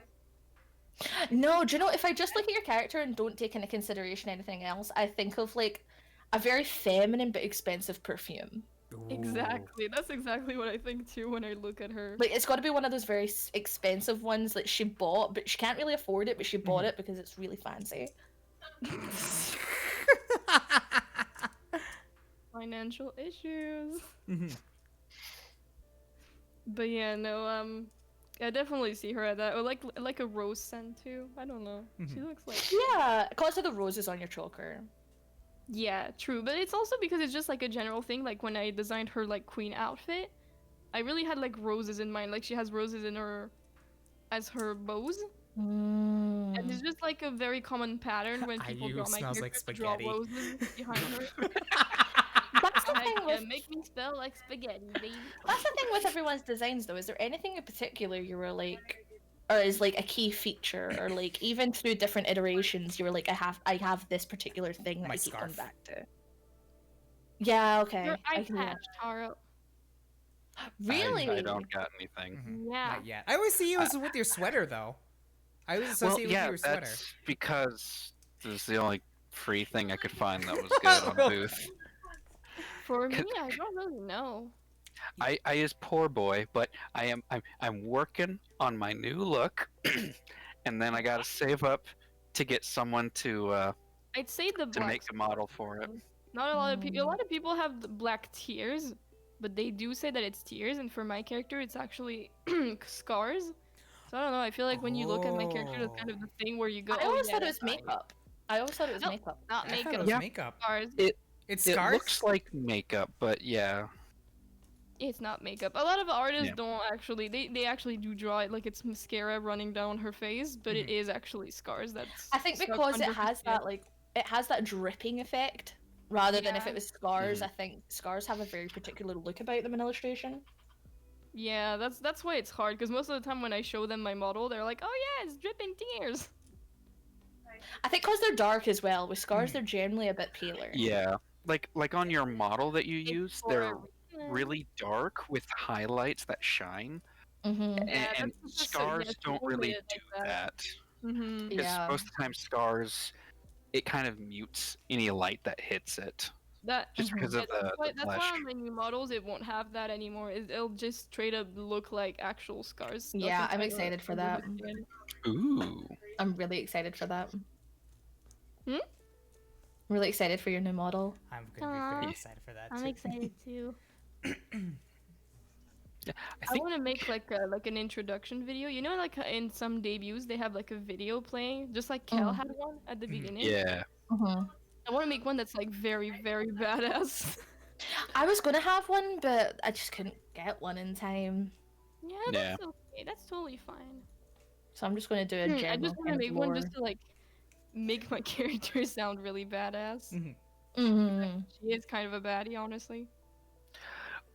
No, do you know, if I just look at your character and don't take into consideration anything else, I think of like a very feminine but expensive perfume. Ooh. Exactly. That's exactly what I think too when I look at her. Like it's got to be one of those very expensive ones that she bought, but she can't really afford it, but she bought it because it's really fancy. Financial issues. Mhm. But yeah, no, I definitely see her at that. Or like a rose scent too. I don't know. She looks like Yeah, cause of the roses on your choker. yeah, true. But it's also because it's just like a general thing. Like when I designed her like queen outfit, I really had like roses in mind. Like she has roses in her as her bows. And it's just like a very common pattern when people Ayu draw my smells like character to draw spaghetti. roses behind her. That's the Like, thing yeah, with make me smell like spaghetti, baby. that's the thing with everyone's designs though. Is there anything in particular you were like, or is like a key feature, or like even through different iterations, you were like, I have this particular thing that My I keep coming scarf. back to. Yeah. Okay. Your eye I can do that. patch, Taro. Really? I don't got anything. Mhm. Yeah. Not yet. I always see you as with your sweater though. I always Well, associate yeah, with your sweater. that's because this is the only free thing I could find that was good on Booth. For me, I don't really know. I is poor boy, but I'm working on my new look, and then I gotta save up to get someone to I'd say the black. make a model for it. Not a lot of people. A lot of people have the black tears, but they do say that it's tears, and for my character, it's actually scars. So I don't know. I feel like when you look at my character, that's kind of the thing where you go. I oh, always yeah, thought it was that's not makeup. I always thought it was No. makeup. Not I thought it makeup. was Yeah. makeup. Scars. It's It scars. looks like makeup, but yeah. It's not makeup. A lot of artists Yeah. don't actually. They actually do draw it like it's mascara running down her face, but it is actually scars. That's. I think stuck because it under her has skin. that it has that dripping effect rather than if Yeah. it was scars. Mhm. I think scars have a very particular look about them in illustration. Yeah, that's why it's hard. Because most of the time when I show them my model, they're like, "Oh yeah, it's dripping tears." I think because they're dark as well. With scars, they're generally a bit paler. Yeah. Like on your model that you It's use, for they're a reason. really dark with highlights that shine. Mm-hmm. Yeah, And that's just scars yeah, don't people made really it do like that. Mm-hmm. Because Yeah. most of the time scars, it kind of mutes any light that hits it. That Just because yeah, of the that's why flesh. on my new models it won't have that anymore. It'll just straight up look like actual scars. stuck Yeah, I'm inside excited for under that. the skin. Ooh. I'm really excited for that. Hmm? I'm really excited for your new model. I'm gonna be very Aw. excited for that I'm too. excited too. I I think want to make like an introduction video. You know, like in some debuts they have like a video playing, just like Kel Mm. had one at the Mhm. beginning. yeah. Mm-hmm. I want to make one that's like very very badass. I was gonna have one, but I just couldn't get one in time. Yeah, Yeah. that's okay. That's totally fine. So I'm just gonna do a I general just want to kind of make one lore. just to like make my character sound really badass. Mhm. Mm-hmm. She is kind of a baddie, honestly.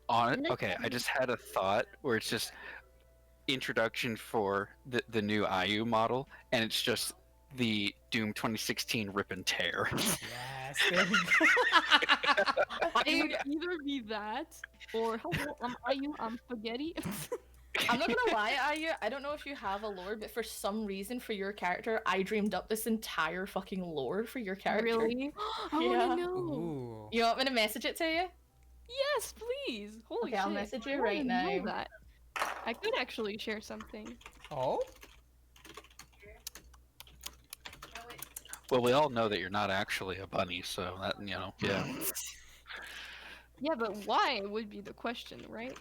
Okay, I just had a thought where it's just introduction for the new IU model, and it's just the Doom 2016 rip and tear. Yes, there we go. It would either be that or hello, I'm spaghetti. I'm not gonna lie, Aya. I don't know if you have a lore, but for some reason, for your character, I dreamed up this entire fucking lore for your character. Really? I Yeah. want to know. Ooh. You want me to message it to you? Yes, please. Holy Okay, shit. I'll message you I wanna right know now. that. I could actually share something. Oh? Well, we all know that you're not actually a bunny, so that yeah. Yeah, but why would be the question, right?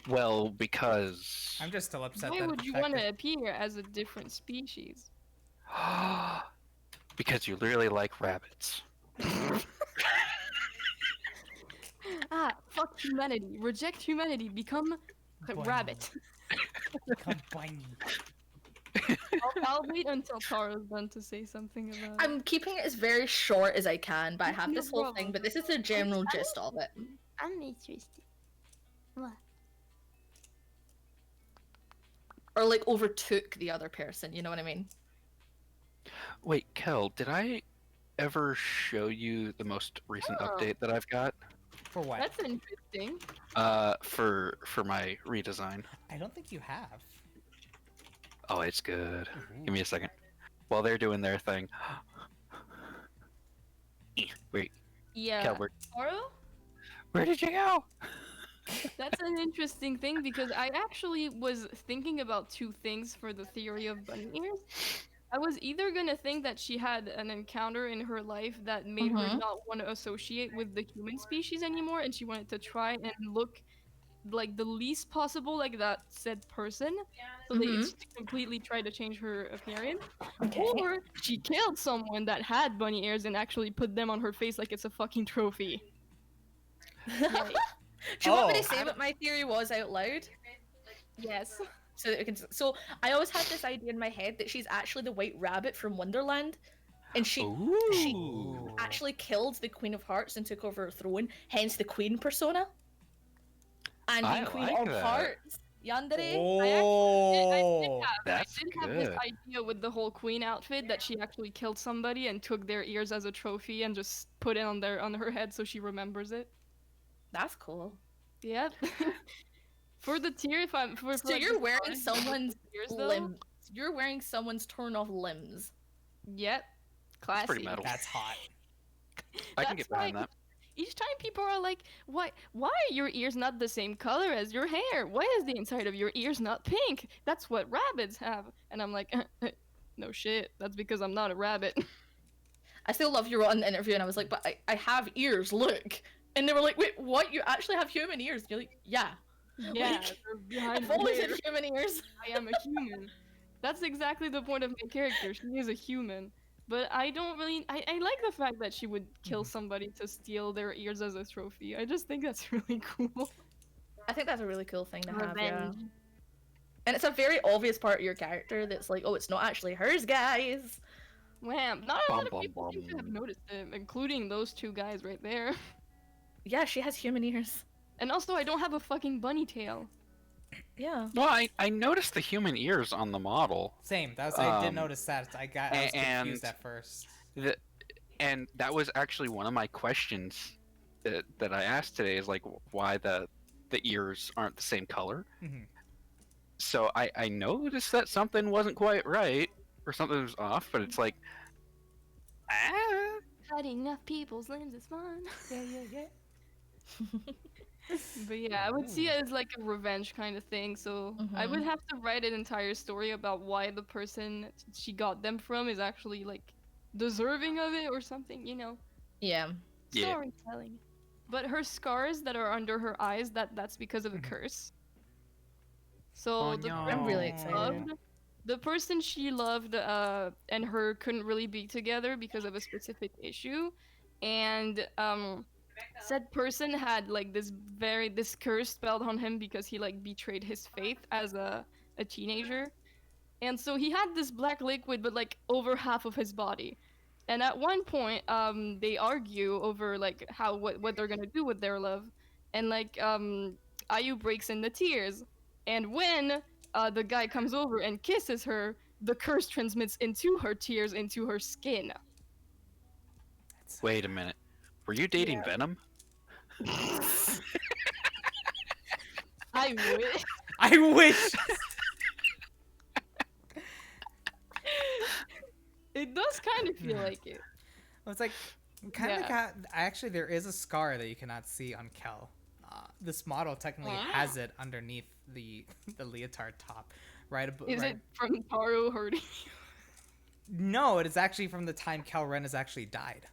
Well, because I'm just still upset Why that would the you fact want to that- appear as a different species? because you really like rabbits. Fuck humanity. Reject humanity. Become a Bunny. rabbit. Come bunny. I'll wait until Tara's done to say something about it. I'm keeping it as very short as I can, but I have No this whole problem. thing. But this is the general gist of it. I'm interested. What? Or like overtook the other person. You know what I mean? Wait, Kel, did I ever show you the most recent Oh. update that I've got? For what? That's interesting. For my redesign. I don't think you have. Oh, it's good. Ooh. Give me a second. While they're doing their thing. Wait, Yeah. Kel, Tara? where did you go? That's an interesting thing because I actually was thinking about two things for the theory of bunny ears. I was either gonna think that she had an encounter in her life that made her Mhm. not want to associate with the human species anymore, and she wanted to try and look like the least possible like that said person, so they completely tried to change her appearance. Okay. Or she killed someone that had bunny ears and actually put them on her face like it's a fucking trophy. Yay. Do you want me Oh, to say I what my theory was out loud? Yes. So that we can. So I always had this idea in my head that she's actually the White Rabbit from Wonderland, and she Ooh. actually killed the Queen of Hearts and took over her throne. Hence the Queen persona. And I being Queen like of that. Hearts, Yandere. Oh. That's I did have this good. idea with the whole queen outfit that she actually killed somebody and took their ears as a trophy and just put it on her head so she remembers it. That's cool. Yep. For the tier, if I'm for So like, you're the wearing size of someone's the ears, though. limbs. You're wearing someone's torn off limbs. Yep. Classy. pretty metal. That's hot. I can That's get behind why- that. Each time people are like, why are your ears not the same color as your hair? Why is the inside of your ears not pink? That's what rabbits have. And I'm like, no shit. That's because I'm not a rabbit. I still love you were on the interview, and I was like, but I have ears. Look. And they were like, wait, what? You actually have human ears? You're like, yeah. Yeah, Like, they're behind I've my always hair. had human ears. I am a human. That's exactly the point of my character. She is a human. But I don't really. I like the fact that she would kill somebody to steal their ears as a trophy. I just think that's really cool. I think that's a really cool thing to have, yeah. Revenge. And it's a very obvious part of your character that's like, oh, it's not actually hers, guys. Wham! Not a Bum, lot of bum, people seem to have bum. noticed it, including those two guys right there. Yeah, she has human ears. And also, I don't have a fucking bunny tail. Yeah. Well, I noticed the human ears on the model. Same. I did Um, notice that. I was confused and- at first. And that was actually one of my questions that I asked today is like why the ears aren't the same color. Mhm. So I noticed that something wasn't quite right or something was off, but it's like, Cutting off people's limbs is fun. Yeah. But yeah, I would see it as like a revenge kind of thing. So I would have to write an entire story about why the person she got them from is actually like deserving of it or something, you know. Yeah. Yeah. Storytelling. But her scars that are under her eyes, that's because of a curse. So Oh, the no. I'm really excited. the person she loved and her couldn't really be together because of a specific issue, and said person had like this curse spelled on him because he like betrayed his faith as a teenager, and so he had this black liquid but like over half of his body. And at one point they argue over like what they're gonna do with their love, and like Ayu breaks into tears, and when the guy comes over and kisses her, the curse transmits into her tears into her skin. wait a minute, were you dating Venom? I wish. I wish. It does kind of feel like it. It's like kind of Yeah. actually there is a scar that you cannot see on Kel. This model technically has it underneath the leotard top, right? Is right? it from Taro hurting? No, it is actually from the time Kel Ren has actually died.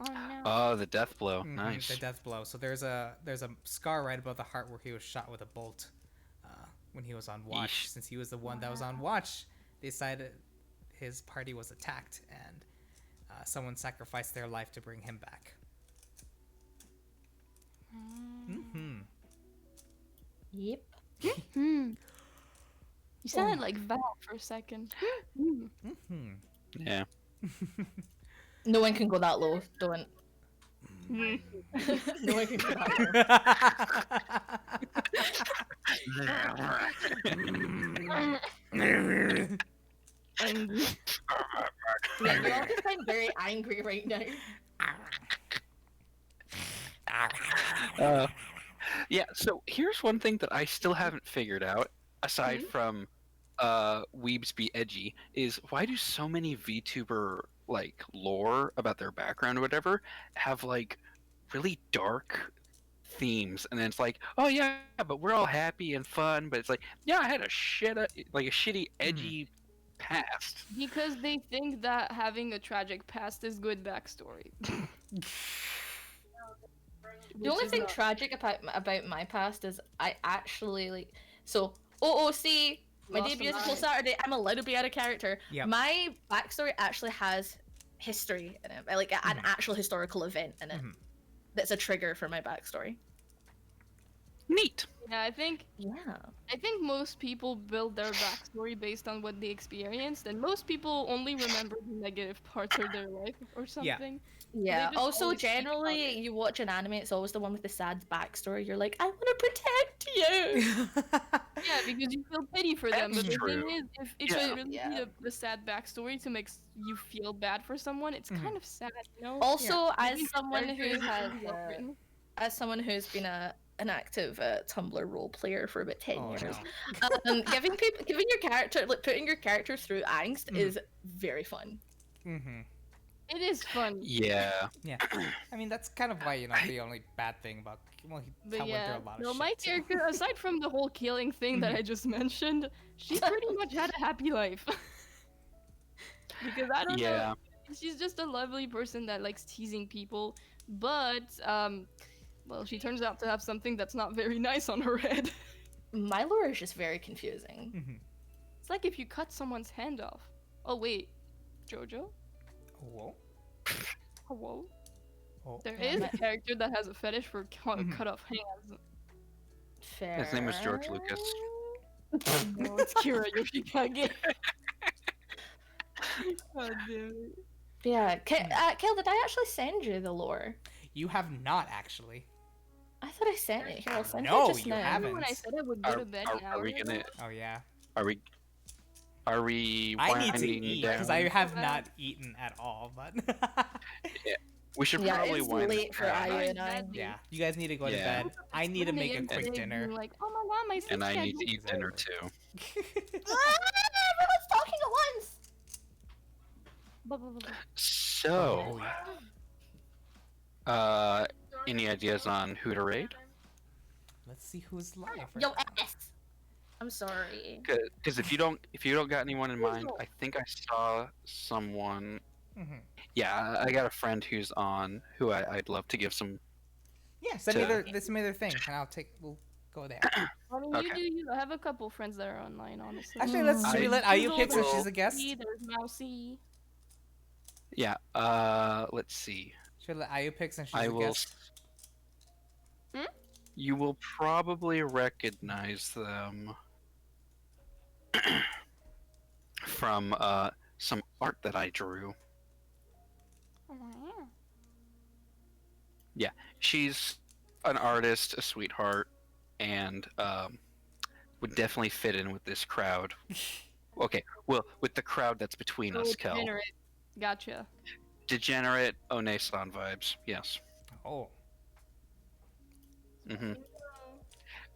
Oh no. Oh, the death blow. Mhm, Nice. The death blow. So there's a scar right above the heart where he was shot with a bolt when he was on watch. Yeesh. Since he was the one that was on watch, they decided his party was attacked and someone sacrificed their life to bring him back. Mm-hmm. Yep. You sounded like Val for a second. Mm-hmm. Yeah. No one can go that low. Don't. No one can go that low. Angry. Yeah, you all just sound very angry right now. Yeah, so here's one thing that I still haven't figured out, aside from Weebs Be Edgy, is why do so many VTuber like lore about their background or whatever have like really dark themes, and then it's like, oh yeah, but we're all happy and fun, but it's like, yeah, I had a shitty edgy past. Because they think that having a tragic past is good backstory. The only thing tragic about my past is I actually like so OOC. My Lost debut an is till eye. Saturday. I'm a little bit out of character. Yep. My backstory actually has history in it, like an actual historical event in it. Mhm. That's a trigger for my backstory. Neat. Yeah, I think Yeah. most people build their backstory based on what they experienced, and most people only remember the negative parts of their life or something. Yeah. just Also, always speak about generally, it. you watch an anime, it's always the one with the sad backstory. You're like, I want to protect you. Yeah, because you feel pity for them. That's But the true. thing is, if Yeah. you really Yeah. need the sad backstory to make you feel bad for someone, it's kind of sad, you know? Also, as These someone who characters are has really well written. as someone who's been an active Tumblr role player for about 10 Oh, years, no. giving your character, like putting your character through angst is very fun. Mm-hmm. It is fun. Yeah. Yeah. I mean, that's kind of why, the only bad thing about... Well, he But went yeah, through a lot of no, shit. my so- character, aside from the whole killing thing that I just mentioned, she pretty much had a happy life. Because I don't Yeah. know, she's just a lovely person that likes teasing people, but well, she turns out to have something that's not very nice on her head. My lore is just very confusing. Mhm. It's like if you cut someone's hand off. Oh wait, Jojo? Whoa. Hello? Oh. There is a character that has a fetish for cut off hands. Fair. His name was George Lucas. No, it's Kira Yoshikage. God damn it. Yeah, Kel, did I actually send you the lore? You have not actually. I thought I sent it. Here, I'll send No, it just you now. haven't. Remember when I said I would go to bed an hour we gonna? ago? Oh yeah. Are we? Are we? I need to winding eat down? because I have not eaten at all. But We should Yeah, probably it's wind late it for down. Ayu and I. yeah, you guys need to go to Yeah. bed. I need to make a quick Today dinner. being like, oh my god, my sleep And I need to schedule. eat dinner too. Everyone's talking at once. Blah, blah, blah, blah. So, any ideas on who to raid? Let's see who's live. right Yo, now. ass. I'm sorry. Because if you don't got anyone in mind, I think I saw someone. Mhm. Yeah, I got a friend who's on who I'd love to give some. Yeah, send me their thing, and we'll go there. I mean, Okay. you do you. I have a couple friends that are online, honestly. Actually, should we let Ayu pick since will- she's a guest? There's Mousy. Yeah. Let's see. Should we let Ayu pick since she's I a will. guest? You will probably recognize them from some art that I drew. Yeah, she's an artist, a sweetheart, and would definitely fit in with this crowd. Okay, well, with the crowd that's between us, Kel. Degenerate. Gotcha. Degenerate Onesan vibes, yes. Oh, Hmm.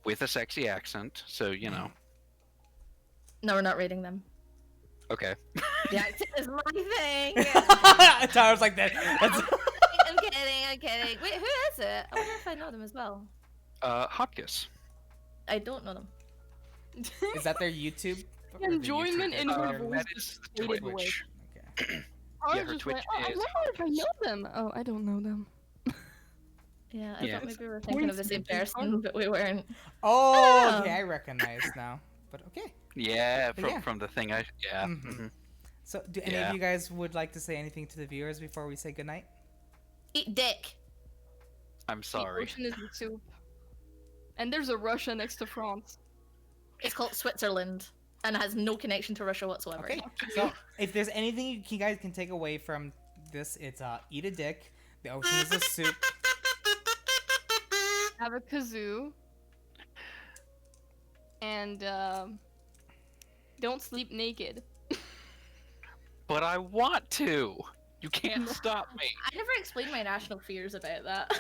With a sexy accent, so you know. No, we're not rating them. Okay. The accent is my thing. Tyler's like that. That's... I'm kidding. Wait, who is it? I wonder if I know them as well. Hotkiss. I don't know them. Is that their YouTube? or the Enjoyment YouTube in channel? her That voice is the faded away. Twitch. Okay. I Yeah, was her just Twitch like, oh, I is- wonder if I know them. Oh, I don't know them. Yeah, I Yeah. thought maybe we were thinking of the same Coincidence. person, but we weren't. Oh, Oh. okay, I recognize now. But okay. Yeah, But yeah. from the thing I yeah. Mhm. Mhm. So, do any Yeah. of you guys would like to say anything to the viewers before we say goodnight? Eat dick. I'm The sorry. ocean is the soup. And there's a Russia next to France. It's called Switzerland and has no connection to Russia whatsoever. Okay. So, if there's anything you guys can take away from this, it's eat a dick. The ocean is a soup. Have a kazoo. And don't sleep naked. But I want to. You can't stop me. I never explained my national fears about that.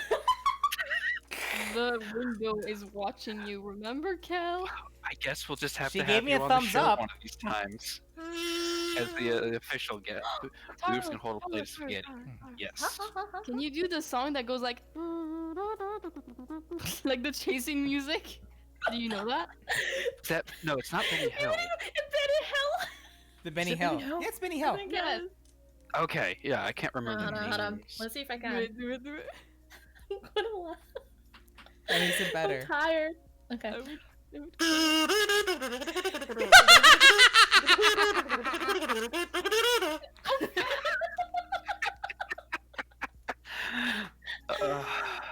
The window is watching you. Remember, Kel? I guess we'll just have She to gave have me you a on the thumbs show up. one of these times as the official guest. Who's can hold a plate of spaghetti? Yes. Can you do the song that goes like like the chasing music? Do you know that? No, it's not Benny Hill. Benny Hill. The Benny Is it Hill. Benny Hill? Yeah, it's Benny Hill. Yes. Okay, yeah, I can't remember the Hold on. names. Let's see if I Do can. it, do it, do it. I'm gonna laugh. That makes it better. I'm tired. Okay. I would- I would-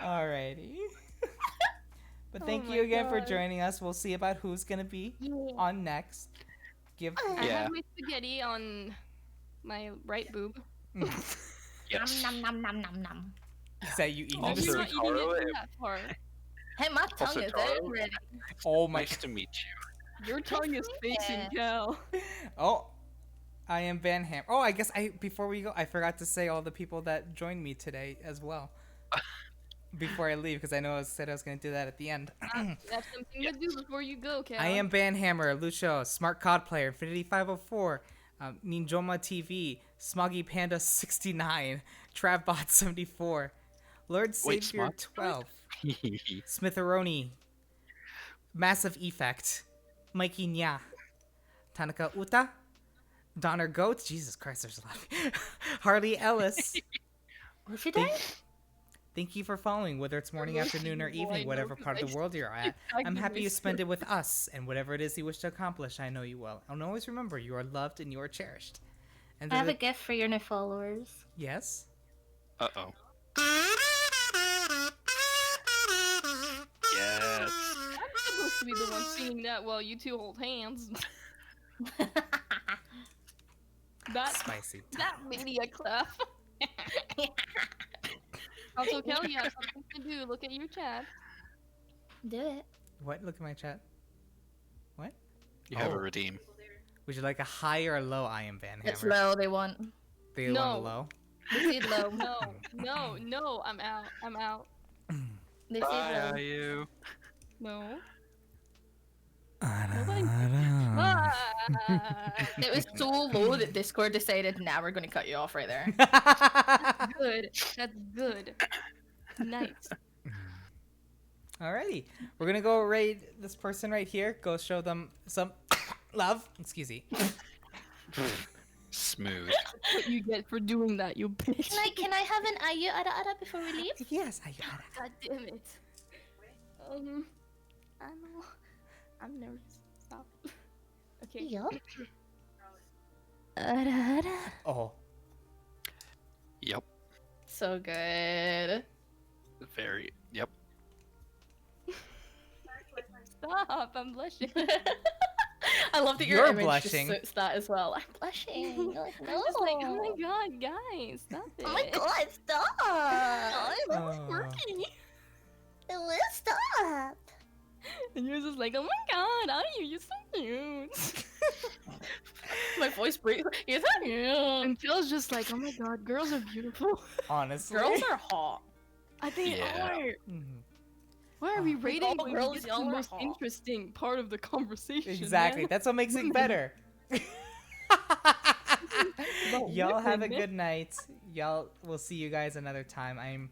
Alrighty. But Oh thank my you again for God. joining us. We'll see about who's gonna be on next. Give. I Yeah. have my spaghetti on my right boob. Yes. Nom nom nom nom nom. Is that you eating Also, You're the not eating Taro, it from that far. Hey, my tongue Also, is Taro. out ready. Oh my. Nice to meet you. Your tongue is facing Cal. Oh, I am Van Ham. Oh, I guess before we go, I forgot to say all the people that joined me today as well. Before I leave, because I know I said I was going to do that at the end. That's something to do before you go, Cal. I am Banhammer, Lucio, Smart COD Player, Infinity 504, Ninjoma TV, Smoggy Panda 69, Travbot 74, Lord Wait, Savior Smog? 12, Smitheroni, Massive Effect, Mikey Nya, Tanaka Uta, Donner Goat, Jesus Christ, there's a lot. Harley Ellis. What's she doing? Thank you for following, whether it's morning, Most afternoon, or people I evening, know, whatever 'cause part of I the world you're at. tagged I'm in happy my you spend it story. with us, and whatever it is you wish to accomplish, I know you will. And always remember, you are loved and you are cherished. And I have a the- gift for your new followers. yes? Uh-oh. Yes. That's the to be the one singing that while you two hold hands. That Spicy. that made a clap. Also, Kelly, you have something to do. Look at your chat. Do it. What? Look at my chat. What? You have Oh. a redeem. Would you like a high or a low I am Van Hammer? It's low. They want. Do you want a No. low? They said low. No, I'm out. I'm out. They Bye, said low. you. No. Ah. It was so low that Discord decided, nah, we're going to cut you off right there. Good. That's good. Nice. Alrighty. We're gonna go raid this person right here. Go show them some love. Excuse me. Smooth. What you get for doing that, you bitch. Can I have an ayu ara before we leave? Yes, I God damn it. I'm nervous. Stop. Okay. Yup. Ara ara. Oh. Yep. So good. Very. Yep. Stop. I'm blushing. I love that your You're image blushing. just suits that as well. I'm blushing. You're like, I'm just like, oh my no. god, guys, stop it. Oh my god, stop! Oh. Working. It will stop! And you're just like, oh my god, you're so cute. My voice breaks. You're so cute. And Phil's just like, oh my god, girls are beautiful. Honestly. Girls are hot. I think Yeah. are. Mhm. Why are we Like, rating all when girls, we get to y'all the are most hot. interesting part of the conversation? Exactly. man? That's what makes it better. Y'all have a women, good night. Y'all, we'll see you guys another time. I'm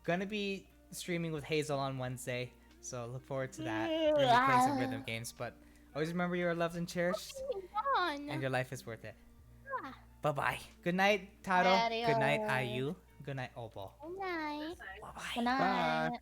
gonna be streaming with Hazel on Wednesday, so look forward to that. We're gonna be playing some rhythm games, but always remember you are loved and cherished, and your life is worth it. Bye bye. Good night, Taro. Good night, Adios. Ayu. Good night, Obo. Good night. Bye bye. Good night.